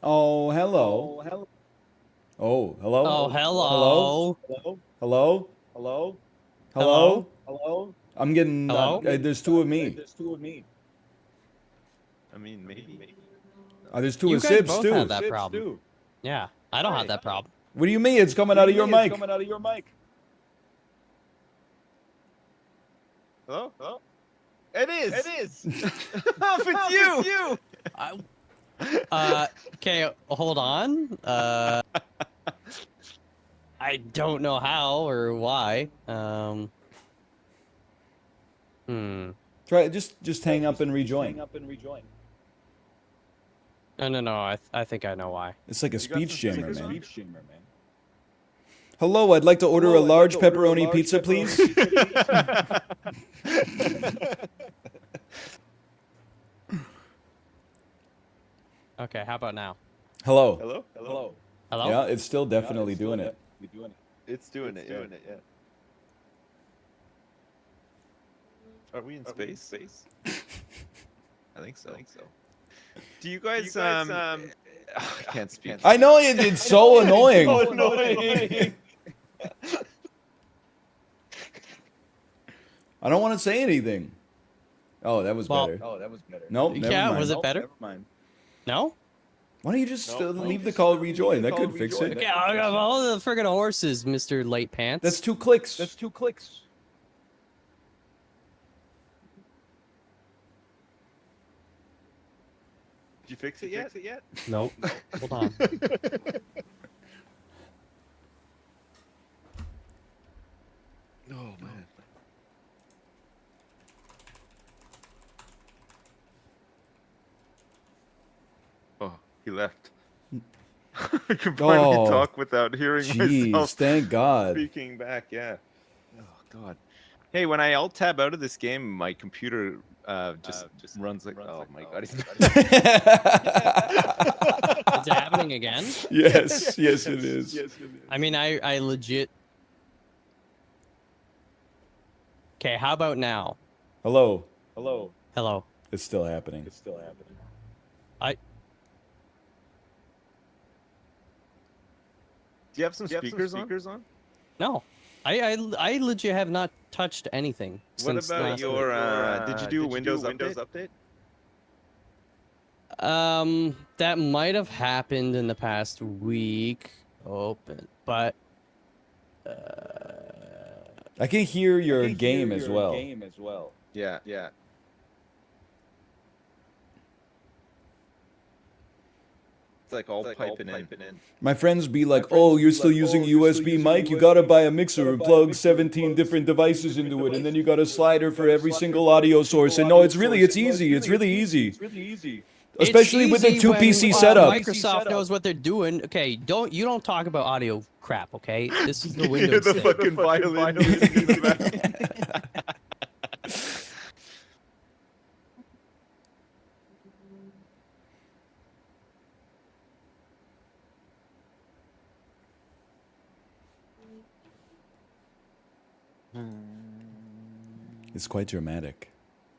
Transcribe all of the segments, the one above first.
Oh, hello. Oh, hello. Oh, Hello. hello. Hello. Hello? Hello. I'm getting. Hello? There's two of me. I mean, maybe. There's two You of guys Sibs both have too. that problem. Yeah, I don't have that problem. What do you mean? It's coming out of your mic. Hello? Hello? It is! It's you! Okay, hold on. I don't know how or why. Try just hang up and rejoin. No. I think I know why. It's like a You got some speech jammer, speakers man. on? Hello, I'd like to order a large pepperoni pizza, please. Okay, how about now? Hello. Hello? Hello? Yeah, it's still definitely doing it. It's doing it, yeah. Are we in space? I think so. Do you guys, I can't speak. I know it's so annoying. I don't want to say anything. Oh, that was better. Nope, never Yeah, mind. was it better? No? Why don't you just leave the call, rejoin? That could fix it. Okay, I got all the friggin' horses, Mr. Late Pants. That's 2 clicks. Did you fix it yet? Nope. Hold on. Oh, man. Oh, he left. I can finally talk without hearing Jeez, myself thank God. speaking back, yeah. Oh, God. Hey, when I alt tab out of this game, my computer just runs like, oh my God. Is it happening again? Yes, it is. I mean, I legit... Okay, how about now? Hello. Hello. It's still happening. Do you have some speakers on? No. I legit have not touched anything What since about last your, week. did you do a Windows update? That might have happened in the past week. But I can hear your game as well. Yeah. It's like all piping in. My friends be like, oh, you're still using a USB mic? You gotta buy a mixer and plug 17 different devices into it, and then you got a slider for every single audio source. And no, it's easy. It's really easy. Especially with the 2 PC setup. Microsoft knows what they're doing. Okay, you don't talk about audio crap, okay? This is the You hear Windows the thing. fucking violin music in the back. It's quite dramatic.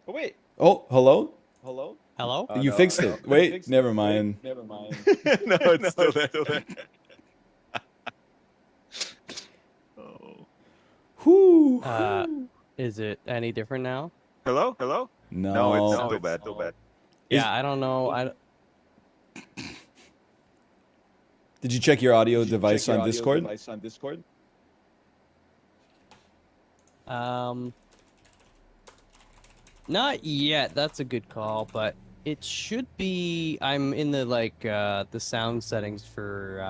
Oh, wait. Oh, hello? Hello? You fixed it. Wait, never mind. No, it's still there. Oh. Whoo. Is it any different now? Hello? No. It's still bad. Yeah, I don't know. Did you check your audio device on Discord? Not yet. That's a good call, but it should be. I'm in the the sound settings for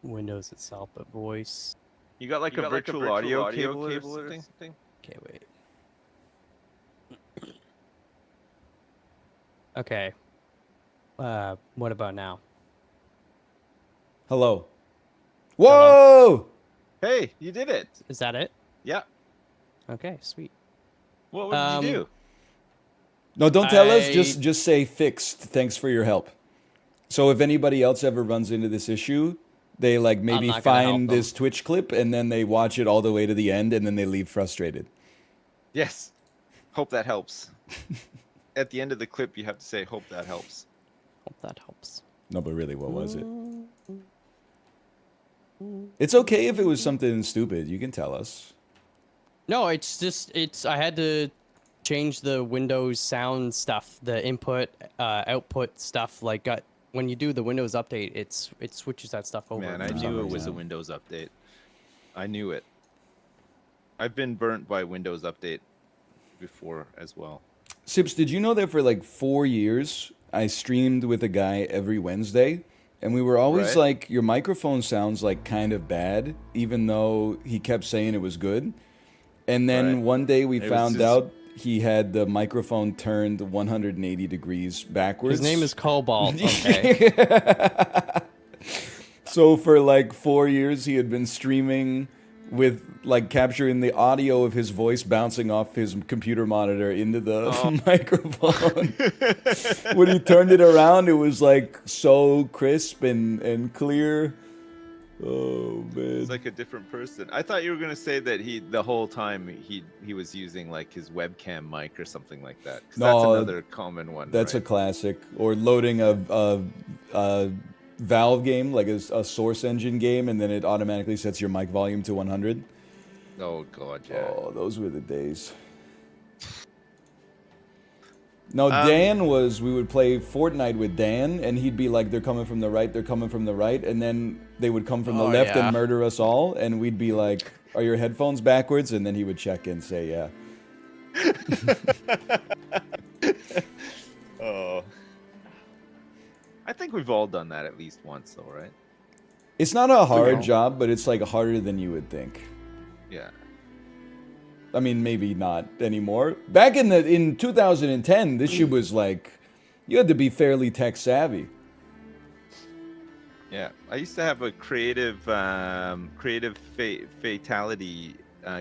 Windows itself, but voice. You got like a virtual audio cable or something? Okay, wait. Okay. What about now? Hello. Whoa! Hey, you did it. Is that it? Yeah. Okay, sweet. What did you do? No, don't tell us. Just say fixed. Thanks for your help. So if anybody else ever runs into this issue, they like maybe find this Twitch clip and then they watch it all the way to the end and then they leave frustrated. Yes. Hope that helps. At the end of the clip, you have to say, hope that helps. Hope that helps. No, but really, what was it? It's okay if it was something stupid. You can tell us. No, it's I had to change the Windows sound stuff, the input, output stuff. Like, when you do the Windows update, it switches that stuff over. Man, I for some knew it reason. was a Windows update. I knew it. I've been burnt by Windows update before as well. Sips, did you know that for like 4 years, I streamed with a guy every Wednesday? And we were always Right. like, your microphone sounds like kind of bad, even though he kept saying it was good. And then Right. one day we It was found just- out he had the microphone turned 180 degrees backwards. His name is Cobalt. Okay. So for like 4 years, he had been streaming with like capturing the audio of his voice bouncing off his computer monitor into the microphone. When he turned it around, it was like so crisp and clear. Oh man! It's like a different person. I thought you were gonna say that the whole time he was using like his webcam mic or something like that. 'Cause that's No, another common one. That's a right? classic. Or loading a Valve game, like a Source Engine game, and then it automatically sets your mic volume to 100. Oh god, yeah. Oh, those were the days. No, Dan we would play Fortnite with Dan, and he'd be like, they're coming from the right, they're coming from the right, and then they would come from the Oh, left yeah. and murder us all, and we'd be like, are your headphones backwards? And then he would check and say, yeah. Oh. I think we've all done that at least once, though, right? It's not a hard know. job, but it's like harder than you would think. Yeah. I mean, maybe not anymore. Back in 2010, this shit was like, you had to be fairly tech savvy. Yeah. I used to have a creative fatality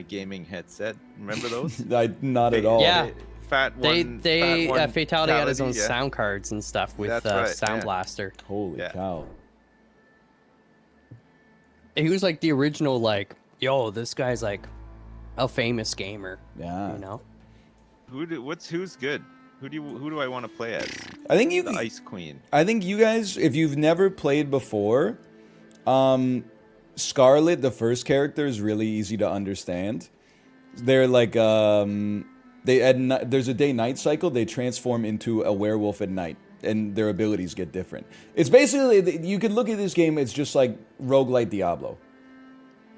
gaming headset. Remember those? Not at all. Yeah. Fat one. Fatality had his own yeah. sound cards and stuff with That's right, Sound yeah. Blaster. Holy Yeah. cow. He was like the original, like, yo, this guy's like a famous gamer. Yeah. You know? Who's good? Who do I want to play as? I think The Ice Queen. I think you guys, if you've never played before, Scarlet, the first character, is really easy to understand. They're like there's a day-night cycle. They transform into a werewolf at night, and their abilities get different. It's basically, you could look at this game, it's just like roguelite Diablo.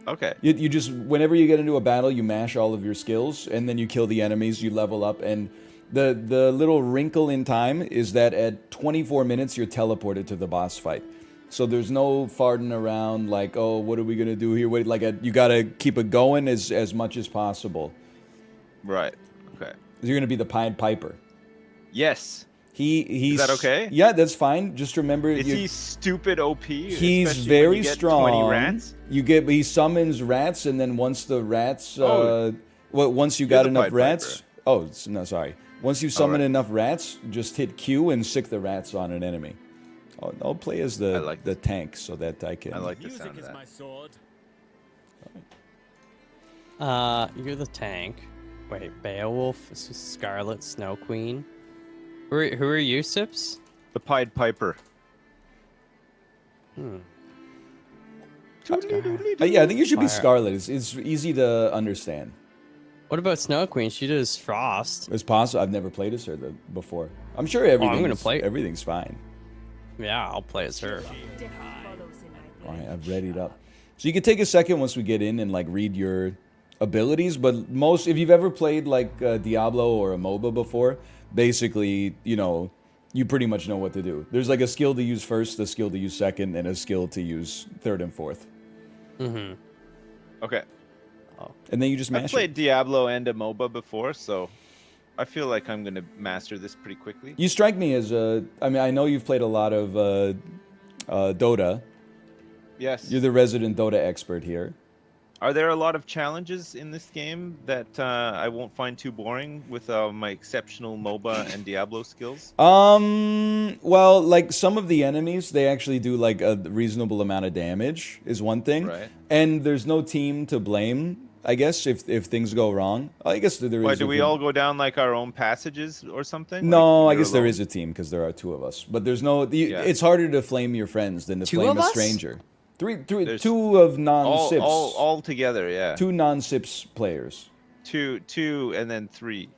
Okay. You just, whenever you get into a battle, you mash all of your skills, and then you kill the enemies, you level up, and the little wrinkle in time is that at 24 minutes, you're teleported to the boss fight. So there's no farting around like, oh, what are we going to do here? Wait, like, you got to keep it going as much as possible. Right. Okay. You're going to be the Pied Piper. Yes. He's Is that okay? Yeah, that's fine. Just remember, Is he stupid OP? he's especially when very you get strong. 20 rats? He summons rats, and then once the rats, Oh. once you You're got the enough Pied rats, no, sorry. Once you summon right. enough rats, just hit Q and sick the rats on an enemy. I'll play as the like the tank so that I can. I like the Music sound of is that. my sword. You're the tank. Wait, Beowulf, Scarlet, Snow Queen. Who are you, Sips? The Pied Piper. Yeah, I think you should be Fire. Scarlet. It's easy to understand. What about Snow Queen? She does Frost. It's possible. I've never played as her before. I'm sure everything's fine. Yeah, I'll play as her. All right, I've readied up. So you can take a second once we get in and like read your abilities. But if you've ever played like Diablo or a MOBA before, basically, you pretty much know what to do. There's like a skill to use first, a skill to use second, and a skill to use third and fourth. Mm-hmm. Okay. And then you just I've mash played it. Diablo and a MOBA before, so I feel like I'm going to master this pretty quickly. You strike me as I know you've played a lot of Dota. Yes. You're the resident Dota expert here. Are there a lot of challenges in this game that I won't find too boring with my exceptional MOBA and Diablo skills? Well, like some of the enemies, they actually do like a reasonable amount of damage is one thing. Right. And there's no team to blame I guess if things go wrong, I guess there is. Why do if we it- all go down like our own passages or something? No, Like, I you're guess there alone? is a team because there are 2 of us. But there's no. Yeah. It's harder to flame your friends than to 2 flame of a us? stranger. Three, There's 2 of all non-sips. all together. Yeah. 2 non-sips players. Two, and then 3.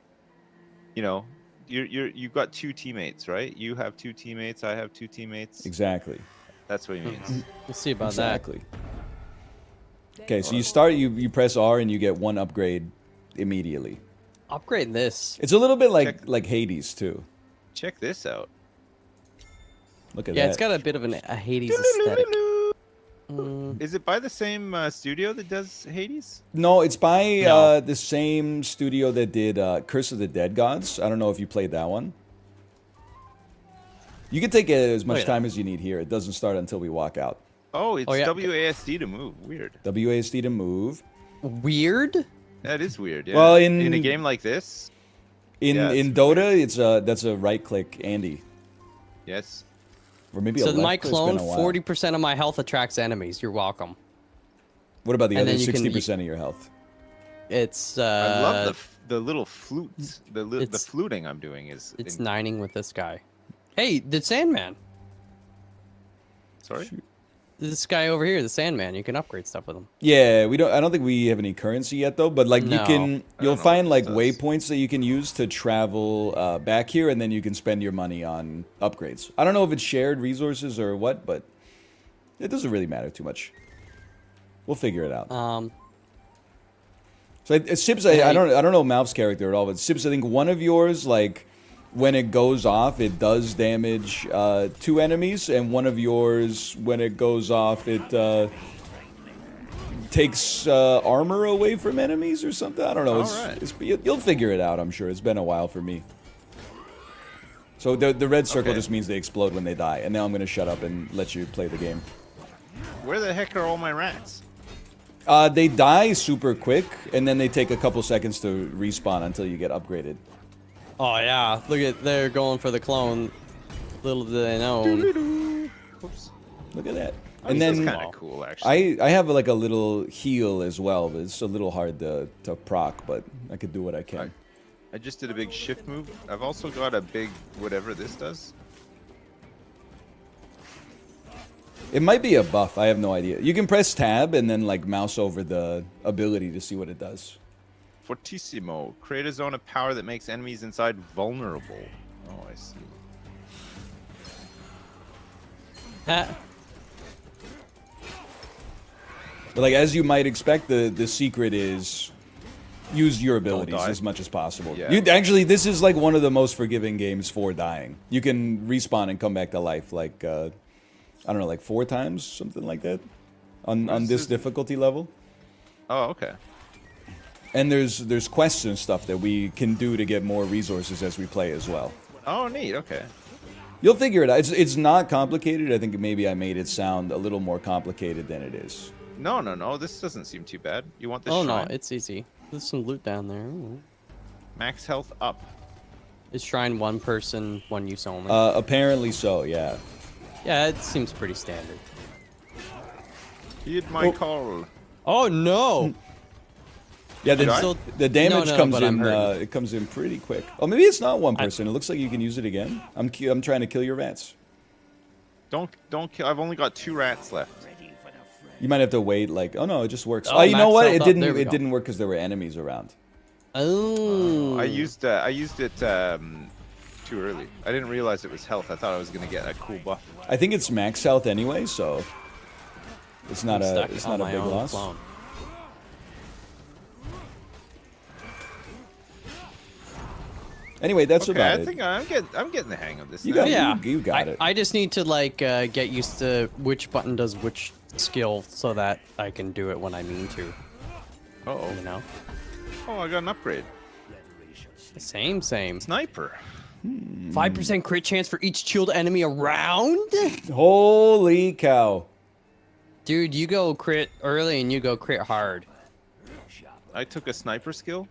You know, you've got 2 teammates, right? You have 2 teammates. I have 2 teammates. Exactly. That's what he means. We'll see about Exactly. Okay, so you start. You press R and you get 1 upgrade immediately. that. Upgrade this. It's a little bit Check- like Hades too. Check this out. Look at Yeah, that. it's got a bit of a Hades aesthetic. Is it by the same studio that does Hades? No, it's by No. the same studio that did Curse of the Dead Gods. I don't know if you played that one. You can take as much yeah. time as you need here. It doesn't start until we walk out. Oh, it's Oh, yeah. WASD to move. Weird. WASD to move. Weird? That is weird. Yeah. Well, in a game like this, In Yeah, in it's Dota, it's that's a right click Andy. yes. Or maybe So a my left click. It's been clone, a while. 40% of my health attracts enemies. You're welcome. What about the and other then you can- 60% of your health? It's I love the little flutes. The it's- fluting I'm doing is. it's nining with this guy. Hey, the Sandman. Sorry. This guy over here, the Sandman. You can upgrade stuff with him. Yeah, we don't. I don't think we have any currency yet, though. But like, No. you'll I don't know find what like this does. waypoints that you can use to travel back here, and then you can spend your money on upgrades. I don't know if it's shared resources or what, but it doesn't really matter too much. We'll figure it out. So Sips, I don't know Malf's character at all, but Sips, I think one of yours, like when it goes off, it does damage 2 enemies, and one of yours, when it goes off, it takes armor away from enemies or something. I don't know. Alright. You'll figure it out, I'm sure. It's been a while for me. So the red circle Okay. just means they explode when they die, and now I'm gonna shut up and let you play the game. Where the heck are all my rats? They die super quick, and then they take a couple seconds to respawn until you get upgraded. Oh yeah, look at they're going for the clone. Little do they know. Oops. Look at that. Oh, And this is then kind of cool, actually. I have like a little heal as well, but it's a little hard to proc, but I could do what I can. I just did a big shift move. I've also got a big whatever this does. It might be a buff. I have no idea. You can press tab and then like mouse over the ability to see what it does. Fortissimo. Create a zone of power that makes enemies inside vulnerable. Oh, I see. Ah, But like as you might expect, the secret is use your abilities die. as much as possible. Yeah. You actually, this is like one of the most forgiving games for dying. You can respawn and come back to life like I don't know, like 4 times, something like that, on This this is- difficulty level. Oh, okay. And there's quests and stuff that we can do to get more resources as we play as well. Oh, neat. Okay. You'll figure it out. It's not complicated. I think maybe I made it sound a little more complicated than it is. No. This doesn't seem too bad. You want this oh shrine? no, it's easy. There's some loot down there. Ooh. Max health up. It's shrine 1 person, 1 use only. Apparently so, yeah. Yeah, it seems pretty standard. Heed my call. Oh no! Yeah, Did I? the damage No, comes but I'm in. hurting. It comes in pretty quick. Oh, maybe it's not 1 person. It looks like you can use it again. I'm trying to kill your rats. Don't kill. I've only got 2 rats left. You might have to wait. Like, oh no, it just works. Oh, Oh, you know max what? health It up. didn't. There we It go. didn't work because there were enemies around. Oh. I used it too early. I didn't realize it was health. I thought I was gonna get a cool buff. I think it's max health anyway, so it's not I'm a stuck it's on not a my big own loss. clone. Anyway, that's Okay, about I it. think I'm getting the hang of this. You now. got Yeah, you got it. I just need to like get used to which button does which skill so that I can do it when I mean to. Uh-oh. You know, Oh, I got an upgrade. same. Sniper. 5% crit chance for each chilled enemy around. Holy cow! Dude, you go crit early and you go crit hard. I took a sniper skill.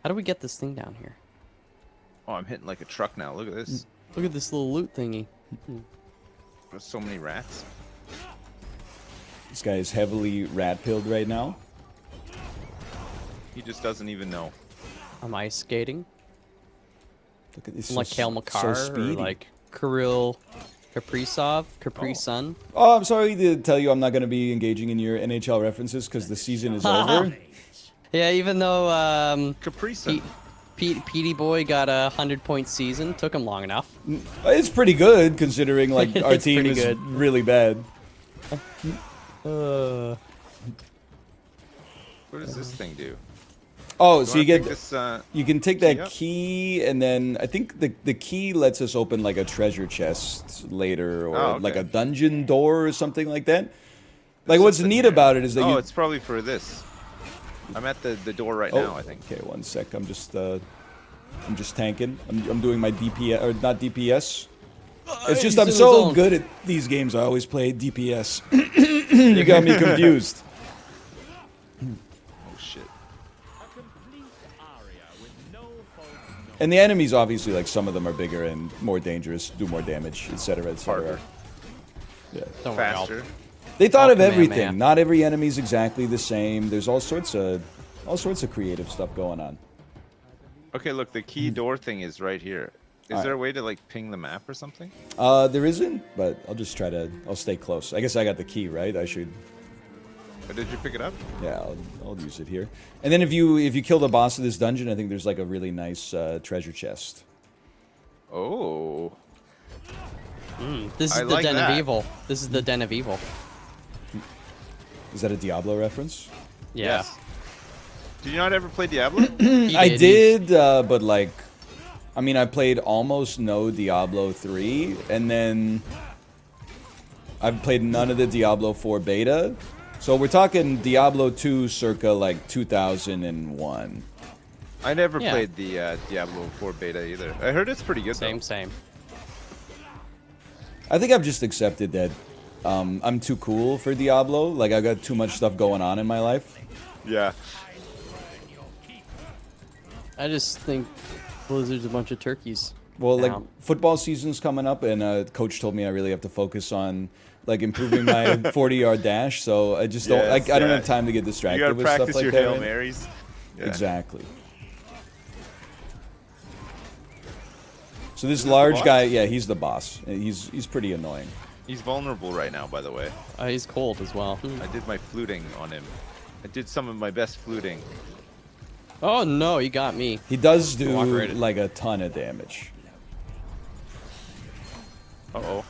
How do we get this thing down here? Oh, I'm hitting like a truck now. Look at this. Look at this little loot thingy. There's so many rats. This guy is heavily rat pilled right now. He just doesn't even know. I'm ice skating. Look at this. I'm like Kale so McCarr or speedy. like Kirill Capri Sun. Oh, I'm sorry to tell you I'm not going to be engaging in your NHL references because the season is over. Yeah, even though Caprisa. Petey Boy got a 100-point season, took him long enough. It's pretty good considering like our It's team pretty is good. really bad. What does this thing do? Oh, so you wanna get pick this, you can take key that up? key and then I think the key lets us open like a treasure chest later or Oh, okay. like a dungeon door or something like that. Like what's neat about it is that Oh, you it's probably for this. I'm at the door right now, I think. Okay, one sec. I'm just tanking. I'm doing my DPS or not DPS. It's just he's I'm in the so zone. good at these games. I always play DPS. You got me confused. Oh shit. And the enemies, obviously, like some of them are bigger and more dangerous, do more damage, etc., etc. Harder. Yeah. Don't worry, Faster. They thought of Kamehameha. everything. Not every enemy's exactly the same. There's all sorts of creative stuff going on. Okay, look, the key door thing is right here. Is Alright. there a way to like ping the map or something? There isn't, but I'll just try to. I'll stay close. I guess I got the key, right? I should. Or did you pick it up? Yeah, I'll use it here. And then if you kill the boss of this dungeon, I think there's like a really nice treasure chest. Oh. This is I the like Den that. of Evil. This is the Den of Evil. Is that a Diablo reference? Yeah. Yes. Did you not ever play Diablo? I did, but like, I mean, I played almost no Diablo 3, and then I've played none of the Diablo 4 beta. So we're talking Diablo 2 circa like 2001. I never Yeah. played the Diablo 4 beta either. I heard it's pretty good Same, though. same. I think I've just accepted that I'm too cool for Diablo. Like, I got too much stuff going on in my life. Yeah. I just think Blizzard's a bunch of turkeys. Well, like, now. football season's coming up, and coach told me I really have to focus on, like, improving my 40-yard dash, so I just don't, Yes, I don't yeah. have time to get You distracted gotta with stuff practice like your that. Hail right? Marys. Yeah. Exactly. So this the large boss? guy, yeah, he's the boss. He's pretty annoying. He's vulnerable right now, by the way. He's cold as well. I did my fluting on him. I did some of my best fluting. Oh no, he got me. He does do Cooperated. like a ton of damage. Uh-oh.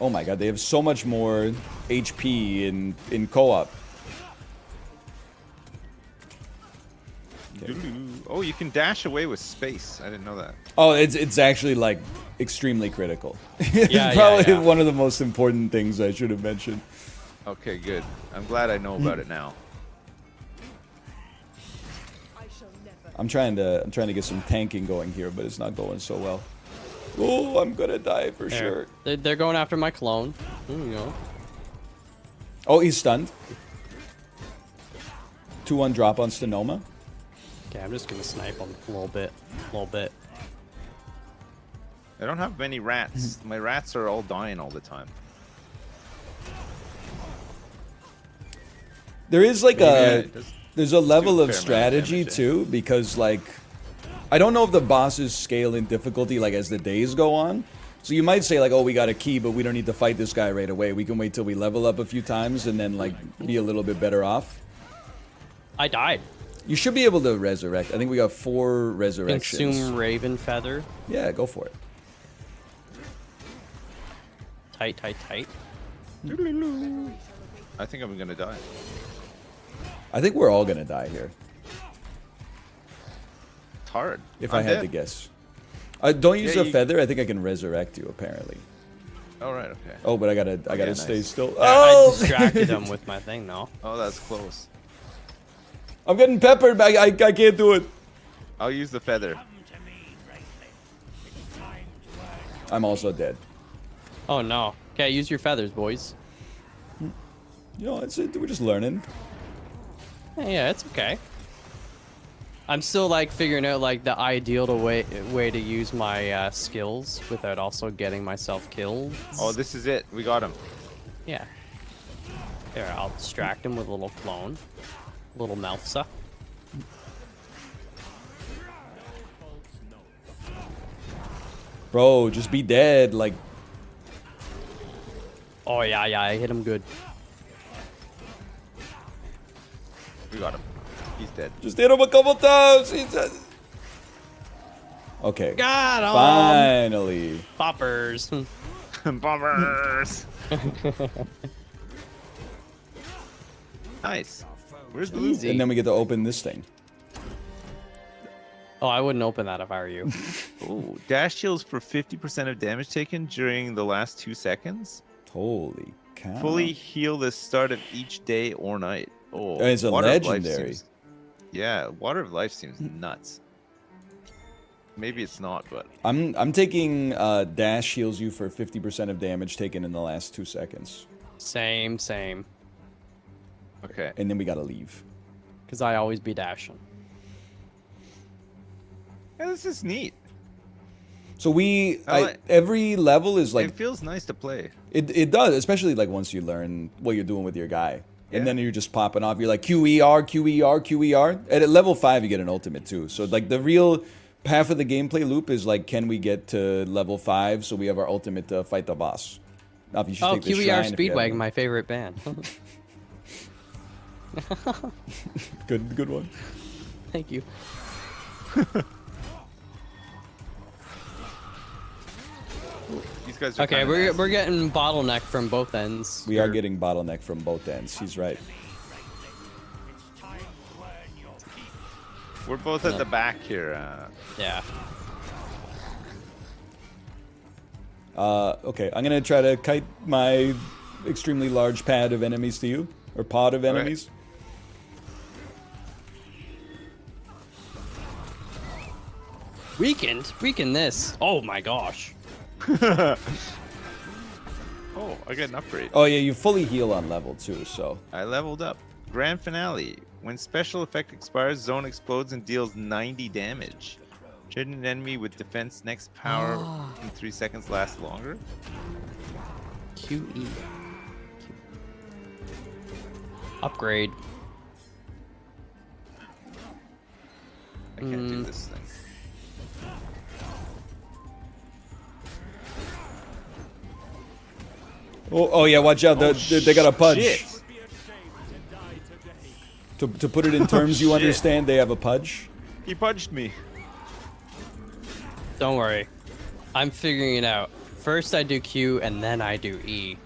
Oh my god, they have so much more HP in co-op. Oh, you can dash away with space. I didn't know that. Oh, it's actually like extremely critical. It's Yeah, probably yeah. one of the most important things I should have mentioned. Okay, good. I'm glad I know about it now. I'm trying to get some tanking going here, but it's not going so well. Oh, I'm gonna die for There. sure. They're going after my clone. There you go. Oh, he's stunned. 2-1 drop on Stenoma. Okay, I'm just gonna snipe him a little bit. I don't have many rats. My rats are all dying all the time. There is like it does there's a level do a of fair amount of strategy damage, yeah. too, because like I don't know if the bosses scale in difficulty like as the days go on. So you might say like, oh, we got a key, but we don't need to fight this guy right away. We can wait till we level up a few times and then like be a little bit better off. I died. You should be able to resurrect. I think we got 4 resurrections. Consume Raven Feather. Yeah, go for it. Tight. I think I'm gonna die. I think we're all gonna die here, It's hard. if I'm I had dead. to guess. Don't use Yeah, a you- feather. I think I can resurrect you. Apparently. Oh, right, okay. Oh, but I gotta stay nice. still. I Oh! distracted him with my thing though. Oh, that's close. I'm getting peppered. I can't do it. I'll use the feather. I'm also dead. Oh no. Okay, use your feathers, boys. You know, we're just learning. Yeah, it's okay. I'm still like figuring out like the ideal way to use my skills without also getting myself killed. Oh, this is it. We got him. Yeah. There, I'll distract him with a little clone. Little mouthsa. Bro, just be dead. Like, Oh yeah, I hit him good. We got him. He's dead. just hit him a couple times. Okay. Got him. Finally. Poppers. Bombers. Nice. Where's the loot? Easy. And then we get to open this thing. Oh, I wouldn't open that if I were you. Oh, dash heals for 50% of damage taken during the last 2 seconds. Holy cow. Fully heal the start of each day or night. Oh, It's a Water of Life legendary. seems- yeah, Water of Life seems nuts. Maybe it's not, but I'm taking dash heals you for 50% of damage taken in the last 2 seconds. Same. okay. And then we gotta leave. Because I always be dashing. Yeah, this is neat. So I like- every level is like it feels nice to play. it does, especially like once you learn what you're doing with your guy. Yeah. And then you're just popping off. You're like QER, QER, QER. And at level 5 you get an ultimate too. So like the real half of the gameplay loop is like, can we get to level 5 so we have our ultimate to fight the boss? Now, if you should Oh, take the QER shrine if you Speedwagon, haven't. my favorite band. Good one. Thank you. These guys are Okay, kinda we're nice. we're getting bottleneck from both ends. We are Or- getting bottleneck from both ends. He's right. We're both at the back here. Yeah. Okay, I'm gonna try to kite my extremely large pad of enemies to you, or pod of enemies. Weaken this. Oh my gosh. Oh, I got an upgrade. Oh yeah, you fully heal on level 2, so I leveled up. Grand finale. When special effect expires, zone explodes and deals 90 damage. Should an enemy with defense next power in 3 seconds last longer? QE. Upgrade. I can't do this thing. oh yeah, watch out! They got a pudge. Shit. To put it in terms you Shit. understand, they have a pudge. He punched me. Don't worry. I'm figuring it out. First I do Q and then I do E.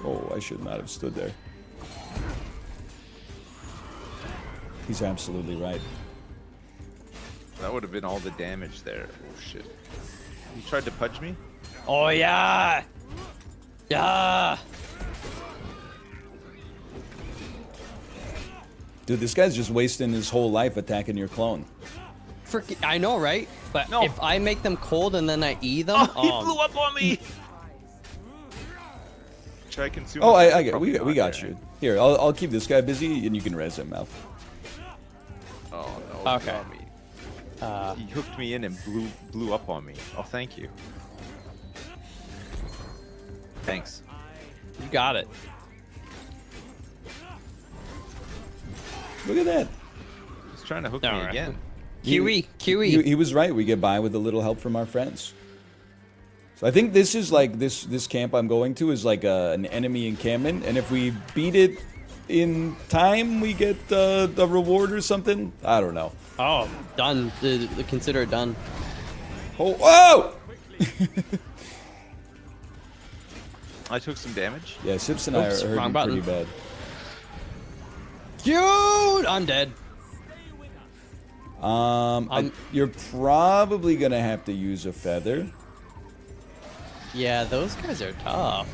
Oh, I should not have stood there. He's absolutely right. That would have been all the damage there. Oh shit. He tried to punch me? Oh yeah! Yeah! Dude, this guy's just wasting his whole life attacking your clone. I know, right? But No. if I make them cold and then I E them, Oh, he blew up on me! Should I consume Oh, it? I get. Probably We not, got yeah. you. Here, I'll keep this guy busy, and you can res him, Mal. Oh no, he Okay. got me. He hooked me in and blew up on me. Oh, thank you. Thanks. you got it. Look at that. He's trying to hook me Alright. again. QE, QE. He was right. We get by with a little help from our friends. So I think this is like this camp I'm going to is like an enemy encampment, and if we beat it in time, we get a reward or something. I don't know. Oh, done. Consider it done. Oh, whoa! I took some damage. Yeah, Sips and I Oops, are wrong hurting pretty button. bad. Dude, I'm dead. You're probably gonna have to use a feather. Yeah, those guys are tough.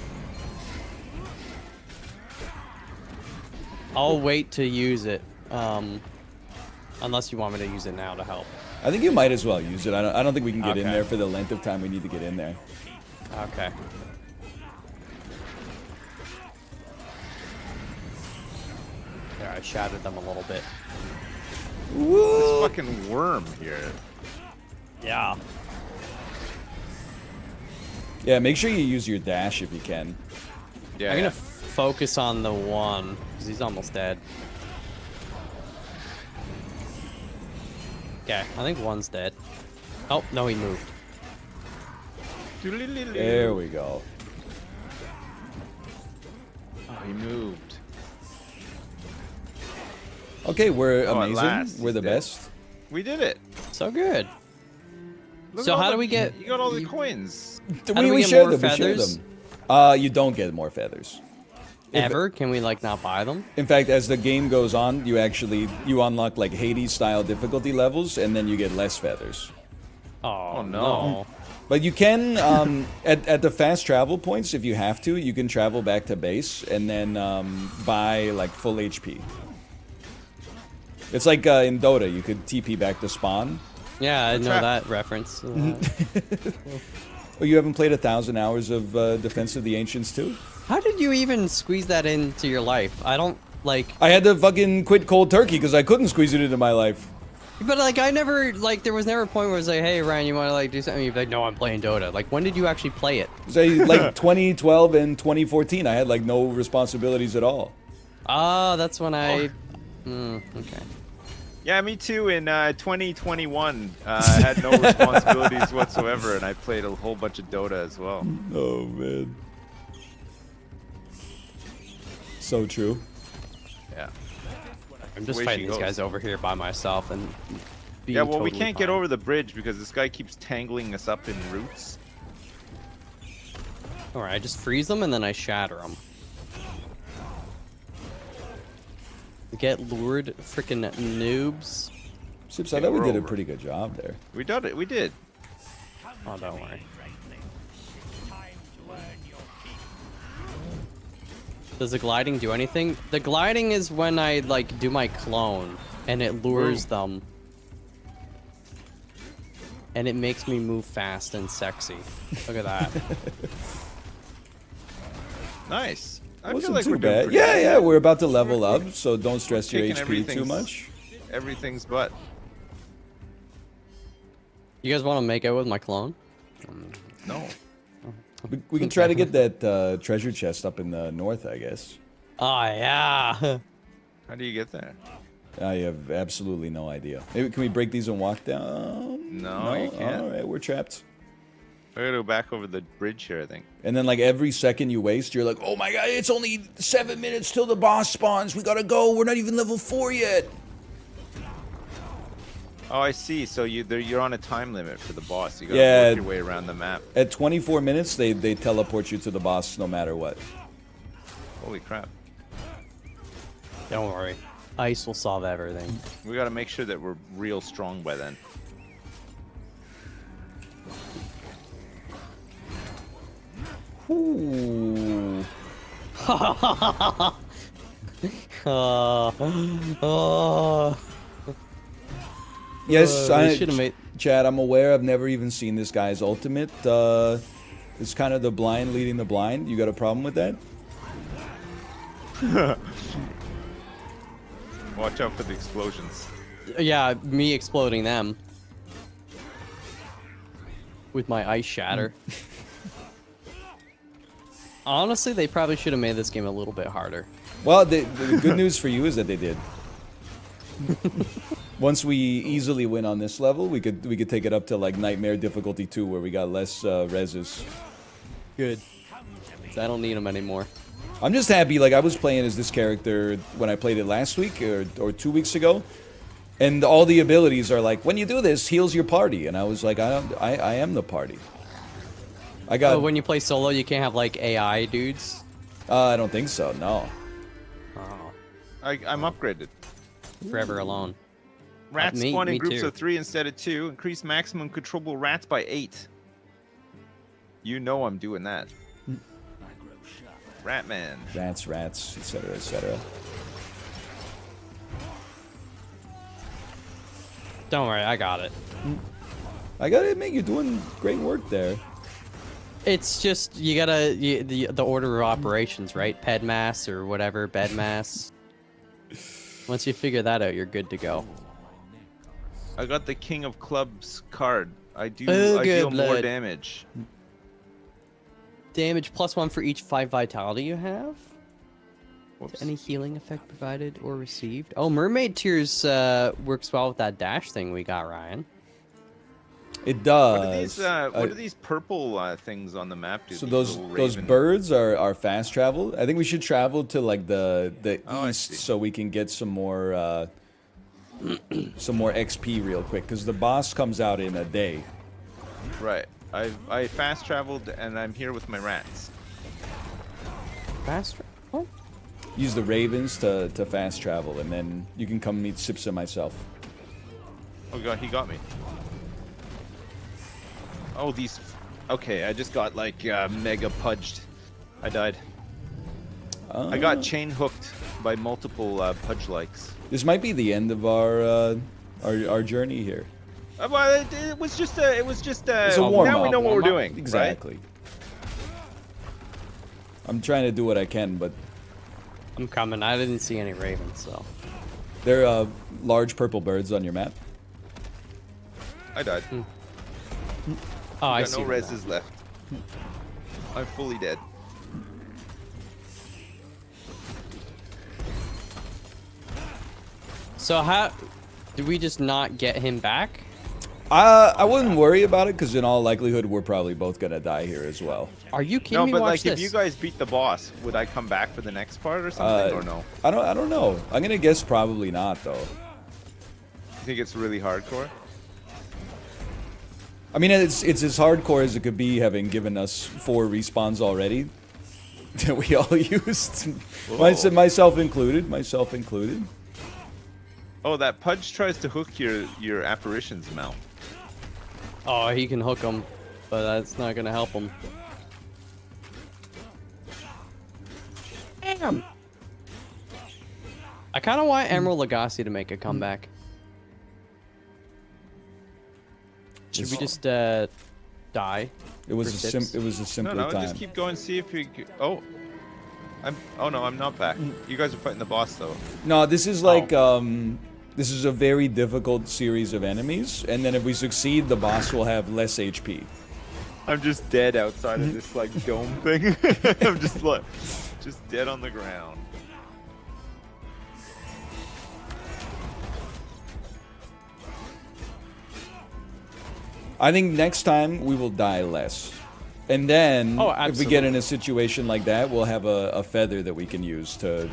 I'll wait to use it. Unless you want me to use it now to help. I think you might as well use it. I don't think we can get in Okay. there for the length of time we need to get in there. Okay. There, I shattered them a little bit. This fucking worm here. Yeah. Yeah, make sure you use your dash if you can. Yeah. I'm gonna yeah. focus on the one, because he's almost dead. Okay, I think one's dead. Oh, no, he moved. There we go. Oh, he moved. Okay, we're Oh, at amazing. last, We're he's the dead. best. We did it. So good. Look So at all how the- do we get- You got all the coins. How do we get share more them. We share feathers? them. You don't get more feathers. Ever? Can we, like, not buy them? In fact, as the game goes on, you unlock like Hades-style difficulty levels, and then you get less feathers. Oh, no. But you can, at the fast travel points, if you have to, you can travel back to base and then buy like full HP. It's like in Dota, you could TP back to spawn. Yeah, I know trap. that reference. Oh, you haven't played 1,000 hours of Defense of the Ancients too? How did you even squeeze that into your life? I don't, like... I had to fucking quit cold turkey because I couldn't squeeze it into my life. But, like, I never, like, there was never a point where it was like, hey, Ryan, you want to, like, do something? You'd be like, no, I'm playing Dota. Like, when did you actually play it? Say like 2012 and 2014, I had like no responsibilities at all. Ah, that's when I... okay. Yeah, me too. In 2021, I had no responsibilities whatsoever, and I played a whole bunch of Dota as well. Oh man. So true. Yeah. I'm just way fighting she these goes. guys over here by myself and being Yeah, well, we totally can't get fine. over the bridge because this guy keeps tangling us up in roots. Alright, I just freeze them and then I shatter them. Get lured, freaking noobs. Sips, I Okay, thought we we're did a over. pretty good job there. We did it. We did. Oh, don't worry. Does the gliding do anything? The gliding is when I, like, do my clone, and it lures them. And it makes me move fast and sexy. Look at that. Nice. I Wasn't feel like too we're doing bad. pretty Yeah, good. yeah, we're about to level up, so don't stress your Kicking HP too everything's- much. Everything's butt. You guys want to make out with my clone? No. We can try to get that treasure chest up in the north, I guess. Oh, yeah. How do you get there? I have absolutely no idea. Maybe can we break these and walk down? No, you can't. All right, we're trapped. I gotta go back over the bridge here, I think. And then like every second you waste, you're like, oh my god, it's only 7 minutes till the boss spawns. We gotta go. We're not even level 4 yet. Oh, I see. So you're on a time limit for the boss. You gotta Yeah. work your way around the map. At 24 minutes, they teleport you to the boss no matter what. Holy crap. Don't worry. Ice will solve everything. We gotta make sure that we're real strong by then. Ooh. Yes, they should have made. Chad, I'm aware. I've never even seen this guy's ultimate. It's kind of the blind leading the blind. You got a problem with that? Watch out for the explosions. Yeah, me exploding them with my ice shatter. Honestly, they probably should have made this game a little bit harder. Well, the good news for you is that they did. Once we easily win on this level, we could take it up to like Nightmare difficulty 2, where we got less reses. Good. 'Cause I don't need them anymore. I'm just happy. Like I was playing as this character when I played it last week or 2 weeks ago, and all the abilities are like when you do this, heals your party, and I was like, I am the party. I got. Oh, when you play solo, you can't have like AI dudes. I don't think so. No. Oh, I'm upgraded. forever alone. Rats me- spawn in me groups too. of 3 instead of 2. Increase maximum controllable rats by 8. You know I'm doing that. Ratman. Rats, etc., etc. Don't worry, I got it. I gotta admit, you're doing great work there. It's just you gotta the order of operations, right? Pedmass or whatever, bedmass. Once you figure that out, you're good to go. I got the King of Clubs card. I Oh, deal good more blood. damage. Damage +1 for each 5 vitality you have. Whoops. Any healing effect provided or received? Oh, mermaid tears works well with that dash thing we got, Ryan. It does. What are these purple things on the map do? So These those little birds are fast travel. I think we should travel to like the Oh, I east see. so we can get some more XP real quick because the boss comes out in a day. Right. I fast traveled and I'm here with my rats. Fast. Oh. Use the ravens to fast travel, and then you can come meet Sips and myself. Oh god, he got me. Oh, these. Okay, I just got like mega pudged. I died. I got chain hooked by multiple pudge likes. This might be the end of our journey here. Well, it was just It was just It's a warm-up. Now we know what we're Warm-up. doing. Exactly. I'm trying to do what I can, but I'm coming. I didn't see any ravens, so. there are large purple birds on your map. Right? I died. Oh, I Got see. no them now. reses left. I'm fully dead. So how did we just not get him back? I wouldn't worry about it because in all likelihood we're probably both gonna die here as well. Are you kidding No, me? but Watch like this. if you guys beat the boss, would I come back for the next part or something, or no? I don't know. I'm gonna guess probably not though. You think it's really hardcore? I mean, it's as hardcore as it could be, having given us 4 respawns already that we all used, Whoa. myself included. Myself included. Oh, that Pudge tries to hook your apparition's mouth. Oh, he can hook him, but that's not gonna help him. Damn. I kind of want Emerald Lagasse to make a comeback. Should we just die? It was For Sips? it was a No, simpler no, time. just keep going. See if you. Oh, Oh no, I'm not back. You guys are fighting the boss though. No, this is like this is a very difficult series of enemies, and then if we succeed, the boss will have less HP. I'm just dead outside of this like dome thing. I'm just like, just dead on the ground. I think next time we will die less. And then, Oh, if we get in absolutely. a situation like that, we'll have a feather that we can use to,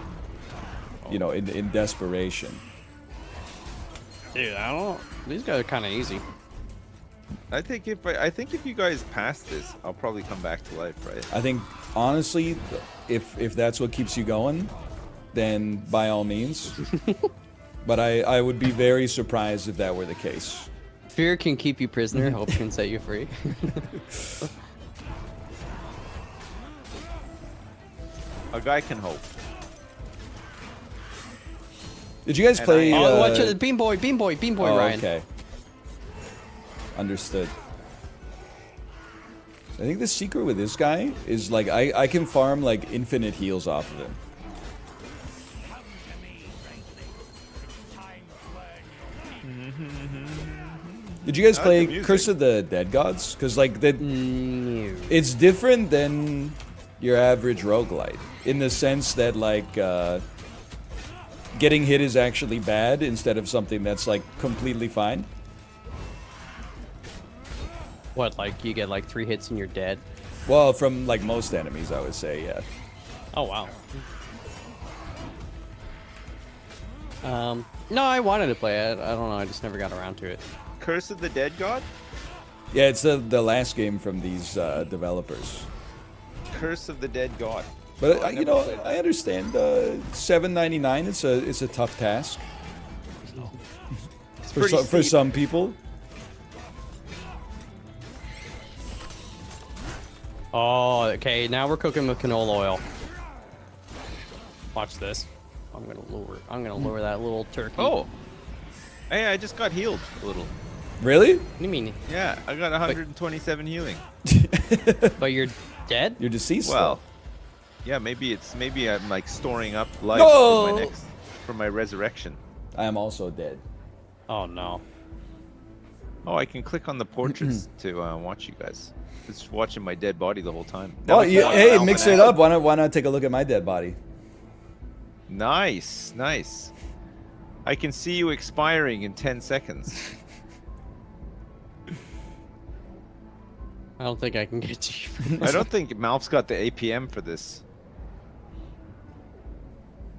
you know, in desperation. Dude, I don't. These guys are kind of easy. I think if you guys pass this, I'll probably come back to life, right? I think, honestly, if that's what keeps you going, then by all means. But I would be very surprised if that were the case. Fear can keep you prisoner. Hope can set you free. A guy can hope. Did you guys And play? Oh, watch it, Bean Boy, oh, Ryan. okay. Understood. I think the secret with this guy is like I can farm like infinite heals off of him. Did you guys I like play the music. Curse of the Dead Gods? Because like that, No. it's different than your average roguelite in the sense that like getting hit is actually bad instead of something that's like completely fine. What, like you get like 3 hits and you're dead? Well, from like most enemies, I would say, yeah. Oh wow. No, I wanted to play it. I don't know. I just never got around to it. Curse of the Dead God? Yeah, it's the last game from these developers. Curse of the Dead God. But Oh, I you never know, played that. I understand. $7.99. It's a tough task It's for pretty for steep. some people. Oh, okay. Now we're cooking with canola oil. Watch this. I'm gonna lower that little turkey. Oh. Hey, I just got healed a little. Really? What do you mean? Yeah, I got 127 healing. But you're dead? You're deceased. Well, yeah, maybe I'm like storing up life No! for my resurrection. though. I am also dead. Oh no. Oh, I can click on the portraits to watch you guys. Just watching my dead body the whole time. Oh, Now it's yeah, on hey, Almanac. mix it up. Why not take a look at my dead body? Nice, nice. I can see you expiring in 10 seconds. I don't think I can get to you. For this. I don't think Malf's got the APM for this.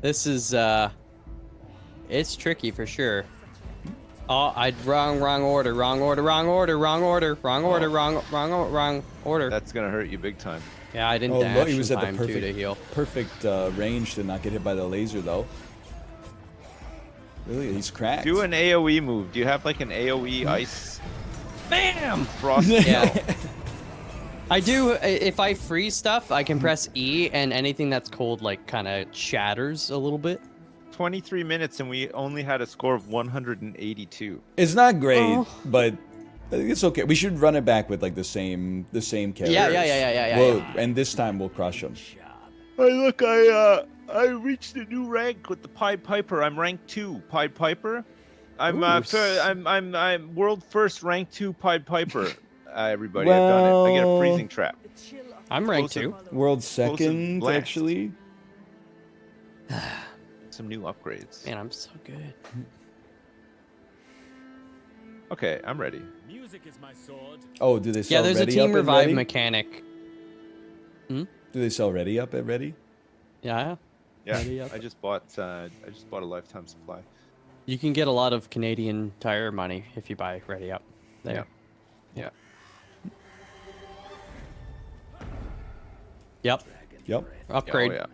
This is it's tricky for sure. Oh, wrong order, wrong order. That's gonna hurt you big time. Yeah, I didn't Oh, dash look, he was in at the time too to heal. perfect range to not get hit by the laser, though. Really, he's cracked. Do an AoE move. Do you have like an AoE ice? Bam! Frost. Yeah. I do. If I freeze stuff, I can press E, and anything that's cold like kind of shatters a little bit. 23 minutes and we only had a score of 182. It's not great, Oh. but it's okay. We should run it back with like the same characters. Yeah. And this time we'll crush them. Hey, look, I reached a new rank with the Pied Piper. I'm rank 2 Pied Piper. I'm I'm world first rank 2 Pied Piper. Everybody, I've done it. I get a freezing trap. I'm ranked 2. World second, blast. actually. Some new upgrades. Man, I'm so good. Okay, I'm ready. Music is my sword. Oh, do they sell Yeah, there's a ready team up at revive ready? mechanic. Do they sell ready up at ready? Yeah. Yeah, Ready up. I just bought a lifetime supply. You can get a lot of Canadian Tire money if you buy Ready Up. There. Yeah. Yep. Yep. Upgrade. Oh, yeah.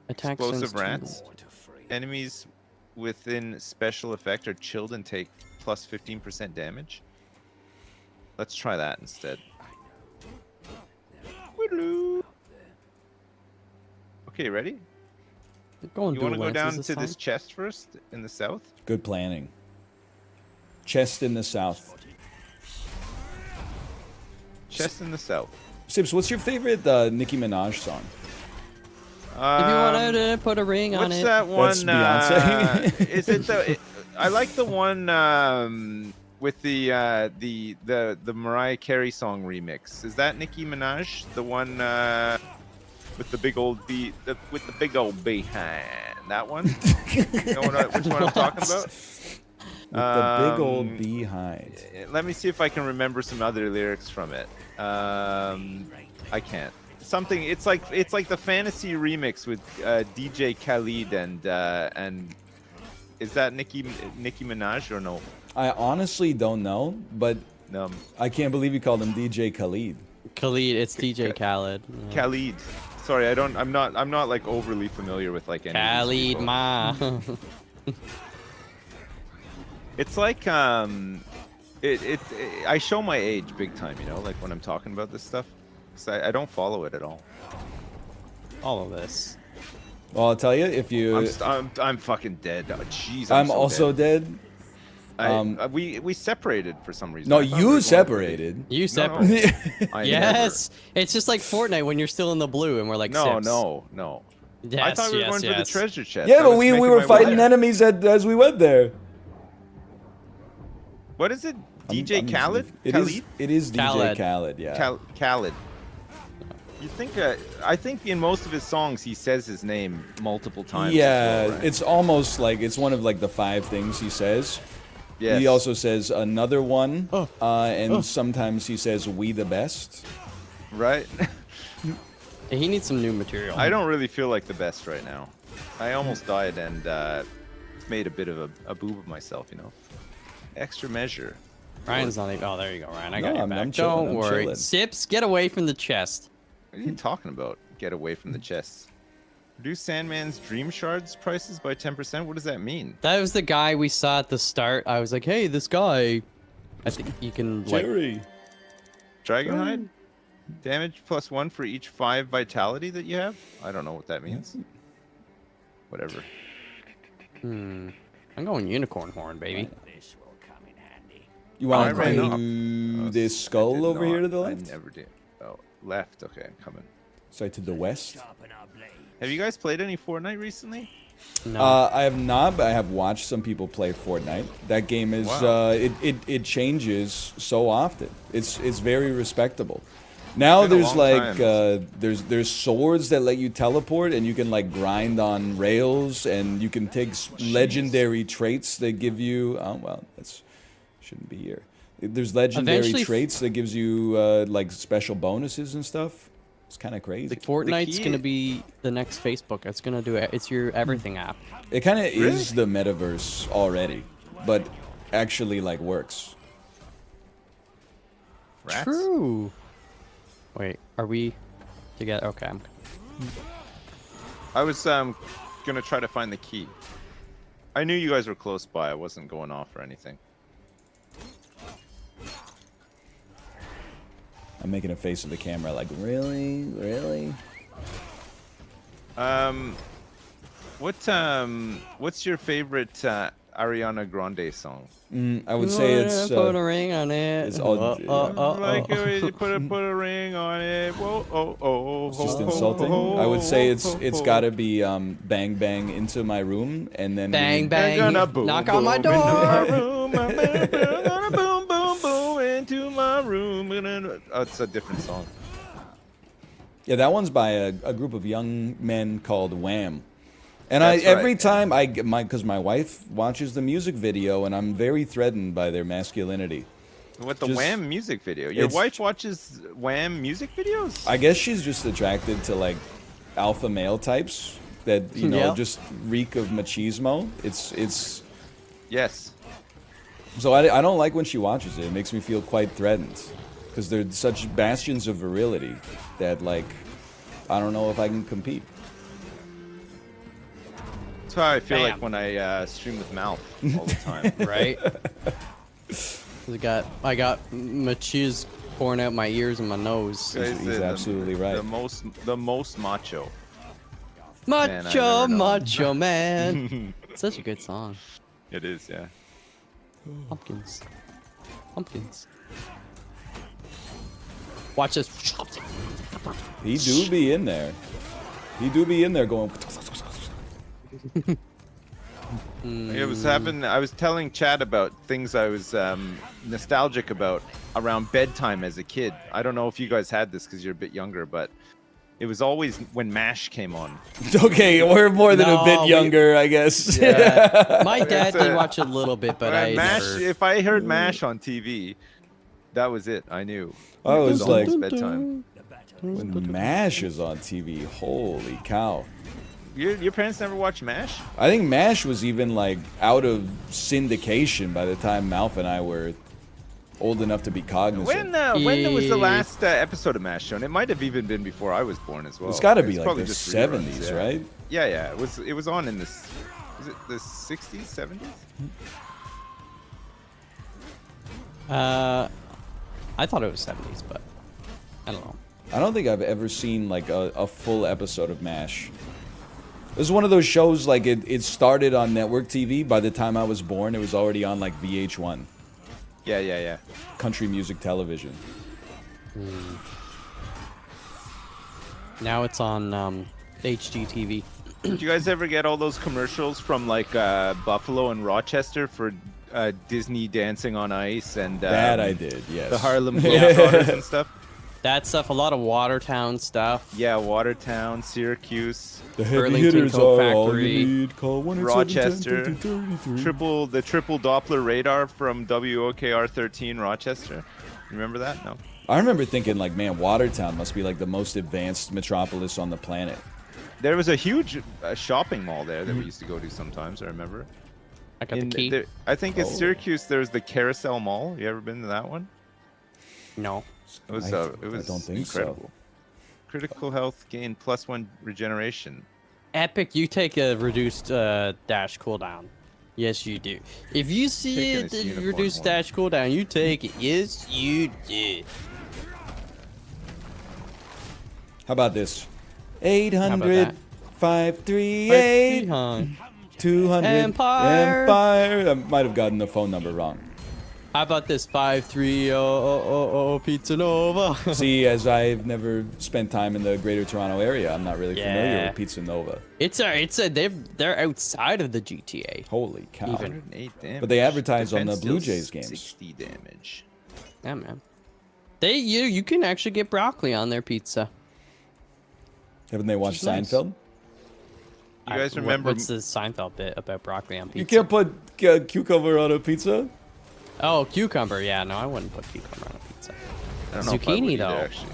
Attack Explosive sense rats. Enemies within special effect are chilled and take plus 15% damage. Let's try that instead. Woo-loo. Okay, ready? Going You want to go dual down lances to time? this chest first in the south? Good planning. Chest in the south. Chest in the south. Sips, what's your favorite Nicki Minaj song? If you want to put a ring on What's it. that one? That's Beyonce. Is it the? I like the one with the Mariah Carey song remix. Is that Nicki Minaj? The one with the big old with the big old behind. That one? You know which one I'm talking about? With the big old behind. Let me see if I can remember some other lyrics from it. I can't. Something. It's like the fantasy remix with DJ Khalid and is that Nicki Minaj or no? I honestly don't know, but No, I can't believe you called him DJ Khalid. Khalid, it's DJ Khaled. Yeah. Khalid. Sorry, I'm not like overly familiar with like any of these Khalid people. Ma. It's like I show my age big time, you know, like when I'm talking about this stuff. 'Cause I don't follow it at all. All of this. Well, I'll tell you, if you... I'm fucking dead. Oh, jeez, I'm so also dead. we separated for some reason. No, I thought we you were going separated. You No. separate. I Yes. It's just like Fortnight when you're still in the blue and we're like never. sips. No. Yes, I thought we were yes, going for the yes. treasure chest. Yeah, I but was we making were my way fighting there. enemies as we went there. What is it? DJ I'm- Khaled? It Khalid? is DJ Khaled. Khaled, yeah. Khaled. You think? I think in most of his songs he says his name multiple times. Yeah, as well, right? it's almost like it's one of like the 5 things he says. Yes. He also says another one, Oh. and sometimes he says "we the best." right. He needs some new material. I don't really feel like the best right now. I almost died and made a bit of a boob of myself, you know. Extra measure. Ryan's not even. Oh, there you go, Ryan. I got No, your I'm- back. I'm chilling, Don't I'm worry. chilling. Sips, get away from the chest. What are you talking about? Get away from the chests. Reduce Sandman's dream shards prices by 10%. What does that mean? That was the guy we saw at the start. I was like, hey, this guy. I think you can like. Jerry. Dragonhide? Damage plus 1 for each 5 vitality that you have? I don't know what that means. Whatever. I'm going unicorn horn, baby. This will come in handy. You want I ran to off. do Oh, this I skull did over here to not. the left? I never did. Oh, left. Okay, I'm coming. Sorry, to the west. Sharpen our blade. Have you guys played any Fortnite recently? No. I have not, but I have watched some people play Fortnite. That game is Wow. it changes so often. It's very respectable. Now Been a there's long like time. there's swords that let you teleport, and you can like grind on rails, and you can take legendary traits that give you. Oh well, that's shouldn't be here. There's legendary Eventually traits that gives you like special bonuses and stuff. It's kind of crazy. Like Fortnite's key- gonna be the next Facebook. It's gonna do it. It's your everything app. It kind of Really? is the metaverse already, but actually like works. Rats? True. Wait, are we together? Okay. I was gonna try to find the key. I knew you guys were close by. I wasn't going off or anything. I'm making a face at the camera like, really, really. What's your favorite Ariana Grande song? I would say it's put a ring on it. it's all- Like you put a ring on it. Whoa, oh, oh. it's just ho, ho, insulting. ho, I would say it's ho, got to be bang bang into my room, and then Bang we- bang. Gonna boom, Knock on my boom into my door. room. Gonna boom, boom, boom into my room. Oh, it's a different song. Yeah, that one's by a group of young men called Wham. And That's every right, time because my wife watches the music video, and I'm very threatened by their masculinity. What the Just- Wham music video? Your it's- wife watches Wham music videos? I guess she's just attracted to like alpha male types that Yeah. just reek of machismo. It's Yes. so I don't like when she watches it. It makes me feel quite threatened because they're such bastions of virility that like I don't know if I can compete. That's how I feel Bam. like when I stream with Mal all the time. Right. I got machiz pouring out my ears and my nose. He's absolutely right. The most macho. I Macho, never know. macho man. Such a good song. It is, yeah. Pumpkins. Pumpkins. Watch this. He do be in there. He do be in there going. I was telling Chad about things I was nostalgic about around bedtime as a kid. I don't know if you guys had this because you're a bit younger, but it was always when MASH came on. Okay, we're more than a No, bit we- younger, I guess. My dad did watch a little bit, but I MASH, never. if I heard MASH on TV, that was it. I knew. I It was like, almost bedtime. when MASH is on TV, holy cow. Your parents never watched MASH? I think MASH was even like out of syndication by the time Malf and I were old enough to be cognizant. When was the Yeah. last episode of MASH shown? It might have even been before I was born as well. It's got to be like probably the just reruns, 70s, yeah. right? Yeah, yeah. It was on in this. Is it the 60s, 70s? I thought it was 70s, but I don't know. I don't think I've ever seen like a full episode of MASH. This is one of those shows like it started on network TV. By the time I was born, it was already on like VH1, Yeah, yeah, yeah. country music television. Now it's on HGTV. Did you guys ever get all those commercials from like Buffalo and Rochester for Disney Dancing on Ice and That I did, yes. the Harlem Globetrotters and stuff? That stuff, a lot of Watertown stuff. Yeah, Watertown, Syracuse, The heavy Burlington hitters Coat are all Factory, you need. Call 1-877-10-33. Rochester, triple Doppler radar from WOKR 13 Rochester. Remember that? No. I remember thinking like, man, Watertown must be like the most advanced metropolis on the planet. There was a huge shopping mall there that we used to go to sometimes. I remember. I got the key. I think in Oh. Syracuse there's the Carousel Mall. You ever been to that one? No. It was I it was don't think so. incredible. Critical health gain +1 regeneration. Epic, you take a reduced dash cooldown. Yes, you do. If you see Taking it, this unicorn reduced one. dash cooldown, you take it. Yes, you do. How about this? How 800 about 538 200 Empire. Empire. I might have gotten the phone number wrong. How about this 530 Pizza Nova? See, as I've never spent time in the Greater Toronto area, I'm not really familiar Yeah. with Pizza Nova. They're outside of the GTA. Holy cow! Even. 108 damage. But they advertise on the Defense Blue deals Jays games. 60 damage. Yeah, man. You can actually get broccoli on their pizza. Haven't they watched is nice. Seinfeld? You guys remember? What's the Seinfeld bit about broccoli on pizza? You can't put cucumber on a pizza. Oh, cucumber. Yeah, no, I wouldn't put cucumber on a pizza. I don't know if I would Zucchini, either, though. actually.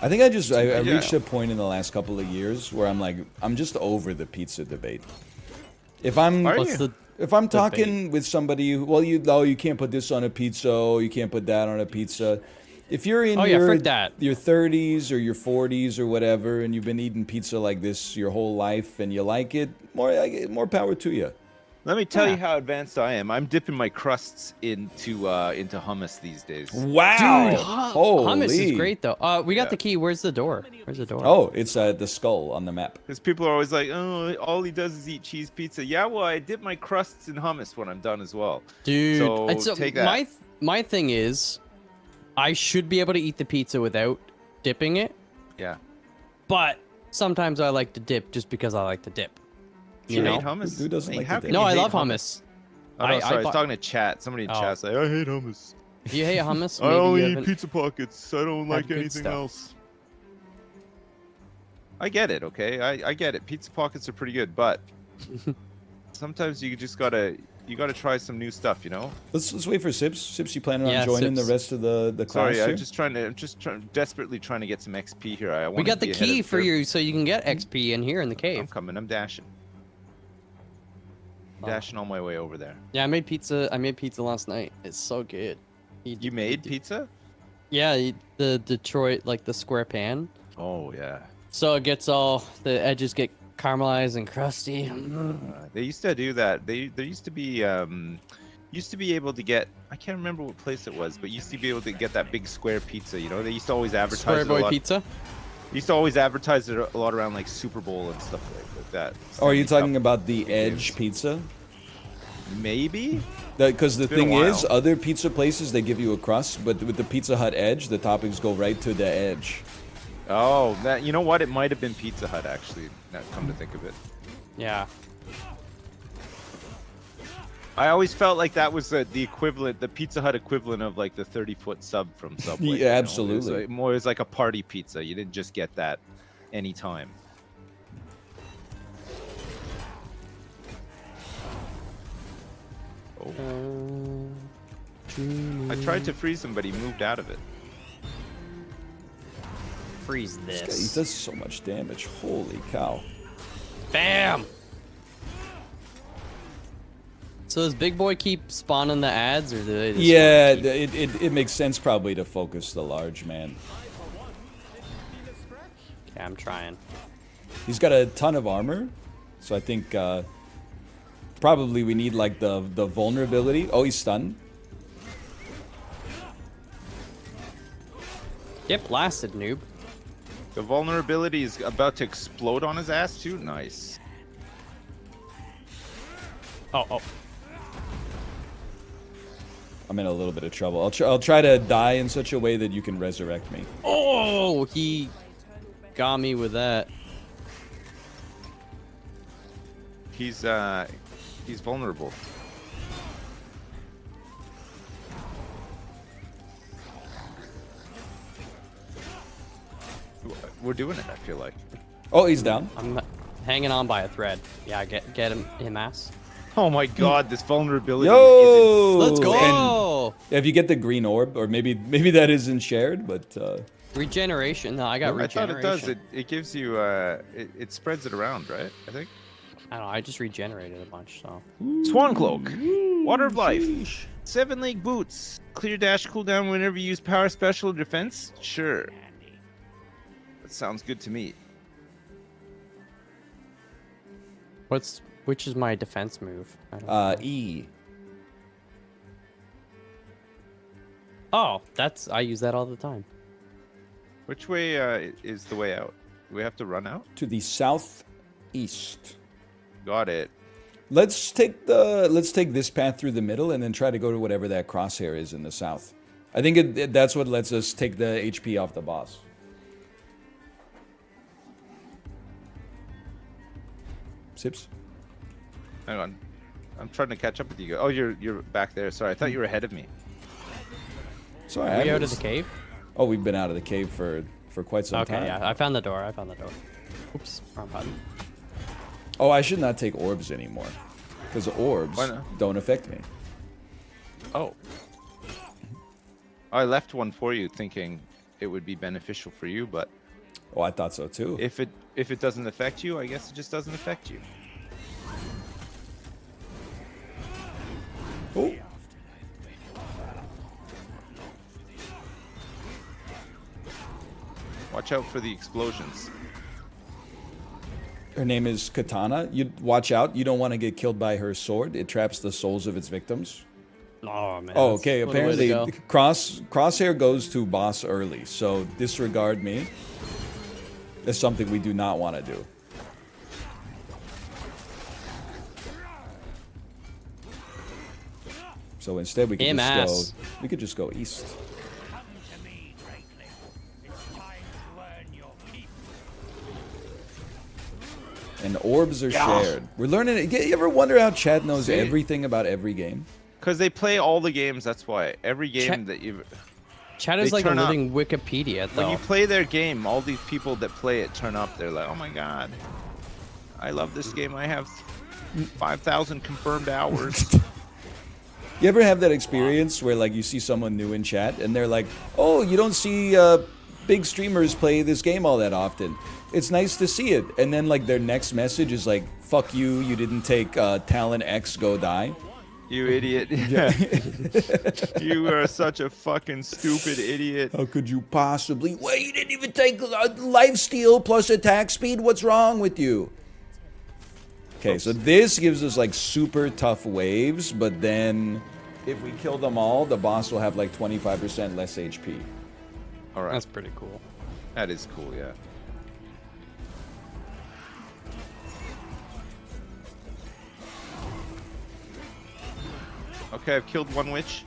I think I Yeah. reached a point in the last couple of years where I'm like, I'm just over the pizza debate. If I'm Are What's you? the if I'm talking with somebody, well, you can't put this on a pizza, or you can't put that on a pizza. If you're in Oh, yeah, your frick that. your 30s or your 40s or whatever, and you've been eating pizza like this your whole life, and you like it, more power to you. Let me tell Yeah. you how advanced I am. I'm dipping my crusts into hummus these days. Wow! Dude, hummus is Holy. great though. We got Yeah. the key. Where's the door? Where's the door? Oh, it's the skull on the map. Because people are always like, oh, all he does is eat cheese pizza. Yeah, well, I dip my crusts in hummus when I'm done as well. Dude, So take that. my thing is, I should be able to eat the pizza without dipping it, Yeah. but sometimes I like to dip just because I like to dip. You You know? hate hummus? Who doesn't Hey, like how to can dip? No, you I hate love hummus. Oh, no, I sorry. I was bu- talking to chat. Somebody in Oh. chat's like, I hate hummus. If you hate hummus, I maybe only you eat haven't. pizza pockets. I don't had like good anything stuff. else. I get it, okay? I get it. Pizza pockets are pretty good, but sometimes you just gotta try some new stuff, you know? Let's wait for Sips. Sips, you planning on Yeah, joining the Sips. rest of the class Sorry, here? I'm just desperately trying to get some XP here. I We wanna got the be ahead of key for curve. you so you can get XP in here in the I'm cave. coming. I'm dashing. Oh. Dashing on my way over there. Yeah, I made pizza. I made pizza last night. It's so good. You made pizza? Yeah, the Detroit, like the square pan. Oh yeah. So it gets all the edges get caramelized and crusty. They used to do that. There used to be able to get, I can't remember what place it was, but used to be able to get that big square pizza. You know, they used to always advertise Square it a boy lot. pizza. Used to always advertise it a lot around like Super Bowl and stuff like that. Oh, are you Stanley talking Cup about the games. Edge pizza? Maybe. Because the It's been a thing is, while. other pizza places they give you a crust, but with the Pizza Hut Edge, the toppings go right to the edge. Oh, that, you know what? It might have been Pizza Hut actually. Now, come to think of it, Yeah. I always felt like that was the equivalent, the Pizza Hut equivalent of like the 30-foot sub from Subway. Yeah, you know? absolutely. It was more, it was like a party pizza. You didn't just get that anytime. Oh. I tried to freeze him, but he moved out of it. Freeze This guy, he this. does so much damage. Holy cow. Bam! So does Big Boy keep spawning the ads, or do they just Yeah, wanna keep- it makes sense probably to focus the large man. Okay, I'm trying. He's got a ton of armor, so I think probably we need like the vulnerability. Oh, he's stunned. Get blasted, noob. The vulnerability is about to explode on his ass too. Nice. Oh. I'm in a little bit of trouble. I'll try to die in such a way that you can resurrect me. Oh, he got me with that. He's vulnerable. We're doing it, I feel like. Oh, he's down. I'm hanging on by a thread. Yeah, get him ass. Oh my god, this vulnerability Yo! is Let's go! If you get the green orb, or maybe that isn't shared, but Regeneration. No, I got I thought regeneration. it does. It gives you it spreads it around, right? I think. I don't know. I just regenerated a bunch, so. Swan Cloak, Water of Life, 7 League Boots, clear dash cooldown whenever you use power special or defense. Sure, that sounds good to me. Which is my defense move? I don't know. E. Oh, I use that all the time. Which way is the way out? Do we have to run out? To the southeast. Got it. Let's take this path through the middle and then try to go to whatever that crosshair is in the south. I think that's what lets us take the HP off the boss. Sips? Hang on. I'm trying to catch up with you. Oh, you're back there. Sorry, I thought you were ahead of me. Sorry, Are I we out of was- the cave? Oh, we've been out of the cave for quite some Okay, time. yeah, I found the door. Oops, wrong button. Oh, I should not take orbs anymore. Because orbs Why not? don't affect me. Oh. I left one for you, thinking it would be beneficial for you, but Oh, I thought so too. if it doesn't affect you, I guess it just doesn't affect you. Oh. Watch out for the explosions. Her name is Katana. You watch out. You don't want to get killed by her sword. It traps the souls of its victims. Oh man. Oh, that's- okay. what a way to Apparently, go. Crosshair goes to boss early, so disregard me. That's something we do not want to do. So instead, we could MS. just go east. Come to me, greatly. It's time to earn your keep. And orbs are shared. We're learning it. You ever wonder how Chad knows See? everything about every game? Because they play all the games, that's why. Every game Check- that you... Chat is They like a turn up. living Wikipedia, though. When you play their game, all these people that play it turn up. They're like, oh my god. I love this game. I have 5,000 confirmed hours. You ever have that experience where like you see someone new in chat and they're like, "Oh, you don't see big streamers play this game all that often. It's nice to see it." And then like their next message is like, "Fuck you, you didn't take Talon X, go die." You idiot. You are such a fucking stupid idiot. How could you possibly? Wait, you didn't even take lifesteal plus attack speed. What's wrong with you? Okay, so this gives us like super tough waves, but then if we kill them all, the boss will have like 25% less HP. All right. That's pretty cool. That is cool, yeah. Okay, I've killed one witch.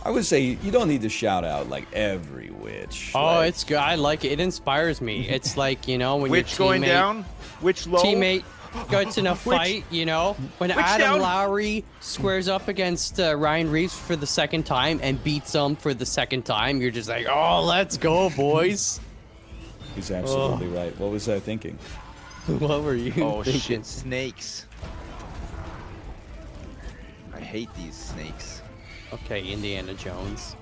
I would say you don't need to shout out like every witch. Oh, like, it's good. I like it. It inspires me. It's like, you know, when Witch your going teammate, down. Witch low. teammate gets in a fight, you know, when Adam down. Lowry squares up against Ryan Reeves for the second time and beats him for the second time, you're just like, oh, let's go, boys. he's absolutely right. What was I thinking? What were you Oh thinking? shit, snakes. I hate these snakes. Okay, Indiana Jones.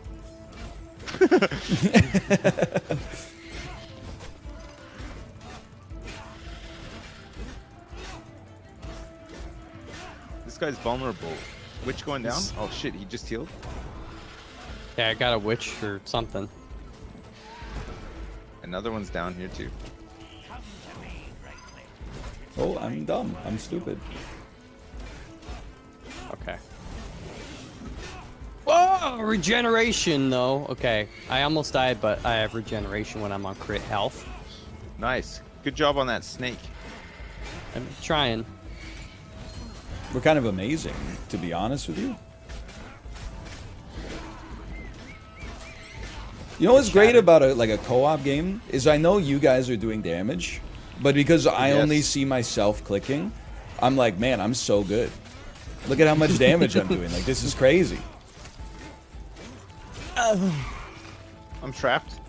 This guy's vulnerable. Witch going down? Oh shit, he just healed? Yeah, I got a witch or something. Another one's down here too. Come to me, greatly. Oh, I'm dumb. I'm stupid. Okay. Oh, regeneration though. Okay, I almost died, but I have regeneration when I'm on crit health. Nice. Good job on that snake. I'm trying. We're kind of amazing, to be honest with you. You know what's great about a co-op game is I know you guys are doing damage, but because I only Yes. see myself clicking, I'm like, man, I'm so good. Look at how much damage I'm doing. Like, this is crazy. I'm trapped.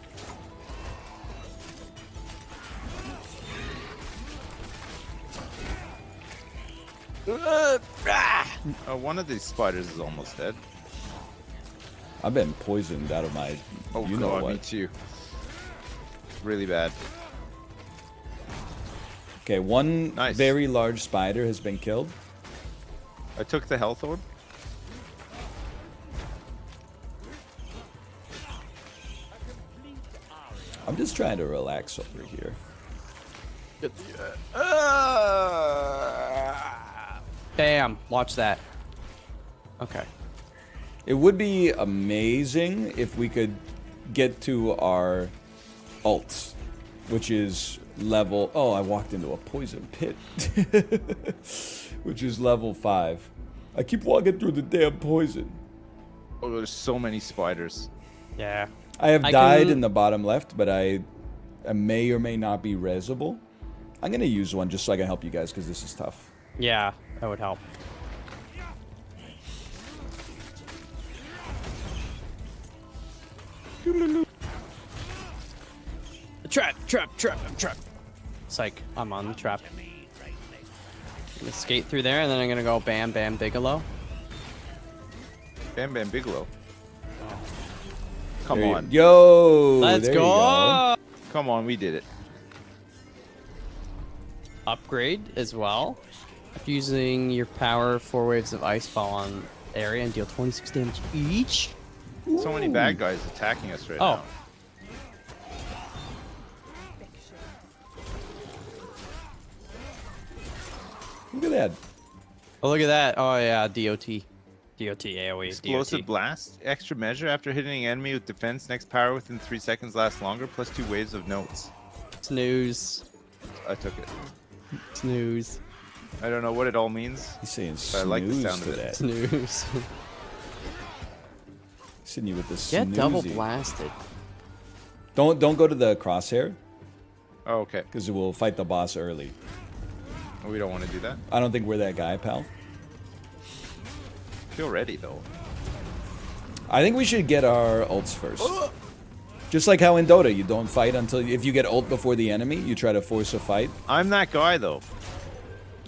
Oh, one of these spiders is almost dead. I've been poisoned out of my, Oh you know god, me what. too. Really bad. Okay, one Nice. very large spider has been killed. I took the health orb. I'm just trying to relax over here. Bam! Watch that. Okay. It would be amazing if we could get to our ults, which is level... Oh, I walked into a poison pit. Which is level 5. I keep walking through the damn poison. Oh, there's so many spiders. Yeah. I have I died can- in the bottom left, but I may or may not be resable. I'm gonna use one just so I can help you guys because this is tough. Yeah, that would help. Trap, trap, trap, trap. Psych, I'm on the trap. I'm gonna skate through there, and then I'm gonna go bam, bam, Bigelow. Bam Bam Bigelow. Come There you- on. Yo! Let's there you go. Come on, we did it. Upgrade as well. Using your power, 4 waves of ice fall on area and deal 26 damage each. So many bad guys attacking us right Oh. now. Look at that. Oh, look at that. Oh, yeah, DOT. DOT, AoE, Explosive DOT. blast. Extra measure after hitting an enemy with defense. Next power within 3 seconds lasts longer. Plus 2 waves of notes. Snooze. I took it. Snooze. I don't know what it all means. He's saying But I like the snooze sound to of it. that. Snooze. Sitting you with the Get double snoozy. blasted. Don't go to the crosshair Oh, okay. because we'll fight the boss early. We don't want to do that. I don't think we're that guy, pal. Feel ready though. I think we should get our ults first. Just like how in Dota, you don't fight until if you get ult before the enemy, you try to force a fight. I'm that guy though.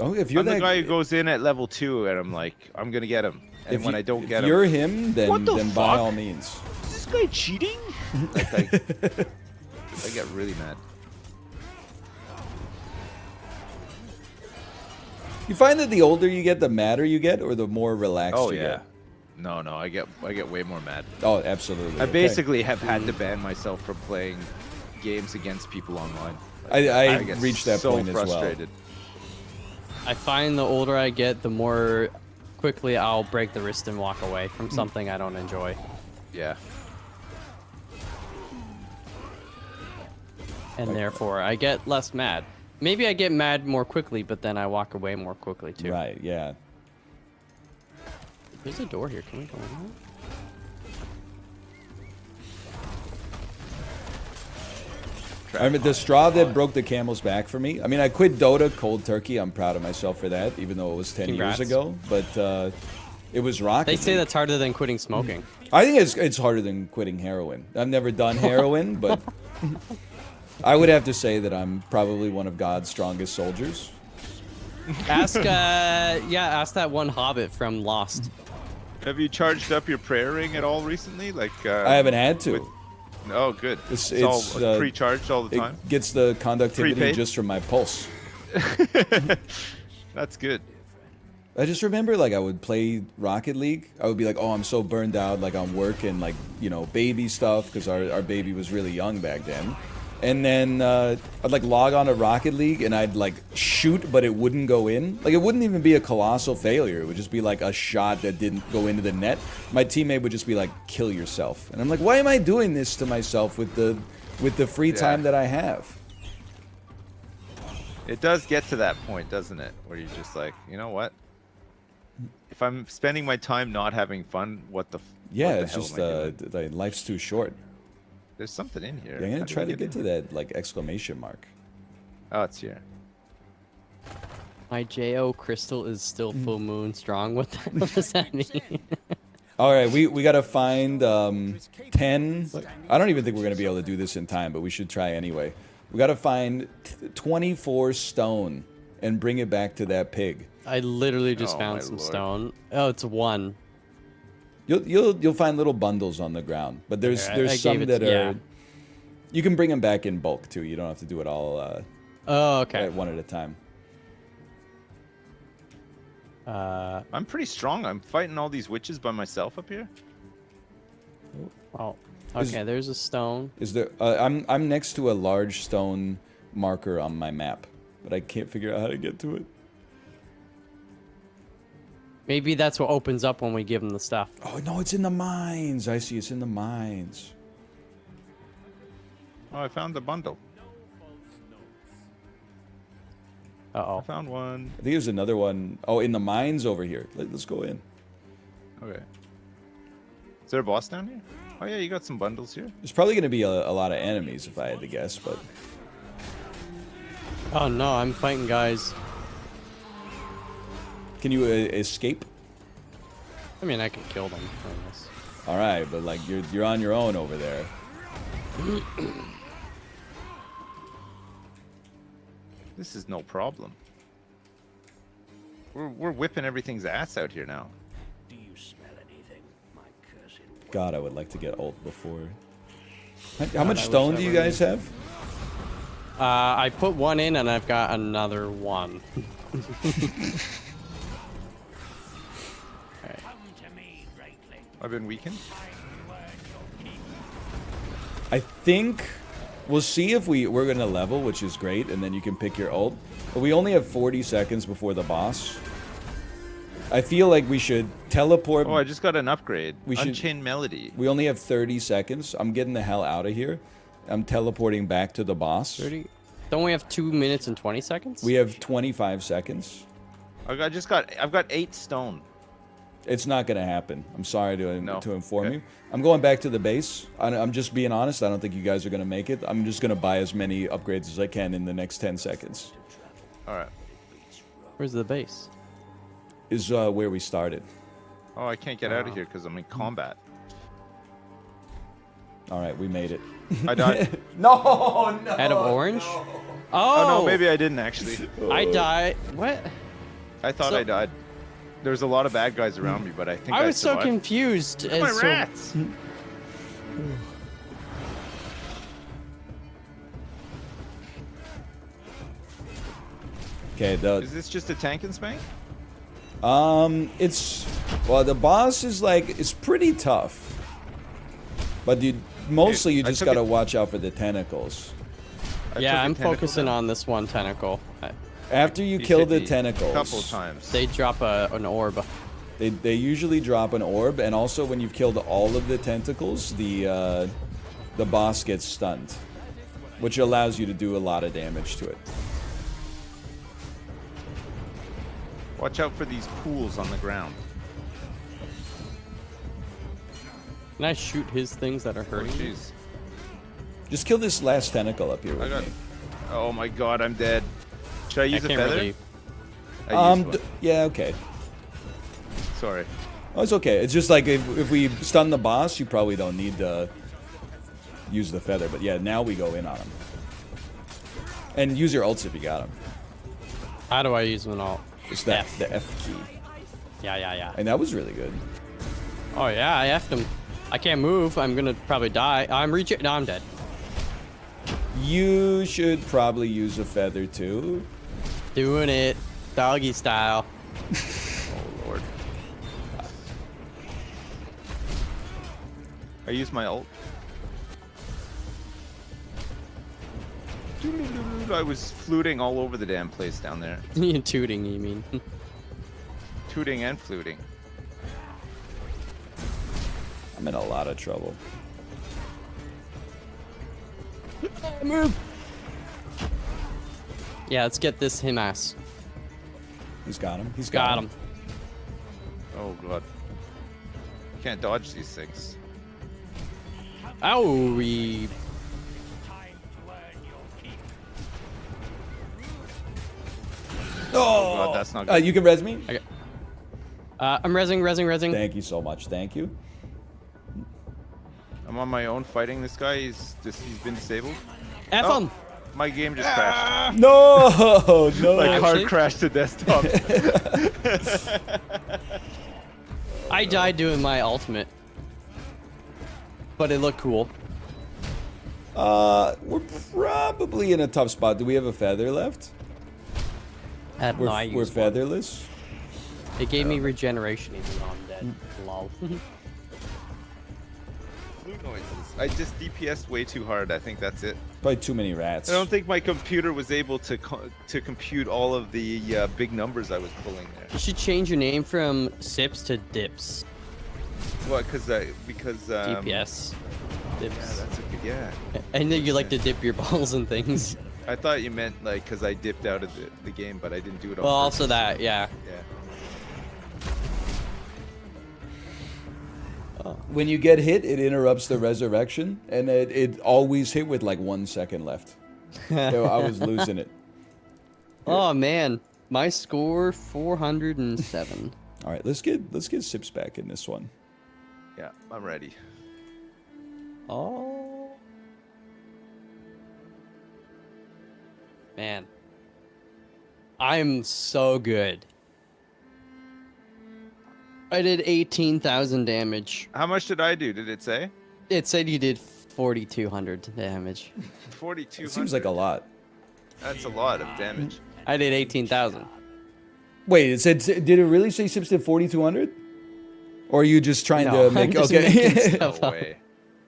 Oh, if you're I'm that the guy who goes in at level 2 and I'm like, I'm gonna get him. And if when you- I don't if get him, you're him, then What the by fuck? all means. is this guy cheating? Like, I get really mad. You find that the older you get, the madder you get, or the more relaxed Oh you yeah. get? No, I get way more mad. Oh, absolutely. I okay. basically have had to ban myself from playing games against people online. I get reached that so point frustrated. I find the older I get, the more quickly I'll break the wrist and walk away from something I don't enjoy. Yeah. And therefore, I get less mad. Maybe I get mad more quickly, but then I walk away more quickly too. Well. Right, yeah. There's a door here. Can we go in there? I remember the straw that broke the camel's back for me. I mean, I quit Dota cold turkey. I'm proud of myself for that, even though it was 10 Congrats. years ago. But it was Rocket They say League. that's harder than quitting smoking. I think it's harder than quitting heroin. I've never done heroin, but I would have to say that I'm probably one of God's strongest soldiers. Ask, ask that one hobbit from Lost. Have you charged up your prayer ring at all recently? Like I haven't had to. Oh, good. It's- It's, all it's, pre-charged all the time. It gets the conductivity Prepaid? just from my pulse. That's good. I just remember, like, I would play Rocket League. I would be like, oh, I'm so burned out, like, on work and, like, you know, baby stuff, because our baby was really young back then. And then I'd, like, log on to Rocket League, and I'd, like, shoot, but it wouldn't go in. Like, it wouldn't even be a colossal failure. It would just be, like, a shot that didn't go into the net. My teammate would just be like, kill yourself. And I'm like, why am I doing this to myself with the free time that I have? It does get to that point, doesn't it? Where you're just like, you know what? If I'm spending my time not having fun, what the Yeah, what the it's hell just, am I doing? life's too short. There's something in here. Yeah, I'm How gonna did try we to get to in? that, like, exclamation mark. Oh, it's here. My JO crystal is still full moon strong. What the hell does that mean? All right, we gotta find 10. I don't even think we're gonna be able to do this in time, but we should try anyway. We gotta find 24 stone and bring it back to that pig. I literally just Oh, found my some lord. stone. Oh, it's 1. You'll find little bundles on the ground, but there's Okay, I there's gave some it- that are. yeah. You can bring them back in bulk too. You don't have to do it all Oh, okay. at one at a time. I'm pretty strong. I'm fighting all these witches by myself up here. Well, Is- okay, there's a stone. Is there? I'm next to a large stone marker on my map, but I can't figure out how to get to it. Maybe that's what opens up when we give them the stuff. Oh no, it's in the mines. I see. It's in the mines. Oh, I found the bundle. I Uh-oh. found one. I think there's another one. Oh, in the mines over here. Let's go in. Okay. Is there a boss down here? Oh yeah, you got some bundles here. There's probably going to be a lot of enemies if I had to guess, but Oh no, I'm fighting guys. Can you escape? I mean, I can kill them. I guess. All right, but like you're on your own over there. This is no problem. We're whipping everything's ass out here now. Do you smell anything, my cursed wench? God, I would like to get ult before. How much I wish stone I do you were guys have? I put one in and I've got another one. Come to me, greatling. I've been weakened. Time to earn your keep. I think we'll see if we're gonna level, which is great, and then you can pick your ult. But we only have 40 seconds before the boss. I feel like we should teleport. Oh, I just got an upgrade. We should- Unchained Melody. We only have 30 seconds. I'm getting the hell out of here. I'm teleporting back to the boss. 30. Don't we have 2 minutes and 20 seconds? We have 25 seconds. I've got 8 stone. It's not gonna happen. I'm sorry to No. inform Okay. you. I'm going back to the base. I'm just being honest. I don't think you guys are gonna make it. I'm just gonna buy as many upgrades as I can in the next 10 seconds. All right. Where's the base? Is where we started. Oh, I can't get out of here because I'm in combat. All right, we made it. I died. No, no. Out of orange? Oh Oh, no, maybe I didn't actually. I died. What? I thought So- I died. There was a lot of bad guys around me, but I think I was so survived. confused. Look at my as to- rats. Okay, Is this just a tank and spank? it's well, the boss is like it's pretty tough, but mostly you I just took gotta it- watch out for the tentacles. I Yeah, took a I'm tentacle focusing down. on this one tentacle. After you You kill should the be. tentacles, A couple times. They drop an orb. they usually drop an orb, and also when you've killed all of the tentacles, the boss gets stunned, which allows you to do a lot of damage to it. Watch out for these pools on the ground. Can I shoot his things that are Oh, hurting? me? jeez. Just kill this last tentacle up here I with got. me. Oh my god, I'm dead. Should I I use a can't feather? really. I used one. Yeah, okay. Sorry. Oh, it's okay. It's just like if we stun the boss, you probably don't need to use the feather. But yeah, now we go in on him. And use your ults if you got him. How do I use an alt? It's that F. the F key, Yeah. and that was really good. Oh yeah, I effed him. I can't move. I'm gonna probably die. I'm reaching. No, I'm dead. You should probably use a feather too. Doing it, doggy style. Oh lord. I used my ult. I was fluting all over the damn place down there. Tooting, you mean? Tooting and fluting. I'm in a lot of trouble. Move. Yeah, let's get this him ass. He's got him. He's Got him. Oh god. Can't dodge these things. Ow, we. Time to earn your keep. Oh god, that's not good. You can res me. Okay. I'm resing. Thank you so much. Thank you. I'm on my own fighting this guy. He's been disabled. F Oh. him. My game just crashed. No, no. Like Actually- hard crashed to desktop. I died doing my ultimate, but it looked cool. We're probably in a tough spot. Do we have a feather left? No, I We're used one. featherless. It gave me regeneration even though I'm dead. Lol. Flute noises. I just DPS'd way too hard. I think that's it. Probably too many rats. I don't think my computer was able to compute all of the big numbers I was pulling there. You should change your name from Sips to Dips. What? Because DPS. Yeah, Dips. that's a good. Yeah. I know you like to dip your balls and things. I thought you meant like because I dipped out of the game, but I didn't do it. On Well, purpose. also that, yeah. Yeah. When you get hit, it interrupts the resurrection, and it always hit with like 1 second left. So I was losing it. Oh man, my score 407. All right, let's get Sips back in this one. Yeah, I'm ready. Oh. Man. I'm so good. I did 18,000 damage. How much did I do? Did it say? It said you did 4,200 damage. 4,200. It seems like a lot. That's a lot of damage. I did 18,000. Wait, it said. Did it really say Sips did 4,200? Or are you just trying No, to make? I'm just Okay. making No stuff up. way.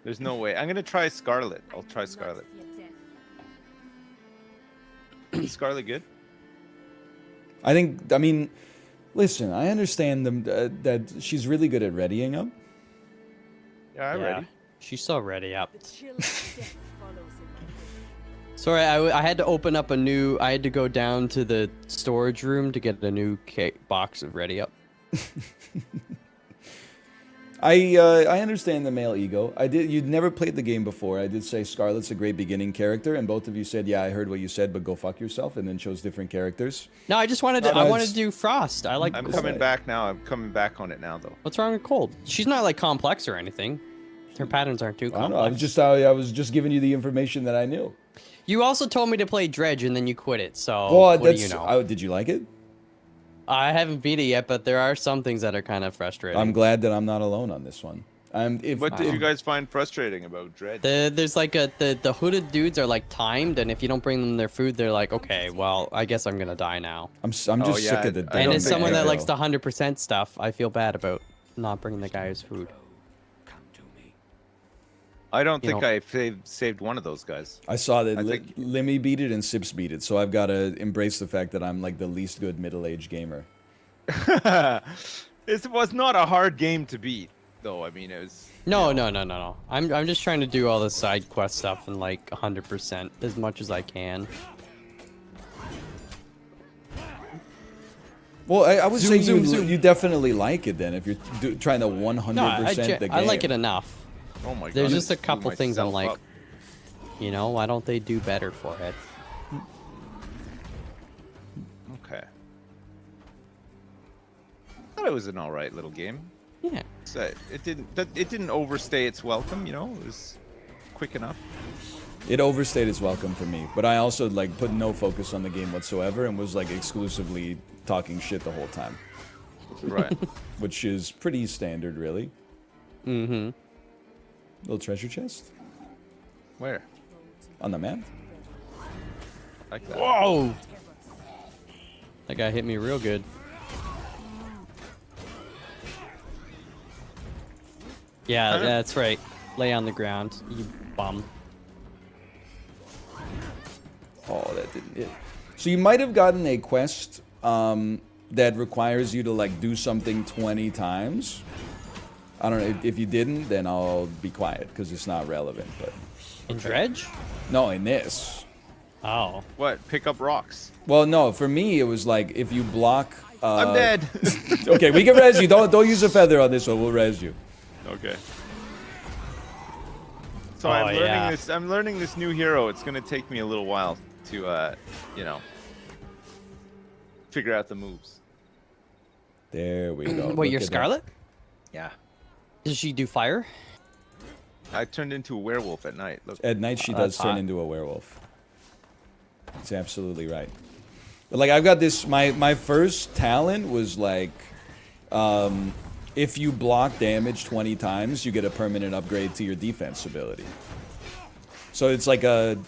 There's no way. I'm gonna try Scarlet. I'll try Scarlet. Is Scarlet good? I think. I mean, listen. I understand them that she's really good at readying up. Yeah, I'm ready. She's so ready up. Sorry, I had to open up a new. I had to go down to the storage room to get a new box of ready up. I understand the male ego. I did. You'd never played the game before. I did say Scarlet's a great beginning character, and both of you said, "Yeah, I heard what you said, but go fuck yourself," and then chose different characters. No, I just wanted to. No, I wanted it's- to do Frost. I like. I'm Cold. coming back now. I'm coming back on it now, though. What's wrong with Cold? She's not like complex or anything. Her patterns aren't too I don't complex. know. I was just giving you the information that I knew. You also told me to play Dredge and then you quit it. So Well, what do that's. you know? Did you like it? I haven't beat it yet, but there are some things that are kind of frustrating. I'm glad that I'm not alone on this one. What did you guys find frustrating about Dread? There's like the hooded dudes are like timed, and if you don't bring them their food, they're like, okay, well, I guess I'm gonna die now. I'm just Oh, sick yeah, of the. I And don't as think someone I that will. likes the 100% stuff, I feel bad about not bringing the guy his food. Come to me. I don't you think know- I saved one of those guys. I saw that I think- Limmy beat it and Sips beat it, so I've got to embrace the fact that I'm like the least good middle-aged gamer. It was not a hard game to beat, though. I mean, it was. No. I'm just trying to do all the side quest stuff and like 100% as much as I can. Well, I would say Zoom, zoom. you definitely like it then if you're trying to 100% No, I the game. like it enough. Oh my god. There's just a Blew couple things I'm myself like, up. you know, why don't they do better for it? Okay. Thought it was an all right little game. Yeah. So it didn't overstay its welcome. You know, it was quick enough. It overstayed its welcome for me, but I also like put no focus on the game whatsoever and was like exclusively talking shit the whole time, Right. which is pretty standard, really. Mm-hmm. Little treasure chest Where? on the map. Like that. Whoa! That guy hit me real good. Yeah, that's right. Lay on the ground, you bum. Oh, that didn't hit. So you might have gotten a quest that requires you to like do something 20 times. I don't know. If you didn't, then I'll be quiet because it's not relevant. But In Dredge? no, in this. Oh. What? Pick up rocks. Well, no. For me, it was like if you block. I'm dead. Okay, we can res you. Don't use a feather on this one. We'll res you. Okay. So Oh, I'm learning yeah. this. I'm learning this new hero. It's gonna take me a little while to, you know, figure out the moves. There we go. Wait, Look you're at that. Scarlet? Yeah. Does she do fire? I turned into a werewolf at night. Look. At night, she Oh, does that's turn hot. into a werewolf. That's absolutely right. But like, I've got this. My first talent was like, if you block damage 20 times, you get a permanent upgrade to your defense ability. So it's like a.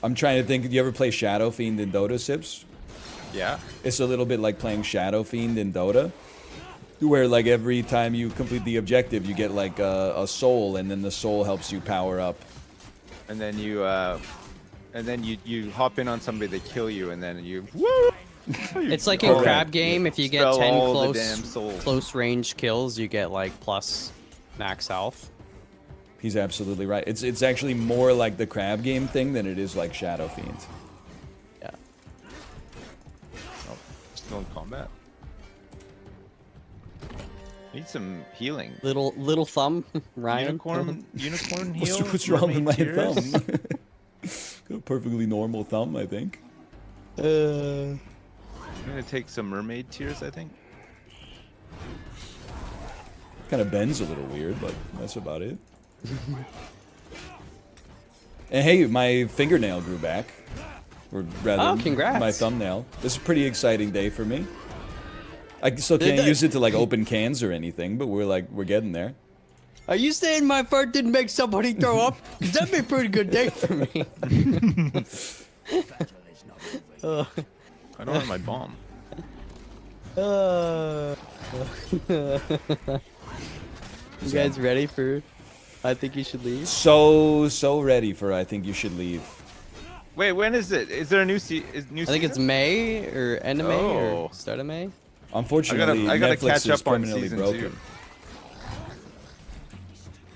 I'm trying to think. Do you ever play Shadow Fiend in Dota, Sips? Yeah. It's a little bit like playing Shadow Fiend in Dota, where like every time you complete the objective, you get like a soul, and then the soul helps you power up. And then you hop in on somebody, they kill you, and then you. Woo! It's like in Correct. Crab Game, if you get Spell 10 all the damn souls. close range kills, you get like plus max health. He's absolutely right. It's actually more like the crab game thing than it is like Shadow Fiend. Yeah. Oh, still in combat. Need some healing. Little thumb, Ryan. Unicorn heal. What's wrong with my Mermaid tears? thumb? Got a perfectly normal thumb, I think. I'm gonna take some mermaid tears, I think. Kind of bends a little weird, but that's about it. And hey, my fingernail grew back. Or rather, Oh, congrats. my thumbnail. This is a pretty exciting day for me. I still can't use it to like open cans or anything, but we're getting there. Are you saying my fart didn't make somebody throw up? 'Cause that'd be a pretty good day for me. I don't have my bomb. You guys ready for I think you should leave? So ready for I think you should leave. Wait, when is it? Is there a new I think it's May or end of May Oh. or start of May. Unfortunately, I gotta Netflix catch is up on permanently season broken. 2.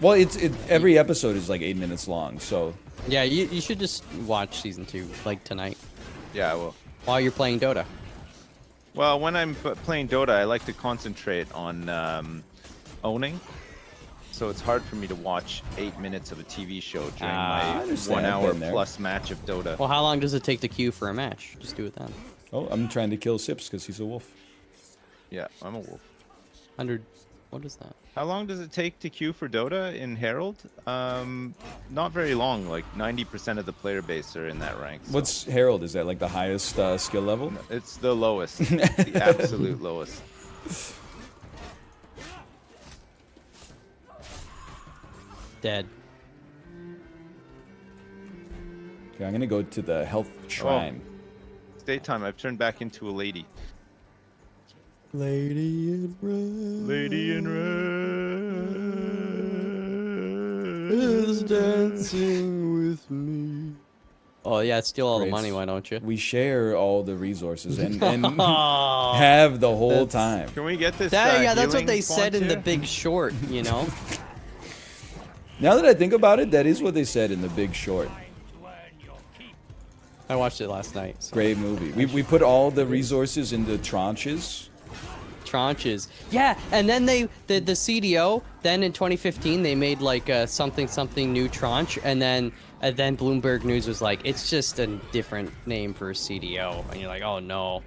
Well, every episode is like 8 minutes long, so Yeah, you should just watch season 2 like tonight Yeah, well. while you're playing Dota. Well, when I'm playing Dota, I like to concentrate on owning. So it's hard for me to watch 8 minutes of a TV show during I my understand. 1 hour Been there. plus match of Dota. Well, how long does it take to queue for a match? Just do it then. oh, I'm trying to kill Sips because he's a wolf. Yeah, I'm a wolf. 100. What is that? How long does it take to queue for Dota in Herald? Not very long. Like 90% of the player base are in that rank. So What's Herald? Is that like the highest skill level? it's the lowest, the absolute lowest. Dead. Okay, I'm gonna go to the health shrine. It's daytime. I've turned back into a lady. Lady in red Lady in is red. dancing with me. Oh yeah, steal all the Great. money, why don't you? We share all the resources and Oh, have the whole That's- time. Can we get this? yeah, that's what healing they said in font The here? Big Short, you know? Now that I think about it, that is what they said in The Big Short. Time to earn your keep. I watched it last night. So. Great movie. We put all the resources into tranches. Tranches. Yeah, and then the CDO, then in 2015, they made like a something new tranche, and then Bloomberg News was like, it's just a different name for a CDO. And you're like, oh no.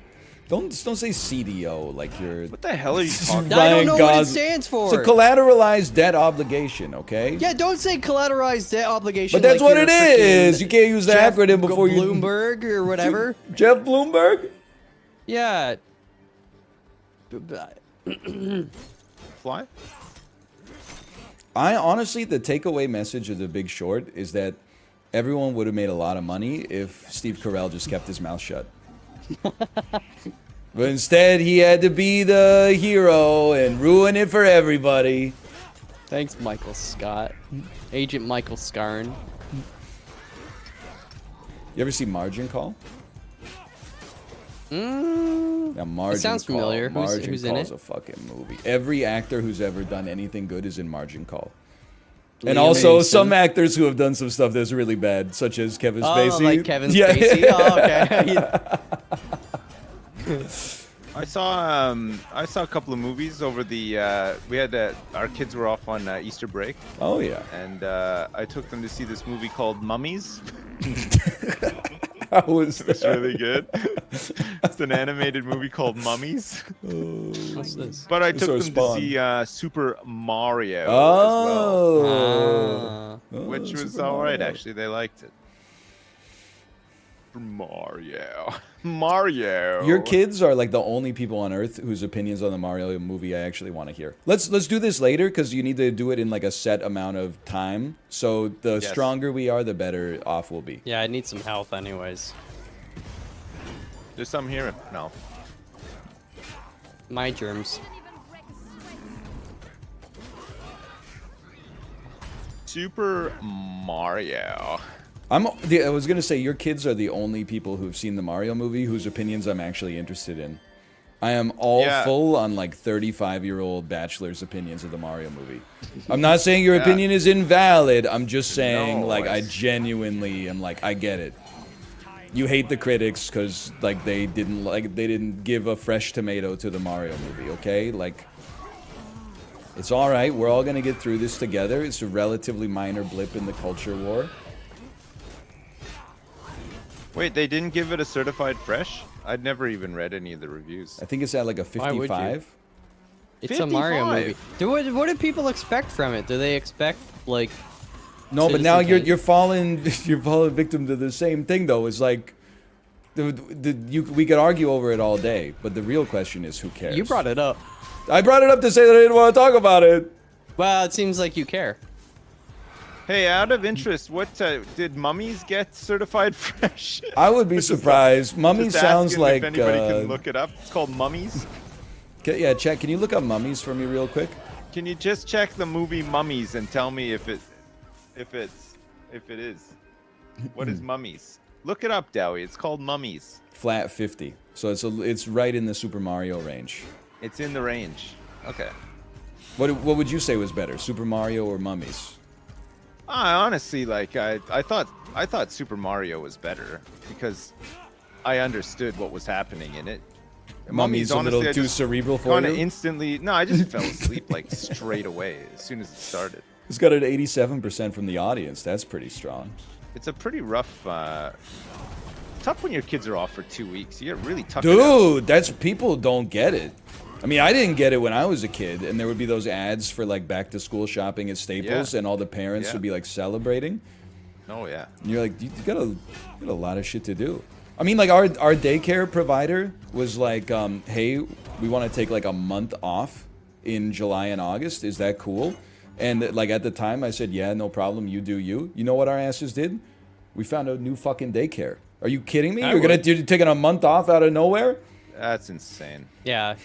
Don't say CDO like you're. What the hell are you talking? I Ryan don't know what it Gosling. stands for. It's a collateralized debt obligation, okay? Yeah, don't say collateralized debt obligation. But that's like what you're it is. freaking You can't use the Jeff acronym before you. Bloomberg or whatever. Jeff Bloomberg? Yeah. Fly? I honestly, the takeaway message of The Big Short is that everyone would have made a lot of money if Steve Carell just kept his mouth shut. But instead, he had to be the hero and ruin it for everybody. Thanks, Michael Scott. Agent Michael Scarn. You ever see Margin Call? Now, Margin sounds Call, familiar. Margin Who's in Call's it? a fucking movie. Every actor who's ever done anything good is in Margin Call. And Liam also Neeson. some actors who have done some stuff that's really bad, such as Kevin Spacey. Oh, like Kevin Yeah. Spacey? Oh, okay. I saw a couple of movies over the we had our kids were off on Easter break, Oh yeah. and I took them to see this movie called Mummies. How was It's that? really good. It's an animated movie called Mummies. What's this? But I Sort took of them Spawn. to see Super Mario Oh. as well, which was Super all right Mario. actually. They liked it. Super Mario. Your kids are like the only people on earth whose opinions on the Mario movie I actually want to hear. Let's do this later because you need to do it in like a set amount of time. So the Yes. stronger we are, the better off we'll be. Yeah, I need some health anyways. There's some here. No. My germs. Super Mario. I was gonna say your kids are the only people who've seen the Mario movie whose opinions I'm actually interested in. I am all Yeah. full on like 35-year-old bachelor's opinions of the Mario movie. I'm not saying your Yeah. opinion is invalid. I'm just saying No, like I it's- genuinely am like I get it. You hate the critics because like they didn't give a fresh tomato to the Mario movie. Okay, like it's all right. We're all gonna get through this together. It's a relatively minor blip in the culture war. Wait, they didn't give it a certified fresh? I'd never even read any of the reviews. I think it's at like a Why would you? 55. It's a Mario 55. movie. What do people expect from it? Do they expect like? No, but Citizen now Kane? you're falling victim to the same thing though. It's like we could argue over it all day, but the real question is who cares? You brought it up. I brought it up to say that I didn't want to talk about it. Well, it seems like you care. Hey, out of interest, what did Mummies get certified fresh? I would be surprised. Mummy Just sounds asking like if anybody can look it up. It's called Mummies. yeah, check. Can you look up Mummies for me real quick? Can you just check the movie Mummies and tell me if it is? What is Mummies? Look it up, Dowie. It's called Mummies. Flat 50. So it's right in the Super Mario range. It's in the range. Okay. What would you say was better, Super Mario or Mummies? I honestly I thought Super Mario was better because I understood what was happening in it. Mummies a little too cerebral for Kind of you? instantly. No, I just fell asleep like straight away as soon as it started. It's got an 87% from the audience. That's pretty strong. It's a pretty rough. Tough when your kids are off for 2 weeks. You get really tough. it out. Dude, that's people don't get it. I mean, I didn't get it when I was a kid, and there would be those ads for like back to school shopping at Staples, Yeah. and all the parents Yeah. would be like celebrating. Oh yeah. And you're like, you got a lot of shit to do. I mean, like our daycare provider was like, hey, we want to take like a month off in July and August. Is that cool? And like at the time, I said, yeah, no problem. You do you. You know what our asses did? We found a new fucking daycare. Are you kidding me? You're taking a month off out of nowhere? That's insane. Yeah.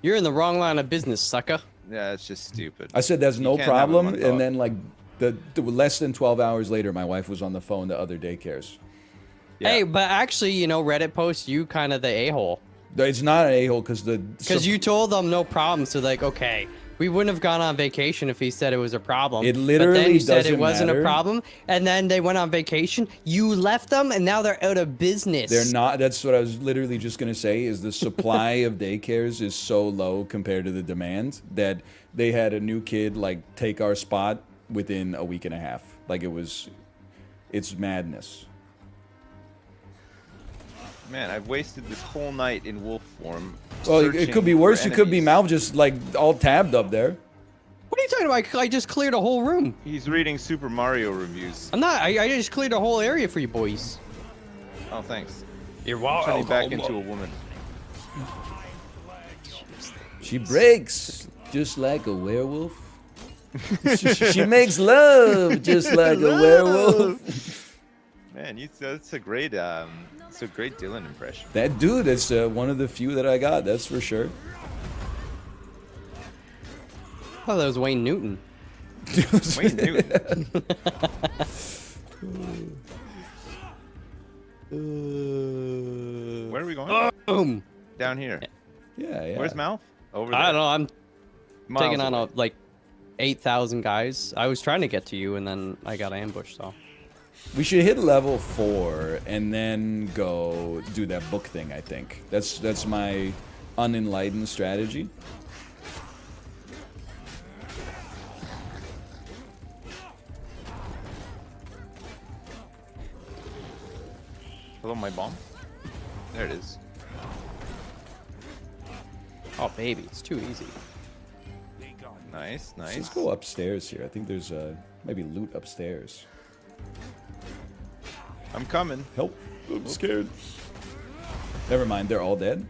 You're in the wrong line of business, sucker. Yeah, it's just stupid. I said that's no can't have a problem, month and off. then like the less than 12 hours later, my wife was on the phone to other daycares. Yeah. Hey, but actually, Reddit post you kind of the a-hole. It's not an a-hole because You told them no problem, so like, okay, we wouldn't have gone on vacation if he said it was a problem. It But then literally you said it doesn't wasn't matter. a problem, and then they went on vacation. You left them, and now they're out of business. They're not. That's what I was literally just gonna say. Is the supply of daycares is so low compared to the demand that they had a new kid like take our spot within a week and a half. Like it's madness. Man, I've wasted this whole night in wolf form. Well, it could be searching worse. for It could be enemies. Mal just like all tabbed up there. What are you talking about? I just cleared a whole room. He's reading Super Mario reviews. I'm not. I just cleared a whole area for you boys. Oh, thanks. You're Turning back into a woman. She breaks just like a werewolf. she makes love just like a werewolf. Man, that's a great Dylan impression. That dude, it's one of the few that I got. That's for sure. Oh, that was Wayne Newton. Wayne Newton. Where are we going? Boom. Down here. Yeah. Where's Mal? Over there. I don't know. I'm Miles taking on away. like 8,000 guys. I was trying to get to you, and then I got ambushed. So We should hit level 4 and then go do that book thing. I think that's my unenlightened strategy. Hello, my bomb. There it is. oh baby, it's too easy. Nice, Let's nice. go upstairs here. I think there's maybe loot upstairs. I'm coming. Help! I'm scared. Never mind. They're all dead.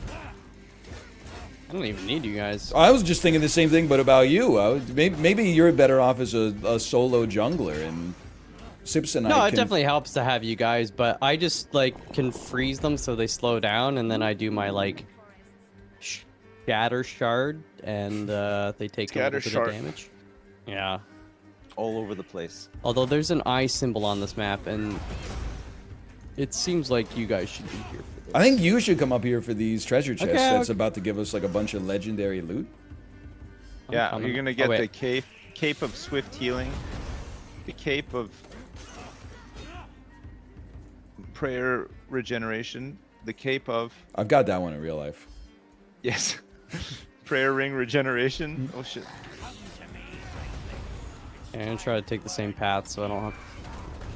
I don't even need you guys. I was just thinking the same thing, but about you. Maybe you're better off as a solo jungler, and Sips and No, I it can... definitely helps to have you guys, but I just like can freeze them so they slow down, and then I do my like shatter shard, and they take a Scatter little bit shard. of damage. Yeah. All over the place. Although there's an eye symbol on this map, and it seems like you guys should be here for this. I think you should come up here for these treasure chests. Okay, That's okay. about to give us like a bunch of legendary loot. Yeah, coming. you're gonna Oh, get wait. the cape of swift healing, the cape of prayer regeneration, the cape of I've got that one in real life. yes, prayer ring regeneration. Oh shit! And try to take the same path so I don't have to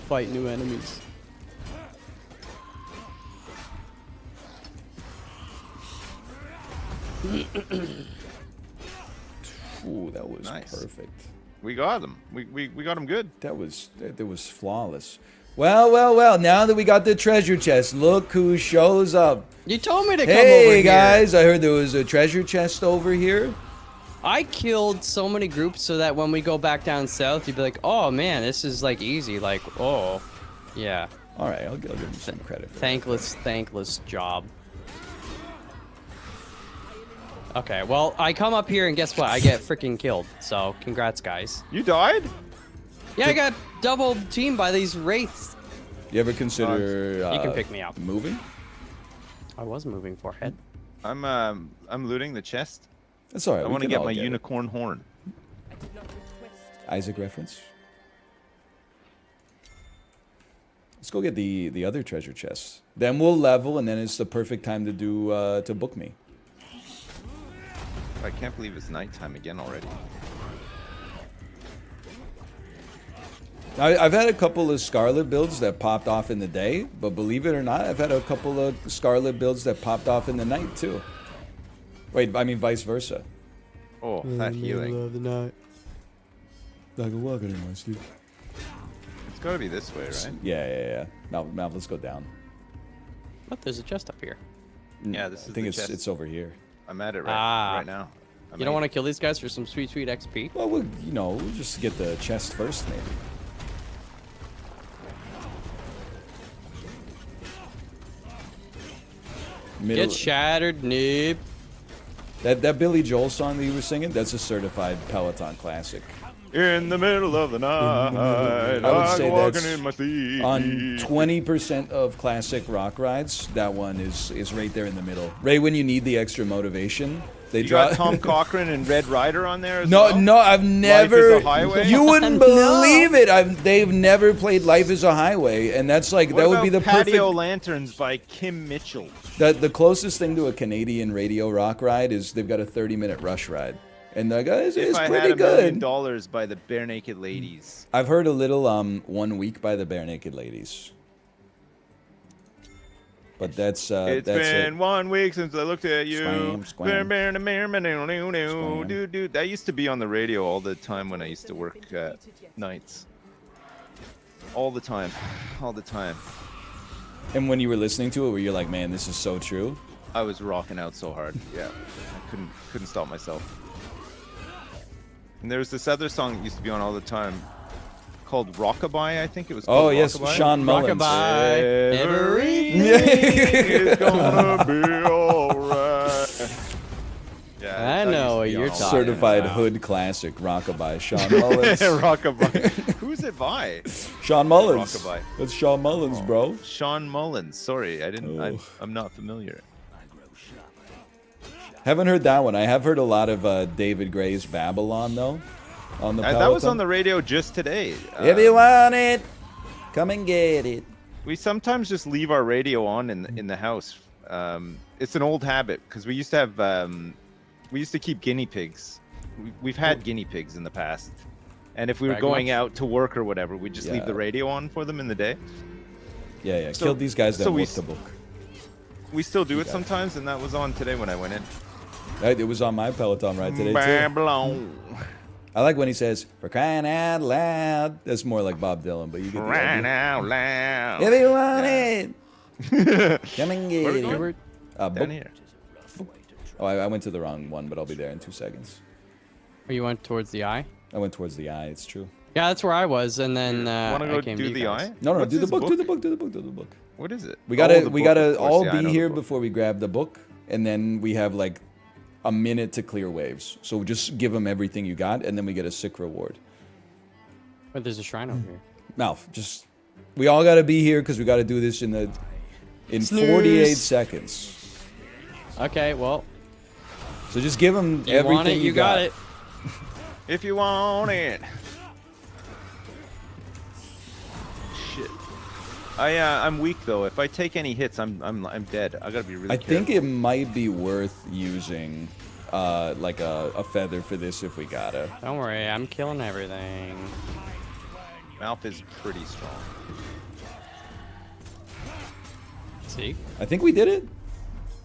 fight new enemies. Ooh, that was Nice. perfect. We got them. We got them good. That was flawless. Well. Now that we got the treasure chest, look who shows up. You told me to come over Hey here. guys, I heard there was a treasure chest over here. I killed so many groups so that when we go back down south, you'd be like, "Oh man, this is like easy." Like, oh, yeah. All right, I'll give him some credit. For Thankless job. Okay, well, I come up here and guess what? I get freaking killed. So, congrats, guys. You died? Yeah, I got double teamed by these wraiths. You ever consider? You can pick me up. Moving? I was moving forehead. I'm looting the chest. That's all right. I we want to can get all my it. unicorn horn. Isaac reference. Let's go get the other treasure chests. Then we'll level, and then it's the perfect time to do to book me. I can't believe it's nighttime again already. I've had a couple of Scarlet builds that popped off in the day, but believe it or not, I've had a couple of Scarlet builds that popped off in the night too. Wait, I mean vice versa. Oh, that healing. of the night. Like a walk in my sleep. It's got to be this way, right? Yeah. Now, let's go down. What? There's a chest up here. Yeah, this I is think the it's chest. over here. I'm at it Ah. right now. You don't want to kill these guys for some sweet XP? Well, we'll just get the chest first, maybe. Get shattered, noob. That Billy Joel song that you were singing, that's a certified Peloton classic. In the middle of the night, I would say I'm walking that's in my sleep. On 20% of classic rock rides, that one is right there in the middle. Right when you need the extra motivation, they You drop. got Tom Cochran and Red Rider on there as No, well? no, I've never. a Highway? You wouldn't No. believe it. They've never played "Life Is a Highway," and that's like What that would be the about Patio perfect. Lanterns by Kim Mitchell. The closest thing to a Canadian radio rock ride is they've got a 30-minute Rush ride, and the guys If it's I pretty had $1 million good. by the Bare Naked Ladies. I've heard a little 1 week by the Bare Naked Ladies, but that's It's that's been it. 1 week since I looked at you. Squam. Dude, that used to be on the radio all the time when I used to work nights. All the time. And when you were listening to it, were you like, man, this is so true? I was rocking out so hard. Yeah. I couldn't stop myself. And there was this other song that used to be on all the time called Rockabye, I think it was called. Oh, yes, Rockabye. Sean Mullins. Rockabye. Everything is gonna be alright. Yeah, I that know used to what be you're on all the talking Certified about. hood classic, Rockabye, Sean Mullins. Rockabye. Who's it by? Sean Mullins. Rockabye. That's Sean Mullins, bro. Sean Mullins. Sorry, I didn't. Oh. I'm not familiar. Haven't heard that one. I have heard a lot of David Gray's Babylon, though, on the That was Peloton. on the radio just today. If you want it, come and get it. We sometimes just leave our radio on in the house. It's an old habit because we used to have we used to keep guinea pigs. We've had guinea pigs in the past, and if we were Brag going much? out to work or whatever, we'd just leave Yeah. the radio on for them in the day. Yeah. So- Killed these guys that so we booked s- the book. We still do it Okay. sometimes, and that was on today when I went in. It was on my Peloton ride today, too. Babylon. I like when he says, for crying out loud. That's more like Bob Dylan, but you get the Crying idea. out loud. If you want Yeah. it, come and get Where we it. going? Book. Down here. Oh, I went to the wrong one, but I'll be there in 2 seconds. Or you went towards the eye? I went towards the eye, it's true. Yeah, that's where I was, and then Want to I go came do to you the guys. eye? No, What's do the this book, do the book, do the book, do the book. What is it? We Oh, gotta the we book, gotta of course. all Yeah, I be know the here book. before we grab the book, and then we have like a minute to clear waves. So just give them everything you got, and then we get a sick reward. But there's a shrine over here. No, just we all gotta be here because we gotta do this in 48 Snooze. seconds. Okay, well, So just give them you everything want it, you got it. If you want it. Shit. I'm weak though. If I take any hits, I'm dead. I gotta be really I careful. think it might be worth using like a feather for this if we gotta. Don't worry, I'm killing everything. Malf is pretty strong. See? I think we did it.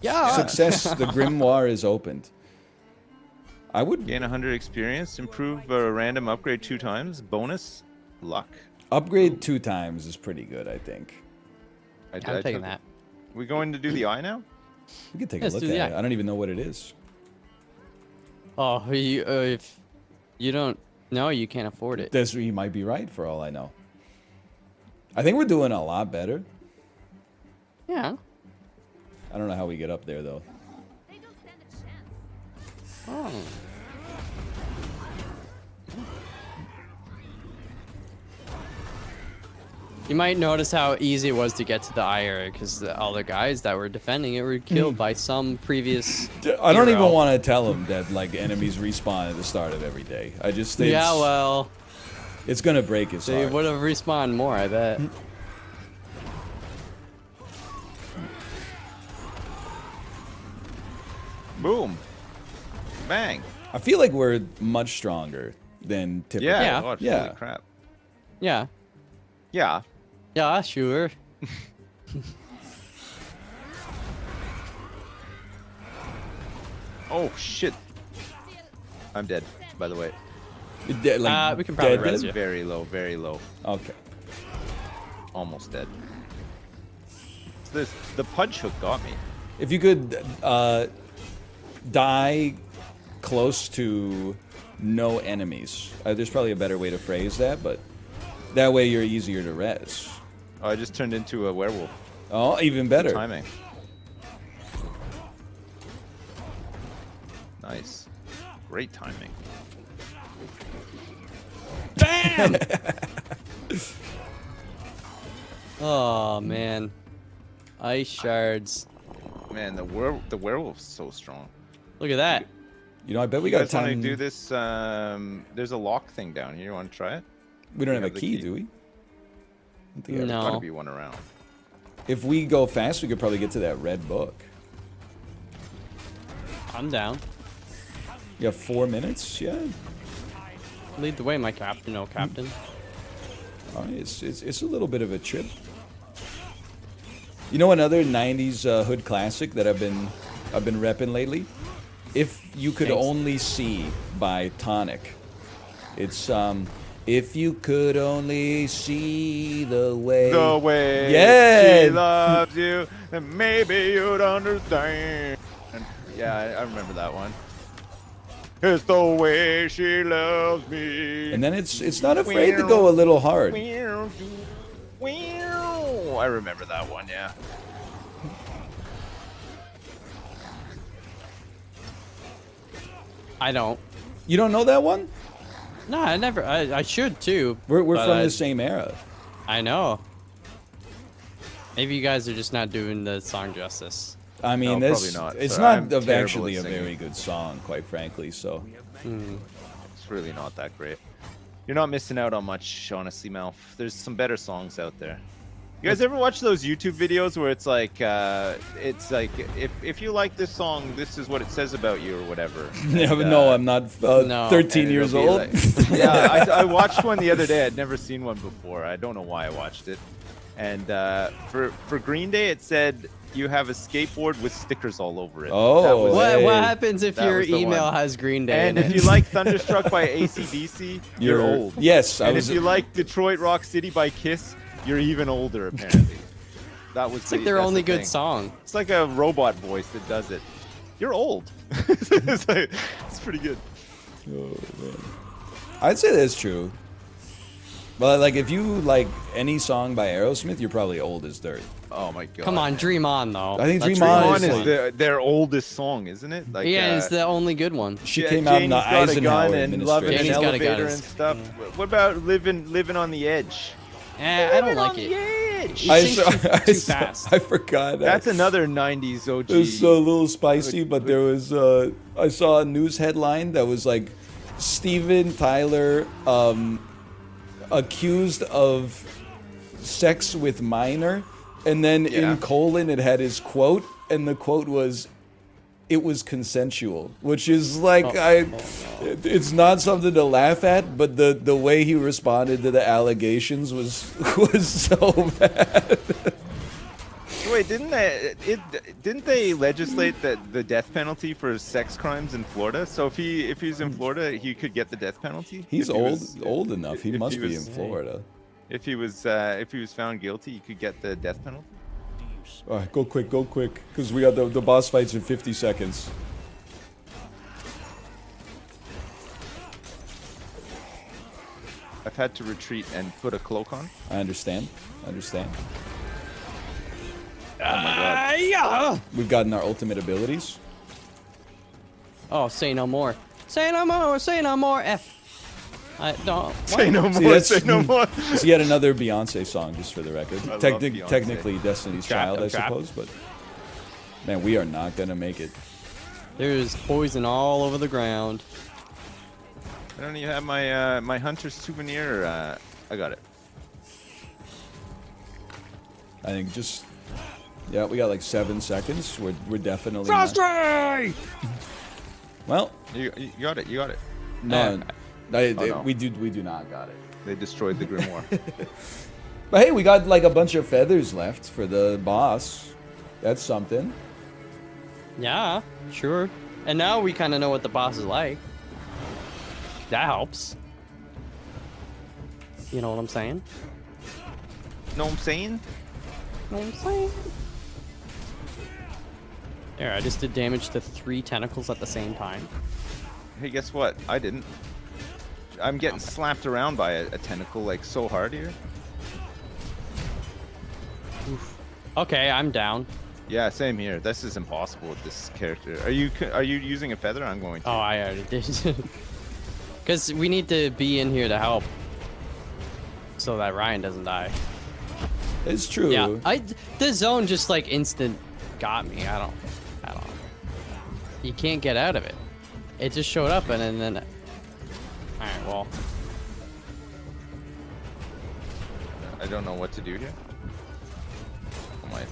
Yeah. Success. The grimoire is opened. I would Gain 100 experience. Improve a random upgrade 2 times. Bonus luck. upgrade 2 times is pretty good, I think. I I'm took taking it. that. We going to do the eye now? We could take Let's a look do at the it. eye. I don't even know what it is. Oh, if you don't know, you can't afford it. This you might be right for all I know. I think we're doing a lot better. Yeah. I don't know how we get up there though. They don't stand a chance. Oh. You might notice how easy it was to get to the eye area because all the guys that were defending it were killed by some previous. I don't hero. even want to tell him that like enemies respawn at the start of every day. I just think Yeah, well, it's gonna break his they heart. would have respawned more, I bet. Boom. Bang. I feel like we're much stronger than typical. Yeah. Yeah. God, Yeah. Holy crap. Yeah. Yeah. Yeah, sure. Oh shit. I'm dead. By the way. Like, We can probably dead, res dead? you. Very low. Very low. Okay. Almost dead. The punch hook got me. If you could die close to no enemies, there's probably a better way to phrase that, but that way you're easier to res. Oh, I just turned into a werewolf. Oh, even better. Timing. Nice. Great timing. Bam! Oh man, ice shards. Man, the werewolf's so strong. Look at that. You know, I bet we You got guys want to time. do this? There's a lock thing down here. You want to try it? We don't have a the key, key. do we? I don't think I have- No. Gotta be one around. If we go fast, we could probably get to that red book. I'm down. You have 4 minutes, yeah. Lead the way, my captain. No captain. All right, it's a little bit of a trip. You know another '90s hood classic that I've been repping lately? If You Could Thanks. Only See by Tonic. It's if you could only see the way. The way Yeah. she loves you, then maybe you'd understand. Yeah, I remember that one. It's the way she loves me. And then it's not afraid to go a little hard. I remember that one, yeah. I don't. You don't know that one? No, I never. I should too. We're but from I- the same era. I know. Maybe you guys are just not doing the song justice. I mean, No, this probably not. it's Sorry, not I'm terrible actually at a singing. very good song, quite frankly. So It's really not that great. You're not missing out on much, honestly, Malf. There's some better songs out there. You guys ever watch those YouTube videos where it's like if you like this song, this is what it says about you or whatever? yeah, And, but no, I'm not No. 13 and years it'll be old. like- yeah, I watched one the other day. I'd never seen one before. I don't know why I watched it. And for Green Day, it said you have a skateboard with stickers all over it. Oh, That was- What hey. What happens if That your was the email one. has Green Day? And in if it? you like Thunderstruck by AC/DC, you're old. Yes, I And was. if you like Detroit Rock City by Kiss, you're even older apparently. That was it's like their only good song. song. It's like a robot voice that does it. You're old. it's pretty good. Oh, man. I'd say that's true. But like, if you like any song by Aerosmith, you're probably old as dirt. Oh my god. Come on, Dream On though. I think That's Dream On Dream On is is like- their oldest song, isn't it? Like Yeah, it's the only good one. She yeah, came out in the Janie's Got a Gun Eisenhower and Loving an Janie's Got a Gun Elevator is- and stuff. What about Living on the Edge? I don't like it. Edge. It sings too fast. I forgot. That's another 90s OG. It was a little spicy, but there was I saw a news headline that was like Steven Tyler accused of sex with minor, and then Yeah. in colon it had his quote, and the quote was, it was consensual, which is like Oh. it's not something to laugh at, but the way he responded to the allegations was so bad. Wait, didn't they legislate the death penalty for sex crimes in Florida? So if he's in Florida, he could get the death penalty. He's If he old was- old enough. He if must he be was- in Florida. If he was found guilty, he could get the death penalty. All right, go quick, because we got the boss fights in 50 seconds. I've had to retreat and put a cloak on. I understand. Yeah. We've gotten our ultimate abilities. Oh, say no more. Say no more. Say no more. F. I don't. Say no See, more. that's- Say no more. It's yet another Beyonce song, just for the record. love Beyonce. Technically Destiny's Trapped, Child, I I'm trapped. suppose, but man, we are not gonna make it. There's poison all over the ground. I don't even have my my hunter's souvenir. I got it. I think just yeah, we got like 7 seconds. We're definitely Frostray! well. You got it. You got it. No, no. we do not got it. They destroyed the grimoire. But hey, we got like a bunch of feathers left for the boss. That's something. Yeah, sure. And now we kind of know what the boss is like. That helps. You know what I'm saying? Know what I'm saying? Know what I'm saying? There, I just did damage to 3 tentacles at the same time. Hey, guess what? I didn't. I'm getting slapped around by a tentacle like so hard here. Okay, I'm down. Yeah, same here. This is impossible with this character. Are you using a feather? I'm going to. Oh, I already did. Because we need to be in here to help. So that Ryan doesn't die. It's true. Yeah, the zone just like instant got me. I don't. You can't get out of it. It just showed up and then. All right, well. I don't know what to do here. Oh my.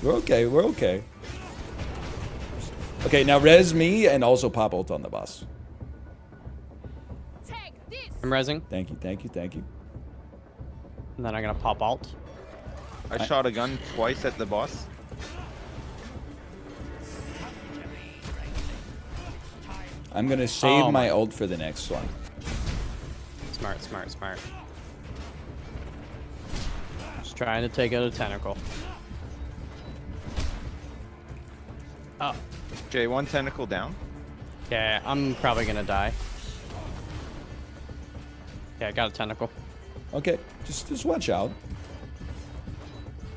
We're okay. We're okay. Okay, now res me and also pop ult on the boss. Take this. I'm rezzing, Thank you. and then I'm gonna pop alt. I shot a gun twice at the boss. I'm gonna save Oh my my- ult for the next one. Smart. Just trying to take out a tentacle. Oh, Okay, one tentacle down. okay, I'm probably gonna die. Yeah, I got a tentacle. Okay, just watch out.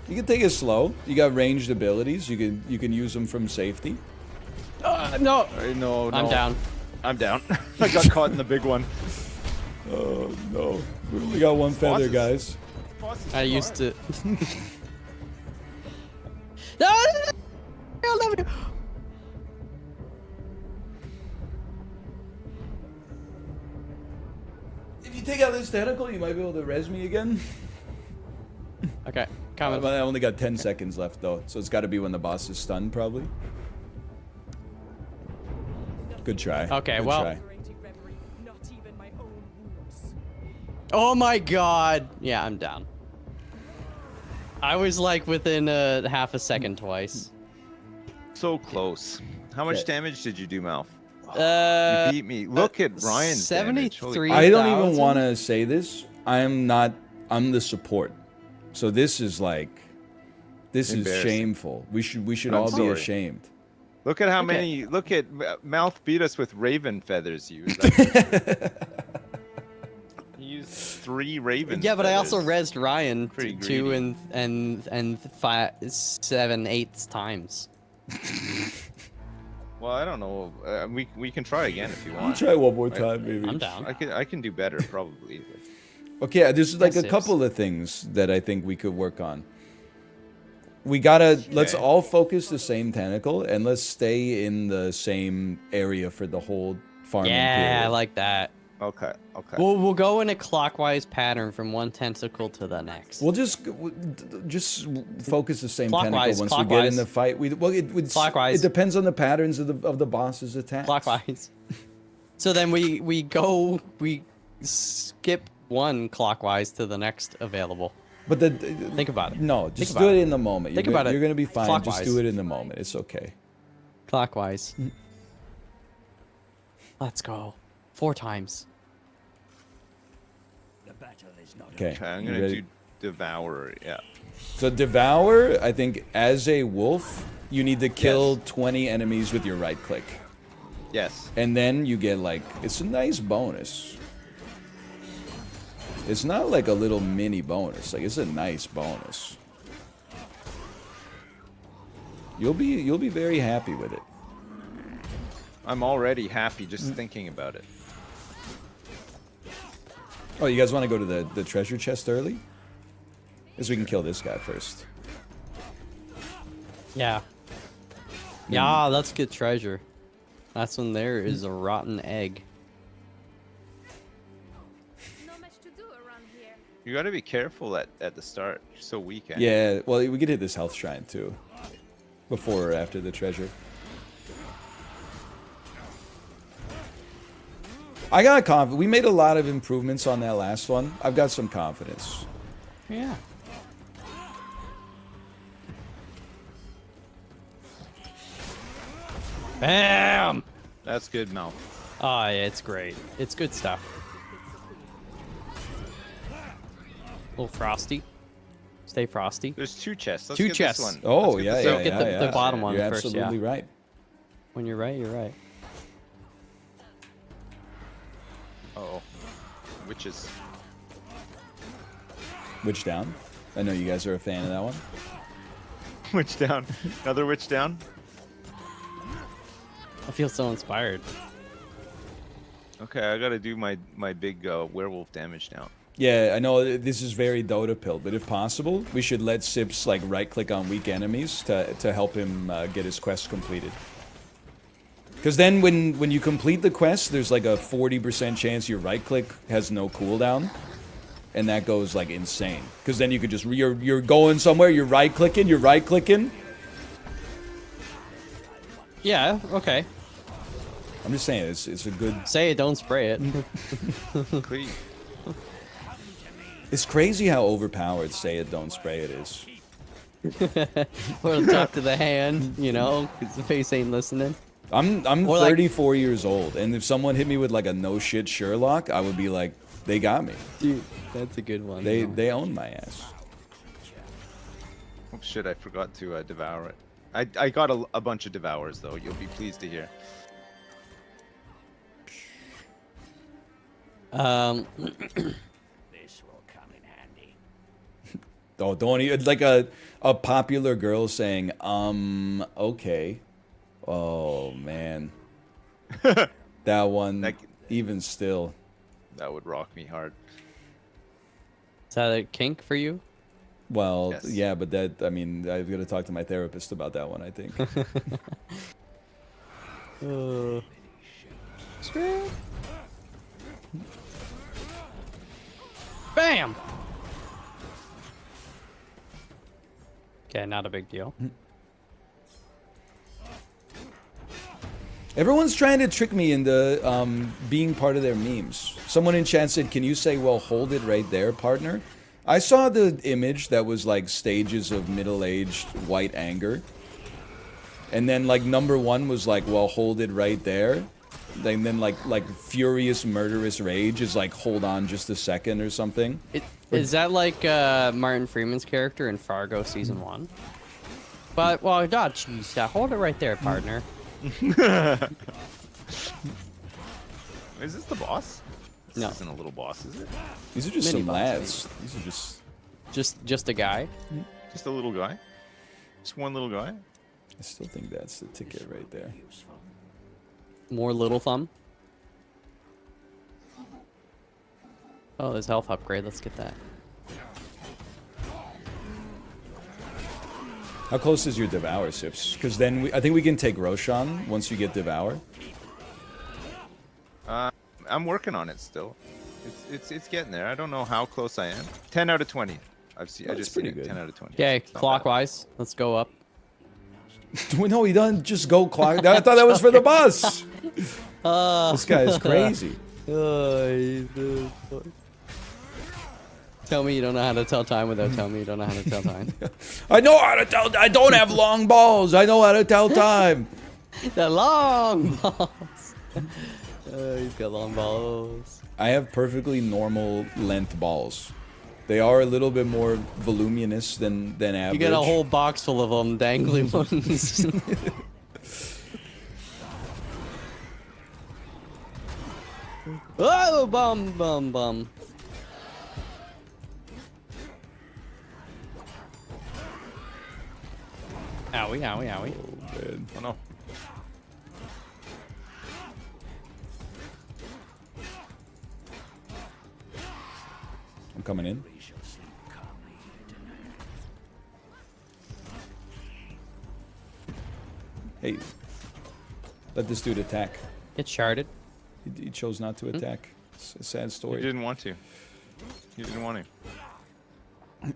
You can take it slow. You got ranged abilities. You can use them from safety. No, No, I'm down. I'm down. I got caught in the big one. Oh no, we only got one feather, Bosses. guys. I used to. No, I'll never do. If you take out this tentacle, you might be able to res me again. Okay, coming. I only got 10 seconds left though, so it's got to be when the boss is stunned, probably. Good try. Okay, Good well- try. Not even my own wounds. Oh my god. Yeah, I'm down. I was like within half a second twice. So close. How much Okay. damage did you do, Malf? Uh, You beat me. Look at Ryan's damage. Holy 73. crap. I don't even 3,000? want to say this. I'm the support. So this is this is Embarrassing. shameful. We should I'm all be sorry. ashamed. Look at how Okay. many. Look at Mouth beat us with raven feathers. He used 3 raven. yeah, but I also feathers. rezzed Ryan Pretty 2 greedy. and 5, 7, 8 times. Well, I don't know. We can try again if you I'll want. try one more time, maybe. I'm down. I can do better probably. Okay, there's like a Yes, couple of things that I think we could work on. We gotta let's Okay. all focus the same tentacle and let's stay in the same area for the whole farming Yeah, period. I like that. Okay. Okay. We'll go in a clockwise pattern from one tentacle to the next. We'll just focus the same Clockwise, tentacle once we get in clockwise. the fight. It Clockwise. depends on the patterns of the boss's attacks. Clockwise. So then we skip one clockwise to the next available. But the Think about it. no, Think just about do it. it in the moment. Think You're about it. You're gonna be fine. Just Clockwise. do it in the moment. It's okay. Clockwise. Let's go. 4 times. The battle is not Okay. Okay, I'm you gonna ready? do Devourer. Yeah. So Devour, I think, as a wolf, you need to kill Yes. 20 enemies with your right click. Yes. And then you get like, it's a nice bonus. It's not like a little mini bonus, like it's a nice bonus. You'll be very happy with it. I'm already happy just thinking about it. Oh, you guys want to go to the treasure chest early? Because we can kill this guy first. Yeah. Yeah, let's get treasure. That's when there is a rotten egg. Not much to do around here. You gotta be careful at the start. You're so weak. Eh? Yeah, well, we could hit this health shrine too. Before or after the treasure. I got confidence. We made a lot of improvements on that last one. I've got some confidence. Yeah. Bam! That's good, Mel. Oh, yeah, it's great. It's good stuff. A little frosty. Stay frosty. There's 2 chests. Let's Two get chests. This one. Oh, Let's yeah, this yeah, one. Get the bottom one You're first, yeah. absolutely right. When you're right, you're right. Uh-oh. Witches. Witch down. I know you guys are a fan of that one. Witch down. Another witch down. I feel so inspired. Okay, I gotta do my big werewolf damage now. Yeah, I know this is very Dota pill, but if possible, we should let Sips like right-click on weak enemies to help him get his quest completed. Because then when you complete the quest, there's like a 40% chance your right-click has no cooldown, and that goes like insane. Because then you could just you're going somewhere, you're right-clicking. Yeah, okay. I'm just saying it's a good. Say it, don't spray it. Clean. It's crazy how overpowered say it don't spray it is. Or talk to the hand, you know, because the face ain't listening. I'm Or like- 34 years old, and if someone hit me with like a no shit Sherlock, I would be like, they got me. Dude, that's a good one. They own my ass. Oh shit! I forgot to devour it. I got a bunch of devours though. You'll be pleased to hear. This will come in handy. Oh, don't even like a popular girl saying, okay. Oh man, that one. That- Even still, That would rock me hard. Is that a kink for you? well, Yes. yeah, but that I mean, I've got to talk to my therapist about that one. I think. Bam! Okay, not a big deal. Everyone's trying to trick me into being part of their memes. Someone in chat said, "Can you say, well, hold it right there, partner?" I saw the image that was like stages of middle-aged white anger. And then like number 1 was like, well, hold it right there. And then like furious murderous rage is like, hold on just a second or something. Is that like Martin Freeman's character in Fargo season 1? But, well, God, jeez, hold it right there, partner. Is this the boss? This No. isn't a little boss, is it? These are just Mini some boss, lads. These are Just a guy. Just a little guy. Just one little guy. I still think that's the ticket right there. More little thumb. Oh, there's health upgrade. Let's get that. How close is your Devour, Sips? Because then I think we can take Roshan once you get Devour. I'm working on it still. It's getting there. I don't know how close I am. 10 out of 20. I've seen. I That's just seen pretty it. good. 10 out of 20. Okay, It's not bad. clockwise. Let's go up. No, he doesn't just go clock. I thought that was for the bus. This guy is crazy. Tell me you don't know how to tell time without telling me you don't know how to tell time. I know how to tell. I don't have long balls. I know how to tell time. The long balls. He's got long balls. I have perfectly normal length balls. They are a little bit more voluminous than average. You get a whole box full of them dangly ones. Oh, bum, bum, bum. Owie, owie, owie. Oh, man. Oh no. I'm coming in. Hey, let this dude attack. Get sharded. He chose not to attack. It's a sad You story. didn't want to. You didn't want to.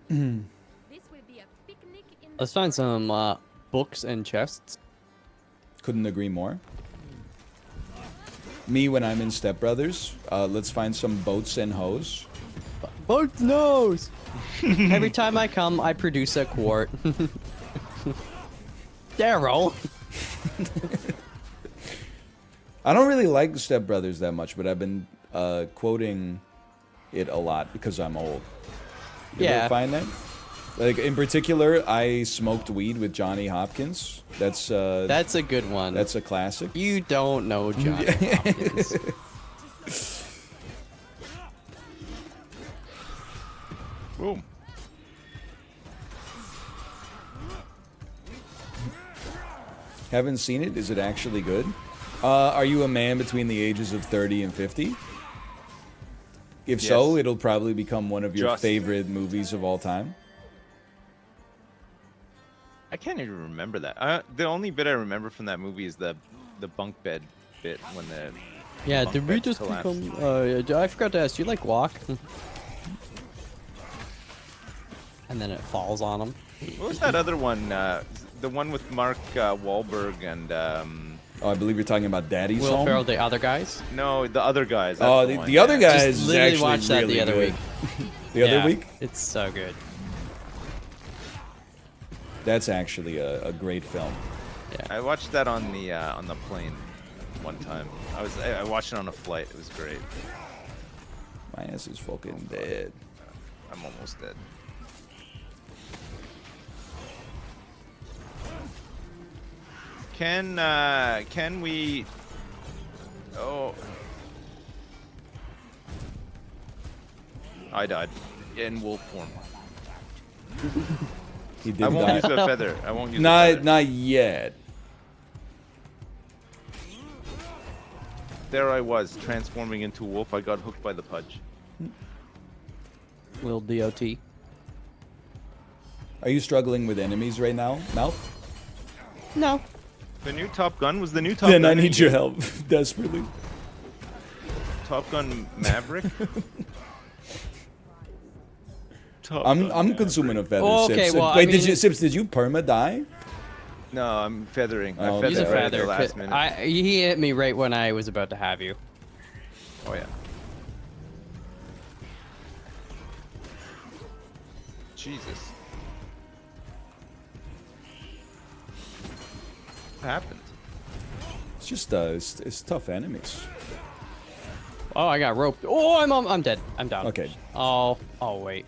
This will be a picnic in the Let's find forest. some books and chests. Couldn't agree more. Me when I'm in Step Brothers. Let's find some boats and hoes. Both nose. Every time I come, I produce a quart. Daryl. I don't really like Step Brothers that much, but I've been quoting it a lot because I'm old. You ever Yeah. find that? Like in particular, I smoked weed with Johnny Hopkins. That's That's a good one. a classic. You don't know Johnny Hopkins. Boom. Haven't seen it. Is it actually good? Are you a man between the ages of 30 and 50? If so, Yes. it'll probably become one of your Just. favorite movies of all time. I can't even remember that. The only bit I remember from that movie is the bunk bed bit when the Yeah, bunk did we bed just collapsed. become... I forgot to ask, do you like guac? And then it falls on him. What was that other one? The one with Mark Wahlberg and Oh, I believe you're talking about Daddy's Will Home. Ferrell, the other guys? no, the other guys. That's Oh, the, the, one, the other yeah. guys Just is literally actually watched that really the other good. week. The other Yeah, week? It's so good. That's actually a great film. I watched that on the plane one time. I watched it on a flight. It was great. My ass is fucking dead. I'm almost dead. Can we? Oh, I died in wolf form. He did I won't die. use a feather. I won't use a Not, feather. not yet. There I was, transforming into a wolf. I got hooked by the pudge. Will DOT. Are you struggling with enemies right now, Mouth? No. The new Top Gun was the new Top Then Gun. I need your help desperately. Top Gun Maverick. Top I'm Gun consuming a feather. Okay, Sips. well, I Wait, mean, did you Sips? Did you perma die? No, I'm feathering. Oh, I okay. He's a feathered right at feather. the last minute. He hit me right when I was about to have you. Oh yeah. Jesus. What happened? It's just it's tough enemies. Oh, I got roped. Oh, I'm dead. I'm down. Okay. Oh wait.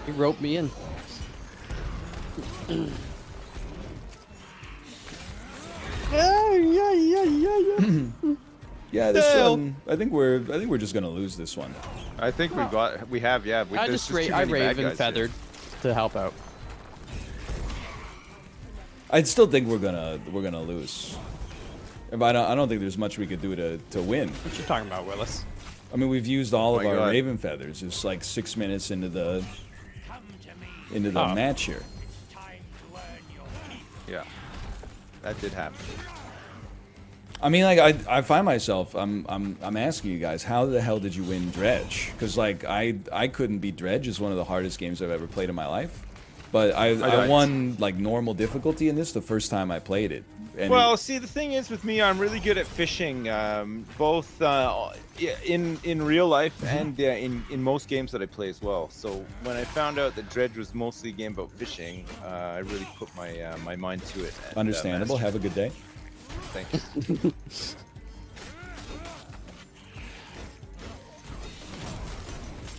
He roped me in. Yeah, this Hell. one. I think we're just gonna lose this one. I think we have, yeah. I there's just too I many bad raven guys here. feathered to help out. I still think we're gonna lose. But I don't think there's much we could do to win. What you talking about, Willis? I mean, we've used all Oh of my our God. Raven feathers. It's like 6 minutes into the Come to me. Oh. match here. Time to earn your keep. Yeah. That did happen. I mean, like I find myself I'm asking you guys, how the hell did you win Dredge? Because like I couldn't beat Dredge. It's one of the hardest games I've ever played in my life. But I won like normal difficulty in this the first time I played it. And Well, see, the thing is with me, I'm really good at fishing, both in real life and in most games that I play as well. So when I found out that Dredge was mostly a game about fishing, I really put my my mind to it. And, understandable. Have a good day. Thank you.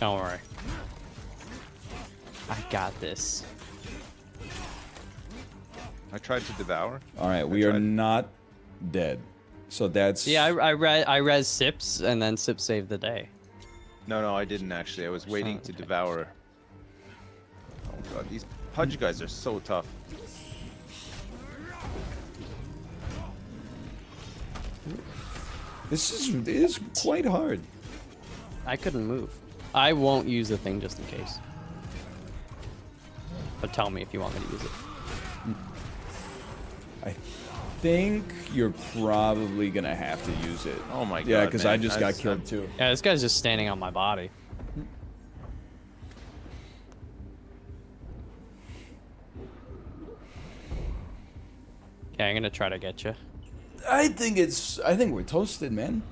Don't worry. I got this. I tried to devour. All right, we are not dead. So that's Yeah, I res Sips, and then Sips saved the day. No, I didn't actually. I was waiting to devour. Oh god, these Pudge guys are so tough. it is quite hard. I couldn't move. I won't use the thing just in case. But tell me if you want me to use it. I think you're probably gonna have to use it. Oh my god. Yeah, because I man. just got killed too. Yeah, this guy's just standing on my body. Okay, I'm gonna try to get you. I think we're toasted, man.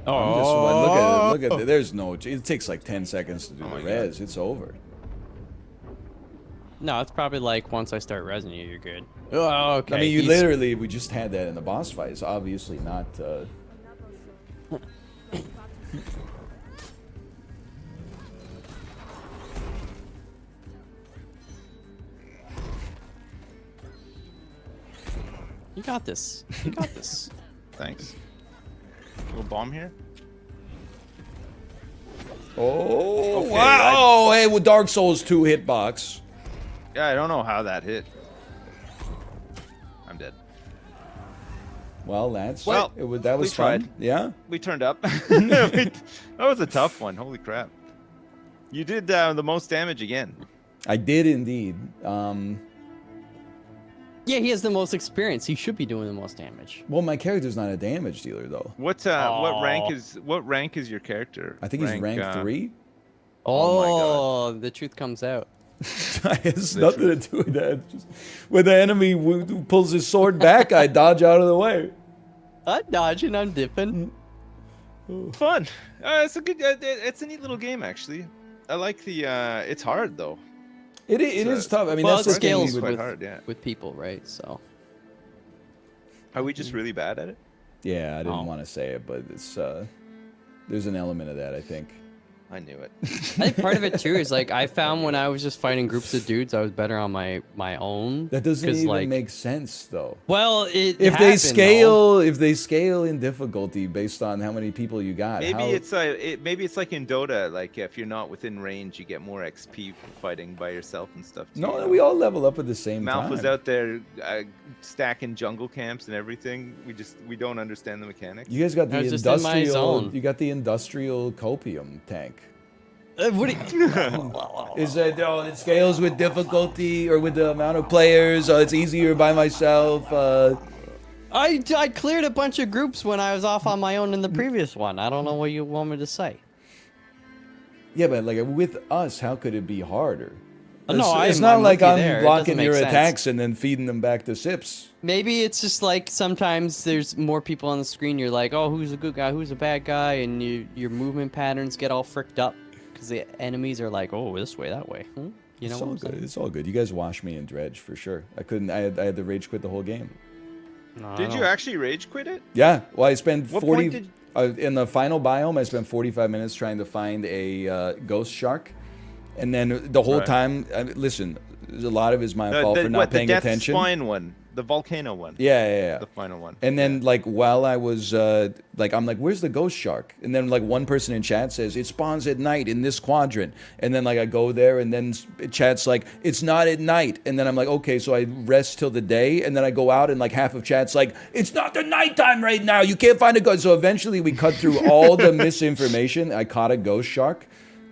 I'm just, look at it. There's no. It takes like 10 seconds to do the res. It's over. No, it's probably like once I start resing you, you're good. Oh, okay. I mean, we just had that in the boss fight. It's obviously not. You got this. You got this. Thanks. Little bomb here. Oh, Okay, wow! Hey, with Dark Souls 2 hitbox. Yeah, I don't know how that hit. I'm dead. Well, that was we fun. tried. Yeah. We turned up. That was a tough one. Holy crap. You did the most damage again. I did indeed. Yeah, he has the most experience. He should be doing the most damage. Well, my character's not a damage dealer though. What rank is your character? I think he's rank 3. Oh, the truth comes out. It has nothing to do with that. Just when the enemy pulls his sword back, I dodge out of the way. I'm dodging, I'm dipping. Fun. It's a good. It's a neat little game actually. I like the. It's hard though. It is tough. I mean, Well, that's it the thing. scales quite with, hard, yeah. with people, right? So. Are we just really bad at it? Yeah, I didn't Oh. want to say it, but it's there's an element of that, I think. I knew it. I think part of it too is like I found when I was just fighting groups of dudes, I was better on my own. That doesn't even like, make sense, though. Well, If happened, they scale in difficulty based on how many people you got, Maybe how- it's like in Dota. Like if you're not within range, you get more XP for fighting by yourself and stuff. Too, no, you know? we all level up at the same Malf time. was out there stacking jungle camps and everything. We don't understand the mechanics. You guys got the I was just in my industrial. zone. You got the industrial copium tank. What do you, Is that it scales with difficulty or with the amount of players? It's easier by myself. I cleared a bunch of groups when I was off on my own in the previous one. I don't know what you want me to say. Yeah, but like with us, how could it be harder? No, it's I'm not with like you I'm there. It blocking doesn't your make sense. attacks and then feeding them back to Sips. Maybe it's just like sometimes there's more people on the screen. You're like, oh, who's a good guy, who's a bad guy, and your movement patterns get all fricked up because the enemies are like, oh, this way, that way. You know It's what all I'm good. saying? It's all good. You guys wash me in Dredge for sure. I couldn't. I had to rage quit the whole game. No, I Did you don't- actually rage quit it? Yeah. Well, I spent What 40 point in the final biome. I spent 45 minutes trying to find a ghost shark, and then the whole Right. time, listen, a lot of it is my fault for not paying the Death attention. Spine one, the volcano one. Yeah. The final one. And then, like, while I was, I'm like, where's the ghost shark? And then, like, one person in chat says, it spawns at night in this quadrant. And then, like, I go there, and then chat's like, it's not at night. And then I'm like, okay, so I rest till the day. And then I go out, and, like, half of chat's like, it's not the nighttime right now. You can't find a ghost. So eventually, we cut through all the misinformation. I caught a ghost shark.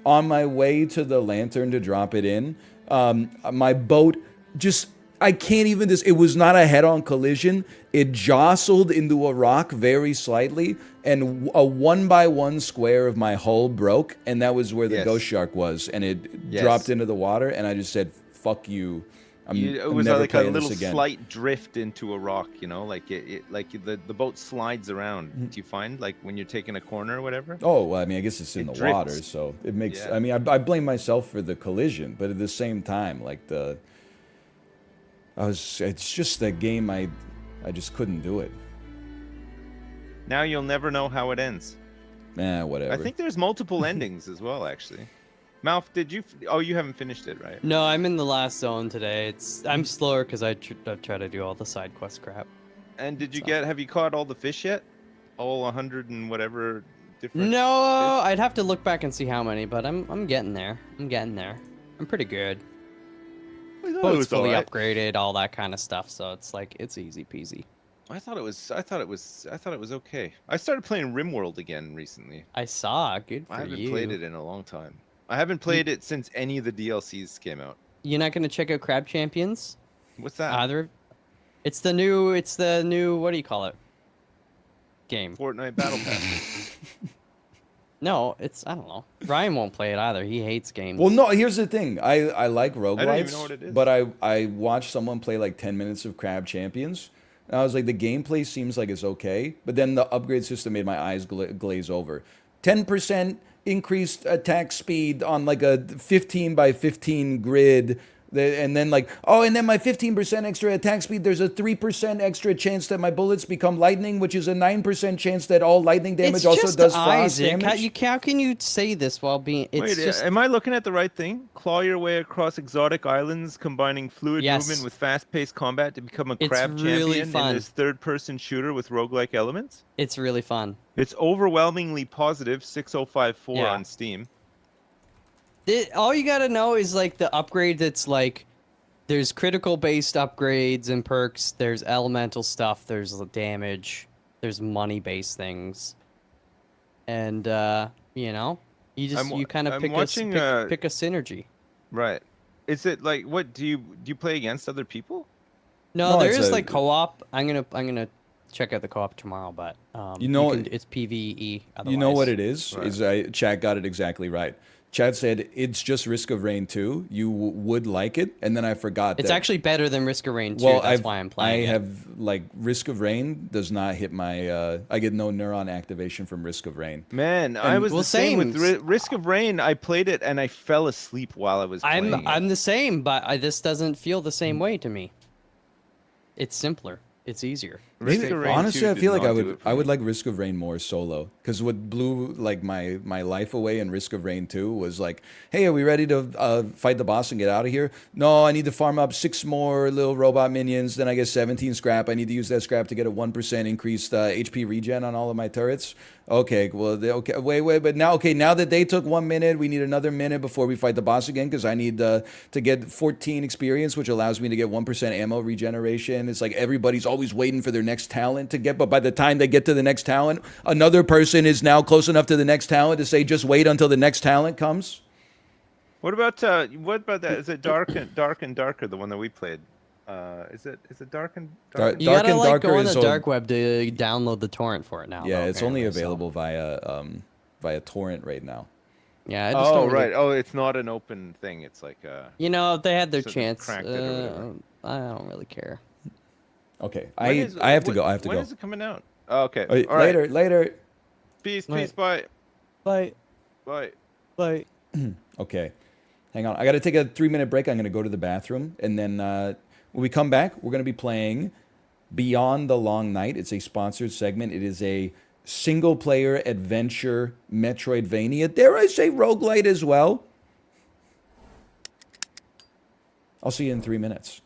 On my way to the lantern to drop it in, my boat just I can't even this. It was not a head-on collision. It jostled into a rock very slightly, and a 1x1 square of my hull broke, and that was where the Yes. ghost shark was, and it Yes. dropped into the water, and I just said, "Fuck you." It I'm was never like a playing little this again. slight drift into a rock, you know, like like the boat slides around. Mm-hmm. Do you find like when you're taking a corner or whatever? Oh, well, I mean, I guess it's in It the water, drifts. so it makes. Yeah. I mean, I blame myself for the collision, but at the same time, like it's just that game. I just couldn't do it. Now you'll never know how it ends. Whatever. I think there's multiple endings as well, actually. Malf, did you? Oh, you haven't finished it, right? No, I'm in the last zone today. I'm slower because I try to do all the side quest crap. And did you have you caught all the fish yet? All 100 and whatever different. No, fish? I'd have to look back and see how many, but I'm getting there. I'm getting there. I'm pretty good. I thought it Boat's was fully alright. upgraded, all that kind of stuff. So it's like it's easy peasy. I thought it was okay. I started playing RimWorld again recently. I saw. Good for I haven't you. played it in a long time. I haven't played it since any of the DLCs came out. You're not gonna check out Crab Champions? What's that? Either. It's the new. What do you call it? Game. Fortnite Battle Pass. No, I don't know. Ryan won't play it either. He hates games. Well, no, here's the thing. I like roguelites, I don't even know what it is. but I watched someone play like 10 minutes of Crab Champions, and I was like, the gameplay seems like it's okay, but then the upgrade system made my eyes glaze over. 10% increased attack speed on like a 15 by 15 grid. And then like, oh, and then my 15% extra attack speed, there's a 3% extra chance that my bullets become lightning, which is a 9% chance that all lightning damage It's also just does frost Isaac. damage. How can you say this while being? It's Wait, just. am I looking at the right thing? Claw your way across exotic islands, combining fluid Yes. movement with fast-paced combat to become a It's crab really champion fun. in this third-person shooter with roguelike elements? It's really fun. It's overwhelmingly positive, 6054 Yeah. on Steam. All you gotta know is like the upgrade that's like. There's critical based upgrades and perks. There's elemental stuff. There's damage. There's money based things. And you know, you kind of I'm pick watching, pick a synergy. Right. Is it like what do you play against other people? No, No, there it's is a- like co-op. I'm gonna check out the co-op tomorrow, but You know- it's PvE. Otherwise. You know what it is? Right. Chad got it exactly right. Chad said it's just Risk of Rain 2. You would like it, and then I forgot. It's that, actually better than Risk of Rain 2. well, That's why I'm playing I it. have like Risk of Rain does not hit my. I get no neuron activation from Risk of Rain. Man, I was well, the same with same. Risk of Rain. I played it and I fell asleep while I was playing it. I'm the same, but this doesn't feel the same way to me. It's simpler. It's easier. Risk Maybe, of Rain honestly, 2 I did feel like not I do would it for I would me. like Risk of Rain more solo, because what blew like my life away in Risk of Rain 2 was like, hey, are we ready to fight the boss and get out of here? No, I need to farm up 6 more little robot minions, then I get 17 scrap. I need to use that scrap to get a 1% increased HP regen on all of my turrets. Okay, well, wait, but now that they took 1 minute, we need another minute before we fight the boss again, because I need to get 14 experience, which allows me to get 1% ammo regeneration. It's like everybody's always waiting for their next talent to get, but by the time they get to the next talent, another person is now close enough to the next talent to say, just wait until the next talent comes. What about that? Is it Dark and Darker, the one that we played? Is it Dark and Darker? You Dark gotta and like Darker go on is the on- dark web to download the torrent for it now. Yeah, though, it's only apparently, so- available via torrent right now. Yeah, I just Oh, don't really- right. Oh, it's not an open thing. It's like You know, if they had their So they chance. cracked it or whatever. I don't really care. Okay, When is- I have to what- go. I have to when go. is it coming out? Oh, okay. All right, All right. later. Peace, Right. peace, bye. Bye. Bye. Bye. Okay, hang on. I got to take a 3-minute break. I'm going to go to the bathroom, and then when we come back, we're going to be playing Beyond the Long Night. It's a sponsored segment. It is a single-player adventure Metroidvania. Dare I say roguelite as well? I'll see you in 3 minutes.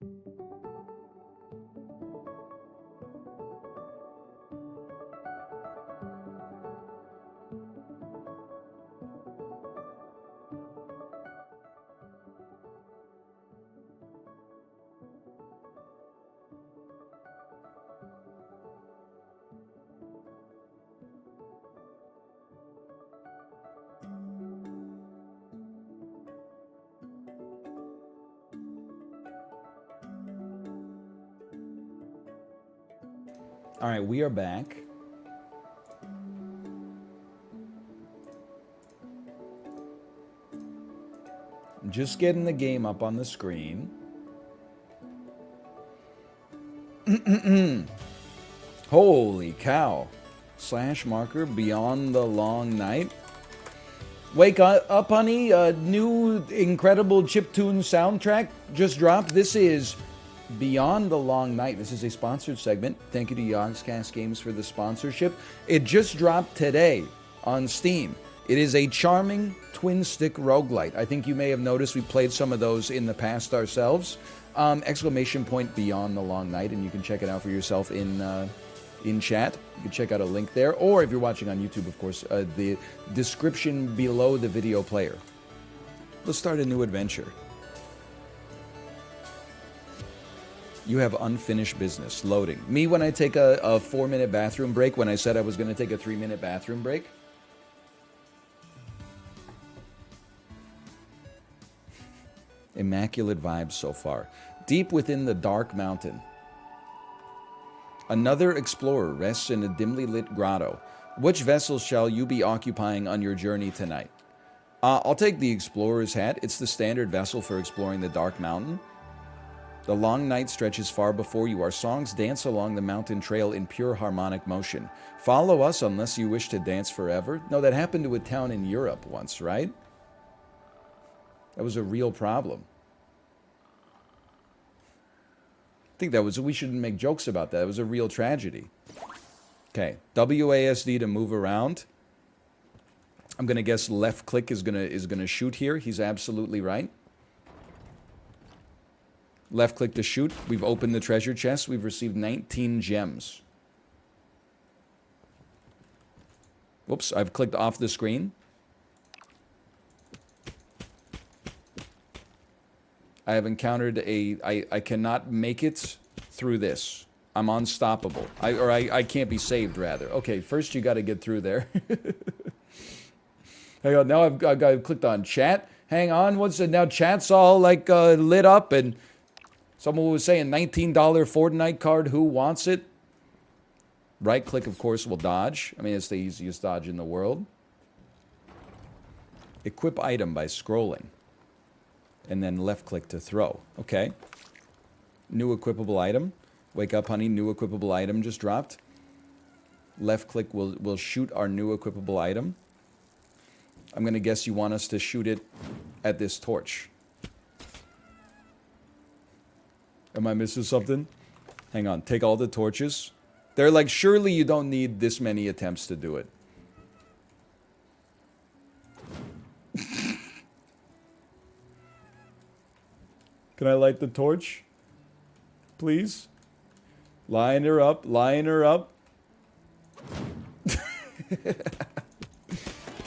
All right, we are back. I'm just getting the game up on the screen. Holy cow. Slash marker beyond the long night. Wake up, honey. A new incredible chiptune soundtrack just dropped. This is Beyond the Long Night. This is a sponsored segment. Thank you to Yogscast Games for the sponsorship. It just dropped today on Steam. It is a charming twin-stick roguelite. I think you may have noticed we played some of those in the past ourselves. Exclamation point Beyond the Long Night, and you can check it out for yourself in chat. You can check out a link there, or if you're watching on YouTube, of course, the description below the video player. Let's start a new adventure. You have unfinished business. Loading. Me when I take a 4-minute bathroom break, when I said I was going to take a 3-minute bathroom break. Immaculate vibes so far. Deep within the dark mountain. Another explorer rests in a dimly lit grotto. Which vessel shall you be occupying on your journey tonight? I'll take the explorer's hat. It's the standard vessel for exploring the dark mountain. The long night stretches far before you. Our songs dance along the mountain trail in pure harmonic motion. Follow us unless you wish to dance forever. No, that happened to a town in Europe once, right? That was a real problem. I think that was, we shouldn't make jokes about that. It was a real tragedy. Okay, WASD to move around. I'm gonna guess left click is gonna shoot here. He's absolutely right. Left click to shoot. We've opened the treasure chest. We've received 19 gems. Whoops, I've clicked off the screen. I have encountered I cannot make it through this. I'm unstoppable. I can't be saved, rather. Okay, first you got to get through there. Hang on, now I've clicked on chat. Hang on, what's it? Now chat's all like lit up, and someone was saying $19 Fortnite card, who wants it? Right click, of course, will dodge. I mean, it's the easiest dodge in the world. Equip item by scrolling. And then left click to throw. Okay. New equipable item. Wake up, honey. New equipable item just dropped. Left click will shoot our new equipable item. I'm going to guess you want us to shoot it at this torch. Am I missing something? Hang on. Take all the torches. They're like, surely you don't need this many attempts to do it. Can I light the torch? Please? Line her up. Line her up.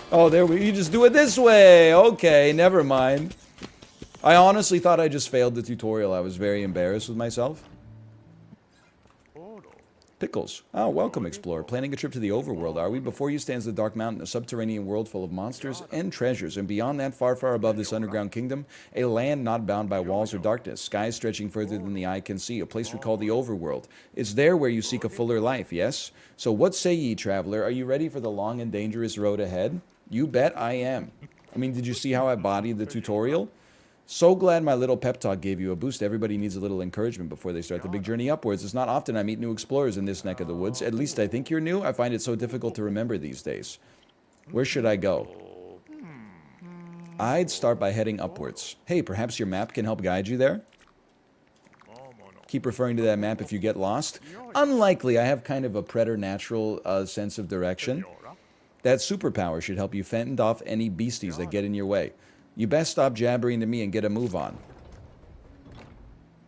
Oh, there we... You just do it this way. Okay, never mind. I honestly thought I just failed the tutorial. I was very embarrassed with myself. Pickles. Oh, welcome, explorer. Planning a trip to the overworld, are we? Before you stands the Dark Mountain, a subterranean world full of monsters and treasures. And beyond that, far, far above this underground kingdom, a land not bound by walls or darkness. Skies stretching further than the eye can see. A place we call the overworld. It's there where you seek a fuller life, yes? So what say ye, traveler? Are you ready for the long and dangerous road ahead? You bet I am. I mean, did you see how I bodied the tutorial? So glad my little pep talk gave you a boost. Everybody needs a little encouragement before they start the big journey upwards. It's not often I meet new explorers in this neck of the woods. At least I think you're new. I find it so difficult to remember these days. Where should I go? I'd start by heading upwards. Hey, perhaps your map can help guide you there? Keep referring to that map if you get lost. Unlikely. I have kind of a preternatural sense of direction. That superpower should help you fend off any beasties that get in your way. You best stop jabbering to me and get a move on.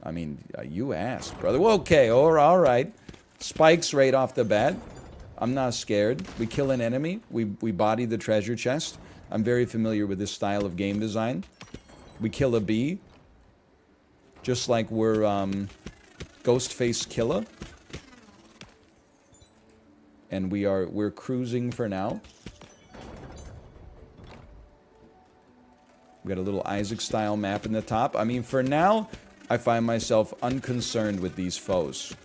I mean, you asked, brother. Well, okay, all right. Spikes right off the bat. I'm not scared. We kill an enemy. We body the treasure chest. I'm very familiar with this style of game design. We kill a bee. Just like we're, Ghostface Killer. And we're cruising for now. We got a little Isaac-style map in the top. I mean, for now, I find myself unconcerned with these foes.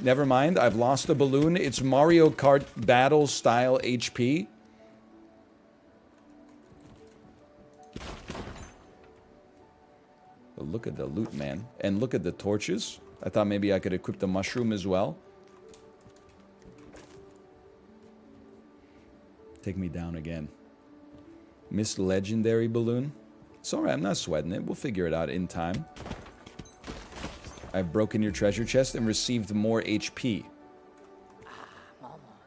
Never mind, I've lost a balloon. It's Mario Kart battle-style HP. But look at the loot, man. And look at the torches. I thought maybe I could equip the mushroom as well. Take me down again. Missed legendary balloon. It's alright, I'm not sweating it. We'll figure it out in time. I've broken your treasure chest and received more HP.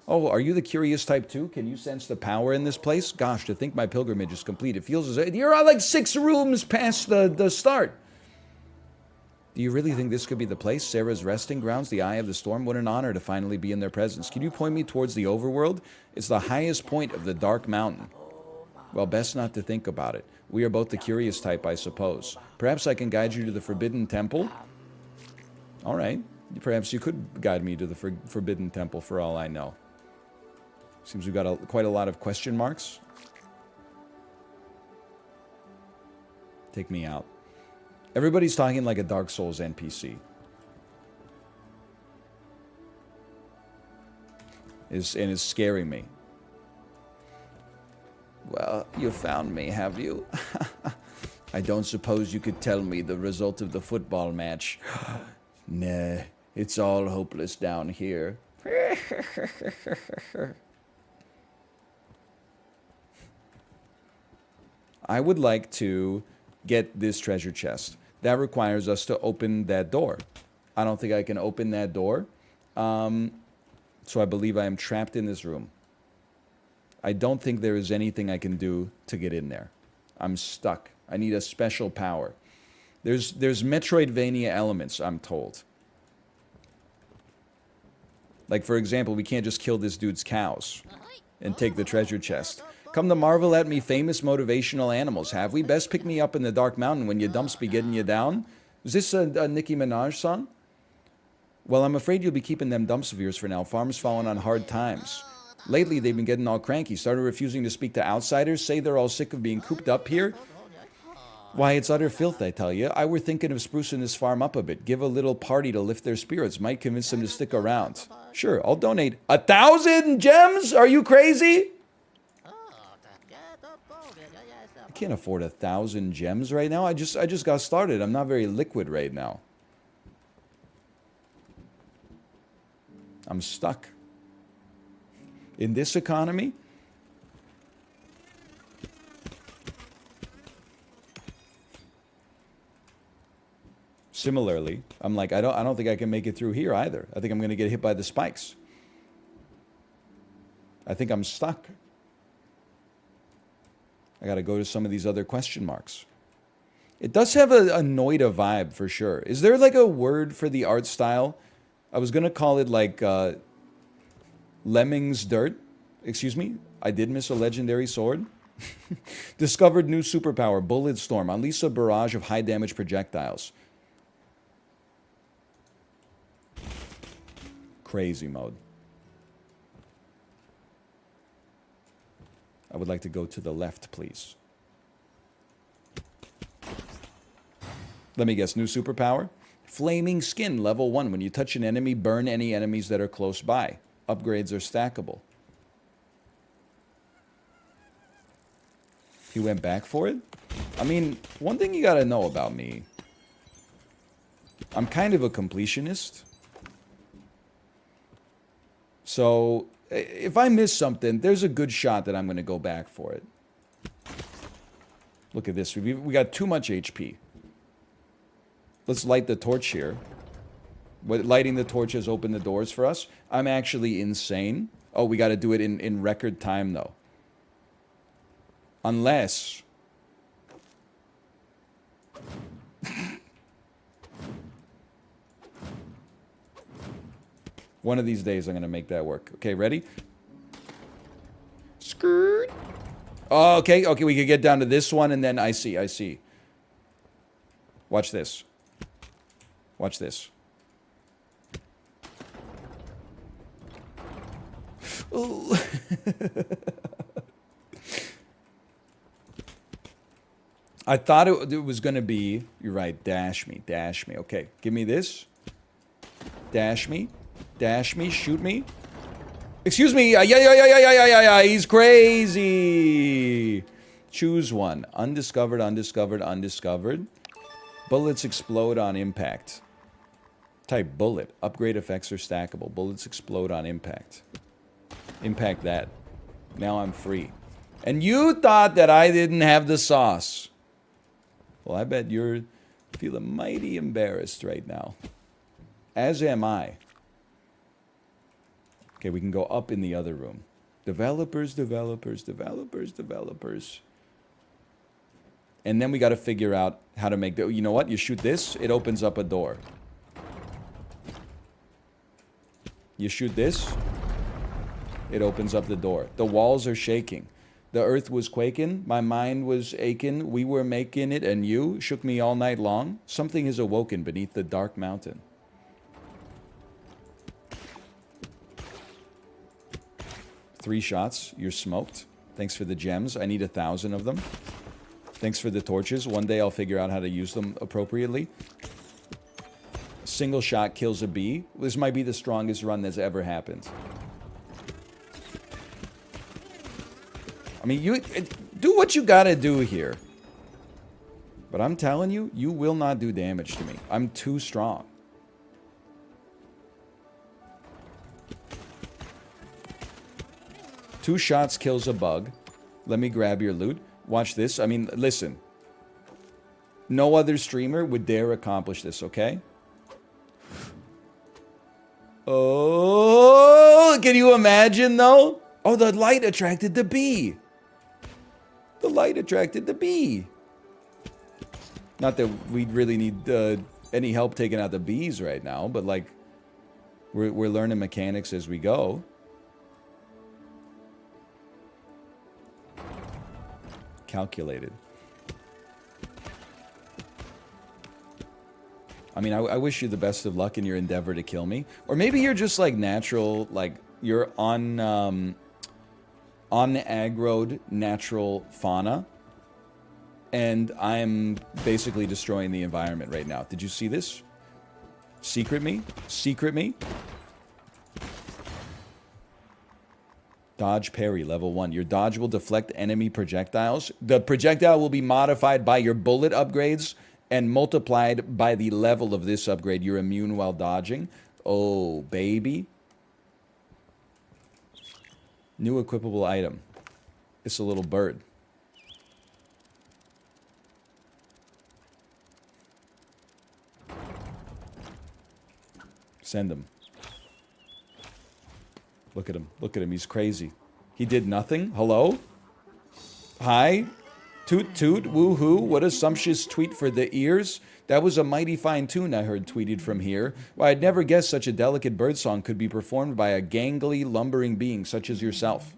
Oh, are you the curious type too? Can you sense the power in this place? Gosh, to think my pilgrimage is complete. It feels as if you're like 6 rooms past the start. Do you really think this could be the place? Sarah's resting grounds, the Eye of the Storm? What an honor to finally be in their presence. Can you point me towards the overworld? It's the highest point of the Dark Mountain. Well, best not to think about it. We are both the curious type, I suppose. Perhaps I can guide you to the Forbidden Temple? Alright. Perhaps you could guide me to the Forbidden Temple for all I know. Seems we've got quite a lot of question marks. Take me out. Everybody's talking like a Dark Souls NPC. And it's scaring me. Well, you found me, have you? I don't suppose you could tell me the result of the football match. Nah, it's all hopeless down here. I would like to get this treasure chest. That requires us to open that door. I don't think I can open that door. So I believe I am trapped in this room. I don't think there is anything I can do to get in there. I'm stuck. I need a special power. There's Metroidvania elements, I'm told. Like, for example, we can't just kill this dude's cows and take the treasure chest. Come to marvel at me, famous motivational animals. Have we? Best pick me up in the Dark Mountain when your dumps be getting you down. Is this a Nicki Minaj song? Well, I'm afraid you'll be keeping them dumps of yours for now. Farm's fallen on hard times. Lately, they've been getting all cranky. Started refusing to speak to outsiders. Say they're all sick of being cooped up here. Why, it's utter filth, I tell you. I were thinking of sprucing this farm up a bit. Give a little party to lift their spirits. Might convince them to stick around. Sure, I'll donate 1,000 gems? Are you crazy? I can't afford 1,000 gems right now. I just got started. I'm not very liquid right now. I'm stuck. In this economy? Similarly, I'm like, I don't think I can make it through here either. I think I'm going to get hit by the spikes. I think I'm stuck. I got to go to some of these other question marks. It does have a Noida vibe for sure. Is there like a word for the art style? I was going to call it like Lemmings Dirt. Excuse me? I did miss a legendary sword. Discovered new superpower, Bullet Storm. Unleash a barrage of high damage projectiles. Crazy mode. I would like to go to the left, please. Let me guess, new superpower? Flaming Skin, level 1. When you touch an enemy, burn any enemies that are close by. Upgrades are stackable. He went back for it? I mean, one thing you gotta know about me. I'm kind of a completionist. So, if I miss something, there's a good shot that I'm going to go back for it. Look at this. We got too much HP. Let's light the torch here. Lighting the torch has opened the doors for us. I'm actually insane. Oh, we got to do it in record time, though. Unless... One of these days I'm gonna make that work. Okay, ready? Skirt. Oh, okay, okay, we could get down to this one and then I see. Watch this. Watch this. Ooh. I thought it was gonna be, you're right, dash me. Okay, give me this. Dash me, shoot me. Excuse me, yeah, he's crazy. Choose one, undiscovered. Bullets explode on impact. Type bullet, upgrade effects are stackable. Bullets explode on impact. Impact that. Now I'm free. And you thought that I didn't have the sauce. Well, I bet you're feeling mighty embarrassed right now. As am I. Okay, we can go up in the other room. Developers. And then we got to figure out how to make the... You know what? You shoot this, it opens up a door. You shoot this, it opens up the door. The walls are shaking. The earth was quaking. My mind was aching. We were making it, and you shook me all night long. Something is awoken beneath the dark mountain. Three shots. You're smoked. Thanks for the gems. I need 1,000 of them. Thanks for the torches. One day I'll figure out how to use them appropriately. Single shot kills a bee. This might be the strongest run that's ever happened. I mean, you do what you gotta do here. But I'm telling you, you will not do damage to me. I'm too strong. Two shots kills a bug. Let me grab your loot. Watch this. I mean, listen. No other streamer would dare accomplish this, okay? Oh, can you imagine, though? Oh, the light attracted the bee. The light attracted the bee. Not that we really need any help taking out the bees right now, but, like, we're learning mechanics as we go. Calculated. I mean, I wish you the best of luck in your endeavor to kill me. Or maybe you're just, like, natural, like, you're on-aggroed natural fauna. And I'm basically destroying the environment right now. Did you see this? Secret me? Secret me? Dodge parry, level 1. Your dodge will deflect enemy projectiles. The projectile will be modified by your bullet upgrades and multiplied by the level of this upgrade. You're immune while dodging. Oh, baby. New equipable item. It's a little bird. Send him. Look at him. Look at him. He's crazy. He did nothing. Hello? Hi? Toot toot. Woohoo. What a sumptuous tweet for the ears. That was a mighty fine tune I heard tweeted from here. Why, I'd never guessed such a delicate birdsong could be performed by a gangly, lumbering being such as yourself.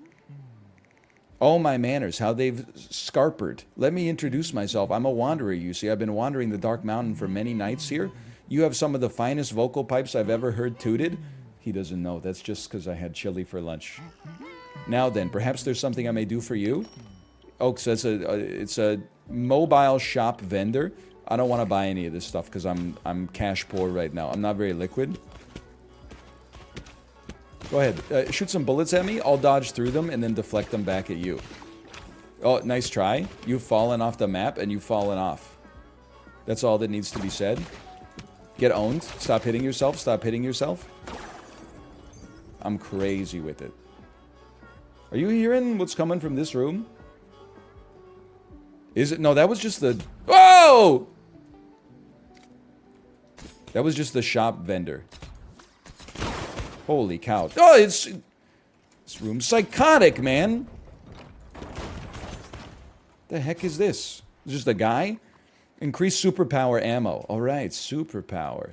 Oh, my manners, how they've scarpered. Let me introduce myself. I'm a wanderer, you see. I've been wandering the dark mountain for many nights here. You have some of the finest vocal pipes I've ever heard tooted. He doesn't know. That's just because I had chili for lunch. Now then, perhaps there's something I may do for you? Oh, so it's a mobile shop vendor. I don't want to buy any of this stuff because I'm cash poor right now. I'm not very liquid. Go ahead. Shoot some bullets at me. I'll dodge through them and then deflect them back at you. Oh, nice try. You've fallen off the map and you've fallen off. That's all that needs to be said. Get owned. Stop hitting yourself. Stop hitting yourself. I'm crazy with it. Are you hearing what's coming from this room? Is it? No, that was just the... Whoa! That was just the shop vendor. Holy cow. Oh, this room's psychotic, man. The heck is this? Is just a guy? Increase superpower ammo. Alright, superpower.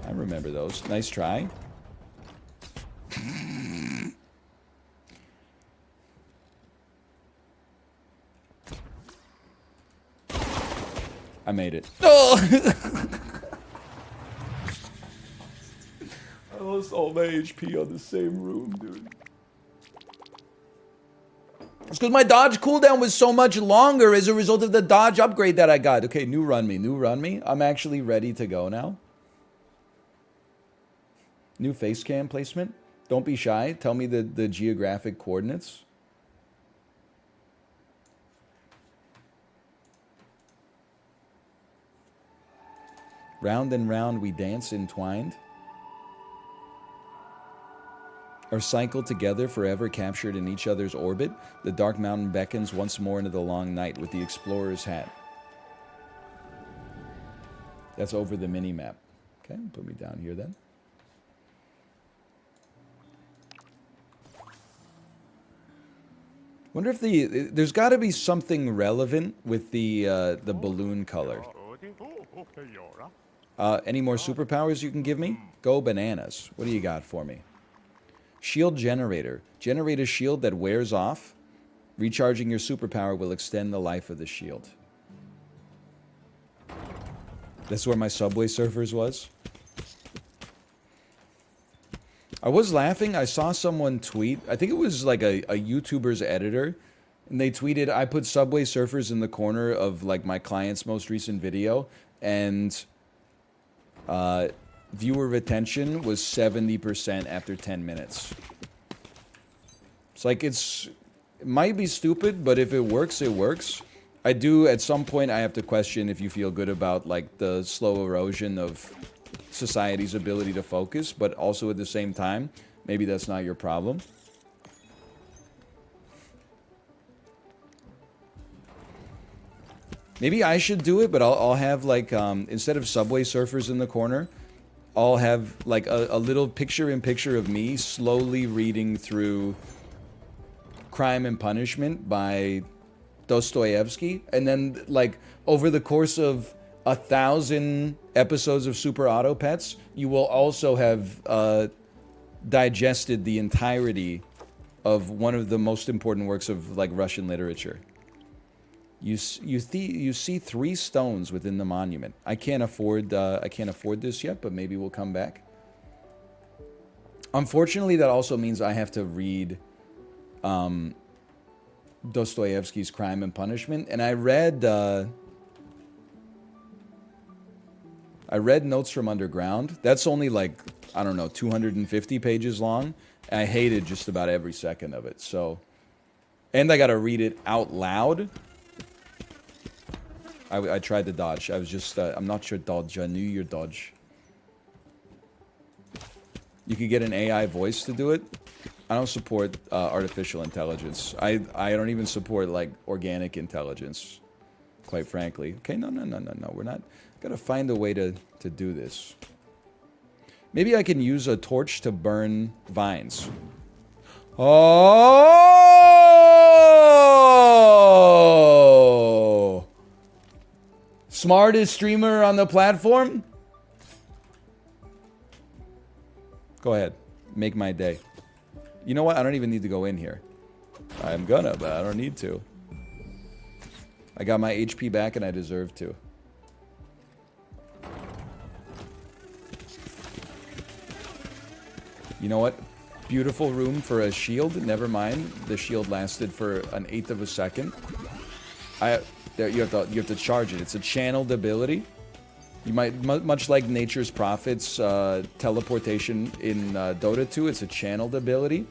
I remember those. Nice try. I made it. Oh! I lost all my HP on the same room, dude. It's because my dodge cooldown was so much longer as a result of the dodge upgrade that I got. Okay, new run me. I'm actually ready to go now. New face cam placement. Don't be shy. Tell me the geographic coordinates. Round and round we dance entwined. Are cycled together, forever captured in each other's orbit. The dark mountain beckons once more into the long night with the explorer's hat. That's over the mini-map. Okay, put me down here then. Wonder if there's got to be something relevant with the balloon color. Any more superpowers you can give me? Go bananas. What do you got for me? Shield generator. Generate a shield that wears off. Recharging your superpower will extend the life of the shield. That's where my Subway Surfers was. I was laughing. I saw someone tweet. I think it was like a YouTuber's editor. And they tweeted, I put Subway Surfers in the corner of like my client's most recent video. And viewer retention was 70% after 10 minutes. It's like it might be stupid, but if it works, it works. I do, at some point, I have to question if you feel good about like the slow erosion of society's ability to focus, but also at the same time, maybe that's not your problem. Maybe I should do it, but I'll have like, instead of Subway Surfers in the corner, I'll have like a little picture-in-picture of me slowly reading through Crime and Punishment by Dostoevsky. And then like over the course of 1,000 episodes of Super Auto Pets, you will also have digested the entirety of one of the most important works of like Russian literature. You see 3 stones within the monument. I can't afford this yet, but maybe we'll come back. Unfortunately, that also means I have to read Dostoevsky's Crime and Punishment, and I read Notes from Underground. That's only like, I don't know, 250 pages long. And I hated just about every second of it. So, and I got to read it out loud. I tried to dodge. I was just, I'm not sure dodge. I knew your dodge. You could get an AI voice to do it. I don't support artificial intelligence. I don't even support, like, organic intelligence, quite frankly. Okay, no. We're not... Gotta find a way to do this. Maybe I can use a torch to burn vines. Oh! Smartest streamer on the platform? Go ahead. Make my day. You know what? I don't even need to go in here. I'm gonna, but I don't need to. I got my HP back and I deserve to. You know what? Beautiful room for a shield. Never mind. The shield lasted for an 1/8 of a second. You have to charge it. It's a channeled ability. You might, much like Nature's Prophet's teleportation in Dota 2, it's a channeled ability.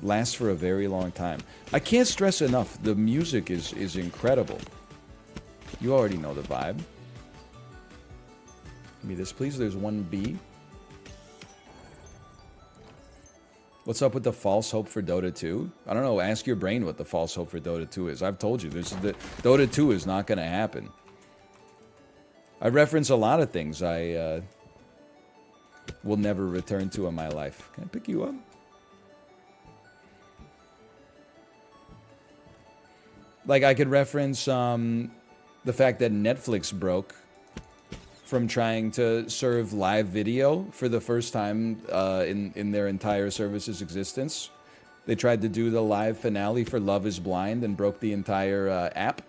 Lasts for a very long time. I can't stress enough, the music is incredible. You already know the vibe. Give me this, please. There's 1B. What's up with the false hope for Dota 2? I don't know. Ask your brain what the false hope for Dota 2 is. I've told you. Dota 2 is not going to happen. I reference a lot of things I will never return to in my life. Can I pick you up? Like, I could reference the fact that Netflix broke from trying to serve live video for the first time in their entire service's existence. They tried to do the live finale for Love is Blind and broke the entire app.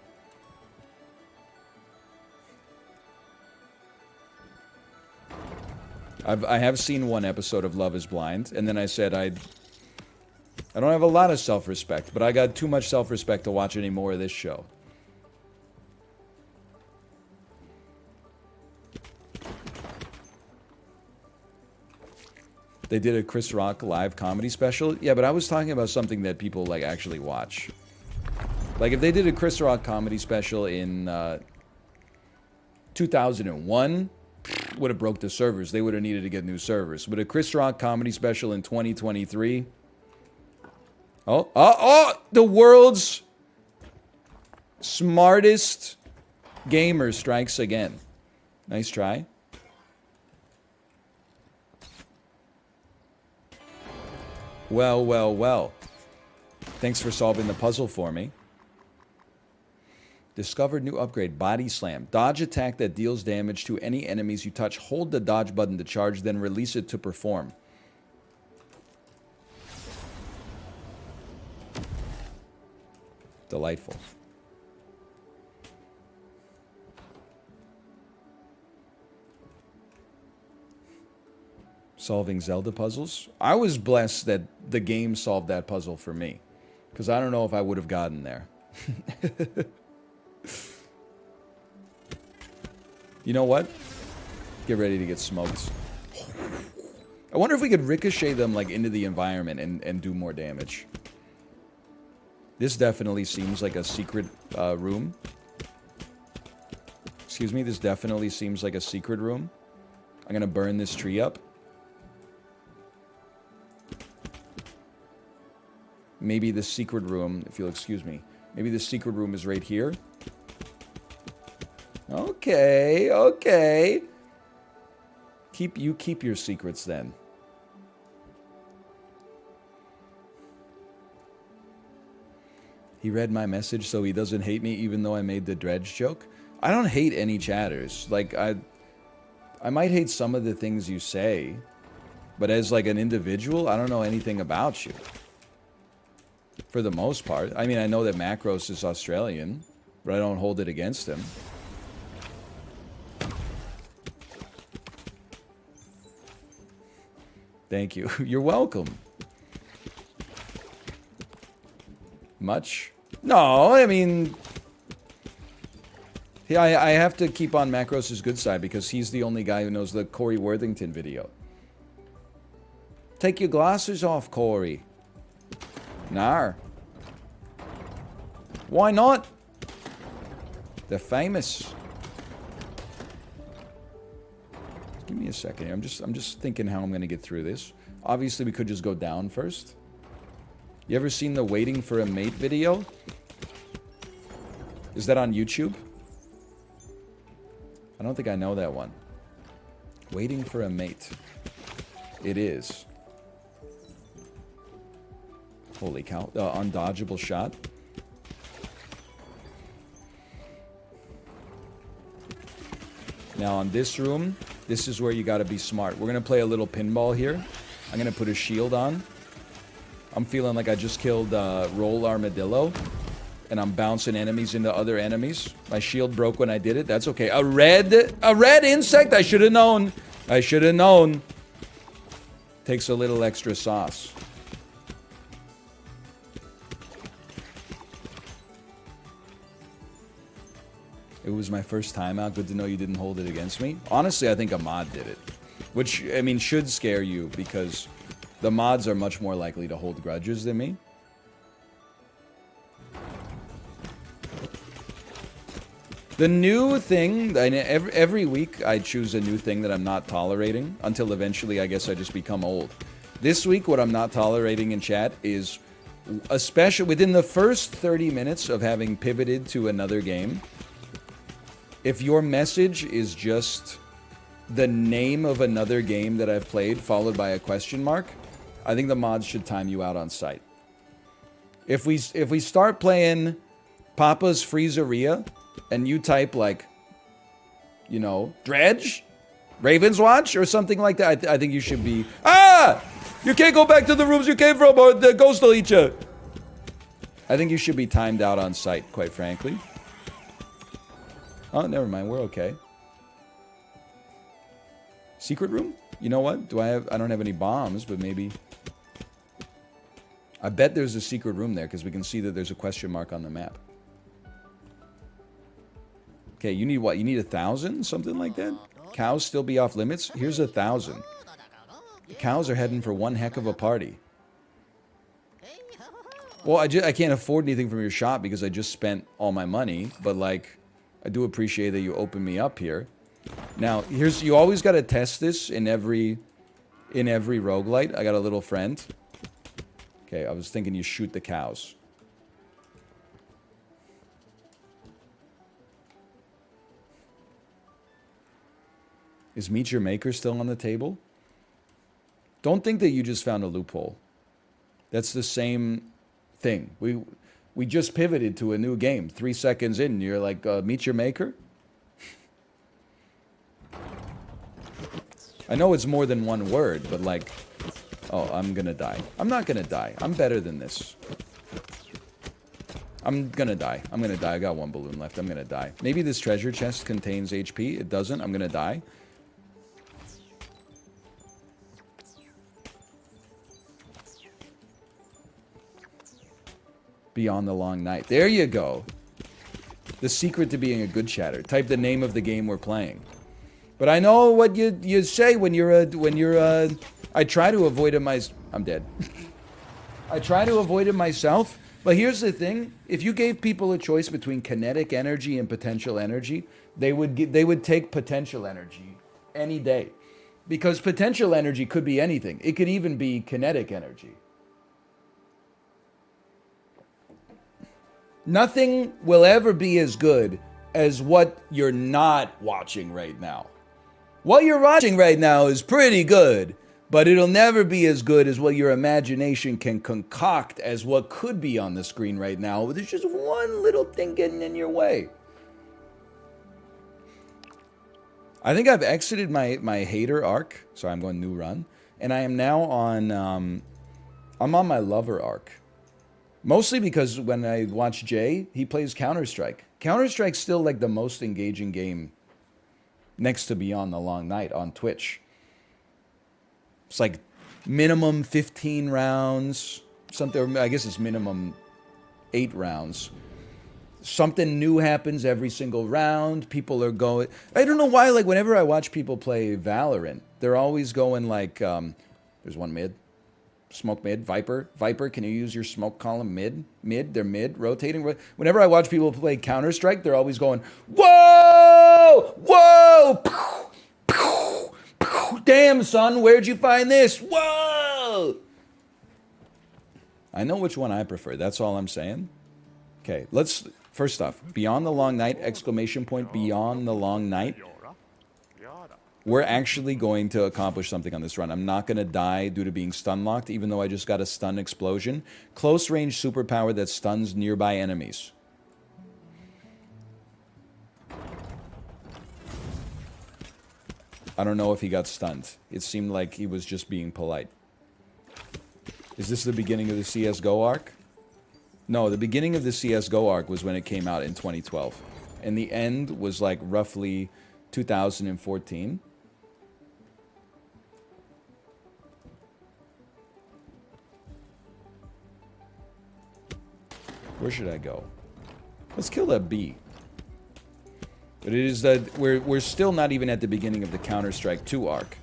I have seen one episode of Love is Blind, and then I said I don't have a lot of self-respect, but I got too much self-respect to watch any more of this show. They did a Chris Rock live comedy special. Yeah, but I was talking about something that people like actually watch. Like if they did a Chris Rock comedy special in 2001, would have broke the servers. They would have needed to get new servers. But a Chris Rock comedy special in 2023. Oh, the world's smartest gamer strikes again. Nice try. Well, well, well. Thanks for solving the puzzle for me. Discovered new upgrade, Body Slam. Dodge attack that deals damage to any enemies you touch. Hold the dodge button to charge, then release it to perform. Delightful. Solving Zelda puzzles. I was blessed that the game solved that puzzle for me, because I don't know if I would have gotten there. You know what? Get ready to get smoked. I wonder if we could ricochet them like into the environment and do more damage. This definitely seems like a secret room. Excuse me, this definitely seems like a secret room. I'm gonna burn this tree up. Maybe the secret room, if you'll excuse me. Maybe the secret room is right here. Okay, okay. Keep your secrets then. He read my message so he doesn't hate me even though I made the dredge joke. I don't hate any chatters. Like I might hate some of the things you say, but as like an individual, I don't know anything about you. For the most part. I mean, I know that Macros is Australian, but I don't hold it against him. Thank you. You're welcome. Much? No, I mean... Yeah, I have to keep on Macros' good side because he's the only guy who knows the Corey Worthington video. Take your glasses off, Corey. Nar. Why not? They're famous. Give me a second here. I'm just thinking how I'm gonna get through this. Obviously, we could just go down first. You ever seen the waiting for a mate video? Is that on YouTube? I don't think I know that one. Waiting for a mate. It is. Holy cow. Undodgeable shot. Now on this room, this is where you gotta be smart. We're gonna play a little pinball here. I'm gonna put a shield on. I'm feeling like I just killed Roll Armadillo. And I'm bouncing enemies into other enemies. My shield broke when I did it. That's okay. A red insect? I should have known. I should have known. Takes a little extra sauce. It was my first time out. Good to know you didn't hold it against me. Honestly, I think a mod did it. Which, I mean, should scare you because the mods are much more likely to hold grudges than me. The new thing, every week I choose a new thing that I'm not tolerating until eventually I guess I just become old. This week, what I'm not tolerating in chat is, especially within the first 30 minutes of having pivoted to another game, if your message is just the name of another game that I've played followed by a question mark, I think the mods should time you out on site. If we start playing Papa's Freezeria and you type like, you know, Dredge, Raven's Watch, or something like that, I think you should be. Ah! You can't go back to the rooms you came from, or the ghost will eat you. I think you should be timed out on site, quite frankly. Oh, never mind. We're okay. Secret room? You know what? I don't have any bombs, but maybe. I bet there's a secret room there because we can see that there's a question mark on the map. Okay, you need what? You need 1,000? Something like that? Cows still be off limits? Here's 1,000. The cows are heading for one heck of a party. Well, I can't afford anything from your shop because I just spent all my money, but like, I do appreciate that you opened me up here. Now, you always got to test this in every roguelite. I got a little friend. Okay, I was thinking you shoot the cows. Is Meet Your Maker still on the table? Don't think that you just found a loophole. That's the same thing. We just pivoted to a new game. 3 seconds in, you're like, Meet Your Maker? I know it's more than one word, but like, oh, I'm gonna die. I'm not gonna die. I'm better than this. I'm gonna die. I'm gonna die. I got one balloon left. I'm gonna die. Maybe this treasure chest contains HP. It doesn't. I'm gonna die. Beyond the Long Night. There you go. The secret to being a good chatter. Type the name of the game we're playing. But I know what you say when you're I try to avoid it I'm dead. I try to avoid it myself, but here's the thing. If you gave people a choice between kinetic energy and potential energy, they would take potential energy any day. Because potential energy could be anything. It could even be kinetic energy. Nothing will ever be as good as what you're not watching right now. What you're watching right now is pretty good, but it'll never be as good as what your imagination can concoct as what could be on the screen right now. There's just one little thing getting in your way. I think I've exited my hater arc, so I'm going new run, and I am now on, I'm on my lover arc. Mostly because when I watch Jay, he plays Counter-Strike. Counter-Strike's still like the most engaging game next to Beyond the Long Night on Twitch. It's like minimum 15 rounds, something, I guess it's minimum 8 rounds. Something new happens every single round. People are going, I don't know why, like whenever I watch people play Valorant, they're always going like, there's one mid. Smoke mid, Viper, can you use your smoke column mid? They're mid, rotating. Whenever I watch people play Counter-Strike, they're always going, whoa, whoa, pow, pow, pow. Damn, son, where'd you find this? Whoa! I know which one I prefer, that's all I'm saying. Okay, first off, Beyond the Long Night, exclamation point, Beyond the Long Night. We're actually going to accomplish something on this run. I'm not going to die due to being stun locked, even though I just got a stun explosion. Close range superpower that stuns nearby enemies. I don't know if he got stunned. It seemed like he was just being polite. Is this the beginning of the CSGO arc? No, the beginning of the CSGO arc was when it came out in 2012. And the end was like roughly 2014. Where should I go? Let's kill that bee. But it is that we're still not even at the beginning of the Counter-Strike 2 arc.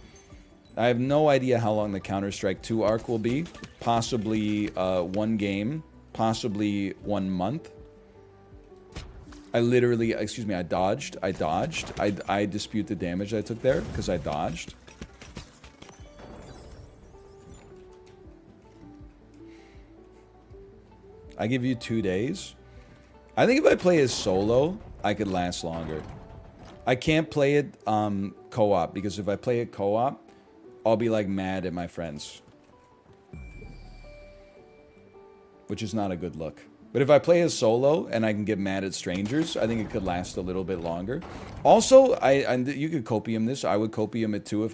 I have no idea how long the Counter-Strike 2 arc will be. Possibly 1 game. Possibly 1 month. I literally, excuse me, I dodged. I dispute the damage I took there because I dodged. I give you 2 days. I think if I play as solo, I could last longer. I can't play it co-op because if I play it co-op, I'll be like mad at my friends. Which is not a good look. But if I play as solo and I can get mad at strangers, I think it could last a little bit longer. Also, you could copium this. I would copium it too if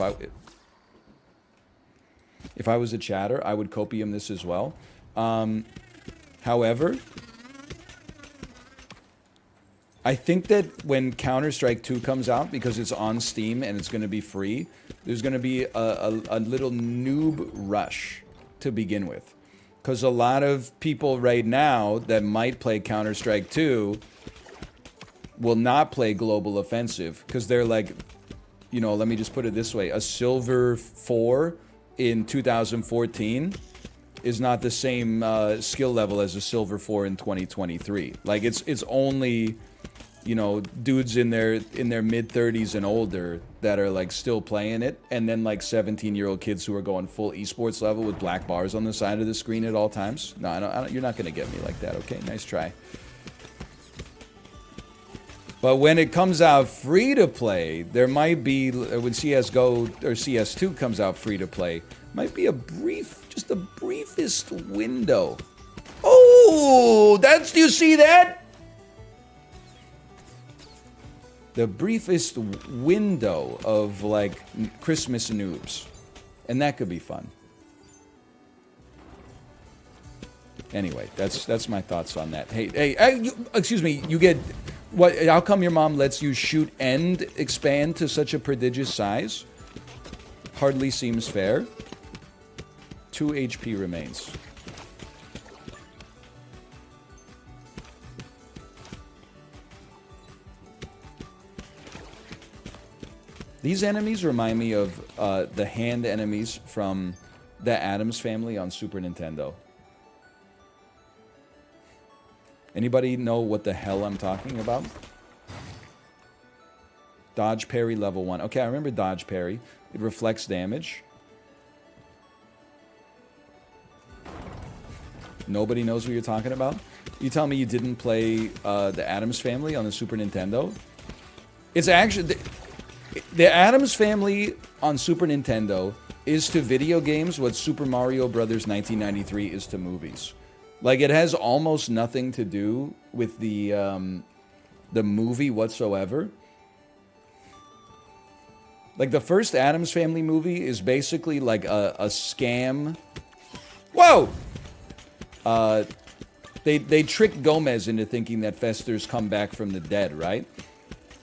I was a chatter. I would copium this as well. However, I think that when Counter-Strike 2 comes out, because it's on Steam and it's going to be free, there's going to be a little noob rush to begin with. Because a lot of people right now that might play Counter-Strike 2 will not play Global Offensive. Because they're like, you know, let me just put it this way. A Silver 4 in 2014 is not the same skill level as a Silver 4 in 2023. Like, it's only, you know, dudes in their mid-30s and older that are, like, still playing it, and then, like, 17-year-old kids who are going full esports level with black bars on the side of the screen at all times. No, I don't, you're not going to get me like that, okay? Nice try. But when it comes out free-to-play, there might be, when CSGO or CS2 comes out free-to-play, might be a brief, just the briefest window. Oh, that's, do you see that? The briefest window of, like, Christmas noobs. And that could be fun. Anyway, that's my thoughts on that. Hey, excuse me, you get... What? How come your mom lets you shoot and expand to such a prodigious size? Hardly seems fair. 2 HP remains. These enemies remind me of the hand enemies from the Addams Family on Super Nintendo. Anybody know what the hell I'm talking about? Dodge parry level 1. Okay, I remember dodge parry. It reflects damage. Nobody knows what you're talking about? You tell me you didn't play the Addams Family on the Super Nintendo? It's actually... The Addams Family on Super Nintendo is to video games what Super Mario Brothers 1993 is to movies. Like, it has almost nothing to do with the movie whatsoever. Like, the first Addams Family movie is basically like a scam. Whoa! They trick Gomez into thinking that Fester's come back from the dead, right?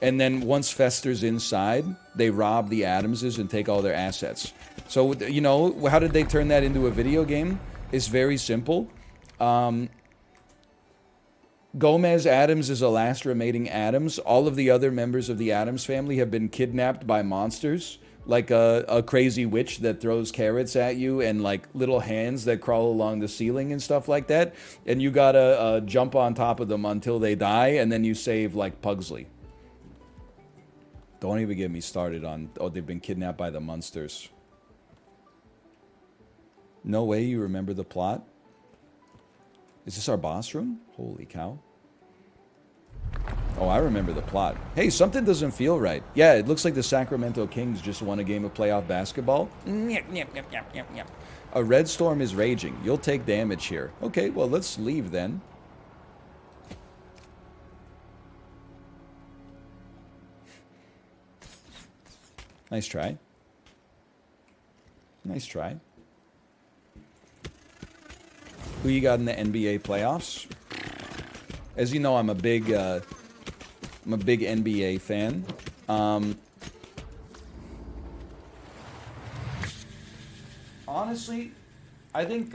And then once Fester's inside, they rob the Addamses and take all their assets. So, you know, how did they turn that into a video game? It's very simple. Gomez Addams is the last remaining Addams. All of the other members of the Addams family have been kidnapped by monsters, like a crazy witch that throws carrots at you and like little hands that crawl along the ceiling and stuff like that. And you gotta jump on top of them until they die, and then you save like Pugsley. Don't even get me started on, oh, they've been kidnapped by the monsters. No way you remember the plot? Is this our boss room? Holy cow. Oh, I remember the plot. Hey, something doesn't feel right. Yeah, it looks like the Sacramento Kings just won a game of playoff basketball. A red storm is raging. You'll take damage here. Okay, well, let's leave then. Nice try. Nice try. Who you got in the NBA playoffs? As you know, I'm a big NBA fan. Honestly, I think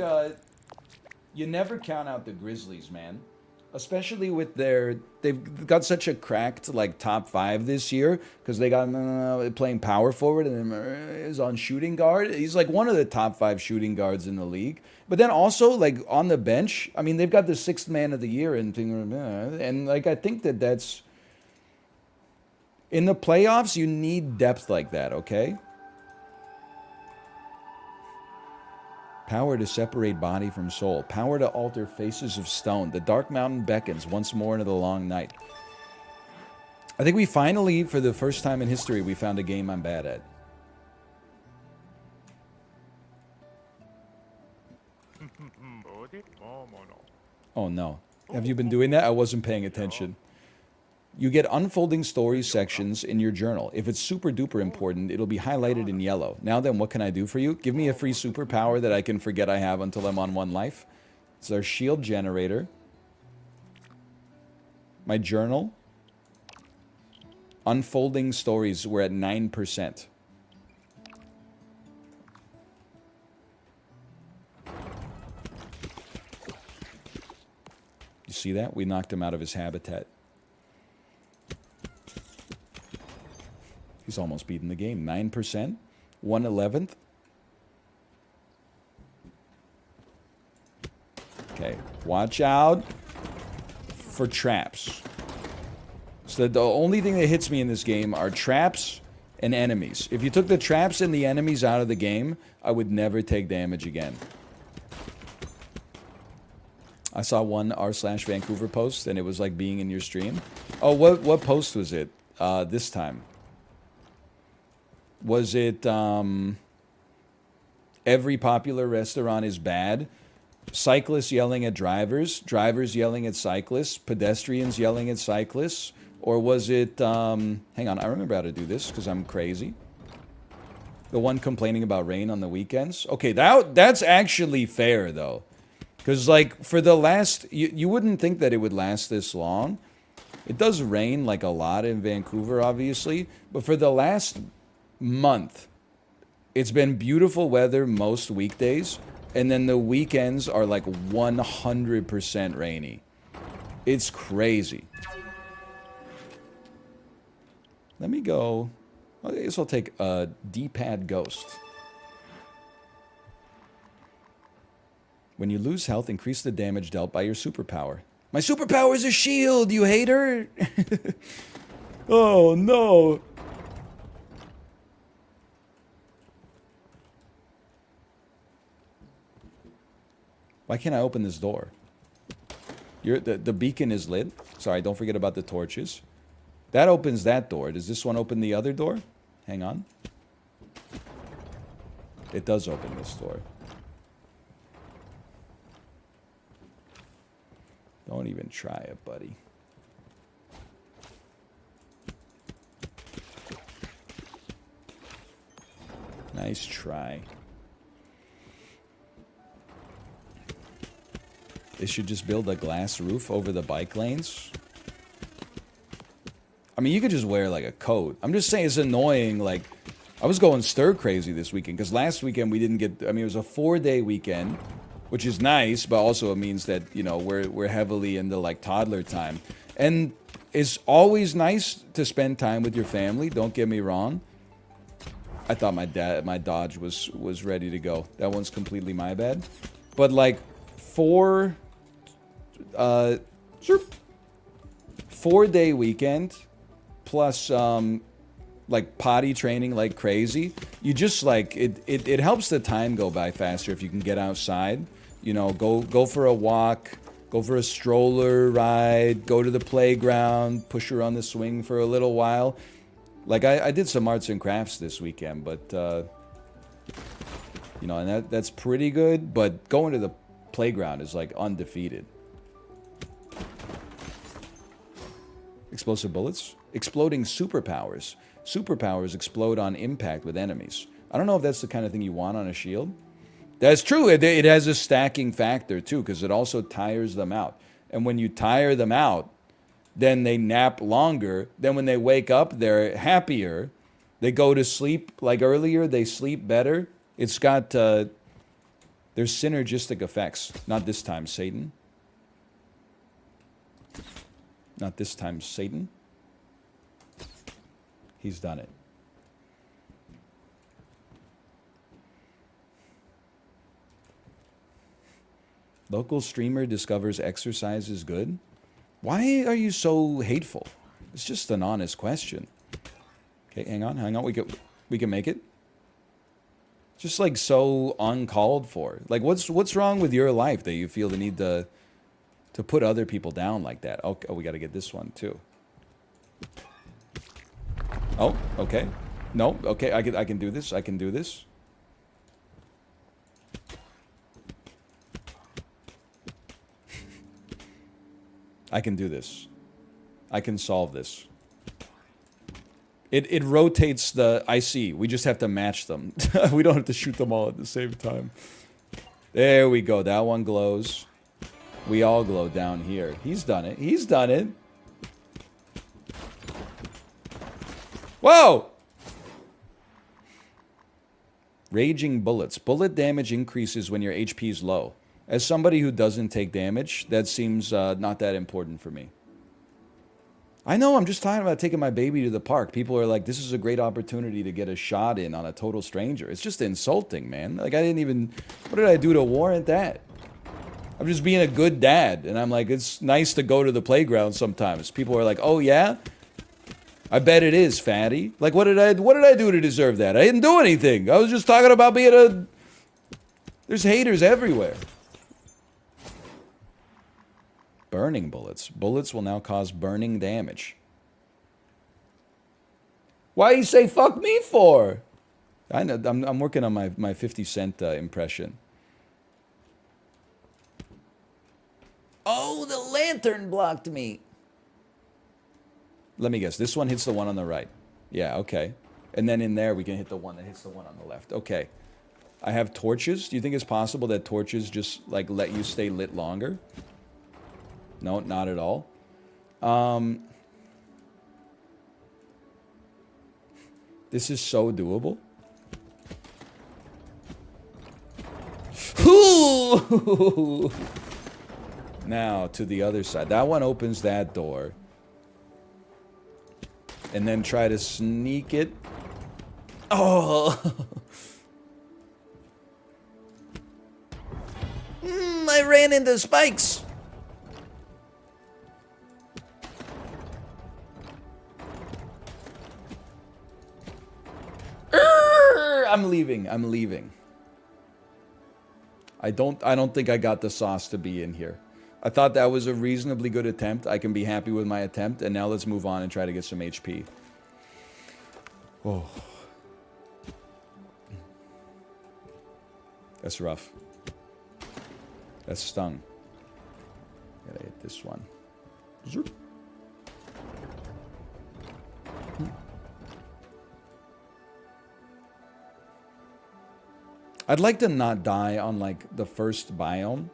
you never count out the Grizzlies, man. Especially with they've got such a cracked like top 5 this year because they got playing power forward and is on shooting guard. He's like one of the top 5 shooting guards in the league. But then also like on the bench, I mean they've got the 6th man of the year and like I think that's in the playoffs you need depth like that, okay? Power to separate body from soul. Power to alter faces of stone. The dark mountain beckons once more into the long night. I think we finally, for the first time in history, we found a game I'm bad at. Oh no. Have you been doing that? I wasn't paying attention. You get unfolding stories sections in your journal. If it's super duper important, it'll be highlighted in yellow. Now then, what can I do for you? Give me a free superpower that I can forget I have until I'm on 1 life. It's our shield generator. My journal. Unfolding stories, we're at 9%. You see that? We knocked him out of his habitat. He's almost beaten the game. 9%. 1/11th. Okay. Watch out for traps. So the only thing that hits me in this game are traps and enemies. If you took the traps and the enemies out of the game, I would never take damage again. I saw one r/Vancouver post, and it was like being in your stream. Oh, what post was it this time? Was it every popular restaurant is bad? Cyclists yelling at drivers, drivers yelling at cyclists, pedestrians yelling at cyclists? Or was it, hang on, I remember how to do this because I'm crazy. The one complaining about rain on the weekends? Okay, that's actually fair though. Because like for the last, you wouldn't think that it would last this long. It does rain like a lot in Vancouver, obviously. But for the last month, it's been beautiful weather most weekdays. And then the weekends are like 100% rainy. It's crazy. Let me go. I guess I'll take a D-pad ghost. When you lose health, increase the damage dealt by your superpower. My superpower is a shield, you hater! Oh, no! Why can't I open this door? The beacon is lit. Sorry, don't forget about the torches. That opens that door. Does this one open the other door? Hang on. It does open this door. Don't even try it, buddy. Nice try. They should just build a glass roof over the bike lanes. I mean, you could just wear like a coat. I'm just saying it's annoying. Like, I was going stir crazy this weekend because last weekend we didn't get. I mean, it was a 4-day weekend, which is nice, but also it means that, you know, we're heavily into like toddler time, and it's always nice to spend time with your family. Don't get me wrong. I thought my Dodge was ready to go. That one's completely my bad. But like 4-day weekend plus like potty training like crazy. You just like it helps the time go by faster if you can get outside. You know, go for a walk, go for a stroller ride, go to the playground, push her on the swing for a little while. Like I did some arts and crafts this weekend, but you know, and that's pretty good. But going to the playground is like undefeated. Explosive bullets? Exploding superpowers. Superpowers explode on impact with enemies. I don't know if that's the kind of thing you want on a shield. That's true. It has a stacking factor too, because it also tires them out. And when you tire them out, then they nap longer. Then when they wake up, they're happier. They go to sleep like earlier. They sleep better. It's got, there's synergistic effects. Not this time, Satan. Not this time, Satan. He's done it. Local streamer discovers exercise is good. Why are you so hateful? It's just an honest question. Okay, hang on. We can make it. Just like so uncalled for. Like what's wrong with your life that you feel the need to put other people down like that? Oh, we got to get this one too. Oh, okay. No, okay. I can do this. I can do this. I can do this. I can solve this. It rotates the... I see. We just have to match them. We don't have to shoot them all at the same time. There we go. That one glows. We all glow down here. He's done it. He's done it. Whoa! Raging bullets. Bullet damage increases when your HP is low. As somebody who doesn't take damage, that seems not that important for me. I know, I'm just talking about taking my baby to the park. People are like, this is a great opportunity to get a shot in on a total stranger. It's just insulting, man. Like, I didn't even... What did I do to warrant that? I'm just being a good dad. And I'm like, it's nice to go to the playground sometimes. People are like, oh, yeah? I bet it is, fatty. Like, what did I do to deserve that? I didn't do anything. I was just talking about being a... There's haters everywhere. Burning bullets. Bullets will now cause burning damage. Why you say fuck me for? I know, I'm working on my 50 Cent impression. Oh, the lantern blocked me. Let me guess. This one hits the one on the right. Yeah, okay. And then in there, we can hit the one that hits the one on the left. Okay. I have torches. Do you think it's possible that torches just, like, let you stay lit longer? No, not at all. This is so doable. Now, to the other side. That one opens that door. And then try to sneak it. Oh! I ran into spikes! I'm leaving. I'm leaving. I don't think I got the sauce to be in here. I thought that was a reasonably good attempt. I can be happy with my attempt. And now let's move on and try to get some HP. Oh. That's rough. That's stung. Gotta hit this one. Zoop. I'd like to not die on, like, the first biome.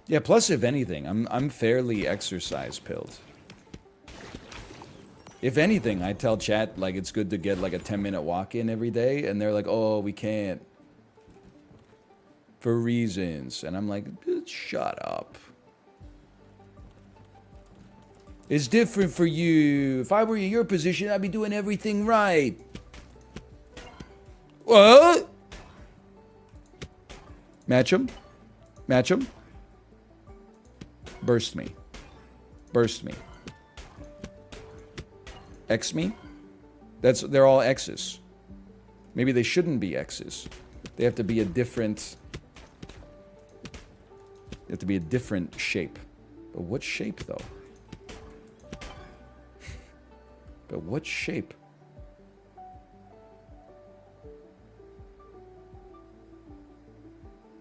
Yeah, plus, if anything, I'm fairly exercise-pilled. If anything, I tell chat, like, it's good to get, like, a 10-minute walk-in every day, and they're like, oh, we can't. For reasons. And I'm like, shut up. It's different for you. If I were in your position, I'd be doing everything right. What? Match him. Match him. Burst me. Burst me. X me? They're all X's. Maybe they shouldn't be X's. They have to be a different... They have to be a different shape. But what shape, though? But what shape?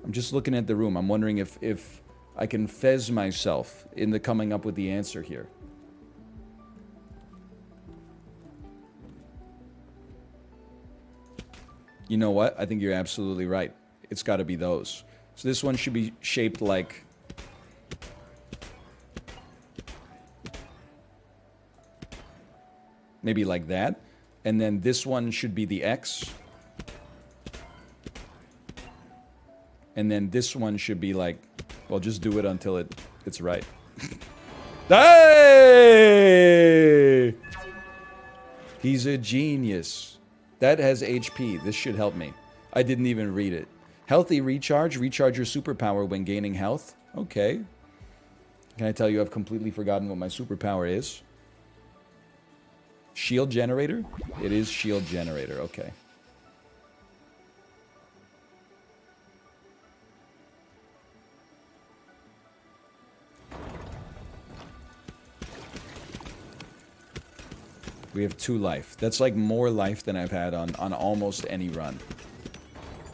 I'm just looking at the room. I'm wondering if I can fez myself into coming up with the answer here. You know what? I think you're absolutely right. It's got to be those. So this one should be shaped like... Maybe like that. And then this one should be the X. And then this one should be like... Well, just do it until it's right. Hey! He's a genius. That has HP. This should help me. I didn't even read it. Healthy recharge. Recharge your superpower when gaining health. Okay. Can I tell you I've completely forgotten what my superpower is? Shield generator? It is shield generator. Okay. We have 2 life. That's like more life than I've had on almost any run.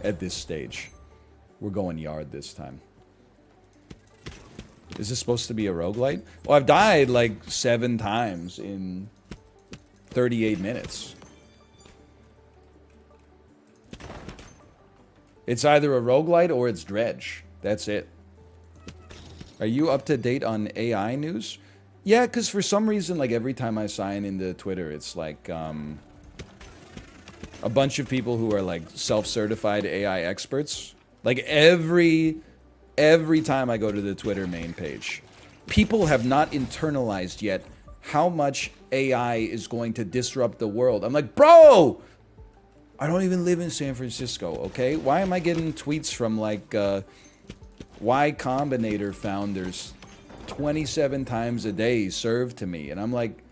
at this stage. We're going yard this time. Is this supposed to be a roguelite? Well, I've died like 7 times in 38 minutes. It's either a roguelite or it's dredge. That's it. Are you up to date on AI news? Yeah, because for some reason, like every time I sign into Twitter, it's like a bunch of people who are like self-certified AI experts. Like every time I go to the Twitter main page, people have not internalized yet how much AI is going to disrupt the world. I'm like, bro, I don't even live in San Francisco, okay? Why am I getting tweets from like Y Combinator founders 27 times a day served to me? And I'm like,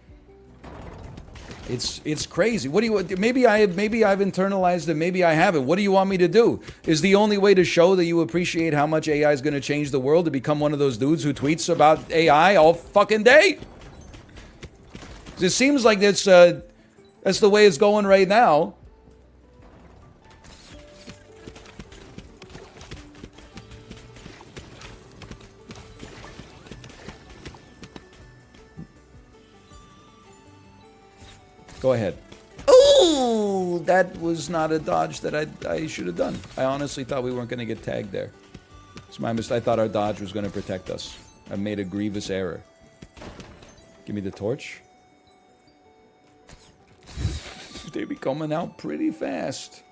it's crazy. What do you? Maybe I've internalized it. Maybe I haven't. What do you want me to do? Is the only way to show that you appreciate how much AI is going to change the world to become one of those dudes who tweets about AI all fucking day? It seems like that's the way it's going right now. Go ahead. Ooh, that was not a dodge that I should have done. I honestly thought we weren't going to get tagged there. It's my mistake. I thought our dodge was going to protect us. I made a grievous error. Give me the torch. They be coming out pretty fast.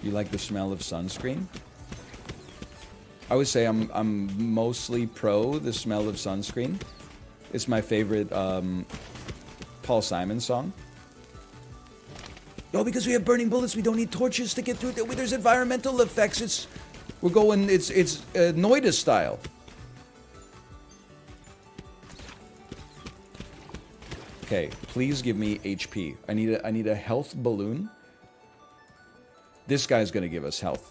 You like the smell of sunscreen? I would say I'm mostly pro the smell of sunscreen. It's my favorite Paul Simon song. No, because we have burning bullets, we don't need torches to get through. There's environmental effects. It's Noida style. Okay, please give me HP. I need a health balloon. This guy's gonna give us health.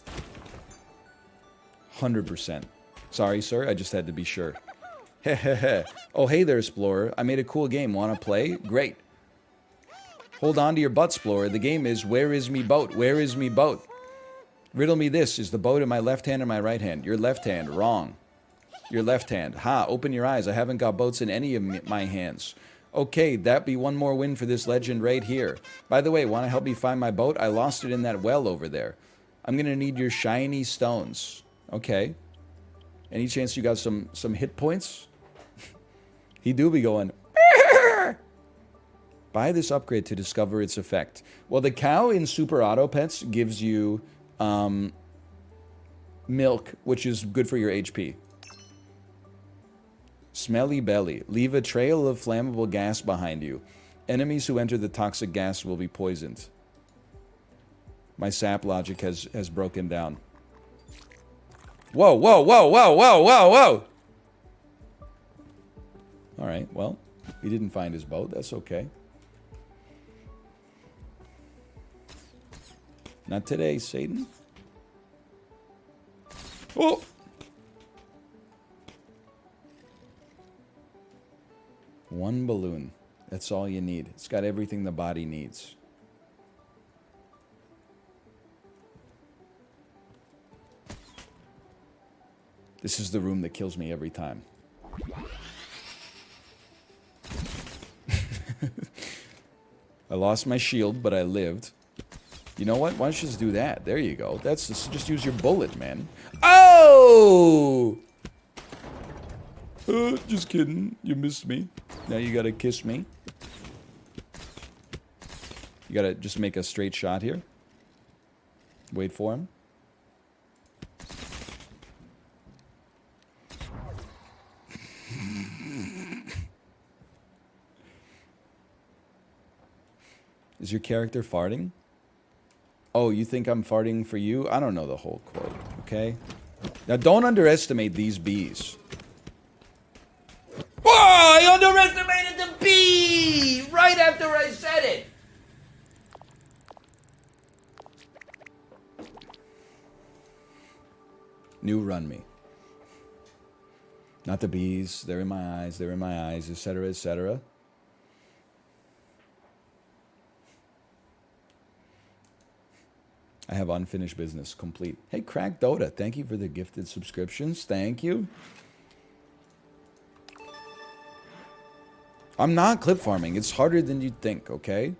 100%. Sorry, sir. I just had to be sure. Hehehe. Oh, hey there, Explorer. I made a cool game. Wanna play? Great. Hold on to your butt, Explorer. The game is Where is me boat? Where is me boat? Riddle me this. Is the boat in my left hand or my right hand? Your left hand. Wrong. Your left hand. Ha, open your eyes. I haven't got boats in any of my hands. Okay, that be one more win for this legend right here. By the way, want to help me find my boat? I lost it in that well over there. I'm going to need your shiny stones. Okay. Any chance you got some hit points? He do be going... Buy this upgrade to discover its effect. Well, the cow in Super Auto Pets gives you milk, which is good for your HP. Smelly belly. Leave a trail of flammable gas behind you. Enemies who enter the toxic gas will be poisoned. My sap logic has broken down. Whoa, whoa, whoa, whoa, whoa, whoa, whoa! Alright, well, he didn't find his boat. That's okay. Not today, Satan. Oh! One balloon. That's all you need. It's got everything the body needs. This is the room that kills me every time. I lost my shield, but I lived. You know what? Why don't you just do that? There you go. That's just use your bullet, man. Oh! Just kidding. You missed me. Now you gotta kiss me. You gotta just make a straight shot here. Wait for him. Is your character farting? Oh, you think I'm farting for you? I don't know the whole quote, okay? Now, don't underestimate these bees. Whoa! I underestimated the bee! Right after I said it! New run me. Not the bees. They're in my eyes. They're in my eyes, etc., etc. I have unfinished business complete. Hey, Crack Dota, thank you for the gifted subscriptions. Thank you. I'm not clip farming. It's harder than you'd think, okay?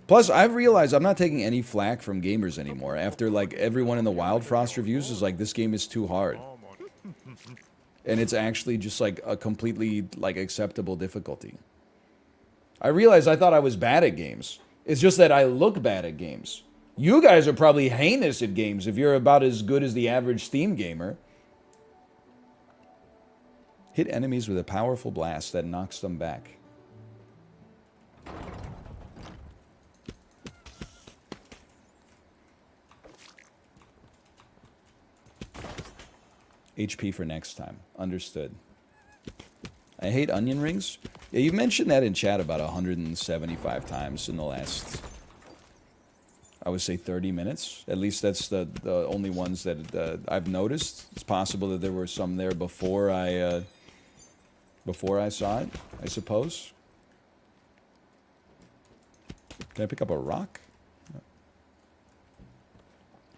Plus, I've realized I'm not taking any flack from gamers anymore. After, like, everyone in the Wild Frost reviews is like, this game is too hard. And it's actually just, like, a completely, like, acceptable difficulty. I realized I thought I was bad at games. It's just that I look bad at games. You guys are probably heinous at games if you're about as good as the average Steam gamer. Hit enemies with a powerful blast that knocks them back. HP for next time. Understood. I hate onion rings. Yeah, you mentioned that in chat about 175 times in the last, I would say, 30 minutes. At least that's the only ones that I've noticed. It's possible that there were some there before I saw it, I suppose. Can I pick up a rock? No.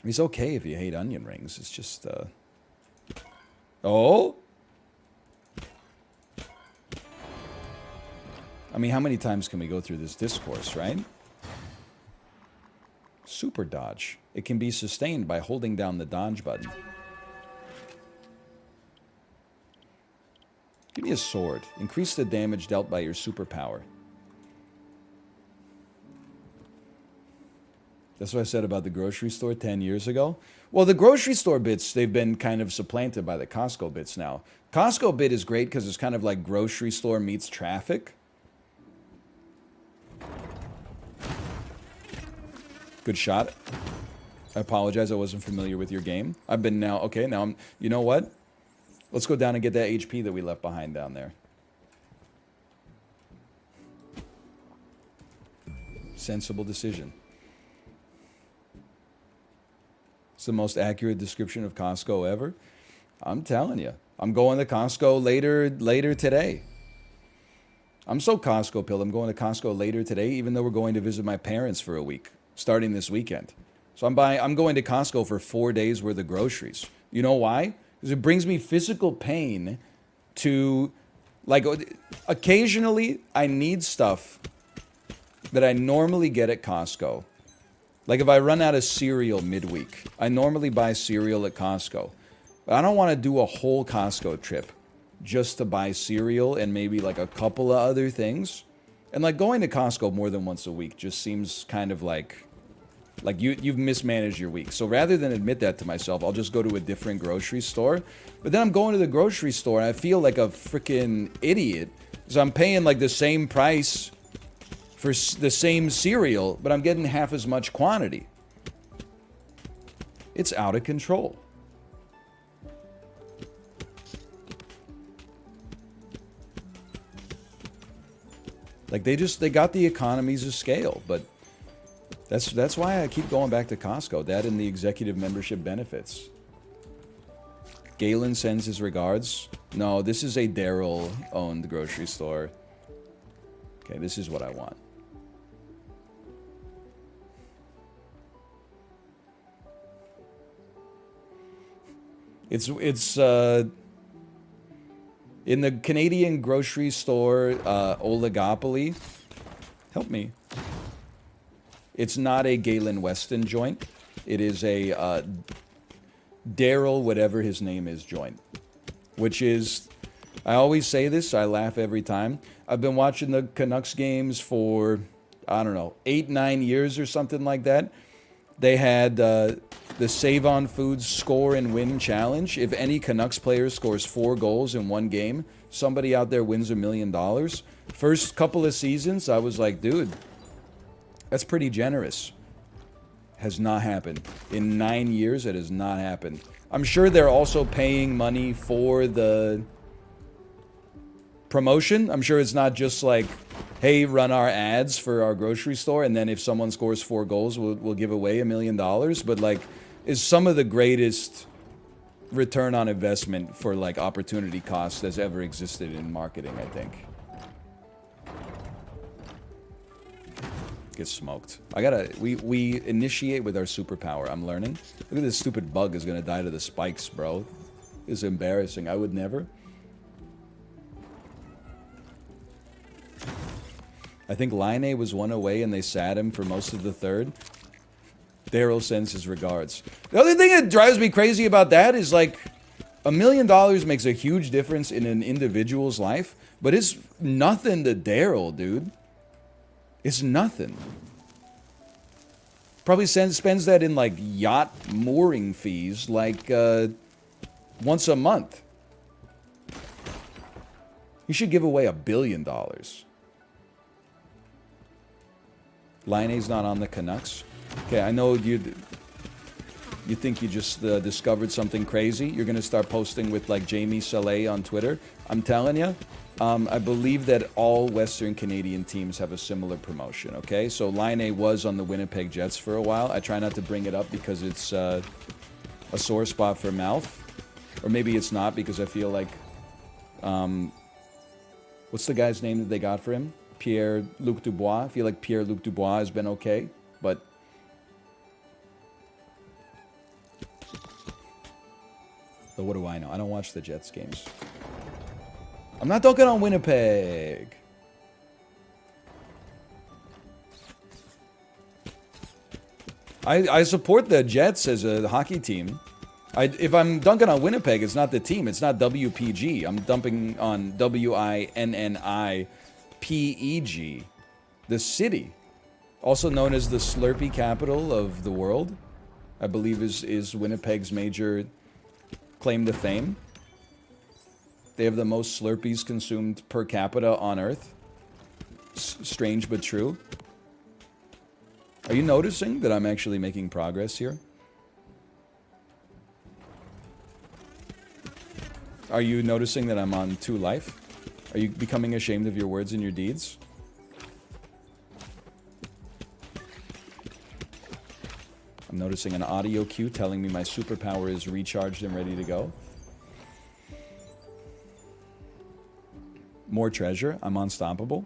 It's okay if you hate onion rings. It's just, Oh? I mean, how many times can we go through this discourse, right? Super dodge. It can be sustained by holding down the dodge button. Give me a sword. Increase the damage dealt by your superpower. That's what I said about the grocery store 10 years ago. Well, the grocery store bits, they've been kind of supplanted by the Costco bits now. Costco bit is great because it's kind of like grocery store meets traffic. Good shot. I apologize, I wasn't familiar with your game. I've been now, okay, now I'm, you know what? Let's go down and get that HP that we left behind down there. Sensible decision. It's the most accurate description of Costco ever. I'm telling you. I'm going to Costco later today. I'm so Costco pilled. I'm going to Costco later today, even though we're going to visit my parents for a week, starting this weekend. So I'm going to Costco for 4 days worth of groceries. You know why? Because it brings me physical pain to, like, occasionally I need stuff that I normally get at Costco. Like if I run out of cereal midweek, I normally buy cereal at Costco. But I don't want to do a whole Costco trip just to buy cereal and maybe like a couple of other things. And like going to Costco more than once a week just seems kind of like you've mismanaged your week. So rather than admit that to myself, I'll just go to a different grocery store. But then I'm going to the grocery store and I feel like a freaking idiot because I'm paying like the same price for the same cereal, but I'm getting half as much quantity. It's out of control. Like they got the economies of scale, but that's why I keep going back to Costco. That and the executive membership benefits. Galen sends his regards. No, this is a Daryl-owned grocery store. Okay, this is what I want. It's in the Canadian grocery store oligopoly. Help me. It's not a Galen Weston joint. It is a Daryl, whatever his name is, joint. Which is, I always say this, I laugh every time. I've been watching the Canucks games for, I don't know, 8-9 years or something like that. They had the Save On Foods Score and Win Challenge. If any Canucks player scores 4 goals in one game, somebody out there wins $1 million. First couple of seasons, I was like, dude, that's pretty generous. Has not happened. In 9 years, it has not happened. I'm sure they're also paying money for the promotion. I'm sure it's not just like, hey, run our ads for our grocery store, and then if someone scores 4 goals, we'll give away $1 million. But like, is some of the greatest return on investment for like opportunity cost that's ever existed in marketing, I think. Get smoked. I gotta... We initiate with our superpower. I'm learning. Look at this stupid bug is gonna die to the spikes, bro. It's embarrassing. I would never. I think Line was one away and they sat him for most of the third. Daryl sends his regards. The other thing that drives me crazy about that is like $1 million makes a huge difference in an individual's life, but it's nothing to Daryl, dude. It's nothing. Probably spends that in like yacht mooring fees like once a month. You should give away $1 billion. Line not on the Canucks. Okay, I know you think you just discovered something crazy. You're going to start posting with like Jamie Saleh on Twitter. I'm telling you, I believe that all Western Canadian teams have a similar promotion, okay? So Line was on the Winnipeg Jets for a while. I try not to bring it up because it's a sore spot for mouth. Or maybe it's not because I feel like... what's the guy's name that they got for him? Pierre-Luc Dubois. I feel like Pierre-Luc Dubois has been okay, but... But what do I know? I don't watch the Jets games. I'm not talking on Winnipeg. I support the Jets as a hockey team. If I'm dunking on Winnipeg, it's not the team. It's not WPG. I'm dumping on WINNIPEG. The city. Also known as the Slurpee capital of the world. I believe is Winnipeg's major claim to fame. They have the most Slurpees consumed per capita on Earth. Strange but true. Are you noticing that I'm actually making progress here? Are you noticing that I'm on 2 life? Are you becoming ashamed of your words and your deeds? I'm noticing an audio cue telling me my superpower is recharged and ready to go. More treasure. I'm unstoppable.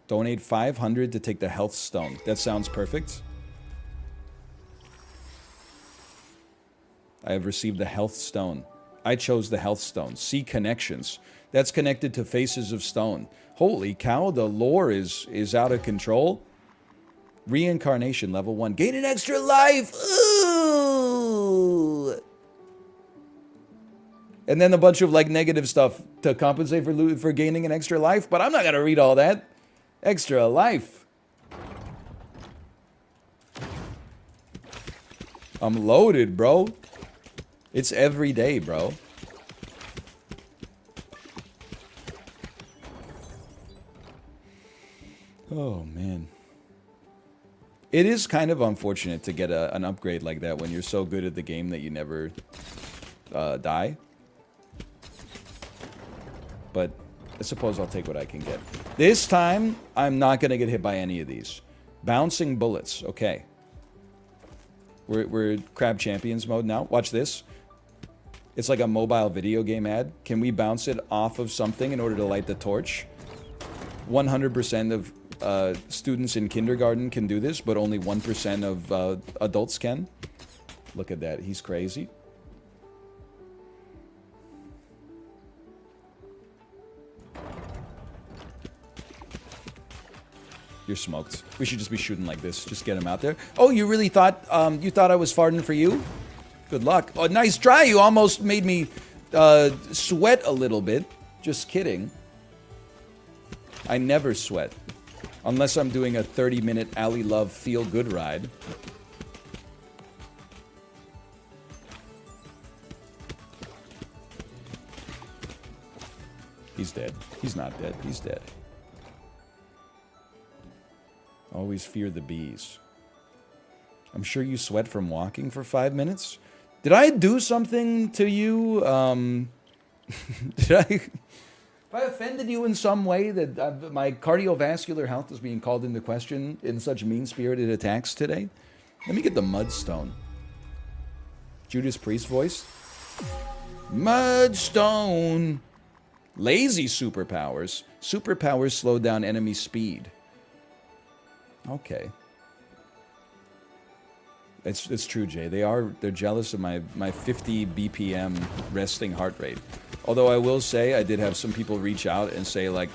Donate 500 to take the health stone. That sounds perfect. I have received the health stone. I chose the health stone. See connections. That's connected to Faces of Stone. Holy cow, the lore is out of control. Reincarnation, level 1. Gain an extra life! Ooh! And then a bunch of like negative stuff to compensate for gaining an extra life. But I'm not going to read all that. Extra life. I'm loaded, bro. It's every day, bro. Oh, man. It is kind of unfortunate to get an upgrade like that when you're so good at the game that you never die. But I suppose I'll take what I can get. This time, I'm not going to get hit by any of these. Bouncing bullets. Okay. We're Crab Champions mode now. Watch this. It's like a mobile video game ad. Can we bounce it off of something in order to light the torch? 100% of students in kindergarten can do this, but only 1% of adults can. Look at that. He's crazy. You're smoked. We should just be shooting like this. Just get him out there. Oh, you really thought you thought I was farting for you? Good luck. Oh, nice try. You almost made me sweat a little bit. Just kidding. I never sweat. Unless I'm doing a 30-minute Ally Love feel-good ride. He's dead. He's not dead. He's dead. Always fear the bees. I'm sure you sweat from walking for 5 minutes. Did I do something to you? Did I... Have I offended you in some way that my cardiovascular health is being called into question in such mean-spirited attacks today? Let me get the Mudstone. Judas Priest voice. Mudstone. Lazy superpowers. Superpowers slow down enemy speed. Okay. It's true, Jay. They're jealous of my 50 BPM resting heart rate. Although I will say I did have some people reach out and say like,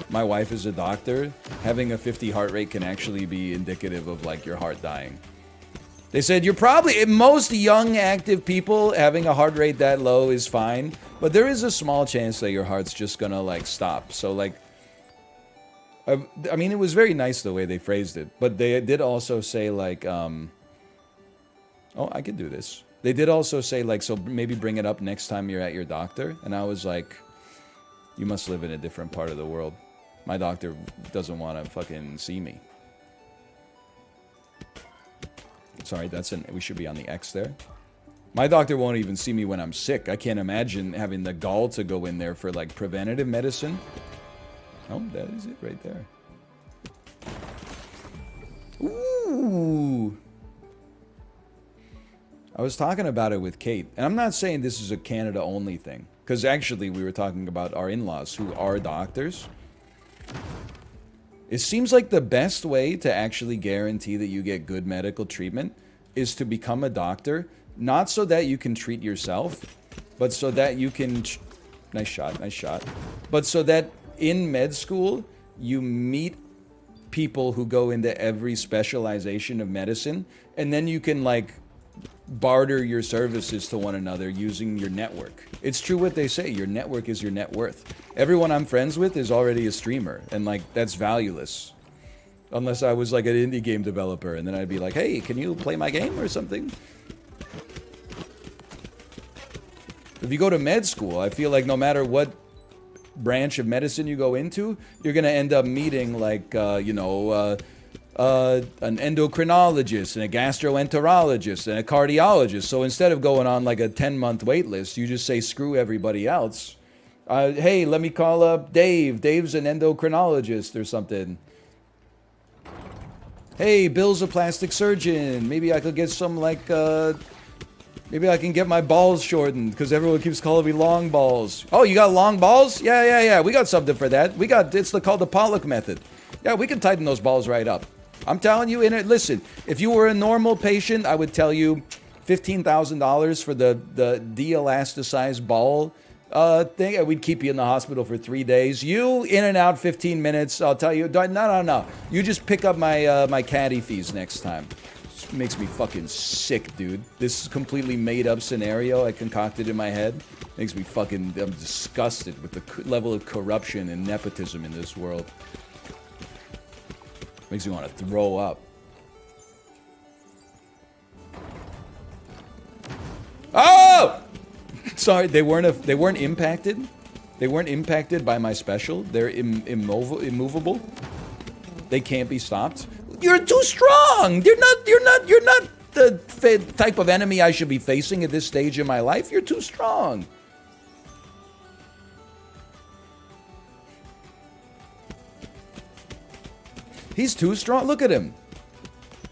my wife is a doctor. Having a 50 heart rate can actually be indicative of like your heart dying. They said you're probably, most young active people having a heart rate that low is fine, but there is a small chance that your heart's just gonna like stop. So like, I mean, it was very nice the way they phrased it, but they did also say like, oh, I could do this. They did also say like, so maybe bring it up next time you're at your doctor. And I was like, you must live in a different part of the world. My doctor doesn't want to fucking see me. Sorry, we should be on the X there. My doctor won't even see me when I'm sick. I can't imagine having the gall to go in there for like preventative medicine. Oh, that is it right there. Ooh. I was talking about it with Kate, and I'm not saying this is a Canada only thing, because actually we were talking about our in-laws who are doctors. It seems like the best way to actually guarantee that you get good medical treatment is to become a doctor, not so that you can treat yourself, but so that you can... Nice shot, nice shot. But so that in med school, you meet people who go into every specialization of medicine, and then you can, like, barter your services to one another using your network. It's true what they say, your network is your net worth. Everyone I'm friends with is already a streamer, and like that's valueless. Unless I was like an indie game developer, and then I'd be like, hey, can you play my game or something? If you go to med school, I feel like no matter what branch of medicine you go into, you're gonna end up meeting like, an endocrinologist and a gastroenterologist and a cardiologist. So instead of going on like a 10-month wait list, you just say screw everybody else. Hey, let me call up Dave. Dave's an endocrinologist or something. Hey, Bill's a plastic surgeon. Maybe I could get some like, maybe I can get my balls shortened because everyone keeps calling me long balls. Oh, you got long balls? Yeah. We got something for that. It's called the Pollock method. Yeah, we can tighten those balls right up. I'm telling you, listen, if you were a normal patient, I would tell you $15,000 for the de-elasticized ball thing. We'd keep you in the hospital for 3 days. You, in and out 15 minutes, I'll tell you. No. You just pick up my caddy fees next time. This makes me fucking sick, dude. This completely made up scenario I concocted in my head makes me fucking, I'm disgusted with the level of corruption and nepotism in this world. Makes me want to throw up. Oh! Sorry, they weren't impacted. They weren't impacted by my special. They're immovable. They can't be stopped. You're too strong. You're not the type of enemy I should be facing at this stage in my life. You're too strong. He's too strong. Look at him.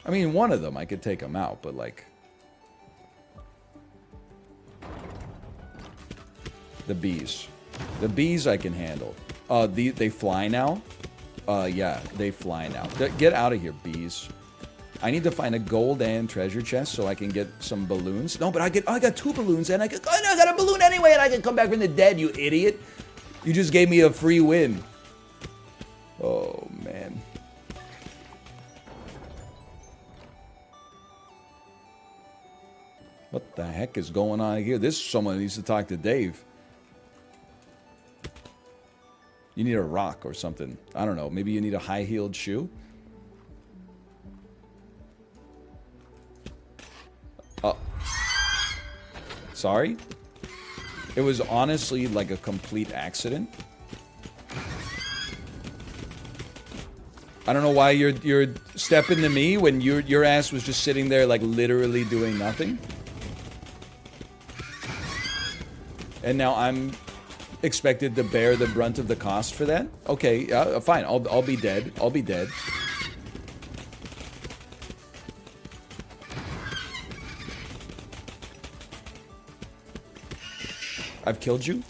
I mean, one of them, I could take him out, but like... The bees. The bees I can handle. They fly now? Yeah, they fly now. Get out of here, bees. I need to find a gold and treasure chest so I can get some balloons. No, but I got 2 balloons and I got a balloon anyway and I can come back from the dead, you idiot. You just gave me a free win. Oh, man. What the heck is going on here? Someone needs to talk to Dave. You need a rock or something. I don't know. Maybe you need a high-heeled shoe? Oh. Sorry? It was honestly like a complete accident. I don't know why you're stepping to me when your ass was just sitting there like literally doing nothing. And now I'm expected to bear the brunt of the cost for that? Okay, fine. I'll be dead. I'll be dead. I've killed you.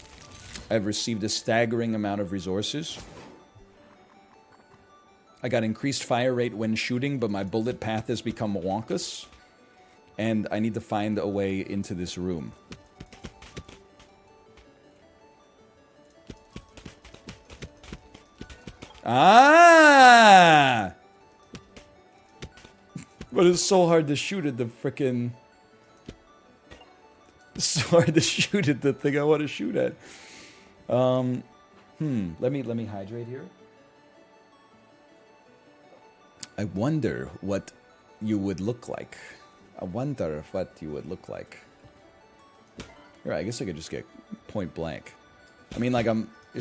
I've received a staggering amount of resources. I got increased fire rate when shooting, but my bullet path has become wonkus. And I need to find a way into this room. Ah! But it's so hard to shoot at the frickin'... It's so hard to shoot at the thing I want to shoot at. Let me hydrate here. I wonder what you would look like. I wonder what you would look like. Right, I guess I could just get point blank. I mean, like,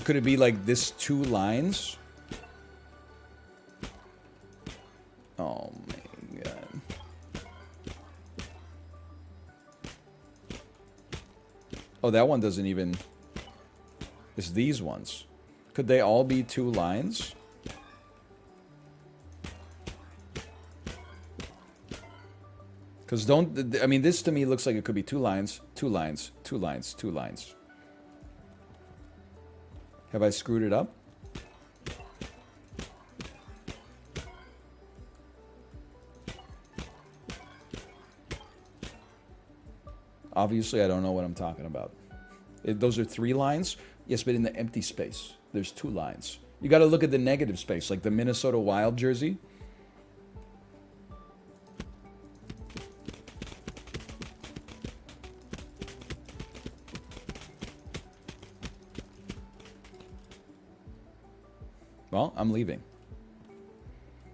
could it be like this 2 lines? Oh my god. Oh, that one doesn't even... It's these ones. Could they all be 2 lines? Because I mean, this to me looks like it could be 2 lines, 2 lines, 2 lines, 2 lines. Have I screwed it up? Obviously, I don't know what I'm talking about. Those are 3 lines? Yes, but in the empty space, there's 2 lines. You got to look at the negative space, like the Minnesota Wild jersey. Well, I'm leaving.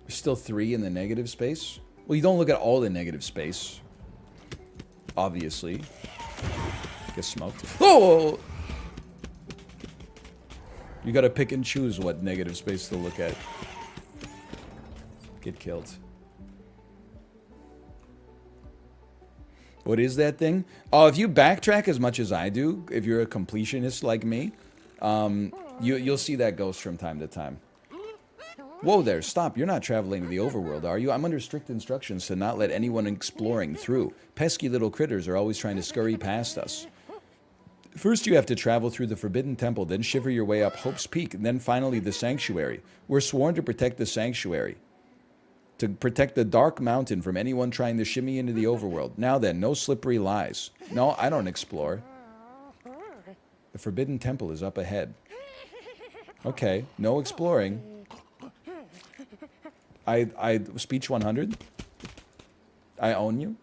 There's still 3 in the negative space. Well, you don't look at all the negative space. Obviously. Get smoked. Oh! You gotta pick and choose what negative space to look at. Get killed. What is that thing? Oh, if you backtrack as much as I do, if you're a completionist like me, you'll see that ghost from time to time. Whoa there, stop. You're not traveling to the overworld, are you? I'm under strict instructions to not let anyone exploring through. Pesky little critters are always trying to scurry past us. First you have to travel through the Forbidden Temple, then shiver your way up Hope's Peak, and then finally the Sanctuary. We're sworn to protect the Sanctuary. To protect the Dark Mountain from anyone trying to shimmy into the overworld. Now then, no slippery lies. No, I don't explore. The Forbidden Temple is up ahead. Okay, no exploring. Speech 100? I own you?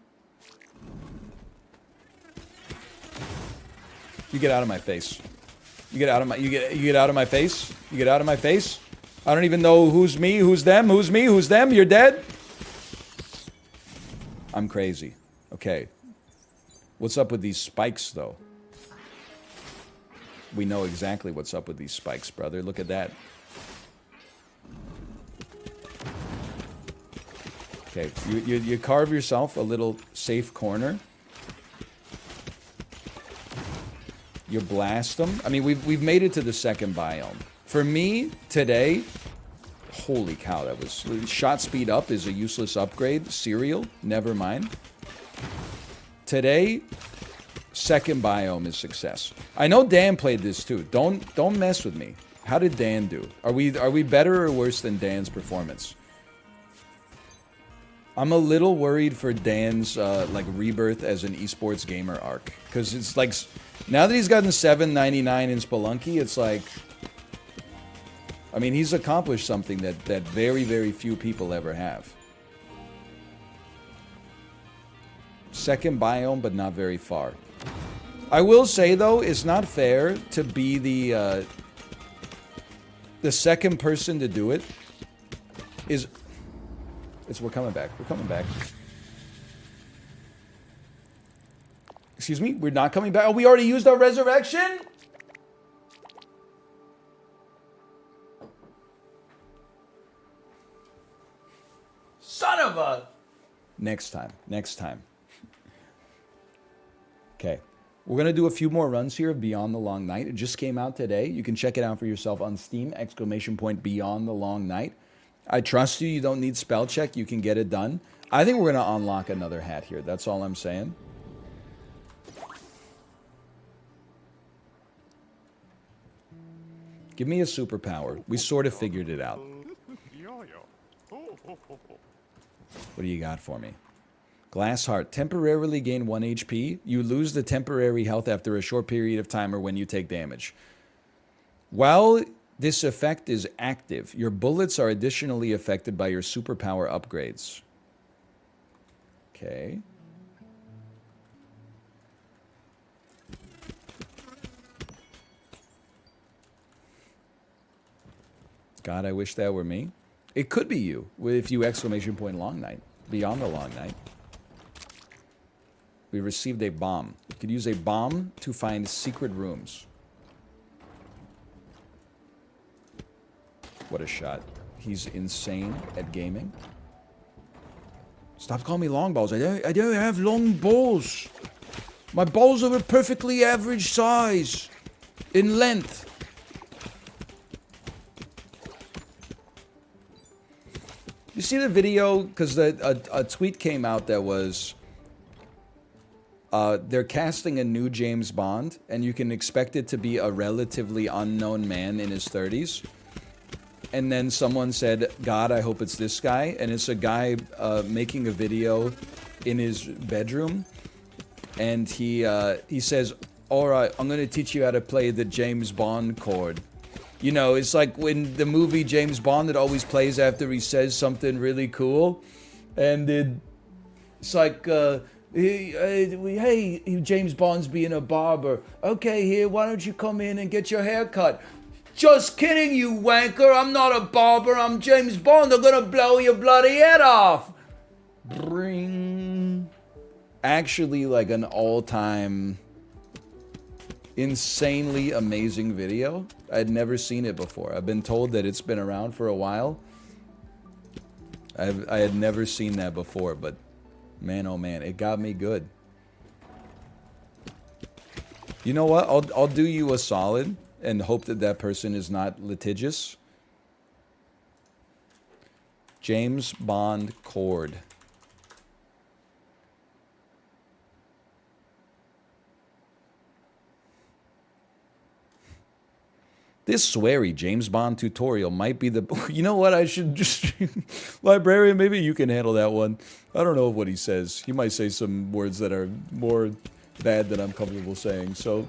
You get out of my face. You get out of my you get out of my face? You get out of my face? I don't even know who's me, who's them, who's me, who's them, you're dead? I'm crazy. Okay. What's up with these spikes though? We know exactly what's up with these spikes, brother. Look at that. Okay, you carve yourself a little safe corner. You blast them. I mean, we've made it to the 2nd biome. For me, today, holy cow, that was... Shot speed up is a useless upgrade. Serial, never mind. Today, 2nd biome is success. I know Dan played this too. Don't mess with me. How did Dan do? Are we better or worse than Dan's performance? I'm a little worried for Dan's like rebirth as an esports gamer arc, because it's like now that he's gotten 799 in Spelunky, it's like, I mean, he's accomplished something that very, very few people ever have. 2nd biome, but not very far. I will say though, it's not fair to be the 2nd person to do it. We're coming back. We're coming back. Excuse me? We're not coming back? Oh, we already used our resurrection? Son of a... Next time. Next time. Okay. We're going to do a few more runs here of Beyond the Long Night. It just came out today. You can check it out for yourself on Steam. ! Beyond the Long Night. I trust you. You don't need spell check. You can get it done. I think we're going to unlock another hat here. That's all I'm saying. Give me a superpower. We sort of figured it out. What do you got for me? Glass Heart. Temporarily gain 1 HP. You lose the temporary health after a short period of time or when you take damage. While this effect is active, your bullets are additionally affected by your superpower upgrades. Okay. God, I wish that were me. It could be you, if you exclamation point long night. Beyond the long night. We received a bomb. You could use a bomb to find secret rooms. What a shot. He's insane at gaming. Stop calling me long balls. I don't have long balls. My balls are a perfectly average size in length. You see the video? Because a tweet came out that was... they're casting a new James Bond, and you can expect it to be a relatively unknown man in his 30s. And then someone said, God, I hope it's this guy. And it's a guy making a video in his bedroom. And he says, all right, I'm going to teach you how to play the James Bond chord. You know, it's like when the movie James Bond, it always plays after he says something really cool. And it's like, hey, James Bond's being a barber. Okay, here, why don't you come in and get your hair cut? Just kidding, you wanker. I'm not a barber. I'm James Bond. I'm gonna blow your bloody head off. Bring. Actually, like an all-time insanely amazing video. I'd never seen it before. I've been told that it's been around for a while. I had never seen that before, but man, oh man, it got me good. You know what? I'll do you a solid and hope that that person is not litigious. James Bond chord. This sweary James Bond tutorial might be the... You know what? I should just... Librarian, maybe you can handle that one. I don't know what he says. He might say some words that are more bad than I'm comfortable saying, so...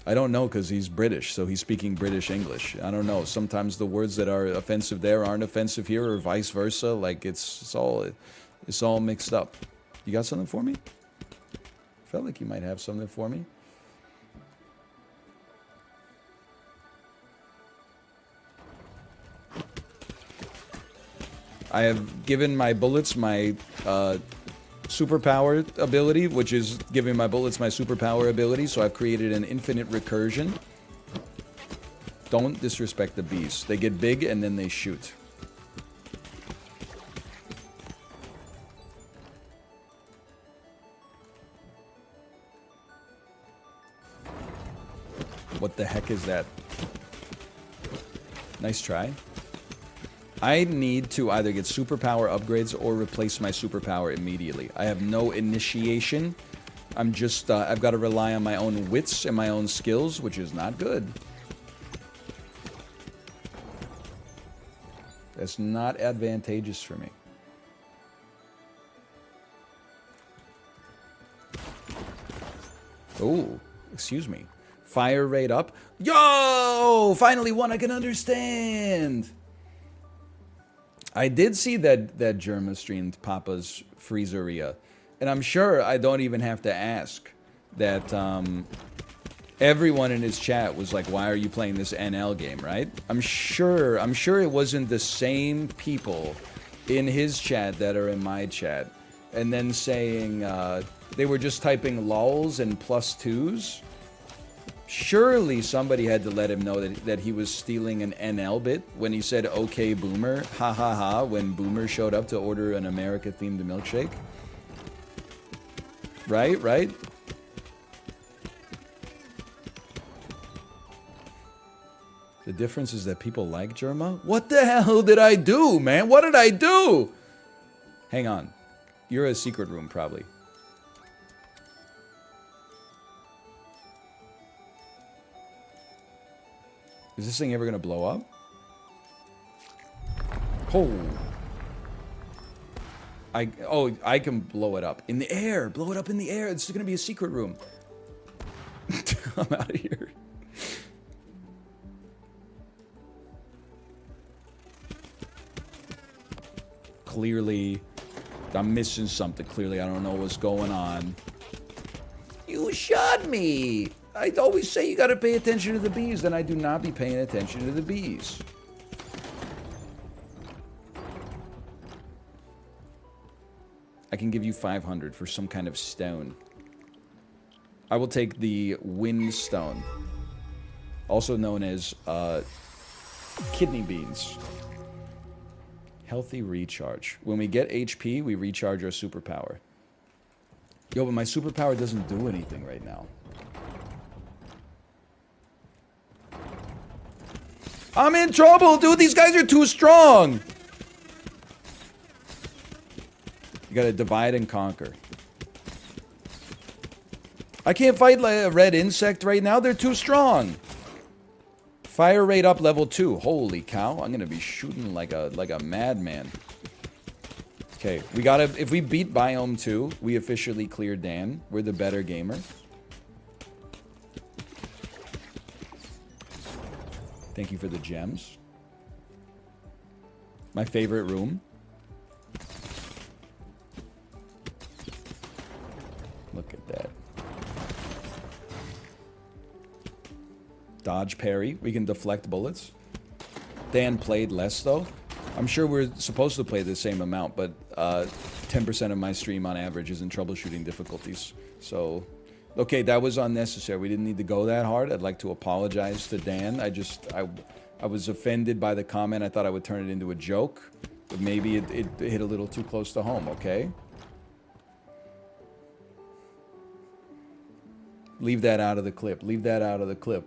I don't know because he's British, so he's speaking British English. I don't know. Sometimes the words that are offensive there aren't offensive here, or vice versa. Like, it's all mixed up. You got something for me? Felt like you might have something for me. I have given my bullets my superpower ability, which is giving my bullets my superpower ability, so I've created an infinite recursion. Don't disrespect the bees. They get big and then they shoot. What the heck is that? Nice try. I need to either get superpower upgrades or replace my superpower immediately. I have no initiation. I'm just, I've got to rely on my own wits and my own skills, which is not good. That's not advantageous for me. Oh, excuse me. Fire rate up. Yo! Finally one I can understand! I did see that Germa streamed Papa's Freezeria, and I'm sure I don't even have to ask that everyone in his chat was like, why are you playing this NL game, right? I'm sure it wasn't the same people in his chat that are in my chat, and then saying they were just typing lols and +2s. Surely somebody had to let him know that he was stealing an NL bit when he said, okay, Boomer, ha ha ha, when Boomer showed up to order an America-themed milkshake. Right, right? The difference is that people like Germa? What the hell did I do, man? What did I do? Hang on. You're a secret room, probably. Is this thing ever gonna blow up? Oh, I can blow it up in the air. Blow it up in the air. It's gonna be a secret room. I'm out of here. Clearly, I'm missing something. Clearly, I don't know what's going on. You shot me. I always say you gotta pay attention to the bees. Then I do not be paying attention to the bees. I can give you 500 for some kind of stone. I will take the wind stone, also known as kidney beans. Healthy recharge. When we get HP, we recharge our superpower. Yo, but my superpower doesn't do anything right now. I'm in trouble, dude. These guys are too strong. You gotta divide and conquer. I can't fight like a red insect right now. They're too strong. Fire rate up level 2. Holy cow. I'm gonna be shooting like a madman. Okay, we gotta... If we beat Biome 2, we officially clear Dan. We're the better gamer. Thank you for the gems. My favorite room. Look at that. Dodge parry. We can deflect bullets. Dan played less, though. I'm sure we're supposed to play the same amount, but 10% of my stream on average is in troubleshooting difficulties. So, okay, that was unnecessary. We didn't need to go that hard. I'd like to apologize to Dan. I was offended by the comment. I thought I would turn it into a joke, but maybe it hit a little too close to home, okay? Leave that out of the clip. Leave that out of the clip.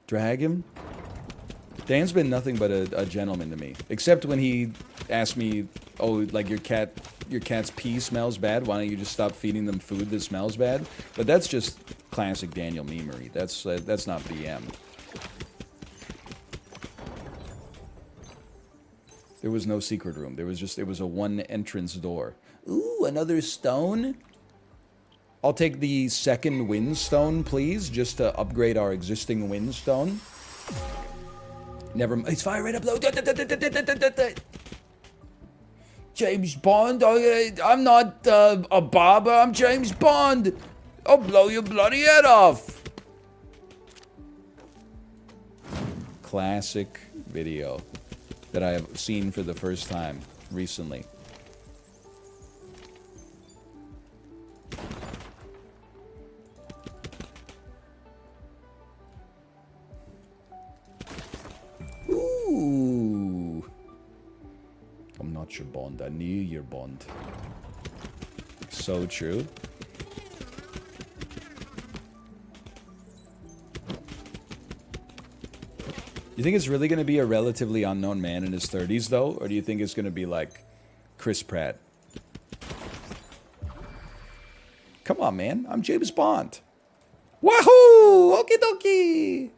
Drag him? Dan's been nothing but a gentleman to me. Except when he asked me, oh, like your cat's pee smells bad. Why don't you just stop feeding them food that smells bad? But that's just classic Daniel memery. That's not BM. There was no secret room. It was a one entrance door. Ooh, another stone? I'll take the second wind stone, please, just to upgrade our existing wind stone. Never mind. It's fire right up low. James Bond? I'm not a barber. I'm James Bond. I'll blow your bloody head off. Classic video that I have seen for the first time recently. Ooh. I'm not your Bond. I knew your Bond. So true. You think it's really going to be a relatively unknown man in his 30s, though? Or do you think it's going to be like Chris Pratt? Come on, man. I'm James Bond. Wahoo! Okie dokie!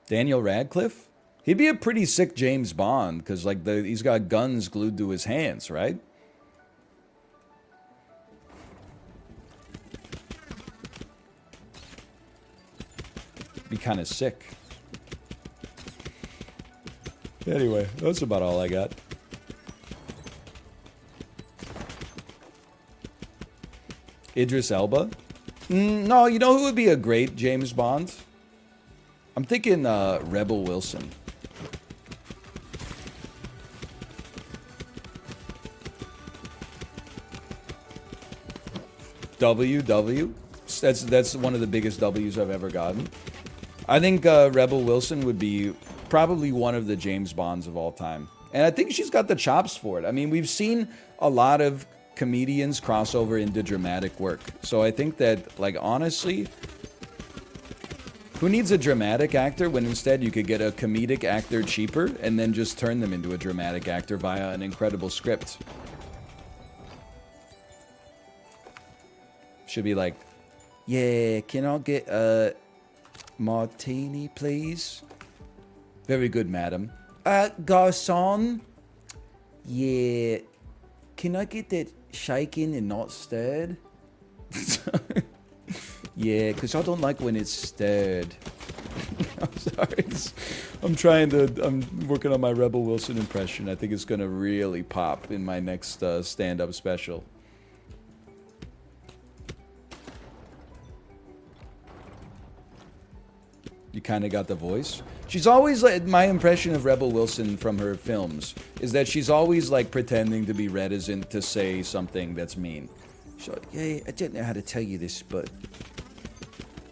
Daniel Radcliffe? He'd be a pretty sick James Bond, because like he's got guns glued to his hands, right? Be kind of sick. Anyway, that's about all I got. Idris Elba? No, you know who would be a great James Bond? I'm thinking Rebel Wilson. W. That's one of the biggest W's I've ever gotten. I think Rebel Wilson would be probably one of the James Bonds of all time. And I think she's got the chops for it. I mean, we've seen a lot of comedians cross over into dramatic work. So I think that, like, honestly, who needs a dramatic actor when instead you could get a comedic actor cheaper and then just turn them into a dramatic actor via an incredible script? Should be like, yeah, can I get a martini, please? Very good, madam. Garçon. Yeah, can I get that shaken and not stirred? Yeah, because I don't like when it's stirred. I'm sorry. I'm working on my Rebel Wilson impression. I think it's going to really pop in my next stand-up special. You kind of got the voice. She's always like, my impression of Rebel Wilson from her films is that she's always like pretending to be reticent to say something that's mean. So, yeah, I don't know how to tell you this, but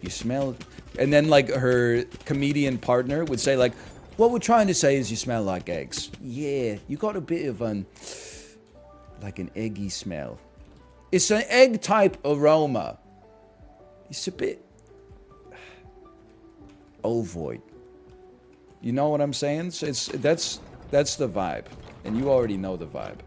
you smell. And then like her comedian partner would say like, what we're trying to say is you smell like eggs. Yeah, you got a bit of like an eggy smell. It's an egg type aroma. It's a bit ovoid. You know what I'm saying? So that's the vibe, and you already know the vibe.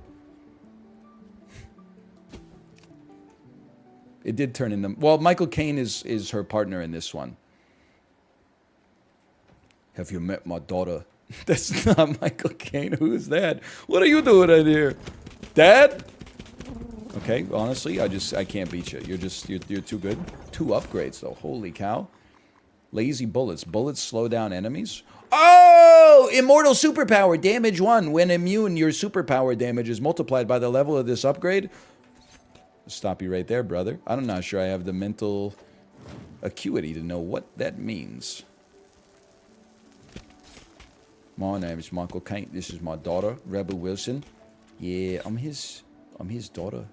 It did turn into, well, Michael Caine is her partner in this one. Have you met my daughter? That's not Michael Caine. Who is that? What are you doing in here, Dad? Okay, honestly, I can't beat you. You're too good. 2 upgrades though. Holy cow. Lazy bullets. Bullets slow down enemies. Oh! Immortal superpower. Damage 1. When immune, your superpower damage is multiplied by the level of this upgrade. Stop you right there, brother. I'm not sure I have the mental acuity to know what that means. My name is Michael Caine. This is my daughter, Rebel Wilson. Yeah, I'm his daughter.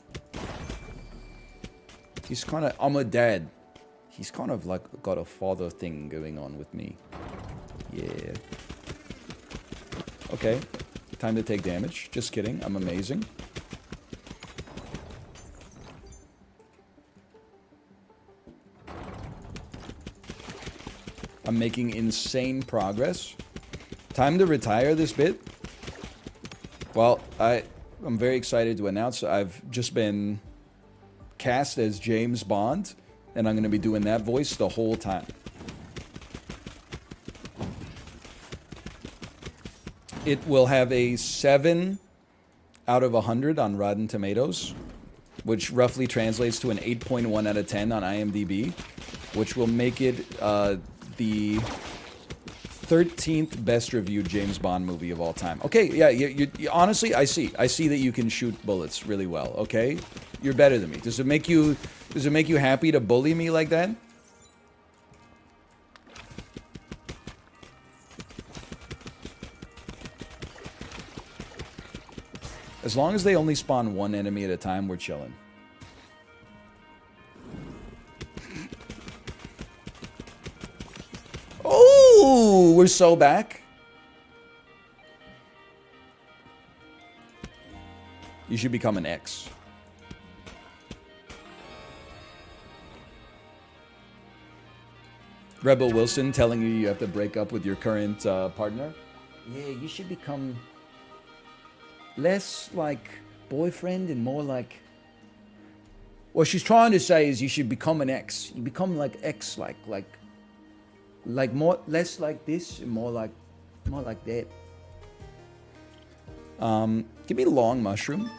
He's kind of, I'm a dad. He's kind of like got a father thing going on with me. Yeah. Okay. Time to take damage. Just kidding. I'm amazing. I'm making insane progress. Time to retire this bit. Well, I'm very excited to announce I've just been cast as James Bond, and I'm going to be doing that voice the whole time. It will have a 7 out of 100 on Rotten Tomatoes, which roughly translates to an 8.1 out of 10 on IMDb, which will make it the 13th best reviewed James Bond movie of all time. Okay, yeah, you honestly, I see that you can shoot bullets really well. Okay, you're better than me. Does it make you happy to bully me like that? As long as they only spawn 1 enemy at a time, we're chilling. Oh, we're so back. You should become an X. Rebel Wilson telling you have to break up with your current partner. Yeah, you should become less like boyfriend and more like... What she's trying to say is you should become an X. You become like X, like more, less like this and more like that. Give me long mushroom.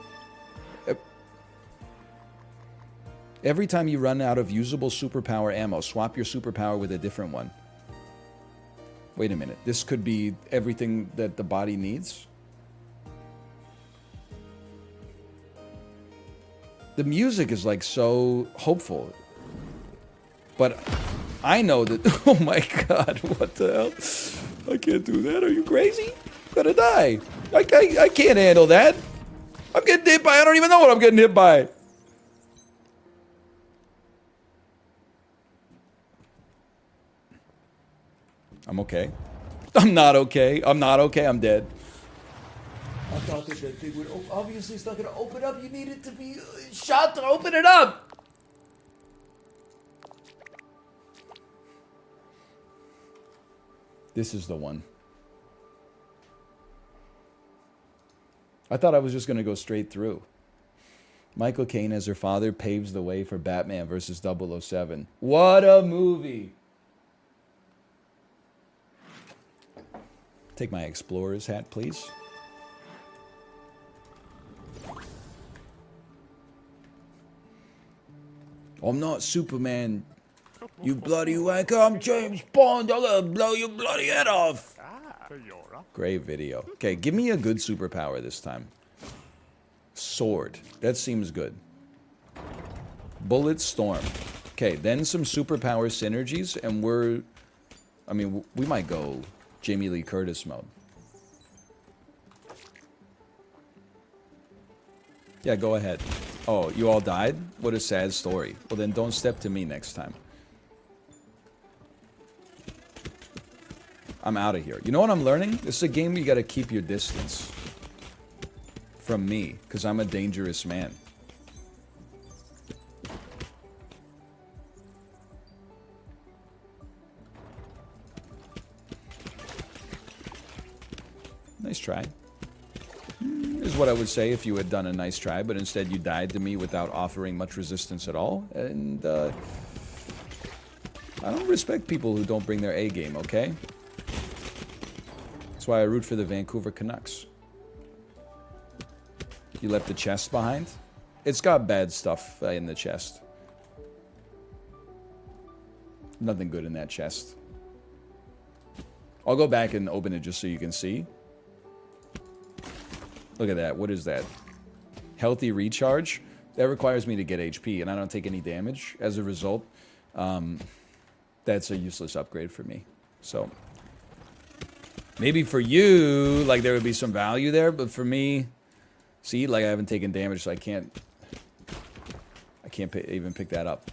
Every time you run out of usable superpower ammo, swap your superpower with a different one. Wait a minute. This could be everything that the body needs? The music is like so hopeful. But I know that... Oh my god, what the hell? I can't do that. Are you crazy? I'm gonna die. I can't handle that. I'm getting hit by... I don't even know what I'm getting hit by. I'm okay. I'm not okay. I'm not okay. I'm dead. I thought that thing would... Obviously, it's not going to open up. You need it to be shot to open it up. This is the one. I thought I was just going to go straight through. Michael Caine as her father paves the way for Batman versus 007. What a movie! Take my explorer's hat, please. I'm not Superman, you bloody wanker. I'm James Bond. I'm gonna blow your bloody head off. Great video. Okay, give me a good superpower this time. Sword. That seems good. Bullet Storm. Okay, then some superpower synergies, and we're... I mean, we might go Jamie Lee Curtis mode. Yeah, go ahead. Oh, you all died? What a sad story. Well, then don't step to me next time. I'm out of here. You know what I'm learning? This is a game where you gotta keep your distance from me, because I'm a dangerous man. Nice try. Is what I would say if you had done a nice try, but instead you died to me without offering much resistance at all. And, I don't respect people who don't bring their A game, okay? That's why I root for the Vancouver Canucks. You left the chest behind? It's got bad stuff in the chest. Nothing good in that chest. I'll go back and open it just so you can see. Look at that. What is that? Healthy recharge? That requires me to get HP, and I don't take any damage. As a result, that's a useless upgrade for me. So, maybe for you, like, there would be some value there, but for me, see, like, I haven't taken damage, so I can't even pick that up.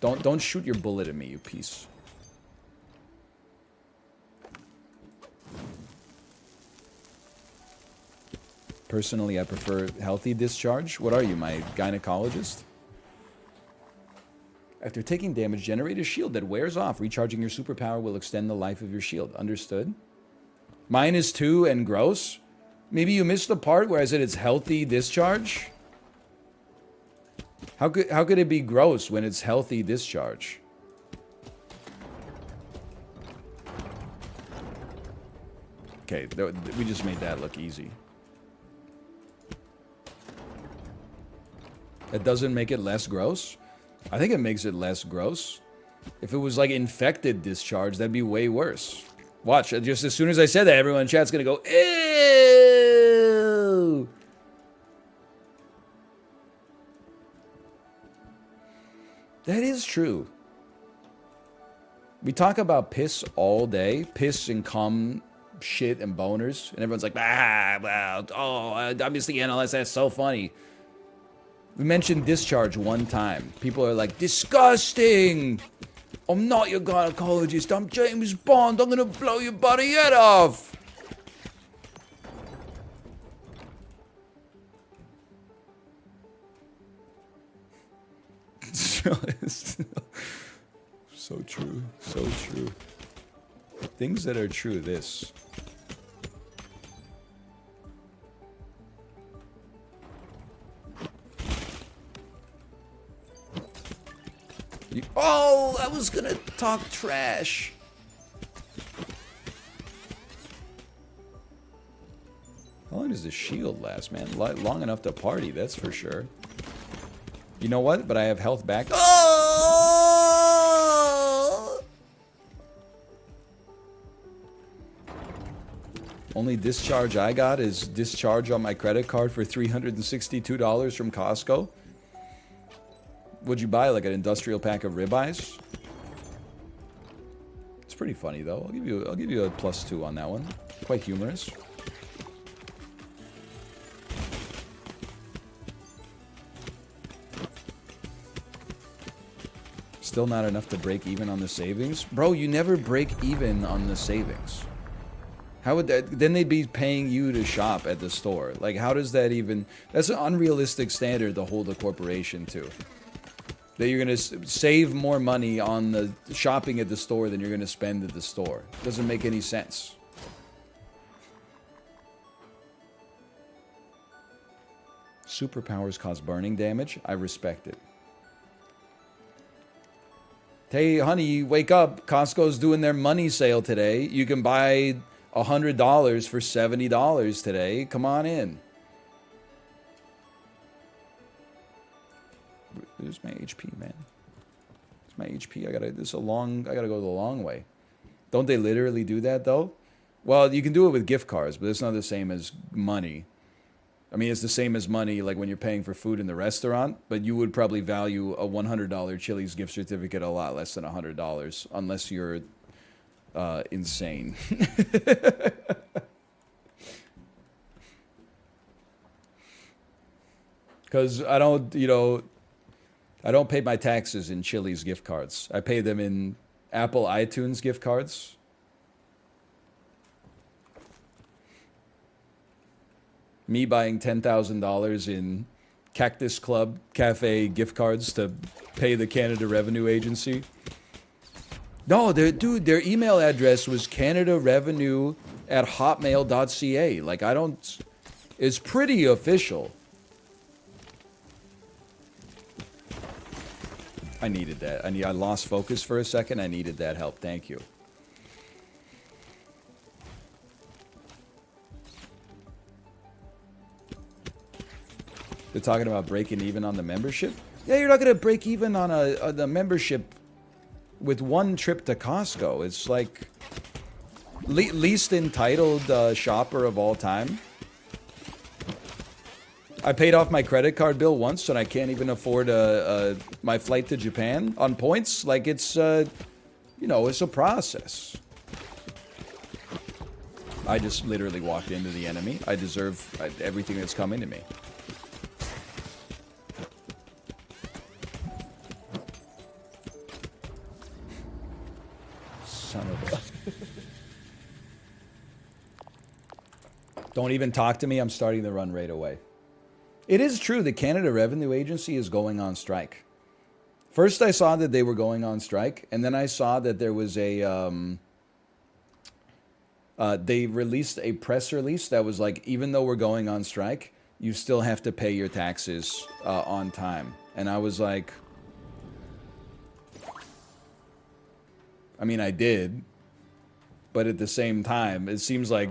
Don't shoot your bullet at me, you piece. Personally, I prefer healthy discharge. What are you, my gynecologist? After taking damage, generate a shield that wears off. Recharging your superpower will extend the life of your shield. Understood? -2 and gross? Maybe you missed the part where I said it's healthy discharge? How could it be gross when it's healthy discharge? Okay, we just made that look easy. That doesn't make it less gross? I think it makes it less gross. If it was like infected discharge, that'd be way worse. Watch, just as soon as I said that, everyone in chat's gonna go, ew! That is true. We talk about piss all day. Piss and cum, shit and boners. And everyone's like, well, oh, obviously NLS, that's so funny. We mentioned discharge one time. People are like, disgusting! I'm not your gynecologist, I'm James Bond, I'm gonna blow your bloody head off! So true, so true. Things that are true, this. Oh, I was gonna talk trash. How long does the shield last, man? Long enough to party, that's for sure. You know what? But I have health back. Oh! Only discharge I got is discharge on my credit card for $362 from Costco. Would you buy like an industrial pack of ribeyes? It's pretty funny though. I'll give you a +2 on that one. Quite humorous. Still not enough to break even on the savings? Bro, you never break even on the savings. How would that... Then they'd be paying you to shop at the store. Like, how does that even... That's an unrealistic standard to hold a corporation to. That you're going to save more money on the shopping at the store than you're going to spend at the store. Doesn't make any sense. Superpowers cause burning damage. I respect it. Hey, honey, wake up. Costco's doing their money sale today. You can buy $100 for $70 today. Come on in. There's my HP, man. It's my HP. I gotta go the long way. Don't they literally do that though? Well, you can do it with gift cards, but it's not the same as money. I mean, it's the same as money, like when you're paying for food in the restaurant, but you would probably value a $100 Chili's gift certificate a lot less than $100, unless you're insane. Because I don't pay my taxes in Chili's gift cards. I pay them in Apple iTunes gift cards. Me buying $10,000 in Cactus Club Cafe gift cards to pay the Canada Revenue Agency. No, dude, their email address was canadarevenue@hotmail.ca. Like, it's pretty official. I needed that. I lost focus for a second. I needed that help. Thank you. They're talking about breaking even on the membership. Yeah, you're not gonna break even on the membership with one trip to Costco. It's like least entitled shopper of all time. I paid off my credit card bill once, and I can't even afford my flight to Japan on points. Like, it's it's a process. I just literally walked into the enemy. I deserve everything that's coming to me. Son of a... Don't even talk to me. I'm starting the run right away. It is true the Canada Revenue Agency is going on strike. First I saw that they were going on strike, and then I saw that there was a... they released a press release that was like, even though we're going on strike, you still have to pay your taxes on time. And I was like... I mean, I did. But at the same time, it seems like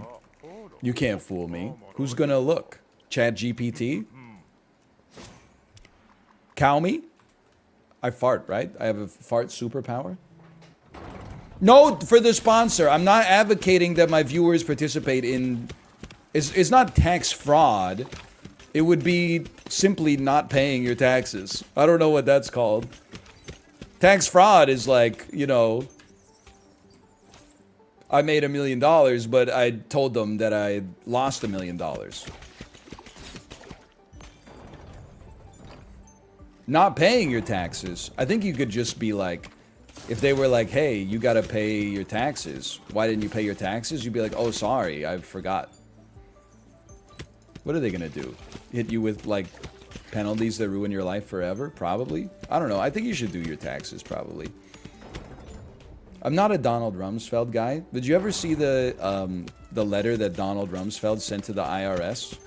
you can't fool me. Who's gonna look? ChatGPT? Cow me? I fart, right? I have a fart superpower? No, for the sponsor. I'm not advocating that my viewers participate in... It's not tax fraud. It would be simply not paying your taxes. I don't know what that's called. Tax fraud is like, I made $1 million, but I told them that I lost $1 million. Not paying your taxes. I think you could just be like, if they were like, hey, you gotta pay your taxes. Why didn't you pay your taxes? You'd be like, oh, sorry, I forgot. What are they gonna do? Hit you with, like, penalties that ruin your life forever? Probably. I don't know. I think you should do your taxes, probably. I'm not a Donald Rumsfeld guy. Did you ever see the letter that Donald Rumsfeld sent to the IRS?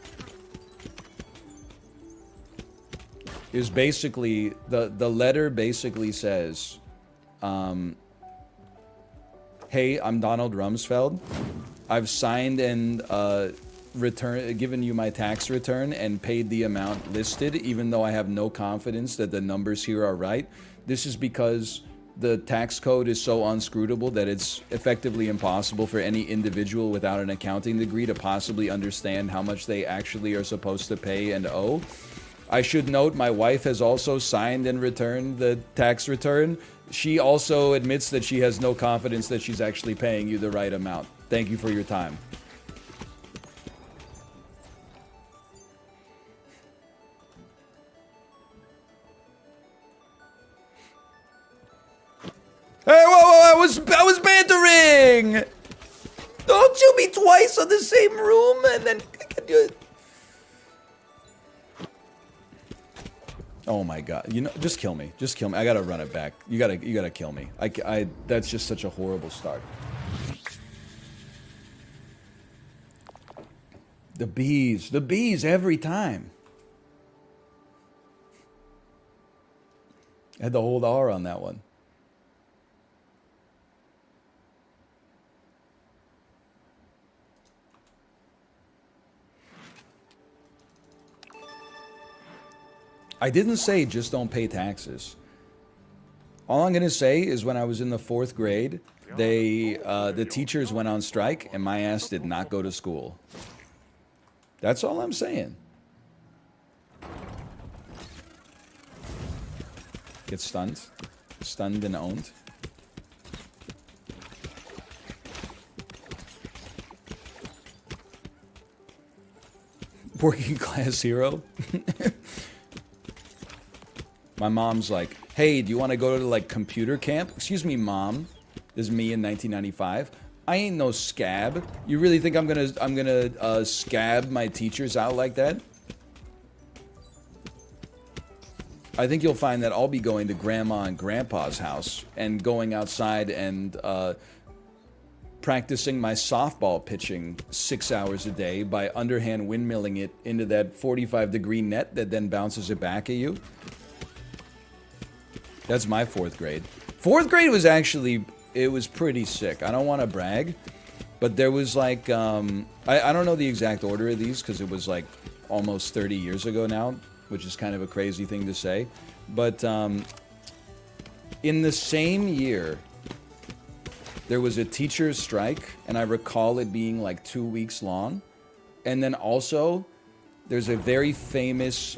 It was basically, the letter basically says, hey, I'm Donald Rumsfeld. I've signed and given you my tax return and paid the amount listed, even though I have no confidence that the numbers here are right. This is because the tax code is so unscrutable that it's effectively impossible for any individual without an accounting degree to possibly understand how much they actually are supposed to pay and owe. I should note my wife has also signed and returned the tax return. She also admits that she has no confidence that she's actually paying you the right amount. Thank you for your time. Hey, whoa, I was bantering! Don't shoot me twice on the same room, and then... Oh my god. Just kill me. Just kill me. I gotta run it back. You gotta kill me. That's just such a horrible start. The bees every time. I had to hold R on that one. I didn't say just don't pay taxes. All I'm going to say is when I was in the 4th grade, the teachers went on strike and my ass did not go to school. That's all I'm saying. Get stunned. Stunned and owned. Working class hero. My mom's like, hey, do you want to go to like computer camp? Excuse me, mom. This is me in 1995. I ain't no scab. You really think I'm gonna scab my teachers out like that? I think you'll find that I'll be going to grandma and grandpa's house and going outside and practicing my softball pitching 6 hours a day by underhand windmilling it into that 45-degree net that then bounces it back at you. That's my 4th grade. 4th grade was actually, it was pretty sick. I don't want to brag, but there was like, I don't know the exact order of these because it was like almost 30 years ago now, which is kind of a crazy thing to say. But in the same year, there was a teacher's strike, and I recall it being like 2 weeks long. And then also, there's a very famous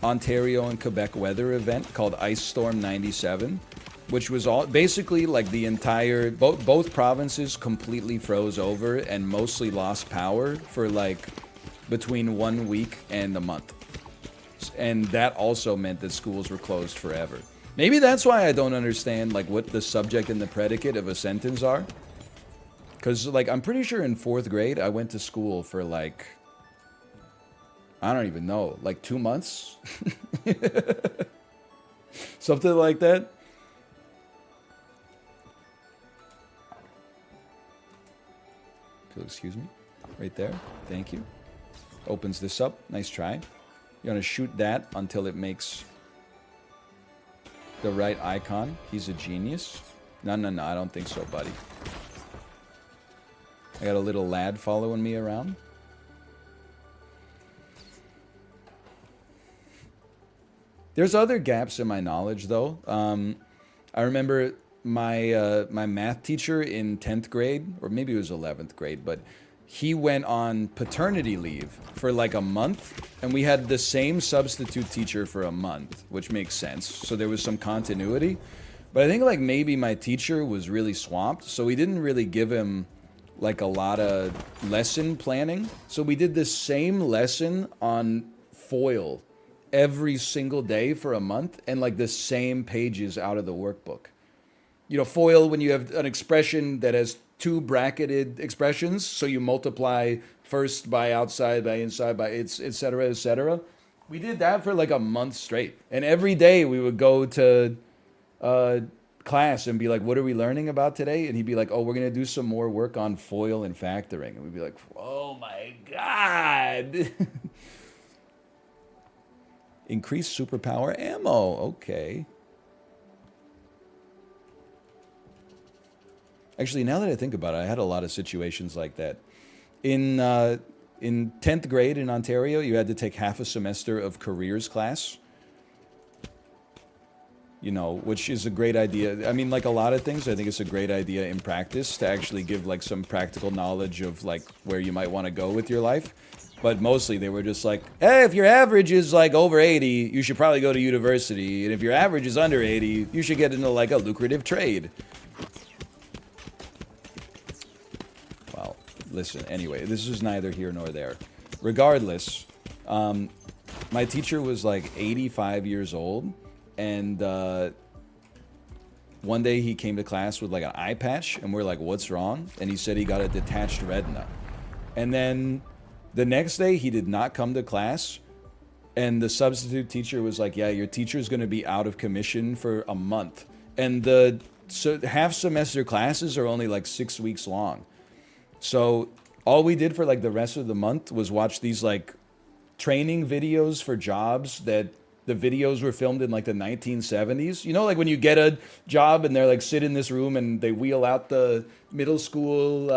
Ontario and Quebec weather event called Ice Storm 97, which was all basically like the entire both provinces completely froze over and mostly lost power for like between 1 week and a month. And that also meant that schools were closed forever. Maybe that's why I don't understand like what the subject and the predicate of a sentence are. Because like I'm pretty sure in 4th grade I went to school for like, I don't even know, like 2 months? Something like that. If you'll excuse me. Right there. Thank you. Opens this up. Nice try. You're going to shoot that until it makes the right icon. He's a genius. No, I don't think so, buddy. I got a little lad following me around. There's other gaps in my knowledge, though. I remember my my math teacher in 10th grade, or maybe it was 11th grade, but he went on paternity leave for like a month, and we had the same substitute teacher for a month, which makes sense. So there was some continuity. But I think like maybe my teacher was really swamped, so we didn't really give him like a lot of lesson planning. So we did the same lesson on foil every single day for a month, and like the same pages out of the workbook. You know, foil, when you have an expression that has two bracketed expressions, so you multiply first by outside, by inside, by et cetera, et cetera. We did that for like a month straight. And every day we would go to class and be like, what are we learning about today? And he'd be like, oh, we're going to do some more work on foil and factoring. And we'd be like, oh my God. Increased superpower ammo. Okay. Actually, now that I think about it, I had a lot of situations like that. In 10th grade in Ontario, you had to take half a semester of careers class. You know, which is a great idea. I mean, like a lot of things, I think it's a great idea in practice to actually give like some practical knowledge of like where you might want to go with your life. But mostly they were just like, hey, if your average is like over 80, you should probably go to university. And if your average is under 80, you should get into like a lucrative trade. Well, listen, anyway, this is neither here nor there. Regardless, my teacher was like 85 years old. And one day he came to class with like an eye patch. And we're like, what's wrong? And he said he got a detached retina. And then the next day, he did not come to class, and the substitute teacher was like, yeah, your teacher's going to be out of commission for a month. And the half-semester classes are only like 6 weeks long. So all we did for like the rest of the month was watch these like training videos for jobs that the videos were filmed in like the 1970s. You know, like when you get a job and they're like sit in this room and they wheel out the middle school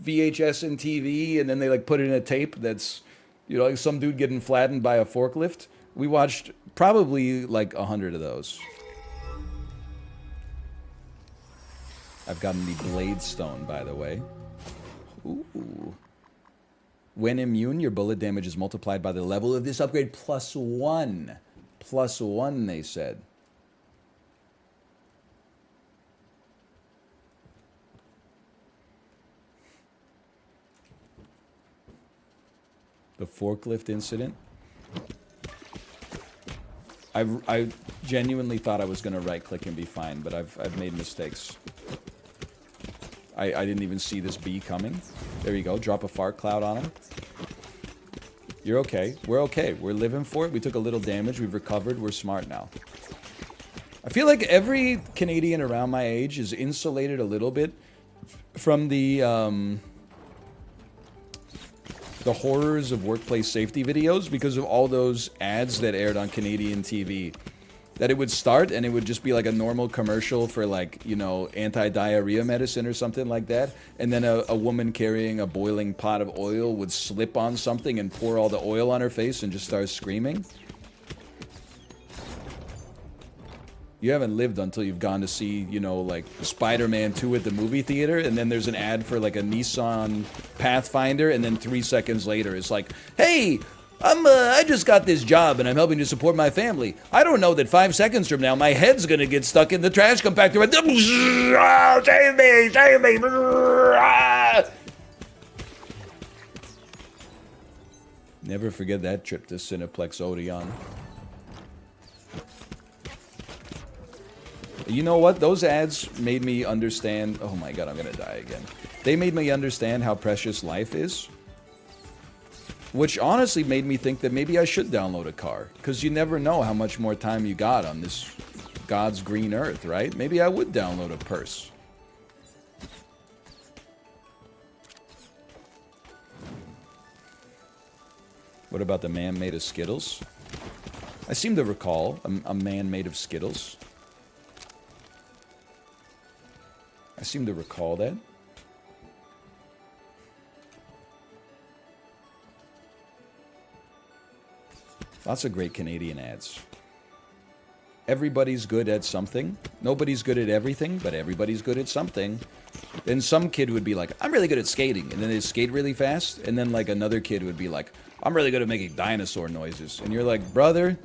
VHS and TV, and then they like put it in a tape that's, you know, like some dude getting flattened by a forklift. We watched probably like 100 of those. I've gotten the Blade Stone, by the way. Ooh. When immune, your bullet damage is multiplied by the level of this upgrade +1. +1, they said. The forklift incident. I genuinely thought I was going to right-click and be fine, but I've made mistakes. I didn't even see this bee coming. There you go. Drop a fart cloud on him. You're okay. We're okay. We're living for it. We took a little damage. We've recovered. We're smart now. I feel like every Canadian around my age is insulated a little bit from the horrors of workplace safety videos because of all those ads that aired on Canadian TV. That it would start and it would just be like a normal commercial for like, you know, anti-diarrhea medicine or something like that. And then a woman carrying a boiling pot of oil would slip on something and pour all the oil on her face and just start screaming. You haven't lived until you've gone to see, you know, like Spider-Man 2 at the movie theater, and then there's an ad for like a Nissan Pathfinder, and then 3 seconds later it's like, hey, I just got this job and I'm helping to support my family. I don't know that 5 seconds from now my head's gonna get stuck in the trash compactor. Save me! Save me! Never forget that trip to Cineplex Odeon. You know what? Those ads made me understand. Oh my god, I'm gonna die again. They made me understand how precious life is. Which honestly made me think that maybe I should download a car. Because you never know how much more time you got on this God's green earth, right? Maybe I would download a purse. What about the man made of Skittles? I seem to recall a man made of Skittles. I seem to recall that. Lots of great Canadian ads. Everybody's good at something. Nobody's good at everything, but everybody's good at something. Then some kid would be like, I'm really good at skating. And then they skate really fast. And then like another kid would be like, I'm really good at making dinosaur noises. And you're like, brother,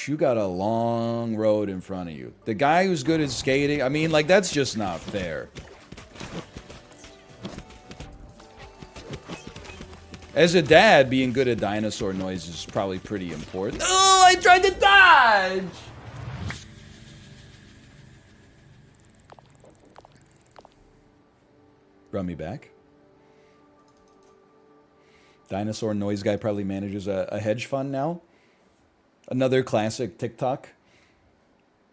you got a long road in front of you. The guy who's good at skating, I mean, like, that's just not fair. As a dad, being good at dinosaur noises is probably pretty important. Oh, I tried to dodge! Run me back. Dinosaur noise guy probably manages a hedge fund now. Another classic TikTok.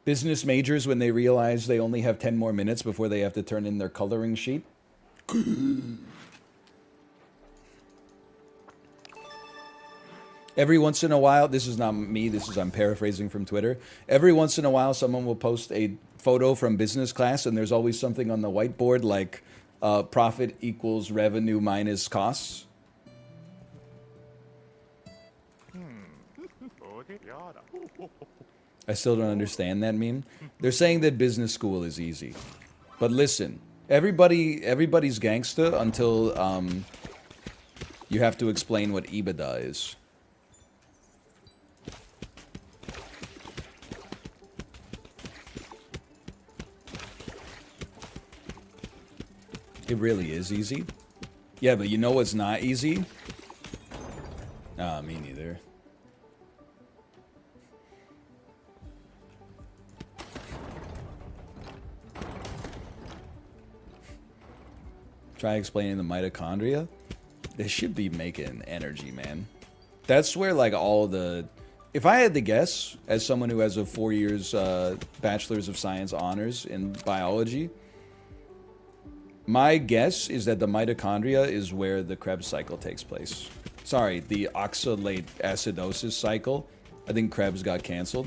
Business majors when they realize they only have 10 more minutes before they have to turn in their coloring sheet. Every once in a while, this is not me, I'm paraphrasing from Twitter. Every once in a while, someone will post a photo from business class, and there's always something on the whiteboard like profit equals revenue minus costs. I still don't understand that meme. They're saying that business school is easy. But listen, everybody's gangsta until you have to explain what EBITDA is. It really is easy. Yeah, but you know what's not easy? Me neither. Try explaining the mitochondria. They should be making energy, man. That's where like all the... If I had to guess, as someone who has a 4 years Bachelor's of Science honors in biology, my guess is that the mitochondria is where the Krebs cycle takes place. Sorry, the oxalate acidosis cycle. I think Krebs got canceled.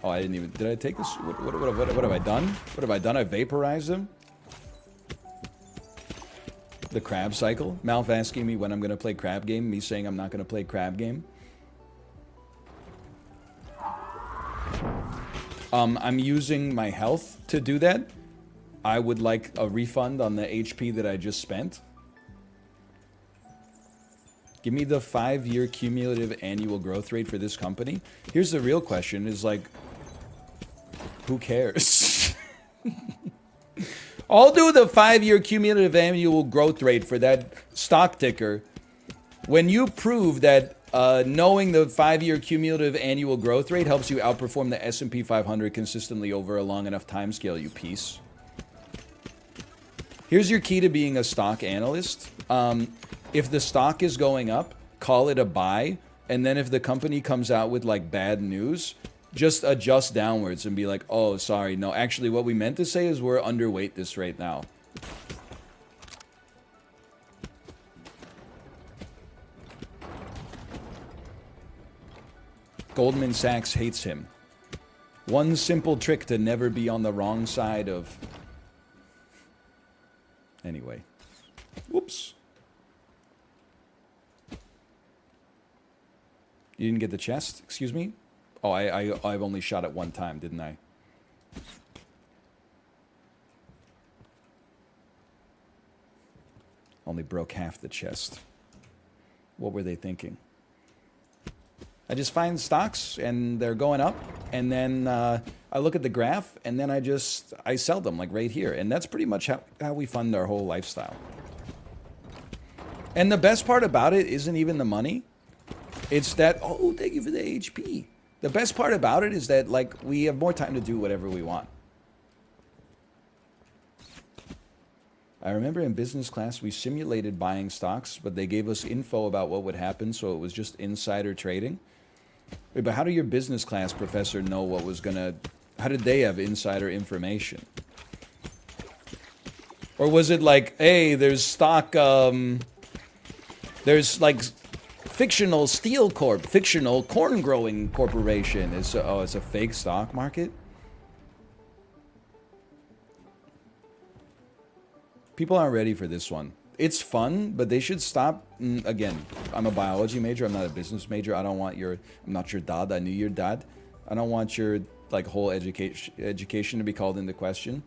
Oh, I didn't even... Did I take this? What have I done? What have I done? I vaporized him? The crab cycle? Malf asking me when I'm going to play crab game. Me saying I'm not going to play crab game. I'm using my health to do that. I would like a refund on the HP that I just spent. Give me the 5-year cumulative annual growth rate for this company. Here's the real question, is like, who cares? I'll do the 5-year cumulative annual growth rate for that stock ticker when you prove that knowing the 5-year cumulative annual growth rate helps you outperform the S&P 500 consistently over a long enough time scale, you piece. Here's your key to being a stock analyst. If the stock is going up, call it a buy. And then if the company comes out with like bad news, just adjust downwards and be like, oh, sorry. No, actually what we meant to say is we're underweight this right now. Goldman Sachs hates him. One simple trick to never be on the wrong side of... Anyway. Whoops. You didn't get the chest? Excuse me? Oh, I've only shot it one time, didn't I? Only broke half the chest. What were they thinking? I just find stocks, and they're going up, and then I look at the graph, and then I sell them, like right here. And that's pretty much how we fund our whole lifestyle. And the best part about it isn't even the money. It's that, oh, thank you for the HP. The best part about it is that, like, we have more time to do whatever we want. I remember in business class, we simulated buying stocks, but they gave us info about what would happen, so it was just insider trading. Wait, but how did your business class professor know what was gonna... How did they have insider information? Or was it like, hey, there's stock, there's, like... Fictional Steel Corp, fictional corn growing corporation. It's a fake stock market. People aren't ready for this one. It's fun, but they should stop. Again, I'm a biology major. I'm not a business major. I don't want your. I'm not your dad. I knew your dad. I don't want your like whole education to be called into question.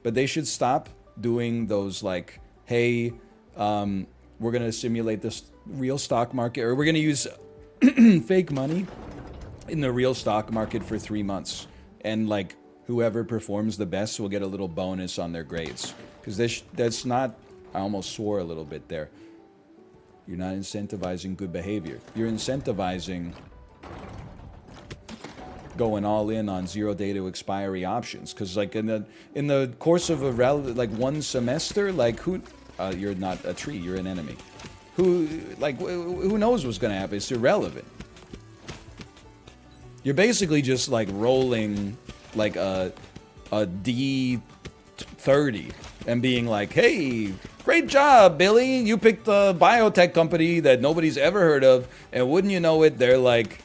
But they should stop doing those like, hey, we're gonna simulate this real stock market, or we're gonna use fake money in the real stock market for 3 months, and like whoever performs the best will get a little bonus on their grades. Because that's not. I almost swore a little bit there. You're not incentivizing good behavior. You're incentivizing going all in on 0 day to expiry options. Because like in the course of like one semester, like who. You're not a tree, you're an enemy. Who knows what's gonna happen? It's irrelevant. You're basically just like rolling like a D30 and being like, hey, great job, Billy. You picked a biotech company that nobody's ever heard of, and wouldn't you know it, they're like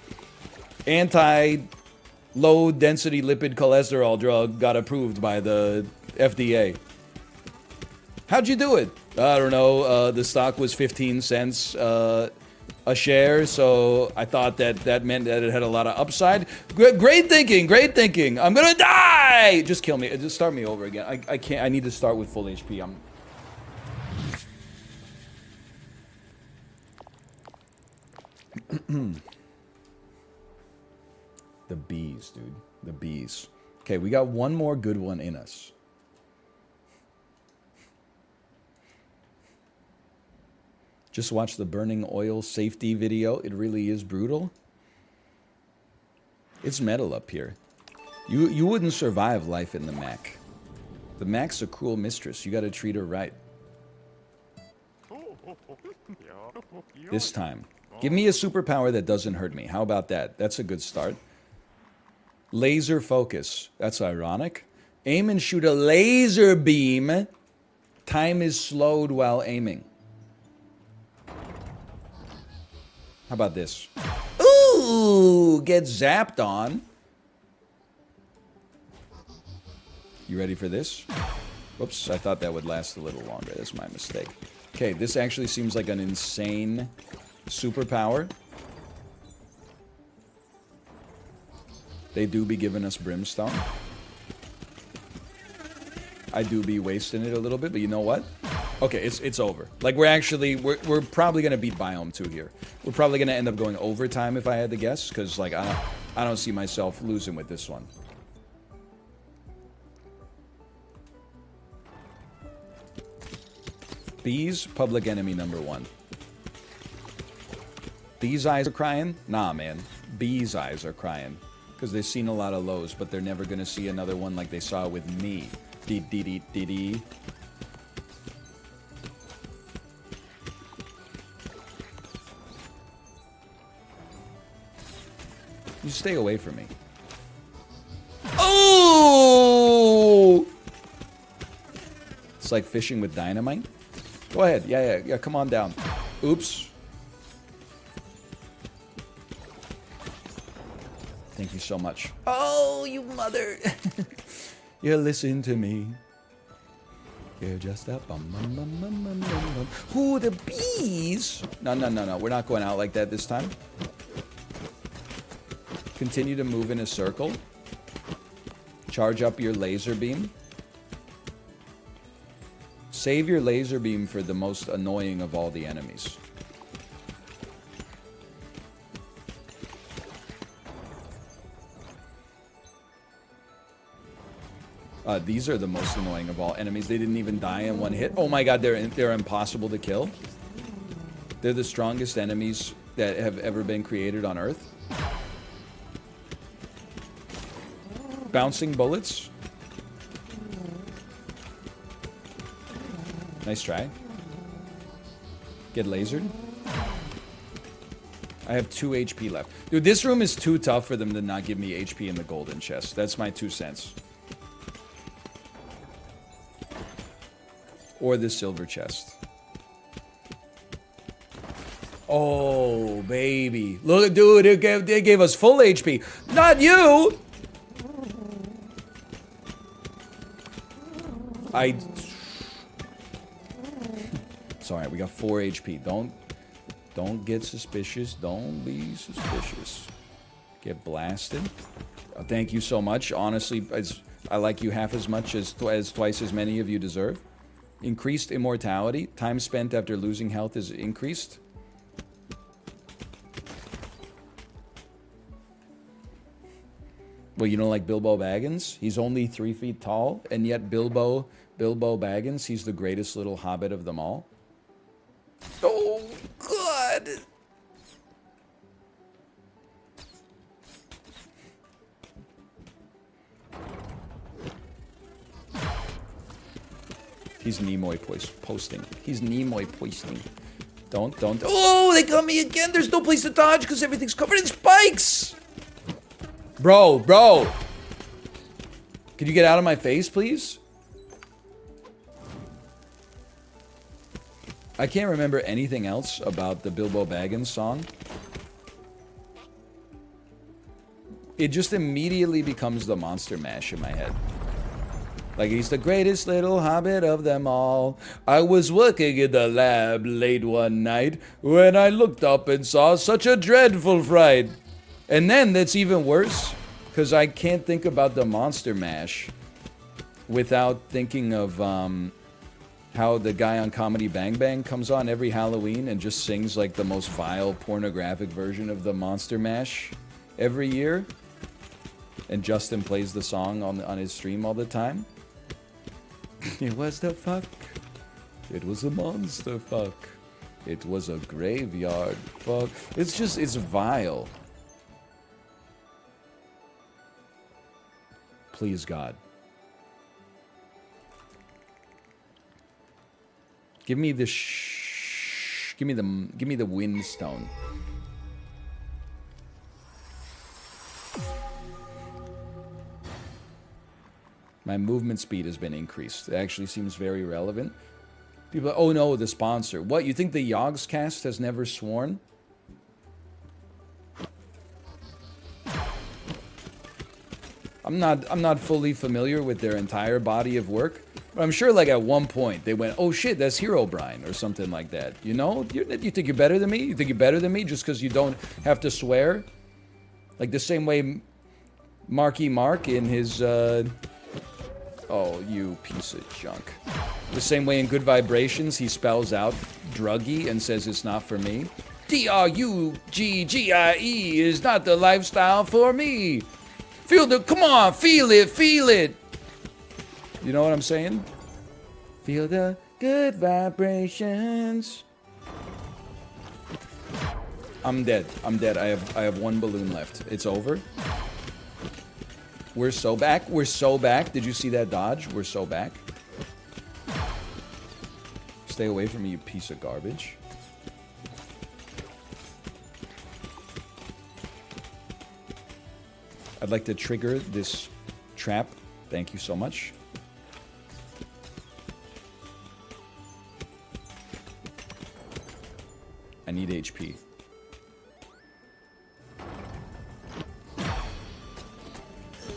anti-low density lipid cholesterol drug got approved by the FDA. How'd you do it? I don't know. The stock was 15 cents a share, so I thought that meant that it had a lot of upside. Great thinking, great thinking. I'm gonna die! Just kill me. Just start me over again. I can't. I need to start with full HP. The bees, dude. The bees. Okay, we got one more good one in us. Just watch the burning oil safety video. It really is brutal. It's metal up here. You wouldn't survive life in the Mac. The Mac's a cruel mistress. You gotta treat her right. This time. Give me a superpower that doesn't hurt me. How about that? That's a good start. Laser focus. That's ironic. Aim and shoot a laser beam. Time is slowed while aiming. How about this? Ooh, get zapped on. You ready for this? Whoops, I thought that would last a little longer. That's my mistake. Okay, this actually seems like an insane superpower. They do be giving us brimstone. I do be wasting it a little bit, but you know what? Okay, it's over. Like, we're probably gonna beat Biome 2 here. We're probably gonna end up going overtime if I had to guess, because like I don't see myself losing with this one. Bees, public enemy #1. These eyes are crying? Nah, man. Bees' eyes are crying. Because they've seen a lot of lows, but they're never gonna see another one like they saw with me. Dee-dee-dee-dee-dee. You stay away from me. Oh! It's like fishing with dynamite. Go ahead. Yeah. Come on down. Oops. Thank you so much. Oh, you mother. You listen to me. You're just a bum. Ooh, the bees. No. We're not going out like that this time. Continue to move in a circle. Charge up your laser beam. Save your laser beam for the most annoying of all the enemies. These are the most annoying of all enemies. They didn't even die in one hit. Oh my god, they're impossible to kill. They're the strongest enemies that have ever been created on Earth. Bouncing bullets. Nice try. Get lasered. I have 2 HP left. Dude, this room is too tough for them to not give me HP in the golden chest. That's my 2 cents. Or the silver chest. Oh, baby. Look, dude, they gave us full HP. Not you! It's alright, we got 4 HP. Don't get suspicious. Don't be suspicious. Get blasted. Oh, thank you so much. Honestly, I like you half as much as twice as many of you deserve. Increased immortality. Time spent after losing health is increased. Well, you don't like Bilbo Baggins? He's only 3 feet tall, and yet Bilbo Baggins, he's the greatest little hobbit of them all. Oh, God! He's Nimoy posting. He's Nimoy posting. Don't. Oh, they got me again. There's no place to dodge because everything's covered in spikes. Bro. Can you get out of my face, please? I can't remember anything else about the Bilbo Baggins song. It just immediately becomes the Monster Mash in my head. Like, he's the greatest little hobbit of them all. I was working in the lab late one night when I looked up and saw such a dreadful fright. And then that's even worse, because I can't think about the Monster Mash without thinking of how the guy on Comedy Bang Bang comes on every Halloween and just sings like the most vile pornographic version of the Monster Mash every year. And Justin plays the song on his stream all the time. It was the fuck. It was a monster fuck. It was a graveyard fuck. It's vile. Please, God. Give me the give me the windstone. My movement speed has been increased. It actually seems very relevant. People are, oh no, the sponsor. What, you think the Yogscast has never sworn? I'm not fully familiar with their entire body of work, but I'm sure like at one point they went, oh shit, that's Herobrine or something like that. You know? You think you're better than me? You think you're better than me just because you don't have to swear? Like the same way Marky Mark in his, oh, you piece of junk. The same way in Good Vibrations, he spells out druggy and says it's not for me. D-R-U-G-G-I-E is not the lifestyle for me. Come on, feel it. You know what I'm saying? Feel the good vibrations. I'm dead. I have one balloon left. It's over. We're so back. Did you see that dodge? We're so back. Stay away from me, you piece of garbage. I'd like to trigger this trap. Thank you so much. I need HP.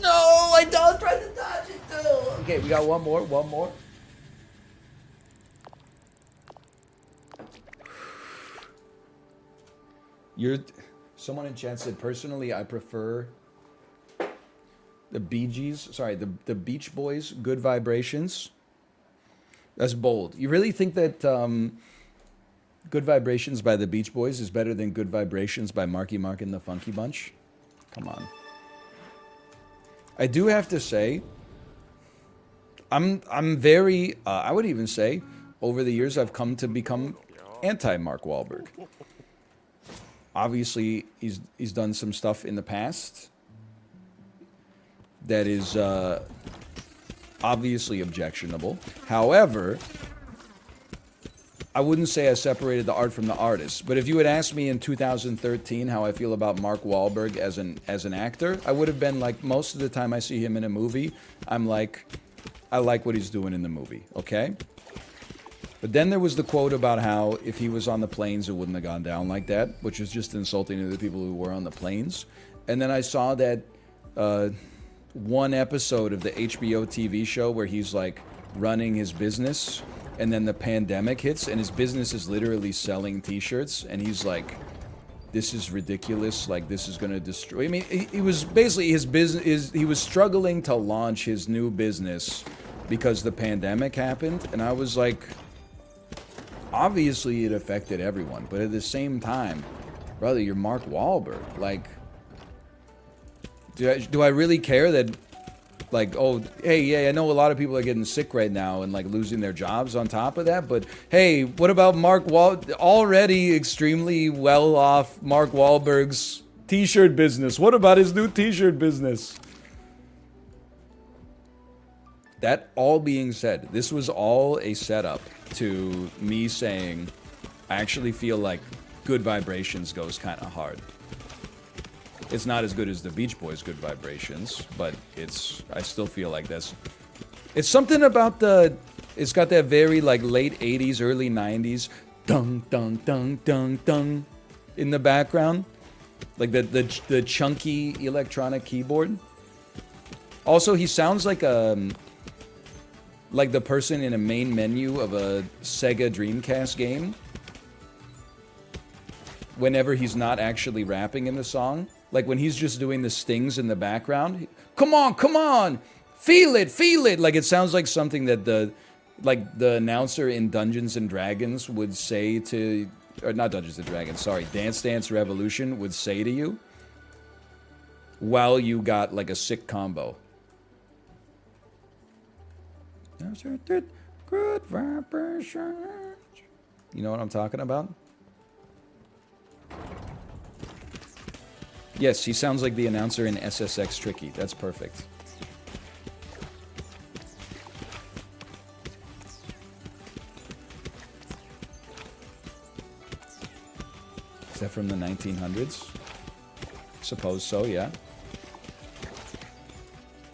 No, I don't try to dodge it too. Okay, we got one more. Someone in chat said, personally, I prefer the Bee Gees, the Beach Boys, Good Vibrations. That's bold. You really think that Good Vibrations by the Beach Boys is better than Good Vibrations by Marky Mark and the Funky Bunch? Come on. I do have to say, I'm very, I would even say, over the years I've come to become anti-Mark Wahlberg. Obviously, he's done some stuff in the past that is obviously objectionable. However, I wouldn't say I separated the art from the artist. But if you had asked me in 2013 how I feel about Mark Wahlberg as an actor, I would have been like, most of the time I see him in a movie, I'm like, I like what he's doing in the movie, okay? But then there was the quote about how if he was on the planes, it wouldn't have gone down like that, which was just insulting to the people who were on the planes. And then I saw that one episode of the HBO TV show where he's like running his business, and then the pandemic hits, and his business is literally selling T-shirts, and he's like, "This is ridiculous. Like, this is gonna destroy." I mean, he was basically his business. He was struggling to launch his new business because the pandemic happened, and I was like, obviously it affected everyone, but at the same time, brother, you're Mark Wahlberg. Like, do I really care that, like, oh, hey, yeah, I know a lot of people are getting sick right now and, like, losing their jobs on top of that, but, hey, what about already extremely well-off Mark Wahlberg's T-shirt business? What about his new T-shirt business? That all being said, this was all a setup to me saying, I actually feel like Good Vibrations goes kind of hard. It's not as good as the Beach Boys' Good Vibrations, but I still feel like it's something about it's got that very like late 80s, early 90s, dung, dung, dung, dung, dung in the background. Like the chunky electronic keyboard. Also, he sounds like the person in a main menu of a Sega Dreamcast game. Whenever he's not actually rapping in the song. Like when he's just doing the stings in the background. Come on! Feel it! Like it sounds like something that the announcer in Dungeons and Dragons would say to, or not Dungeons and Dragons, sorry, Dance Dance Revolution would say to you. While you got like a sick combo. Good vibrations. You know what I'm talking about? Yes, he sounds like the announcer in SSX Tricky. That's perfect. Is that from the 1900s? Suppose so, yeah.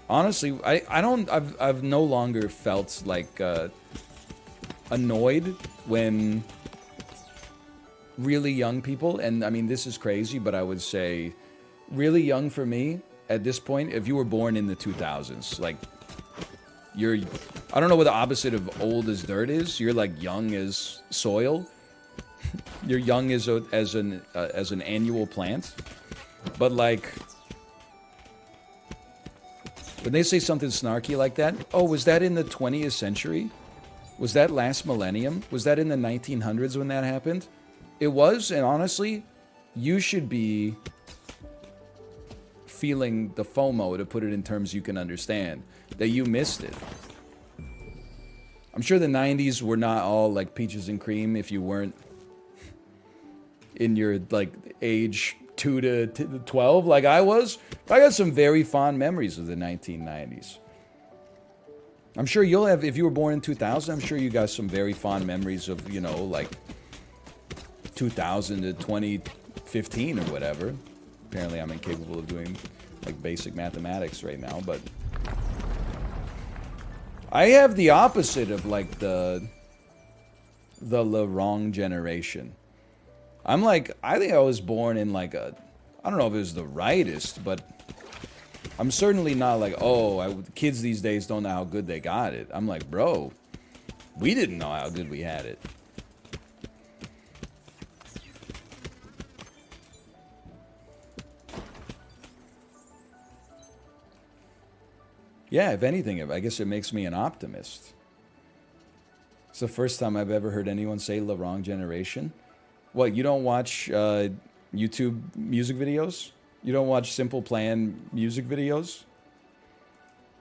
Honestly, I've no longer felt like annoyed when really young people, and I mean this is crazy, but I would say really young for me at this point, if you were born in the 2000s, like, you're, I don't know what the opposite of old as dirt is. You're like young as soil. You're young as an annual plant. But like, when they say something snarky like that, oh, was that in the 20th century? Was that last millennium? Was that in the 1900s when that happened? It was, and honestly, you should be feeling the FOMO, to put it in terms you can understand, that you missed it. I'm sure the 90s were not all like peaches and cream if you weren't in your like age 2 to 12 like I was. I got some very fond memories of the 1990s. I'm sure you'll have, if you were born in 2000, I'm sure you got some very fond memories of, you know, like 2000 to 2015 or whatever. Apparently I'm incapable of doing like basic mathematics right now, but I have the opposite of like the wrong generation. I'm like, I think I was born in like a, I don't know if it was the rightest, but I'm certainly not like, oh, kids these days don't know how good they got it. I'm like, bro, we didn't know how good we had it. Yeah, if anything, I guess it makes me an optimist. It's the first time I've ever heard anyone say the wrong generation. What, you don't watch YouTube music videos? You don't watch Simple Plan music videos?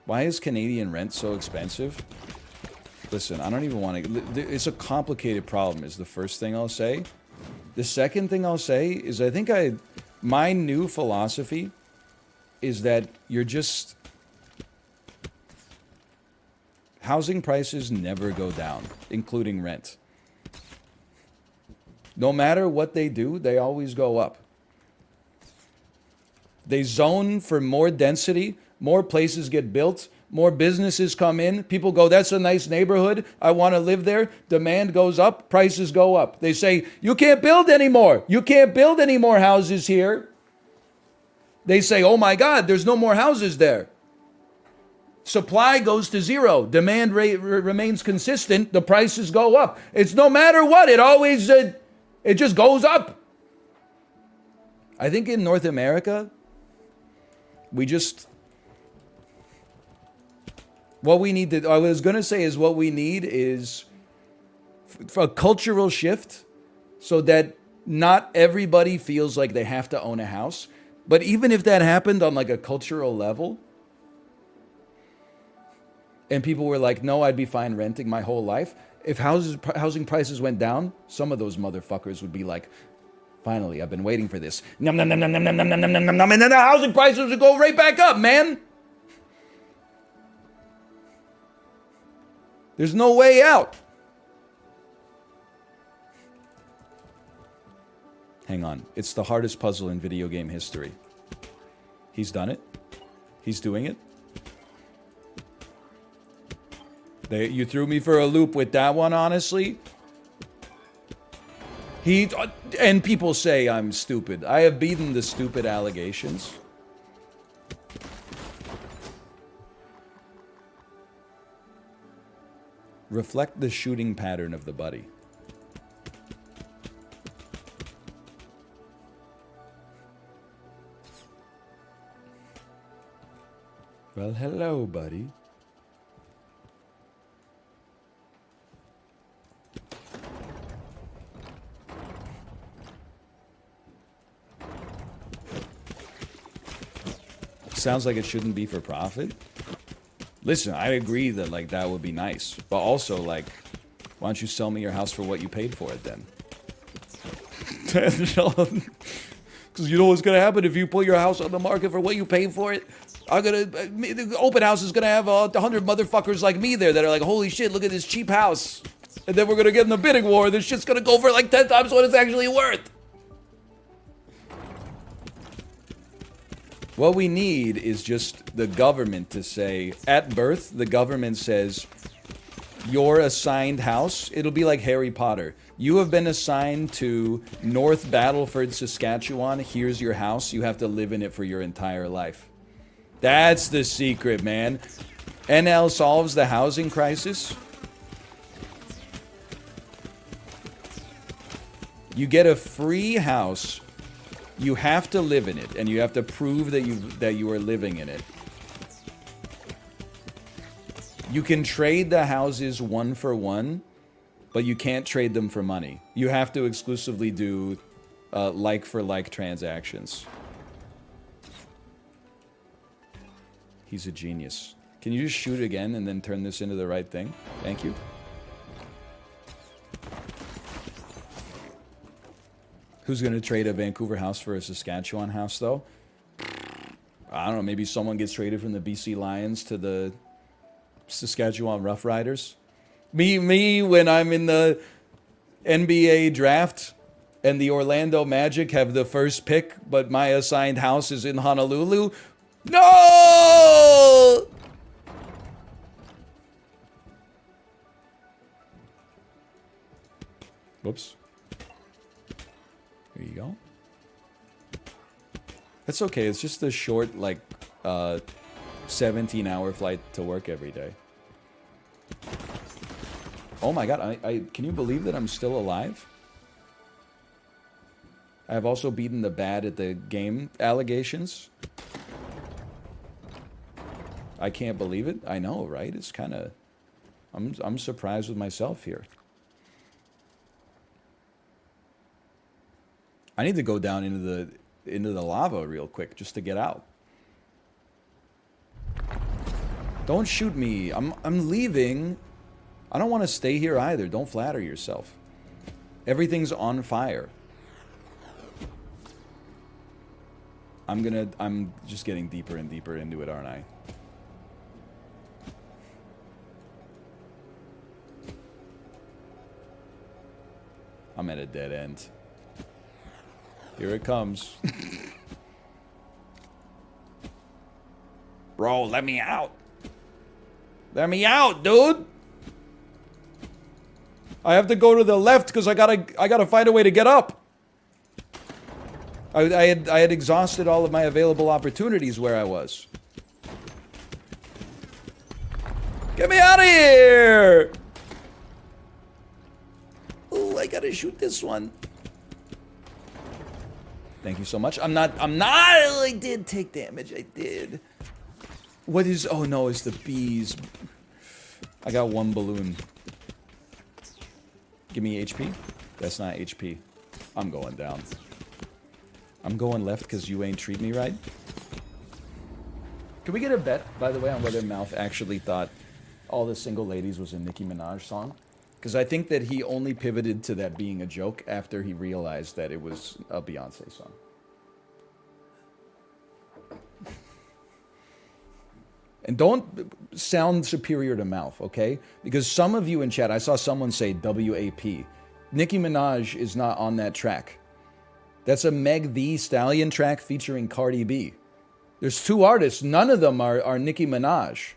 Why is Canadian rent so expensive? Listen, I don't even want to... It's a complicated problem, is the first thing I'll say. The second thing I'll say is I think my new philosophy is that you're just... Housing prices never go down, including rent. No matter what they do, they always go up. They zone for more density, more places get built, more businesses come in, people go, that's a nice neighborhood, I want to live there. Demand goes up, prices go up. They say, you can't build anymore. You can't build any more houses here. They say, oh my God, there's no more houses there. Supply goes to zero. Demand rate remains consistent. The prices go up. It's no matter what. It always, it just goes up. I think in North America, we just, what we need to, I was going to say is what we need is a cultural shift so that not everybody feels like they have to own a house. But even if that happened on like a cultural level, and people were like, no, I'd be fine renting my whole life. If housing prices went down, some of those motherfuckers would be like, finally, I've been waiting for this. Nom, nom, nom, nom, nom, nom, nom, nom, nom, nom, and then the housing prices would go right back up, man. There's no way out. Hang on. It's the hardest puzzle in video game history. He's done it. He's doing it. You threw me for a loop with that one, honestly. And people say I'm stupid. I have beaten the stupid allegations. Reflect the shooting pattern of the buddy. Well, hello, buddy. Sounds like it shouldn't be for profit. Listen, I agree that like that would be nice, but also like, why don't you sell me your house for what you paid for it then? Because you know what's gonna happen if you put your house on the market for what you paid for it. The open house is gonna have 100 motherfuckers like me there that are like, holy shit, look at this cheap house, and then we're gonna get in the bidding war. This shit's gonna go for like 10 times what it's actually worth. What we need is just the government to say, at birth, the government says, your assigned house, it'll be like Harry Potter. You have been assigned to North Battleford, Saskatchewan. Here's your house. You have to live in it for your entire life. That's the secret, man. NL solves the housing crisis. You get a free house. You have to live in it, and you have to prove that you are living in it. You can trade the houses one for one, but you can't trade them for money. You have to exclusively do like for like transactions. He's a genius. Can you just shoot again and then turn this into the right thing? Thank you. Who's going to trade a Vancouver house for a Saskatchewan house, though? I don't know. Maybe someone gets traded from the BC Lions to the Saskatchewan Roughriders. Me, when I'm in the NBA draft and the Orlando Magic have the first pick, but my assigned house is in Honolulu. No! Whoops. There you go. That's okay. It's just a short, like, 17-hour flight to work every day. Oh my god, can you believe that I'm still alive? I have also beaten the bad at the game allegations. I can't believe it. I know, right? It's kind of... I'm surprised with myself here. I need to go down into the lava real quick just to get out. Don't shoot me. I'm leaving. I don't want to stay here either. Don't flatter yourself. Everything's on fire. I'm just getting deeper and deeper into it, aren't I? I'm at a dead end. Here it comes. Bro, let me out. Let me out, dude. I have to go to the left because I gotta find a way to get up. I had exhausted all of my available opportunities where I was. Get me out of here! Oh, I gotta shoot this one. Thank you so much. I did take damage. I did. What is... Oh, no, it's the bees. I got one balloon. Give me HP. That's not HP. I'm going down. I'm going left because you ain't treat me right. Can we get a bet, by the way, on whether Mouth actually thought All the Single Ladies was a Nicki Minaj song? Because I think that he only pivoted to that being a joke after he realized that it was a Beyonce song. And don't sound superior to Mouth, okay? Because some of you in chat, I saw someone say WAP. Nicki Minaj is not on that track. That's a Meg Thee Stallion track featuring Cardi B. There's two artists. None of them are Nicki Minaj.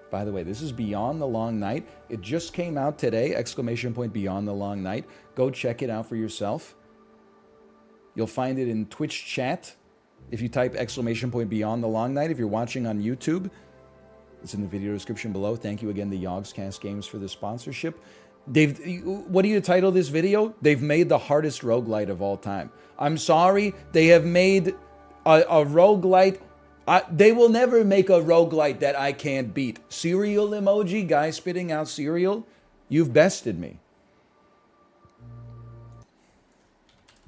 By the way, this is Beyond the Long Night. It just came out today, ! Beyond the Long Night. Go check it out for yourself. You'll find it in Twitch chat. If you type ! Beyond the Long Night. If you're watching on YouTube, it's in the video description below. Thank you again to Yogscast Games for the sponsorship. What do you title this video? They've made the hardest roguelite of all time. I'm sorry, they have made a roguelite. They will never make a roguelite that I can't beat. Cereal emoji, guy spitting out cereal. You've bested me.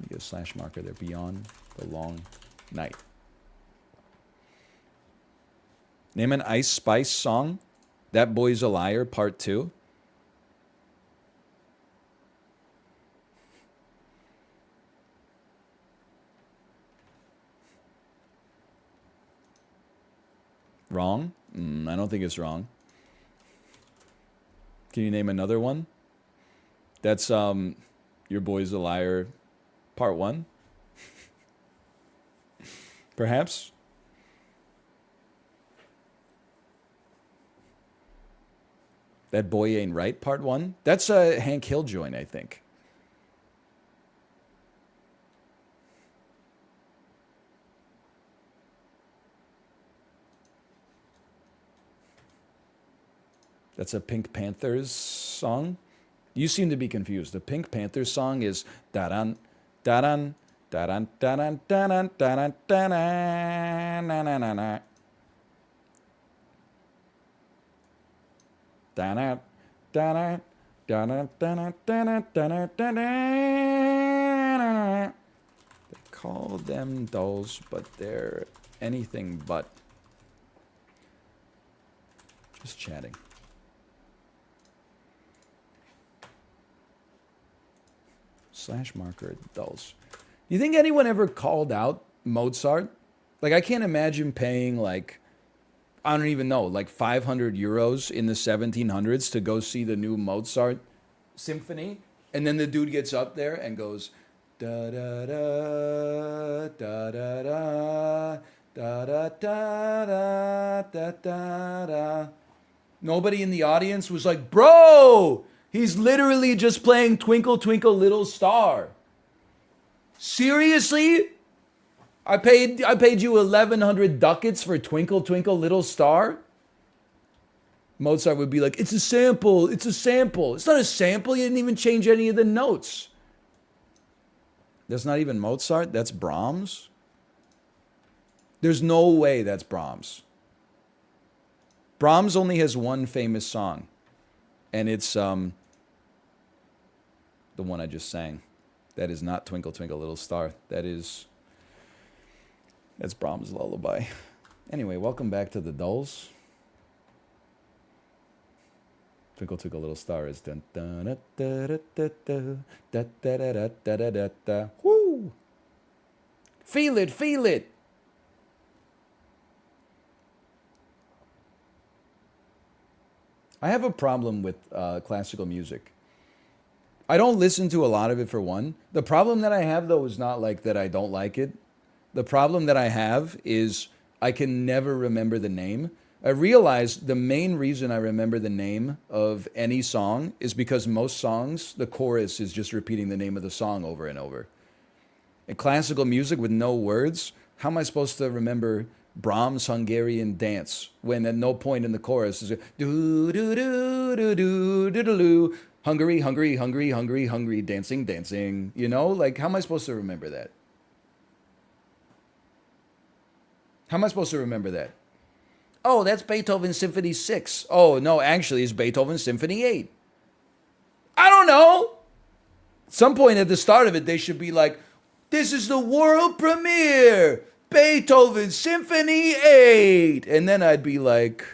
Let me get a slash marker there. Beyond the Long Night. Name an Ice Spice song. That Boy's a Liar, Part 2. Wrong? I don't think it's wrong. Can you name another one? That's Your Boy's a Liar, Part 1? Perhaps? That Boy Ain't Right, Part 1? That's a Hank Hill joint, I think. That's a Pink Panthers song. You seem to be confused. The Pink Panthers song is da-dan, da-dan, da-dan, da-dan, da-dan, da-dan, da-dan, na-na-na-na. Da-da, da-da, da-da, da-da, da-da, da-da, da-da. They call them dolls, but they're anything but. Just chatting. Slash marker dolls. You think anyone ever called out Mozart? Like, I can't imagine paying, like, I don't even know, like 500 euros in the 1700s to go see the new Mozart symphony. And then the dude gets up there and goes, da da da, da da da, da da da da, da da da. Nobody in the audience was like, bro, he's literally just playing Twinkle Twinkle Little Star. Seriously? I paid you 1,100 ducats for Twinkle Twinkle Little Star? Mozart would be like, it's a sample, it's a sample. It's not a sample, you didn't even change any of the notes. That's not even Mozart, that's Brahms? There's no way that's Brahms. Brahms only has one famous song, and it's the one I just sang. That is not Twinkle Twinkle Little Star. That's Brahms' Lullaby. Anyway, welcome back to the Dulls. Twinkle Twinkle Little Star is dun dun da da da da da da da da da da da. Woo! Feel it, feel it. I have a problem with classical music. I don't listen to a lot of it for one. The problem that I have though is not like that I don't like it. The problem that I have is I can never remember the name. I realized the main reason I remember the name of any song is because most songs, the chorus is just repeating the name of the song over and over. In classical music with no words, how am I supposed to remember Brahms' Hungarian Dance when at no point in the chorus is do do do do do do do Hungary, Hungary, Hungary, Hungary, Hungary, dancing, dancing. You know, like how am I supposed to remember that? How am I supposed to remember that? Oh, that's Beethoven Symphony 6. Oh, no, actually, it's Beethoven Symphony 8. I don't know. At some point at the start of it, they should be like, this is the world premiere, Beethoven Symphony 8. And then I'd be like,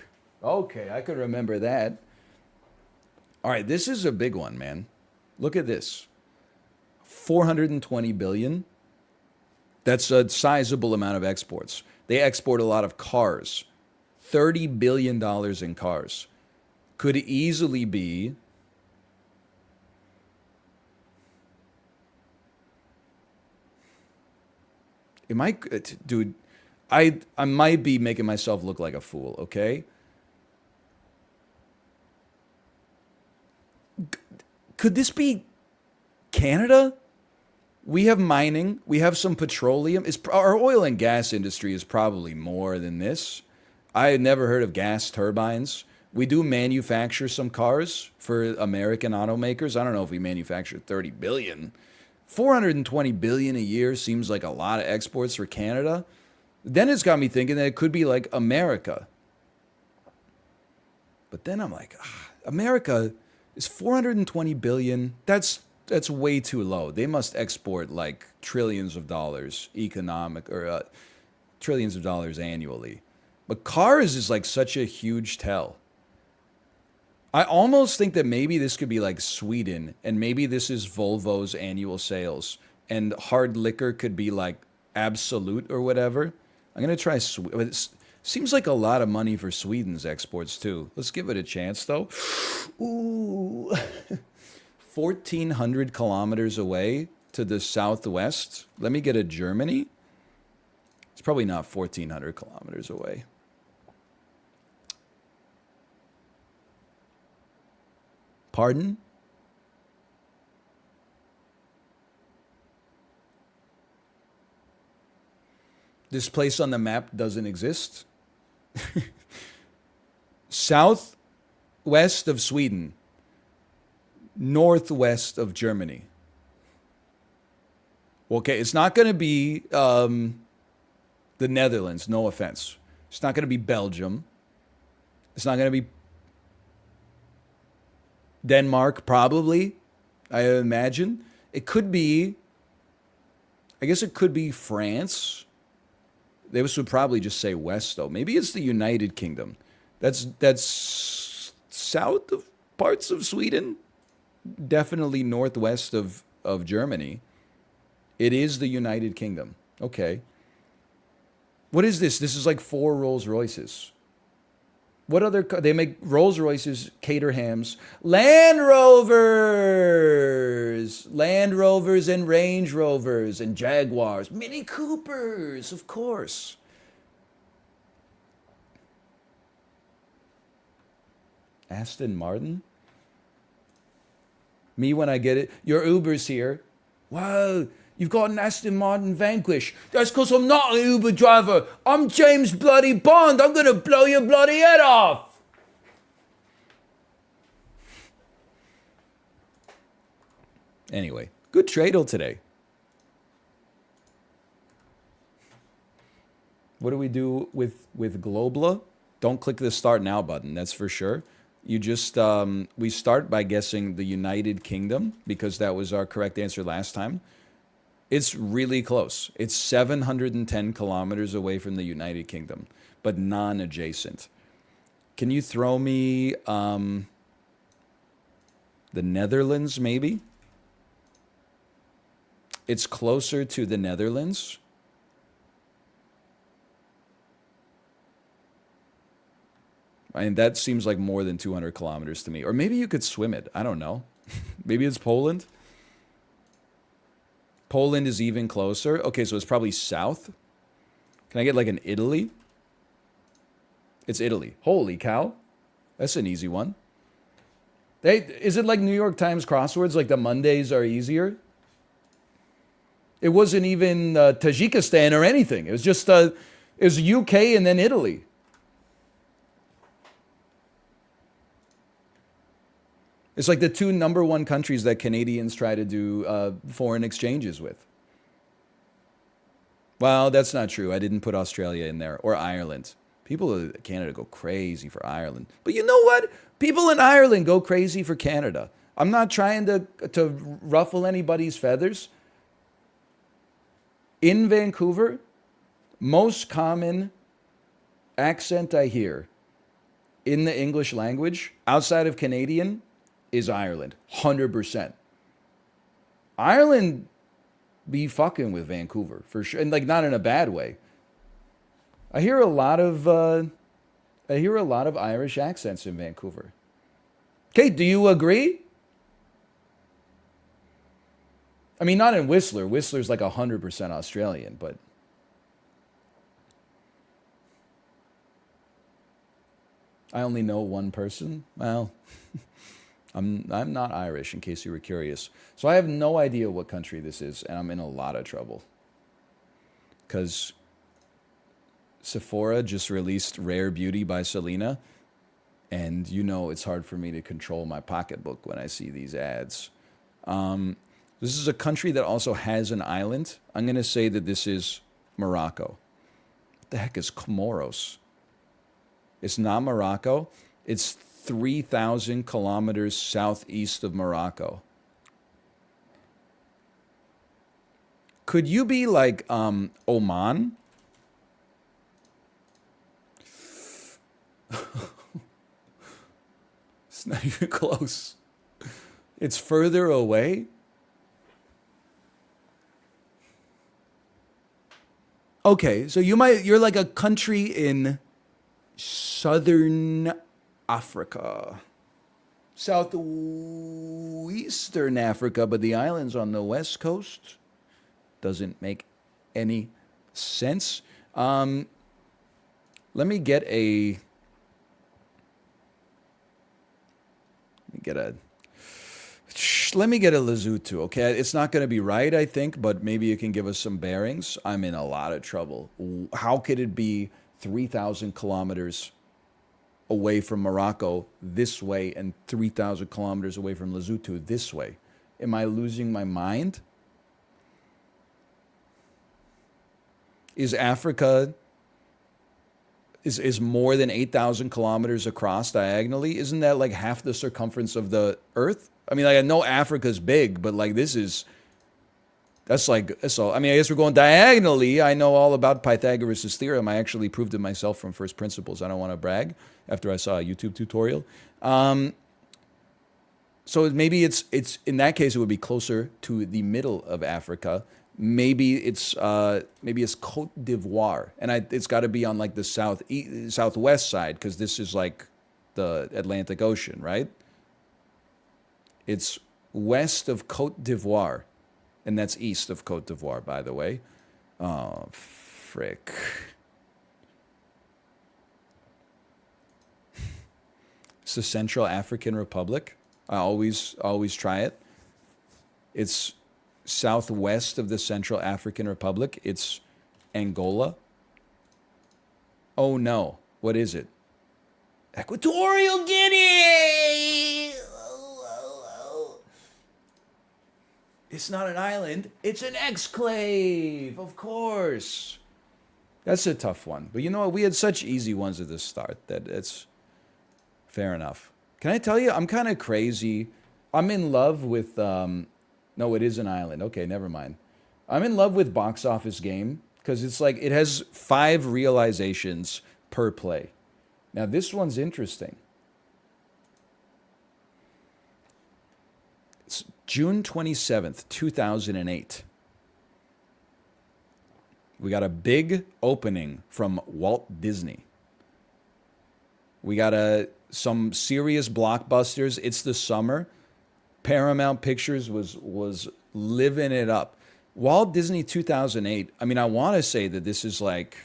okay, I could remember that. All right, this is a big one, man. Look at this. 420 billion. That's a sizable amount of exports. They export a lot of cars. $30 billion in cars. Could easily be dude, I might be making myself look like a fool, okay? Could this be Canada? We have mining, we have some petroleum. Our oil and gas industry is probably more than this. I had never heard of gas turbines. We do manufacture some cars for American automakers. I don't know if we manufacture 30 billion. 420 billion a year seems like a lot of exports for Canada. Then it's got me thinking that it could be like America. But then I'm like, America is 420 billion. That's way too low. They must export like trillions of dollars trillions of dollars annually. But cars is like such a huge tell. I almost think that maybe this could be like Sweden, and maybe this is Volvo's annual sales, and hard liquor could be like Absolute or whatever. I'm going to try Sweden. It seems like a lot of money for Sweden's exports too. Let's give it a chance though. Ooh. 1,400 kilometers away to the southwest. Let me get a Germany. It's probably not 1,400 kilometers away. Pardon? This place on the map doesn't exist. west of Sweden, northwest of Germany. Okay, it's not going to be the Netherlands, no offense. It's not going to be Belgium. It's not going to be Denmark, probably, I imagine. It could be, I guess it could be France. They would probably just say west, though. Maybe it's the United Kingdom. That's south of parts of Sweden. Definitely northwest of Germany. It is the United Kingdom. Okay. What is this? This is like 4 Rolls Royces. What other... They make Rolls Royces, Caterhams, Land Rovers! Land Rovers and Range Rovers and Jaguars. Mini Coopers, of course. Aston Martin? Me when I get it. Your Uber's here. Wow, you've got an Aston Martin Vanquish. That's because I'm not an Uber driver. I'm James bloody Bond. I'm going to blow your bloody head off. Anyway, good trade-o today. What do we do with Globla? Don't click the Start Now button, that's for sure. You just, we start by guessing the United Kingdom, because that was our correct answer last time. It's really close. It's 710 kilometers away from the United Kingdom, but non-adjacent. Can you throw me the Netherlands, maybe? It's closer to the Netherlands. I mean, that seems like more than 200 kilometers to me. Or maybe you could swim it. I don't know. Maybe it's Poland. Poland is even closer. Okay, so it's probably south. Can I get like an Italy? It's Italy. Holy cow. That's an easy one. Hey, is it like New York Times crosswords? Like the Mondays are easier? It wasn't even Tajikistan or anything. It was just it was UK and then Italy. It's like the 2 #1 countries that Canadians try to do foreign exchanges with. Well, that's not true. I didn't put Australia in there. Or Ireland. People in Canada go crazy for Ireland. But you know what? People in Ireland go crazy for Canada. I'm not trying to ruffle anybody's feathers. In Vancouver, most common accent I hear in the English language, outside of Canadian, is Ireland. 100%. Ireland be fucking with Vancouver, for sure. And like not in a bad way. I hear a lot of Irish accents in Vancouver. Okay, do you agree? I mean, not in Whistler. Whistler's like 100% Australian, but I only know one person. Well, I'm not Irish, in case you were curious. So I have no idea what country this is, and I'm in a lot of trouble. Because Sephora just released Rare Beauty by Selena, and you know it's hard for me to control my pocketbook when I see these ads. This is a country that also has an island. I'm going to say that this is Morocco. What the heck is Comoros? It's not Morocco. It's 3,000 kilometers southeast of Morocco. Could you be like Oman? It's not even close. It's further away. Okay, so you're like a country in southern Africa. Southeastern Africa, but the islands on the west coast doesn't make any sense. Let me get a Lesotho, okay? It's not going to be right, I think, but maybe you can give us some bearings. I'm in a lot of trouble. How could it be 3,000 kilometers away from Morocco this way and 3,000 kilometers away from Lesotho this way. Am I losing my mind? Is Africa is more than 8,000 kilometers across diagonally? Isn't that like half the circumference of the Earth? I mean, like, I know Africa's big, but like that's all. I mean, I guess we're going diagonally. I know all about Pythagoras' theorem. I actually proved it myself from first principles. I don't want to brag after I saw a YouTube tutorial. So maybe it's in that case it would be closer to the middle of Africa. Maybe it's Cote d'Ivoire, and it's got to be on like the southwest side because this is like the Atlantic Ocean, right? It's west of Cote d'Ivoire, and that's east of Cote d'Ivoire, by the way. Oh, frick. It's the Central African Republic. I always try it. It's southwest of the Central African Republic. It's Angola. Oh no. What is it? Equatorial Guinea! It's not an island. It's an exclave, of course. That's a tough one. But you know what? We had such easy ones at the start that it's fair enough. Can I tell you, I'm kind of crazy. I'm in love with... no, it is an island. Okay, never mind. I'm in love with Box Office Game because it's like it has 5 realizations per play. Now, this one's interesting. It's June 27th, 2008. We got a big opening from Walt Disney. We got some serious blockbusters. It's the summer. Paramount Pictures was living it up. Walt Disney 2008, I mean, I want to say that this is like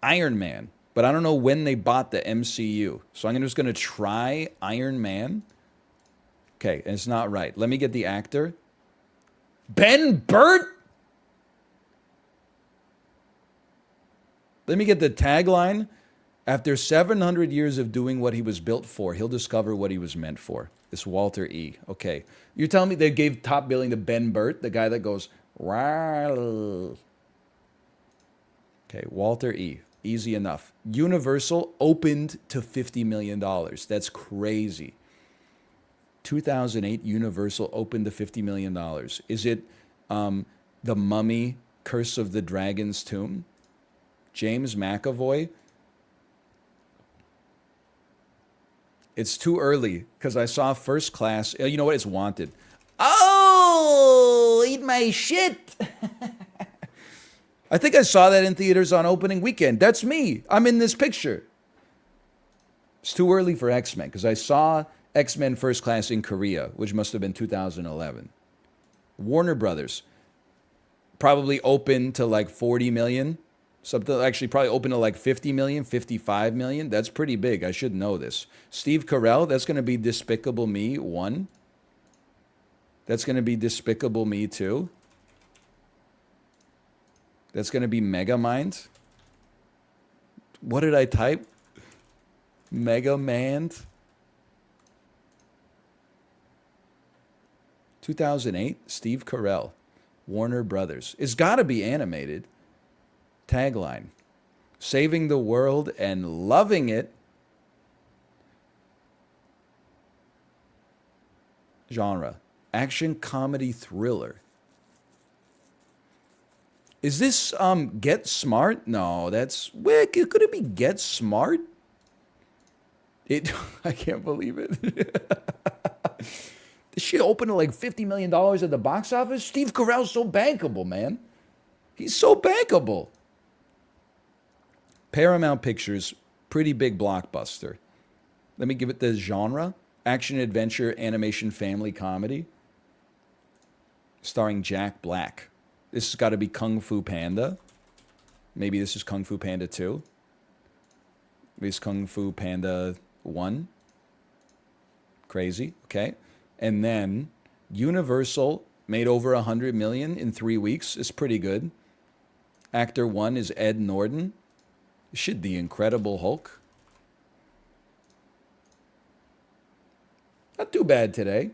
Iron Man, but I don't know when they bought the MCU. So I'm just going to try Iron Man. Okay, and it's not right. Let me get the actor. Ben Burt? Let me get the tagline. After 700 years of doing what he was built for, he'll discover what he was meant for. It's Walter E. Okay. You're telling me they gave top billing to Ben Burt, the guy that goes, wow. Okay, Walter E. Easy enough. Universal opened to $50 million. That's crazy. 2008, Universal opened to $50 million. Is it The Mummy, Curse of the Dragon's Tomb? James McAvoy? It's too early because I saw First Class. You know what? It's Wanted. Oh, eat my shit. I think I saw that in theaters on opening weekend. That's me. I'm in this picture. It's too early for X-Men because I saw X-Men First Class in Korea, which must have been 2011. Warner Brothers. Probably open to like 40 million. Something actually probably open to like 50 million, 55 million. That's pretty big. I should know this. Steve Carell, that's going to be Despicable Me 1. That's going to be Despicable Me 2. That's going to be Megamind. What did I type? Megamind. 2008, Steve Carell, Warner Brothers. It's got to be animated. Tagline, saving the world and loving it. Genre, action, comedy, thriller. Is this Get Smart? No, that's... Could it be Get Smart? I can't believe it. This shit opened to like $50 million at the box office? Steve Carell's so bankable, man. He's so bankable. Paramount Pictures, pretty big blockbuster. Let me give it the genre. Action, adventure, animation, family, comedy. Starring Jack Black. This has got to be Kung Fu Panda. Maybe this is Kung Fu Panda 2. Maybe it's Kung Fu Panda 1. Crazy, okay. And then Universal made over 100 million in 3 weeks. It's pretty good. Actor 1 is Ed Norton. Shit, the Incredible Hulk. Not too bad today.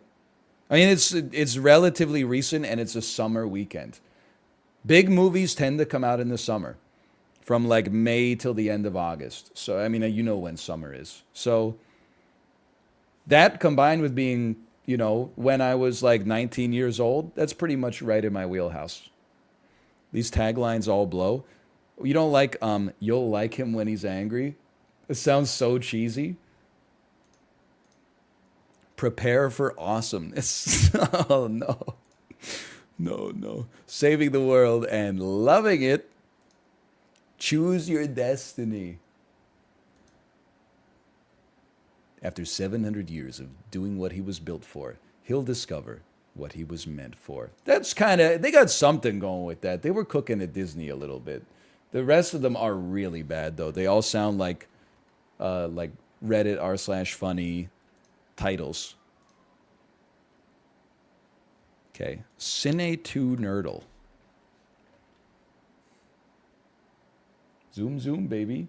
I mean, it's relatively recent and it's a summer weekend. Big movies tend to come out in the summer, from like May till the end of August. So I mean, you know when summer is. So that combined with being, you know, when I was like 19 years old, that's pretty much right in my wheelhouse. These taglines all blow. You don't like you'll like him when he's angry. It sounds so cheesy. Prepare for awesomeness. Oh no. No. Saving the world and loving it. Choose your destiny. After 700 years of doing what he was built for, he'll discover what he was meant for. That's kind of, they got something going with that. They were cooking at Disney a little bit. The rest of them are really bad, though. They all sound like Reddit r/funny titles. Okay. Cine 2 Nerdle. Zoom, baby.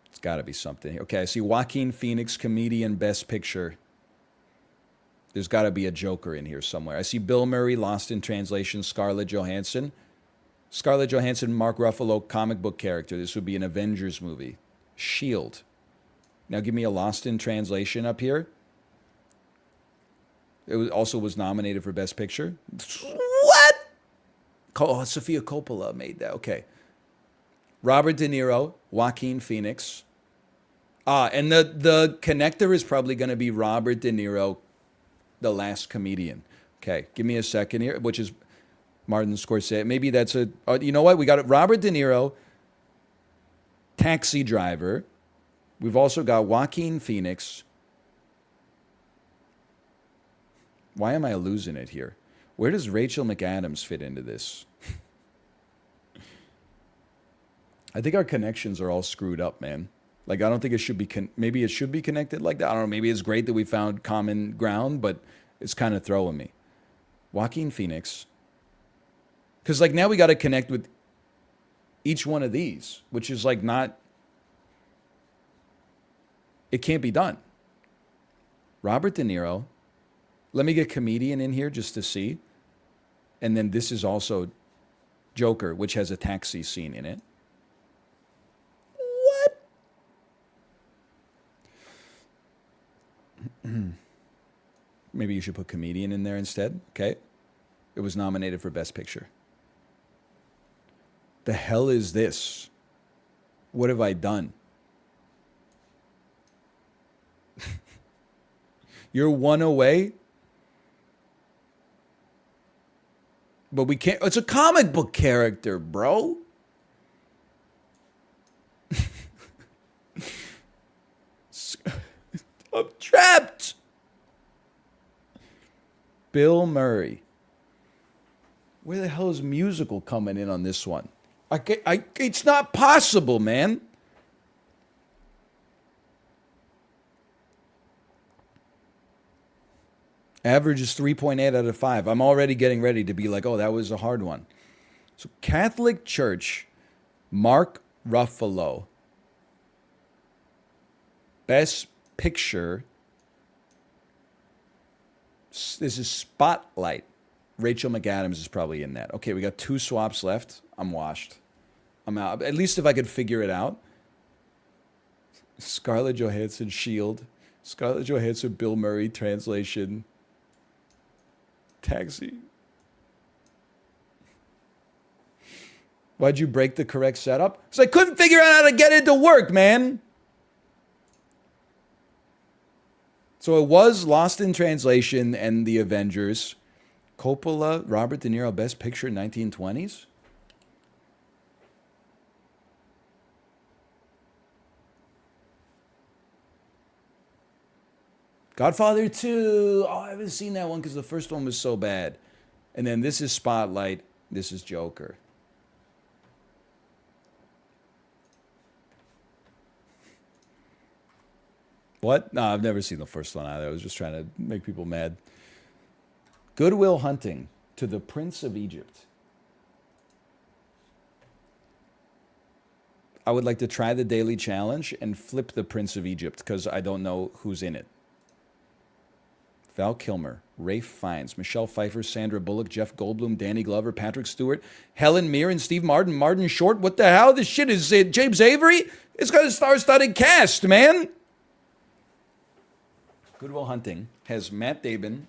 It's got to be something here. Okay, I see Joaquin Phoenix, comedian, Best Picture. There's got to be a Joker in here somewhere. I see Bill Murray, Lost in Translation, Scarlett Johansson. Scarlett Johansson, Mark Ruffalo, comic book character. This would be an Avengers movie. Shield. Now give me a Lost in Translation up here. It also was nominated for Best Picture. What? Oh, Sofia Coppola made that. Okay. Robert De Niro, Joaquin Phoenix. And the connector is probably going to be Robert De Niro, The Last Comedian. Okay, give me a second here, which is Martin Scorsese. Maybe that's a... you know what? We got it. Robert De Niro, Taxi Driver. We've also got Joaquin Phoenix. Why am I losing it here? Where does Rachel McAdams fit into this? I think our connections are all screwed up, man. Like, I don't think it should be... maybe it should be connected like that. I don't know. Maybe it's great that we found common ground, but it's kind of throwing me. Joaquin Phoenix. Because, like, now we got to connect with each one of these, which is, like, not... it can't be done. Robert De Niro. Let me get comedian in here just to see. And then this is also Joker, which has a taxi scene in it. What? Maybe you should put comedian in there instead. Okay. It was nominated for Best Picture. The hell is this? What have I done? You're one away? But we can't... it's a comic book character, bro. I'm trapped. Bill Murray. Where the hell is musical coming in on this one? It's not possible, man. Average is 3.8 out of 5. I'm already getting ready to be like, oh, that was a hard one. So Catholic Church, Mark Ruffalo. Best Picture. This is Spotlight. Rachel McAdams is probably in that. Okay, we got 2 swaps left. I'm washed. I'm out. At least if I could figure it out. Scarlett Johansson, Shield. Scarlett Johansson, Bill Murray, translation. Taxi. Why'd you break the correct setup? Because I couldn't figure out how to get it to work, man. So it was Lost in Translation and The Avengers. Coppola, Robert De Niro, Best Picture, 1920s? Godfather 2. Oh, I haven't seen that one because the first one was so bad. And then this is Spotlight. This is Joker. What? No, I've never seen the first one either. I was just trying to make people mad. Good Will Hunting, to the Prince of Egypt. I would like to try the daily challenge and flip the Prince of Egypt because I don't know who's in it. Val Kilmer, Rafe Fiennes, Michelle Pfeiffer, Sandra Bullock, Jeff Goldblum, Danny Glover, Patrick Stewart, Helen Mirren, Steve Martin, Martin Short. What the hell? This shit is it. James Avery? It's got a star-studded cast, man. Good Will Hunting has Matt Damon.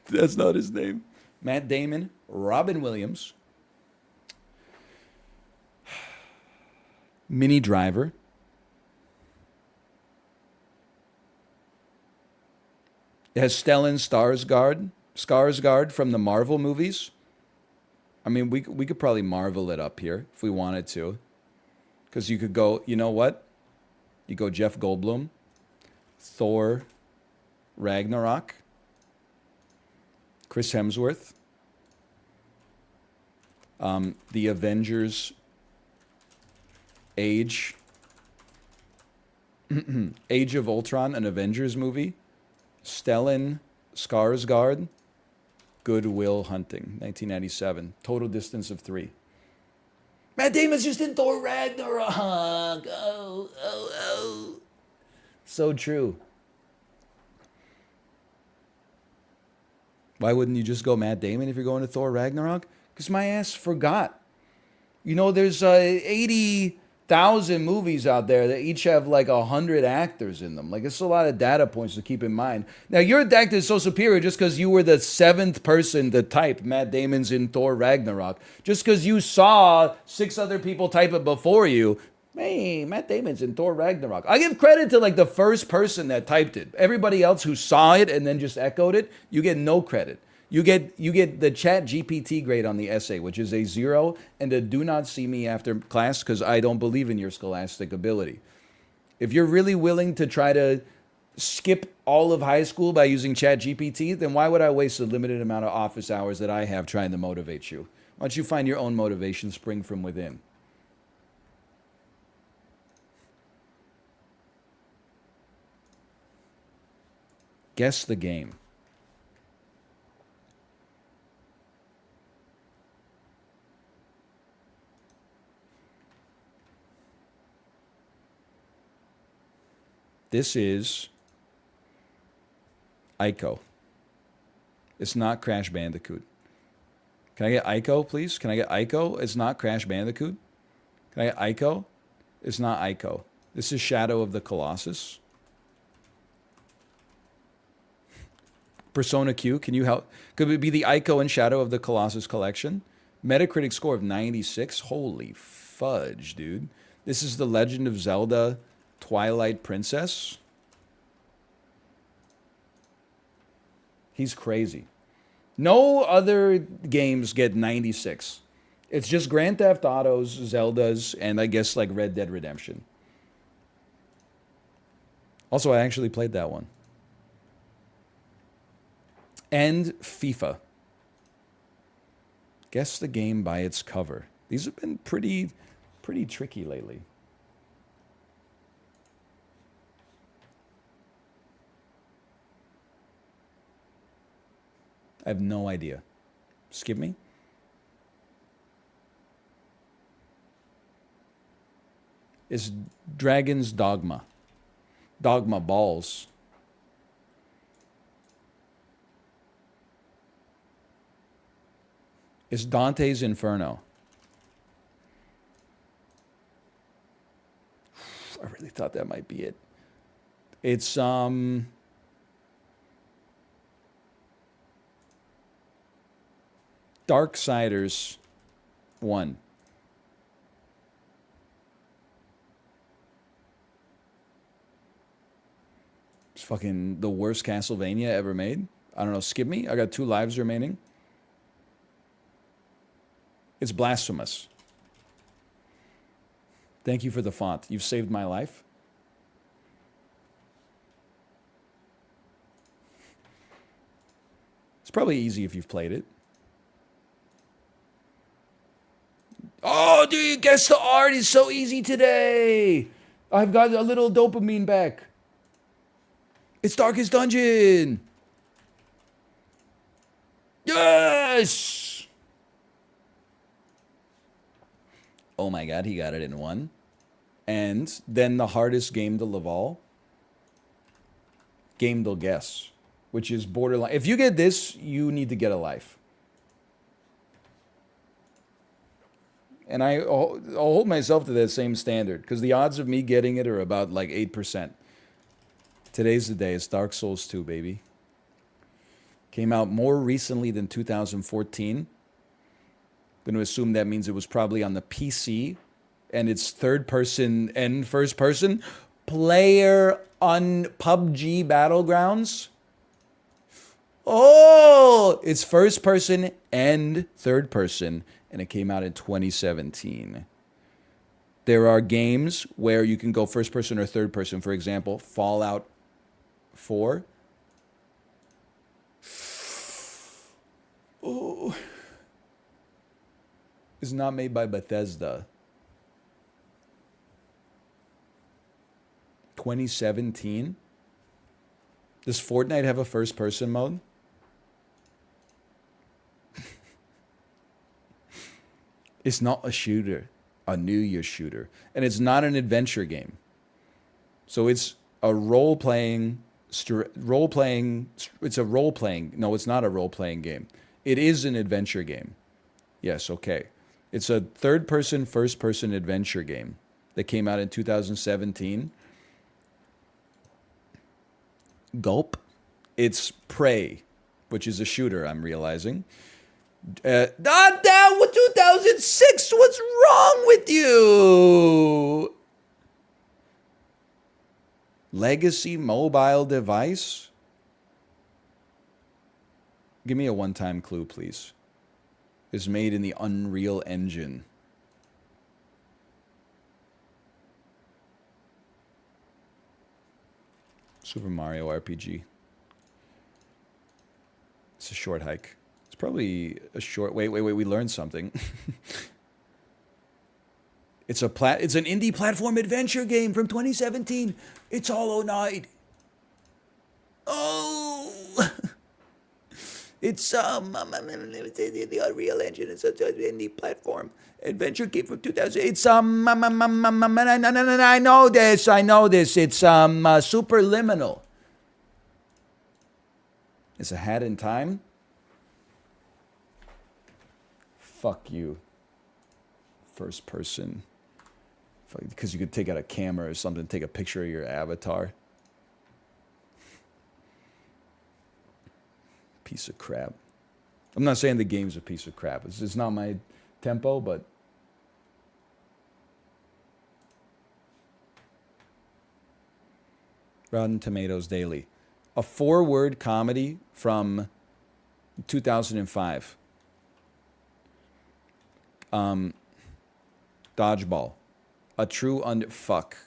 That's not his name. Matt Damon, Robin Williams, Minnie Driver, it has Stellan Skarsgård from the Marvel movies. I mean, we could probably Marvel it up here if we wanted to. Because you could go, you know what? You go Jeff Goldblum, Thor, Ragnarok, Chris Hemsworth, the Avengers Age of Ultron, an Avengers movie, Stellan Skarsgård, Good Will Hunting, 1997, total distance of 3. Matt Damon's just in Thor Ragnarok. Oh. So true. Why wouldn't you just go Matt Damon if you're going to Thor Ragnarok? Because my ass forgot. You know, there's 80,000 movies out there that each have like 100 actors in them. Like, it's a lot of data points to keep in mind. Now, your actor is so superior just because you were the 7th person to type Matt Damon's in Thor Ragnarok. Just because you saw 6 other people type it before you. Hey, Matt Damon's in Thor Ragnarok. I give credit to like the first person that typed it. Everybody else who saw it and then just echoed it, you get no credit. You get the Chat GPT grade on the essay, which is a 0 and a do not see me after class because I don't believe in your scholastic ability. If you're really willing to try to skip all of high school by using Chat GPT, then why would I waste the limited amount of office hours that I have trying to motivate you? Why don't you find your own motivation spring from within? Guess the game. This is Ico. It's not Crash Bandicoot. Can I get Ico, please? Can I get Ico? It's not Crash Bandicoot. Can I get Ico? It's not Ico. This is Shadow of the Colossus. Persona Q, can you help? Could it be the Ico and Shadow of the Colossus collection? Metacritic score of 96. Holy fudge, dude. This is The Legend of Zelda Twilight Princess. He's crazy. No other games get 96. It's just Grand Theft Autos, Zeldas, and I guess like Red Dead Redemption. Also, I actually played that one. And FIFA. Guess the game by its cover. These have been pretty tricky lately. I have no idea. Skip me? Is Dragon's Dogma. Dogma balls. Is Dante's Inferno. I really thought that might be it. It's Darksiders 1. It's fucking the worst Castlevania ever made. I don't know, skip me? I got 2 lives remaining. It's blasphemous. Thank you for the font. You've saved my life. It's probably easy if you've played it. Oh, dude, guess the art is so easy today. I've got a little dopamine back. It's Darkest Dungeon. Yes! Oh my god, he got it in one. And then the hardest game of all, Game to Guess, which is borderline. If you get this, you need to get a life. And I'll hold myself to that same standard, because the odds of me getting it are about like 8%. Today's the day. It's Dark Souls 2, baby. Came out more recently than 2014. Going to assume that means it was probably on the PC, and it's third person and first person. Player on PUBG Battlegrounds. Oh, it's first person and third person, and it came out in 2017. There are games where you can go first person or third person. For example, Fallout 4. Oh. Is not made by Bethesda. 2017? Does Fortnite have a first person mode? It's not a shooter, a New Year's shooter. And it's not an adventure game. So it's a role-playing, it's a role-playing, no, it's not a role-playing game. It is an adventure game. Yes, okay. It's a third-person, first-person adventure game that came out in 2017. Gulp. It's Prey, which is a shooter, I'm realizing. Not that was 2006. What's wrong with you? Legacy mobile device? Give me a one-time clue, please. Is made in the Unreal Engine. Super Mario RPG. It's a short hike. It's probably a short... Wait, we learned something. It's an indie platform adventure game from 2017. It's Hollow Knight. Oh! It's the Unreal Engine. It's an indie platform adventure game from 2000. It's I know this. It's Superliminal. It's a Hat in Time. Fuck you. First person. Because you could take out a camera or something, take a picture of your avatar. Piece of crap. I'm not saying the game's a piece of crap. It's not my tempo, but... Rotten Tomatoes Daily. A 4-word comedy from 2005. Dodgeball. A true fuck.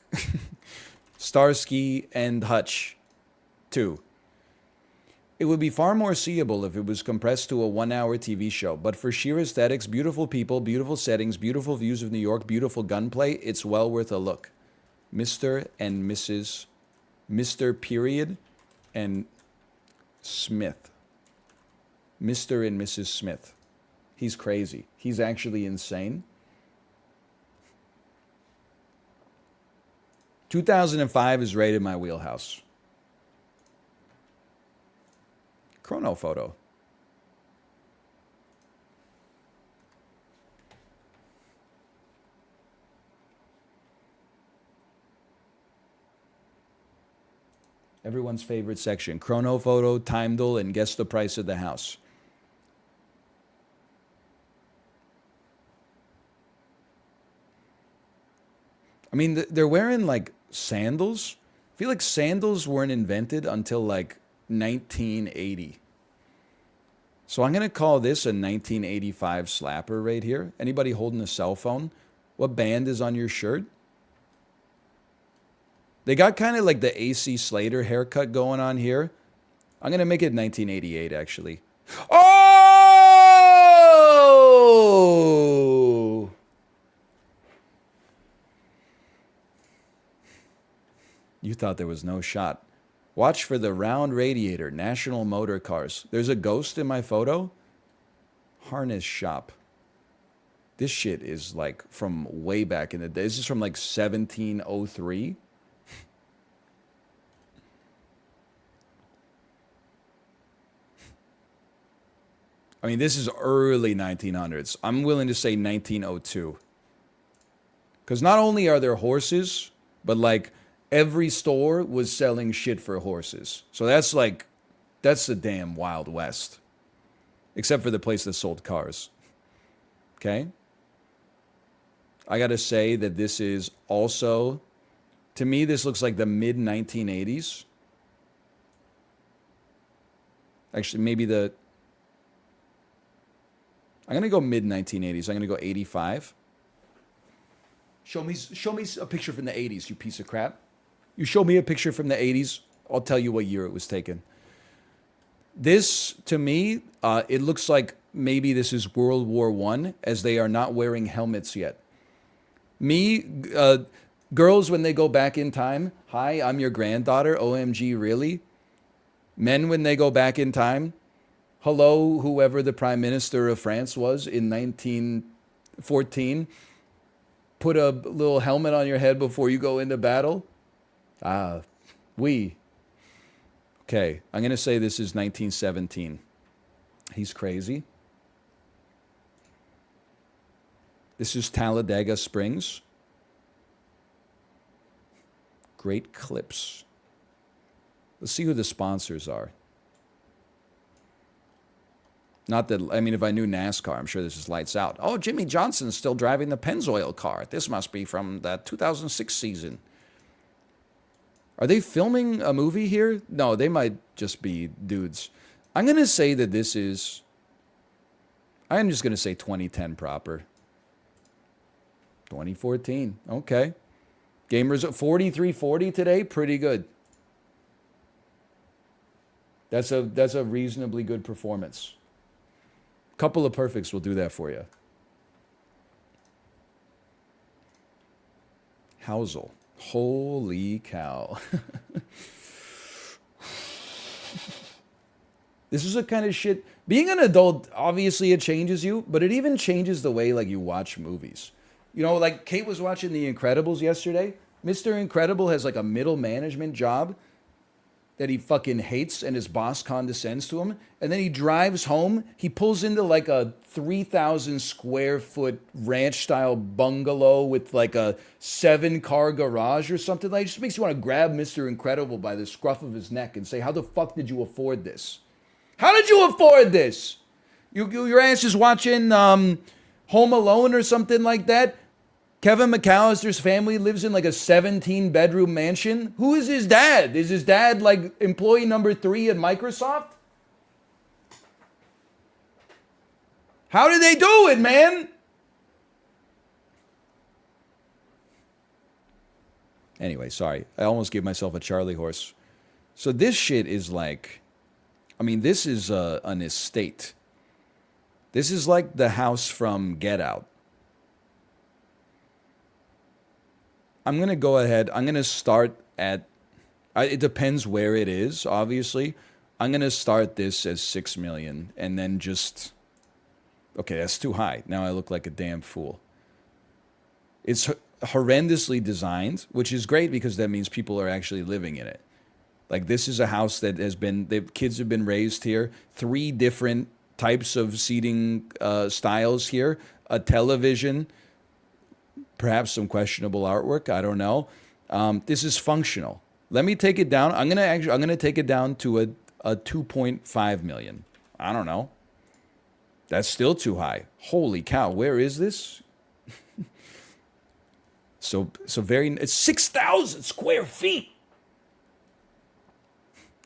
Starsky and Hutch 2. It would be far more seeable if it was compressed to a 1-hour TV show, but for sheer aesthetics, beautiful people, beautiful settings, beautiful views of New York, beautiful gunplay, it's well worth a look. Mr. and Mrs. Mr. Period and Smith. Mr. and Mrs. Smith. He's crazy. He's actually insane. 2005 is right in my wheelhouse. Chrono photo. Everyone's favorite section. Chrono photo, Timedal, and guess the price of the house. I mean, they're wearing like sandals. I feel like sandals weren't invented until like 1980. So I'm going to call this a 1985 slapper right here. Anybody holding a cell phone? What band is on your shirt? They got kind of like the AC Slater haircut going on here. I'm going to make it 1988, actually. Oh! You thought there was no shot. Watch for the round radiator, National Motor Cars. There's a ghost in my photo. Harness shop. This shit is like from way back in the day. This is from like 1703. I mean, this is early 1900s. I'm willing to say 1902. Because not only are there horses, but like every store was selling shit for horses. So that's like, that's the damn Wild West. Except for the place that sold cars. Okay? I gotta say that this is also, to me, this looks like the mid 1980s. Actually, maybe the, I'm gonna go mid 1980s. I'm gonna go 85. Show me a picture from the 80s, you piece of crap. You show me a picture from the 80s, I'll tell you what year it was taken. This, to me, it looks like maybe this is World War I, as they are not wearing helmets yet. Girls, when they go back in time, hi, I'm your granddaughter, OMG, really? Men, when they go back in time, hello, whoever the Prime Minister of France was in 1914, put a little helmet on your head before you go into battle. Oui. Okay, I'm going to say this is 1917. He's crazy. This is Talladega Springs. Great clips. Let's see who the sponsors are. Not that, I mean, if I knew NASCAR, I'm sure this is lights out. Oh, Jimmy Johnson's still driving the Pennzoil car. This must be from the 2006 season. Are they filming a movie here? No, they might just be dudes. I'm going to say that this is, I'm just going to say 2010 proper. 2014, okay. Gamers at 4340 today, pretty good. That's a reasonably good performance. Couple of perfects will do that for you. Housel. Holy cow. This is the kind of shit. Being an adult, obviously it changes you, but it even changes the way like you watch movies. You know, like Kate was watching The Incredibles yesterday. Mr. Incredible has like a middle management job that he fucking hates, and his boss condescends to him. And then he drives home. He pulls into like a 3,000 square foot ranch style bungalow with like a 7-car garage or something. Like, it just makes you want to grab Mr. Incredible by the scruff of his neck and say, how the fuck did you afford this? How did you afford this? Your ass is watching Home Alone or something like that. Kevin McAllister's family lives in like a 17-bedroom mansion. Who is his dad? Is his dad like employee number 3 at Microsoft? How did they do it, man? Anyway, sorry. I almost gave myself a Charlie horse. So this shit is like, I mean, this is an estate. This is like the house from Get Out. I'm going to go ahead. I'm going to start at, it depends where it is, obviously. I'm going to start this as 6 million and then just, okay, that's too high. Now I look like a damn fool. It's horrendously designed, which is great because that means people are actually living in it. Like, this is a house that has been, kids have been raised here. 3 different types of seating styles here. A television, perhaps some questionable artwork. I don't know. This is functional. Let me take it down. I'm gonna take it down to a 2.5 million. I don't know. That's still too high. Holy cow! Where is this? so very. It's 6,000 square feet.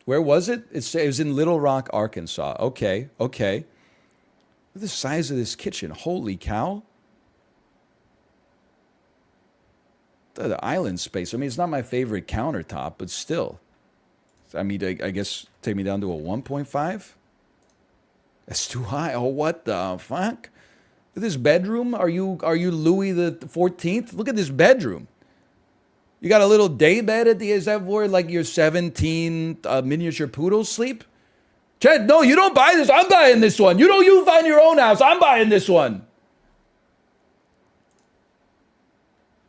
Where was it? It was in Little Rock, Arkansas. Okay. Look at the size of this kitchen. Holy cow. The island space. I mean, it's not my favorite countertop, but still. I mean, I guess take me down to a 1.5? That's too high. Oh, what the fuck? Look at this bedroom. Are you Louis the 14th? Look at this bedroom. You got a little day bed at the, is that where like your 17 miniature poodles sleep? Chad, no, you don't buy this. I'm buying this one. You find your own house. I'm buying this one.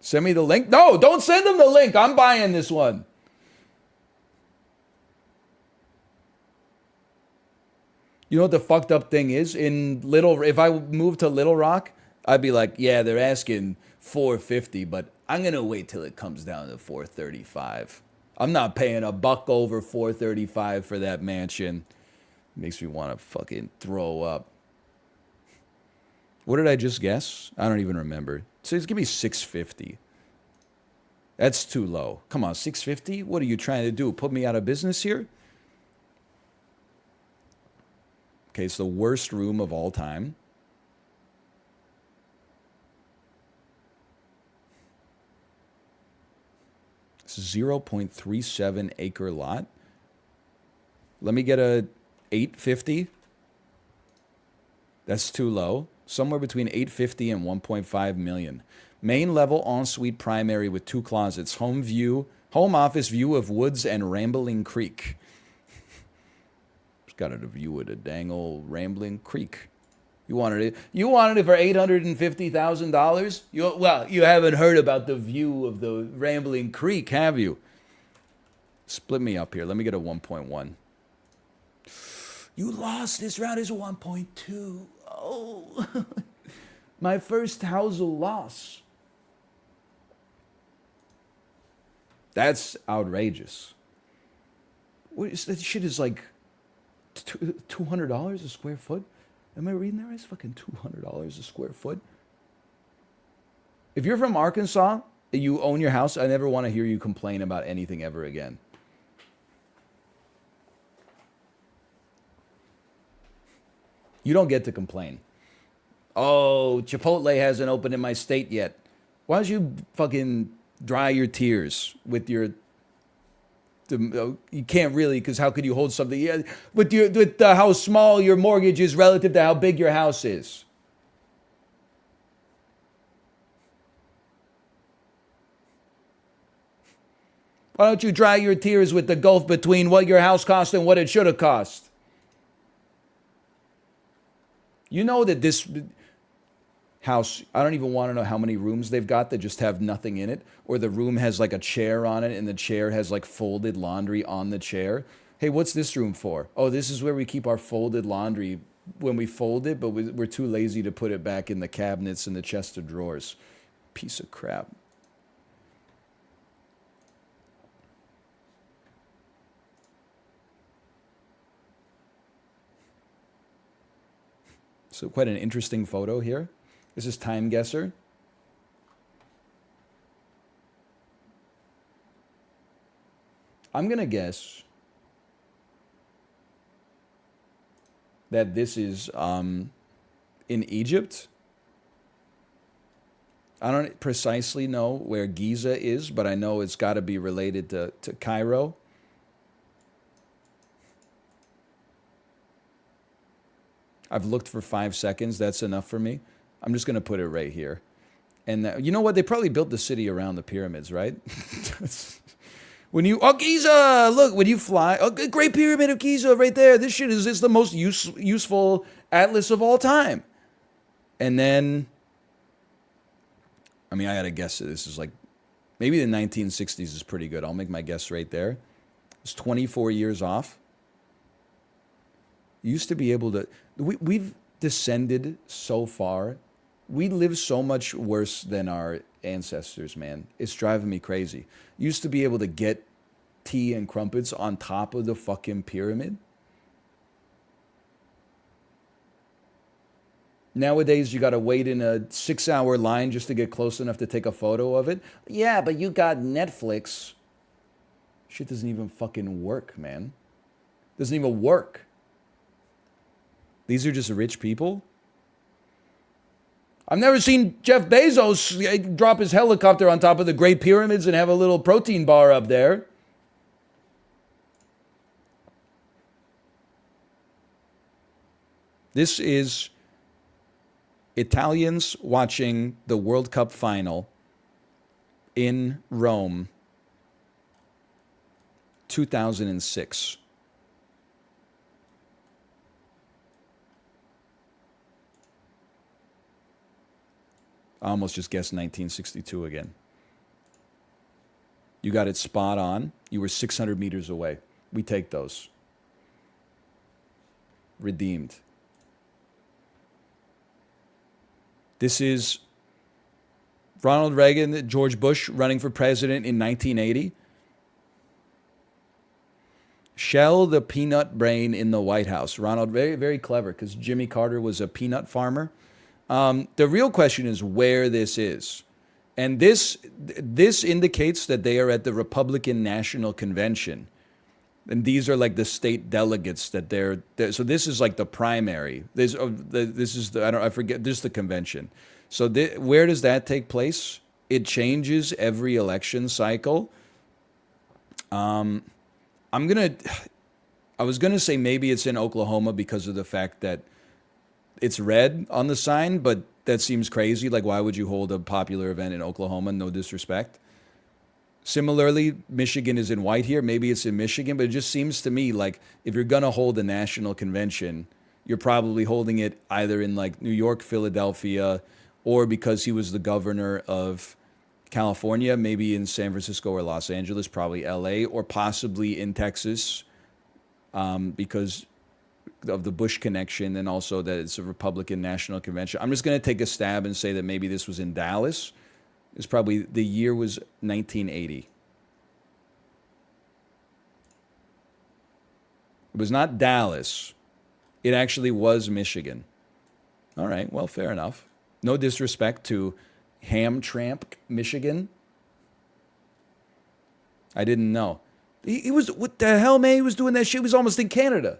Send me the link. No, don't send them the link. I'm buying this one. You know what the fucked up thing is? If I moved to Little Rock, I'd be like, yeah, they're asking $450, but I'm gonna wait till it comes down to $435. I'm not paying a buck over $435 for that mansion. Makes me want to fucking throw up. What did I just guess? I don't even remember. So give me $650. That's too low. Come on, $650? What are you trying to do? Put me out of business here? Okay, it's the worst room of all time. It's a 0.37 acre lot. Let me get a 850. That's too low. Somewhere between 850 and 1.5 million. Main level ensuite primary with 2 closets. Home office view of woods and Rambling Creek. It's got a view of the dang old Rambling Creek. You wanted it for $850,000? You haven't heard about the view of the Rambling Creek, have you? Split me up here. Let me get a 1.1. You lost. This round is a 1.2. Oh, my first Housel loss. That's outrageous. That shit is like $200 a square foot? Am I reading that right? It's fucking $200 a square foot. If you're from Arkansas and you own your house, I never want to hear you complain about anything ever again. You don't get to complain. Oh, Chipotle hasn't opened in my state yet. Why don't you fucking dry your tears with your... You can't really, because how could you hold something? Yeah, with how small your mortgage is relative to how big your house is. Why don't you dry your tears with the gulf between what your house cost and what it should have cost? You know that this house, I don't even want to know how many rooms they've got that just have nothing in it, or the room has like a chair on it and the chair has like folded laundry on the chair. Hey, what's this room for? Oh, this is where we keep our folded laundry when we fold it, but we're too lazy to put it back in the cabinets and the chest of drawers. Piece of crap. So quite an interesting photo here. This is Time Guesser. I'm going to guess that this is in Egypt. I don't precisely know where Giza is, but I know it's got to be related to Cairo. I've looked for 5 seconds. That's enough for me. I'm just going to put it right here. And you know what? They probably built the city around the pyramids, right? Oh, Giza! Look, when you fly, oh, Great Pyramid of Giza right there. This shit is the most useful atlas of all time. And then, I mean, I got to guess that this is like, maybe the 1960s is pretty good. I'll make my guess right there. It's 24 years off. You used to be able to... We've descended so far. We live so much worse than our ancestors, man. It's driving me crazy. Used to be able to get tea and crumpets on top of the fucking pyramid. Nowadays, you got to wait in a 6-hour line just to get close enough to take a photo of it. Yeah, but you got Netflix. Shit doesn't even fucking work, man. Doesn't even work. These are just rich people. I've never seen Jeff Bezos drop his helicopter on top of the Great Pyramids and have a little protein bar up there. This is Italians watching the World Cup final in Rome, 2006. I almost just guessed 1962 again. You got it spot on. You were 600 meters away. We take those. Redeemed. This is Ronald Reagan, George Bush running for president in 1980. Shell the peanut brain in the White House. Ronald, very, very clever, because Jimmy Carter was a peanut farmer. The real question is where this is. And this indicates that they are at the Republican National Convention. And these are like the state delegates that they're so this is like the primary. This is the, I forget, this is the convention. So where does that take place? It changes every election cycle. I was gonna say maybe it's in Oklahoma because of the fact that it's red on the sign, but that seems crazy. Like, why would you hold a popular event in Oklahoma? No disrespect. Similarly, Michigan is in white here. Maybe it's in Michigan, but it just seems to me like if you're gonna hold a national convention, you're probably holding it either in like New York, Philadelphia, or because he was the governor of California, maybe in San Francisco or Los Angeles, probably LA, or possibly in Texas, because of the Bush connection and also that it's a Republican National Convention. I'm just going to take a stab and say that maybe this was in Dallas. It's probably, the year was 1980. It was not Dallas. It actually was Michigan. All right, well, fair enough. No disrespect to Hamtramck, Michigan. I didn't know. He was, what the hell, man? He was doing that shit. He was almost in Canada.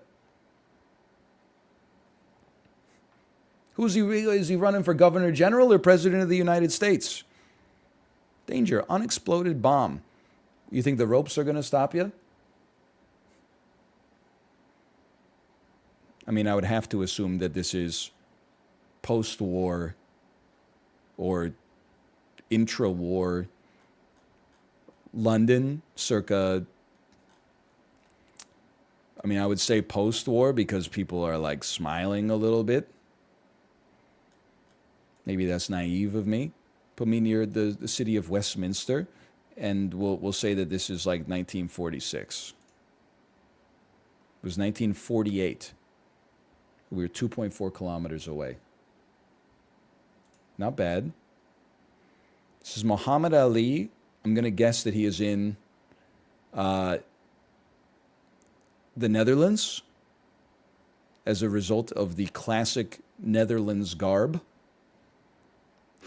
Who's he? Is he running for governor general or president of the United States? Danger, unexploded bomb. You think the ropes are going to stop you? I mean, I would have to assume that this is post-war or intra-war London, circa, I mean, I would say post-war because people are like smiling a little bit. Maybe that's naive of me. Put me near the city of Westminster, and we'll say that this is like 1946. It was 1948. We were 2.4 kilometers away. Not bad. This is Muhammad Ali. I'm going to guess that he is in the Netherlands as a result of the classic Netherlands garb.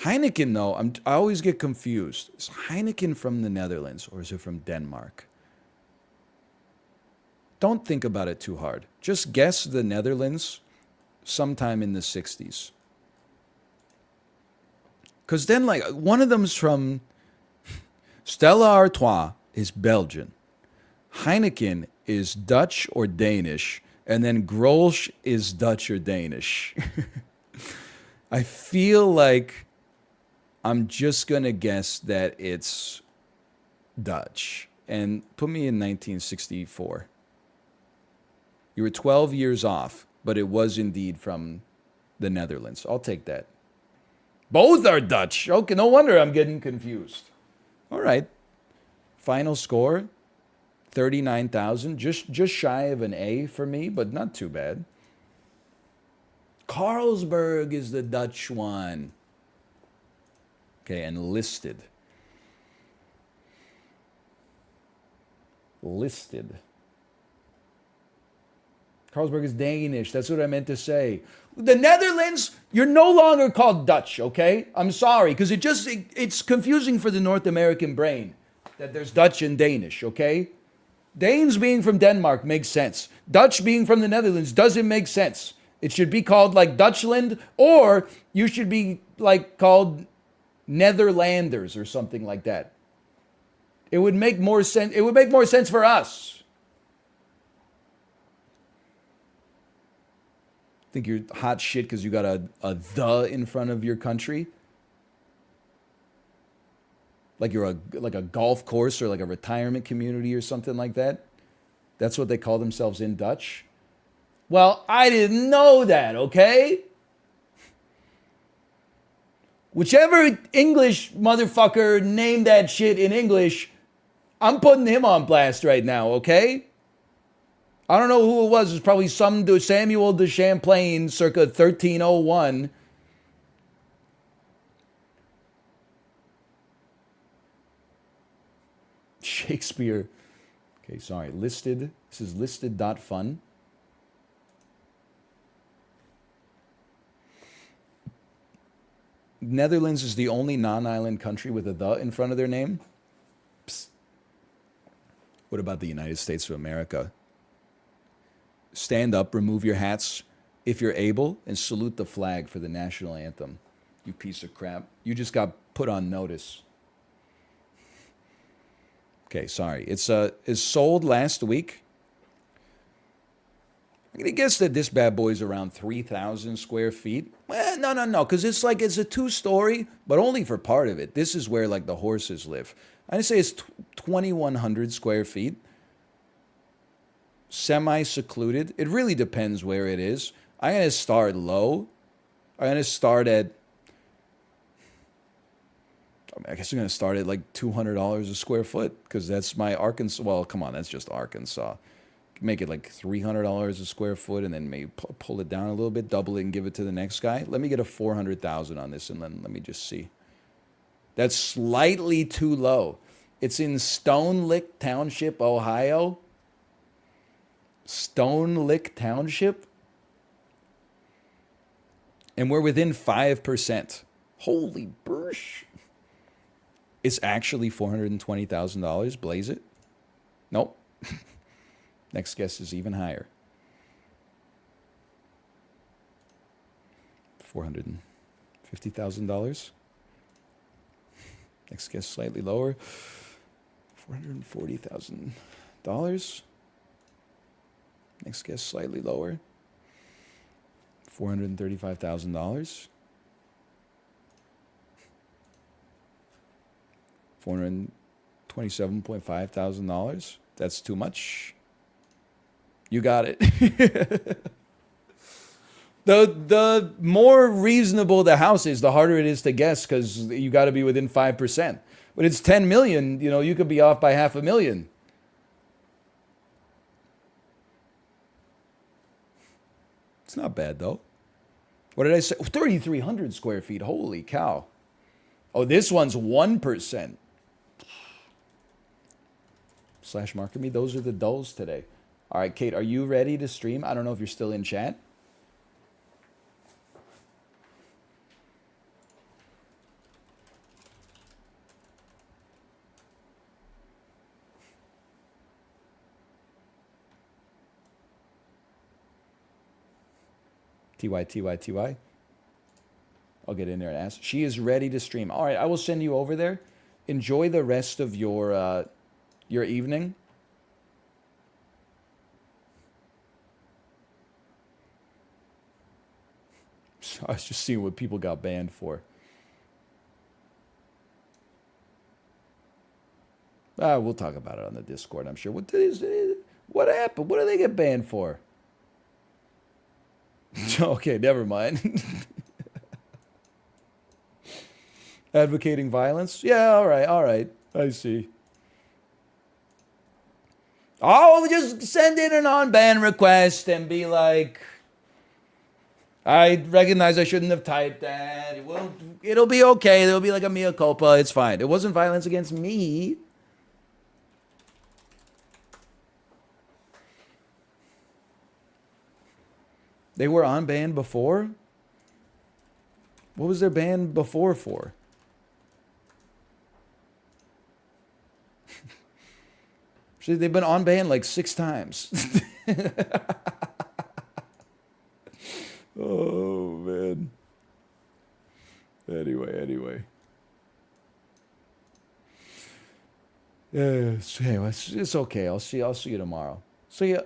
Heineken, though, I always get confused. Is Heineken from the Netherlands or is it from Denmark? Don't think about it too hard. Just guess the Netherlands sometime in the 60s. Because then, like, one of them's from Stella Artois is Belgian. Heineken is Dutch or Danish. And then Grolsch is Dutch or Danish. I feel like I'm just going to guess that it's Dutch. And put me in 1964. You were 12 years off, but it was indeed from the Netherlands. I'll take that. Both are Dutch. Okay, no wonder I'm getting confused. All right. Final score, 39,000. Just shy of an A for me, but not too bad. Carlsberg is the Dutch one. Okay, and listed. Listed. Carlsberg is Danish. That's what I meant to say. The Netherlands, you're no longer called Dutch, okay? I'm sorry, because it's confusing for the North American brain that there's Dutch and Danish, okay? Danes being from Denmark makes sense. Dutch being from the Netherlands doesn't make sense. It should be called like Dutchland, or you should be like called Netherlanders or something like that. It would make more sense. It would make more sense for us. Think you're hot shit because you got a the in front of your country? Like you're like a golf course or like a retirement community or something like that? That's what they call themselves in Dutch? Well, I didn't know that, okay? Whichever English motherfucker named that shit in English, I'm putting him on blast right now, okay? I don't know who it was. It was probably some Samuel de Champlain circa 1301. Shakespeare. Okay, sorry. Listed. This is listed.fun. Netherlands is the only non-island country with a "the" in front of their name. Psst. What about the United States of America? Stand up, remove your hats if you're able, and salute the flag for the national anthem. You piece of crap. You just got put on notice. Okay, sorry. It's sold last week. I'm gonna guess that this bad boy's around 3,000 square feet. Well, no, because it's a 2-story, but only for part of it. This is where like the horses live. I'd say it's 2,100 square feet. Semi-secluded. It really depends where it is. I'm gonna start low. I'm gonna start at. I guess I'm gonna start at like $200 a square foot because that's my Arkansas. Well, come on, that's just Arkansas. Make it like $300 a square foot, and then maybe pull it down a little bit, double it, and give it to the next guy. Let me get a 400,000 on this, and then let me just see. That's slightly too low. It's in Stone Lick Township, Ohio. Stone Lick Township, and we're within 5%. Holy bursh! It's actually $420,000. Blaze it. Nope. Next guess is even higher. $450,000. Next guess slightly lower. $440,000. Next guess slightly lower. $435,000. $427,500. That's too much. You got it. The more reasonable the house is, the harder it is to guess because you got to be within 5%. But it's 10 million, you could be off by $500,000. It's not bad though. What did I say? 3,300 square feet. Holy cow. Oh, this one's 1%. Slash market me. Those are the dulls today. All right, Kate, are you ready to stream? I don't know if you're still in chat. TY. I'll get in there and ask. She is ready to stream. All right, I will send you over there. Enjoy the rest of your evening. I was just seeing what people got banned for. We'll talk about it on the Discord, I'm sure. What happened? What do they get banned for? Okay, never mind. Advocating violence? Yeah, all right. I see. Oh, just send in an on-ban request and be like, I recognize I shouldn't have typed that. It'll be okay. There'll be like a mea culpa. It's fine. It wasn't violence against me. They were on ban before? What was their ban before for? They've been on ban like 6 times. Oh, man. Anyway. It's okay. I'll see you tomorrow. See ya.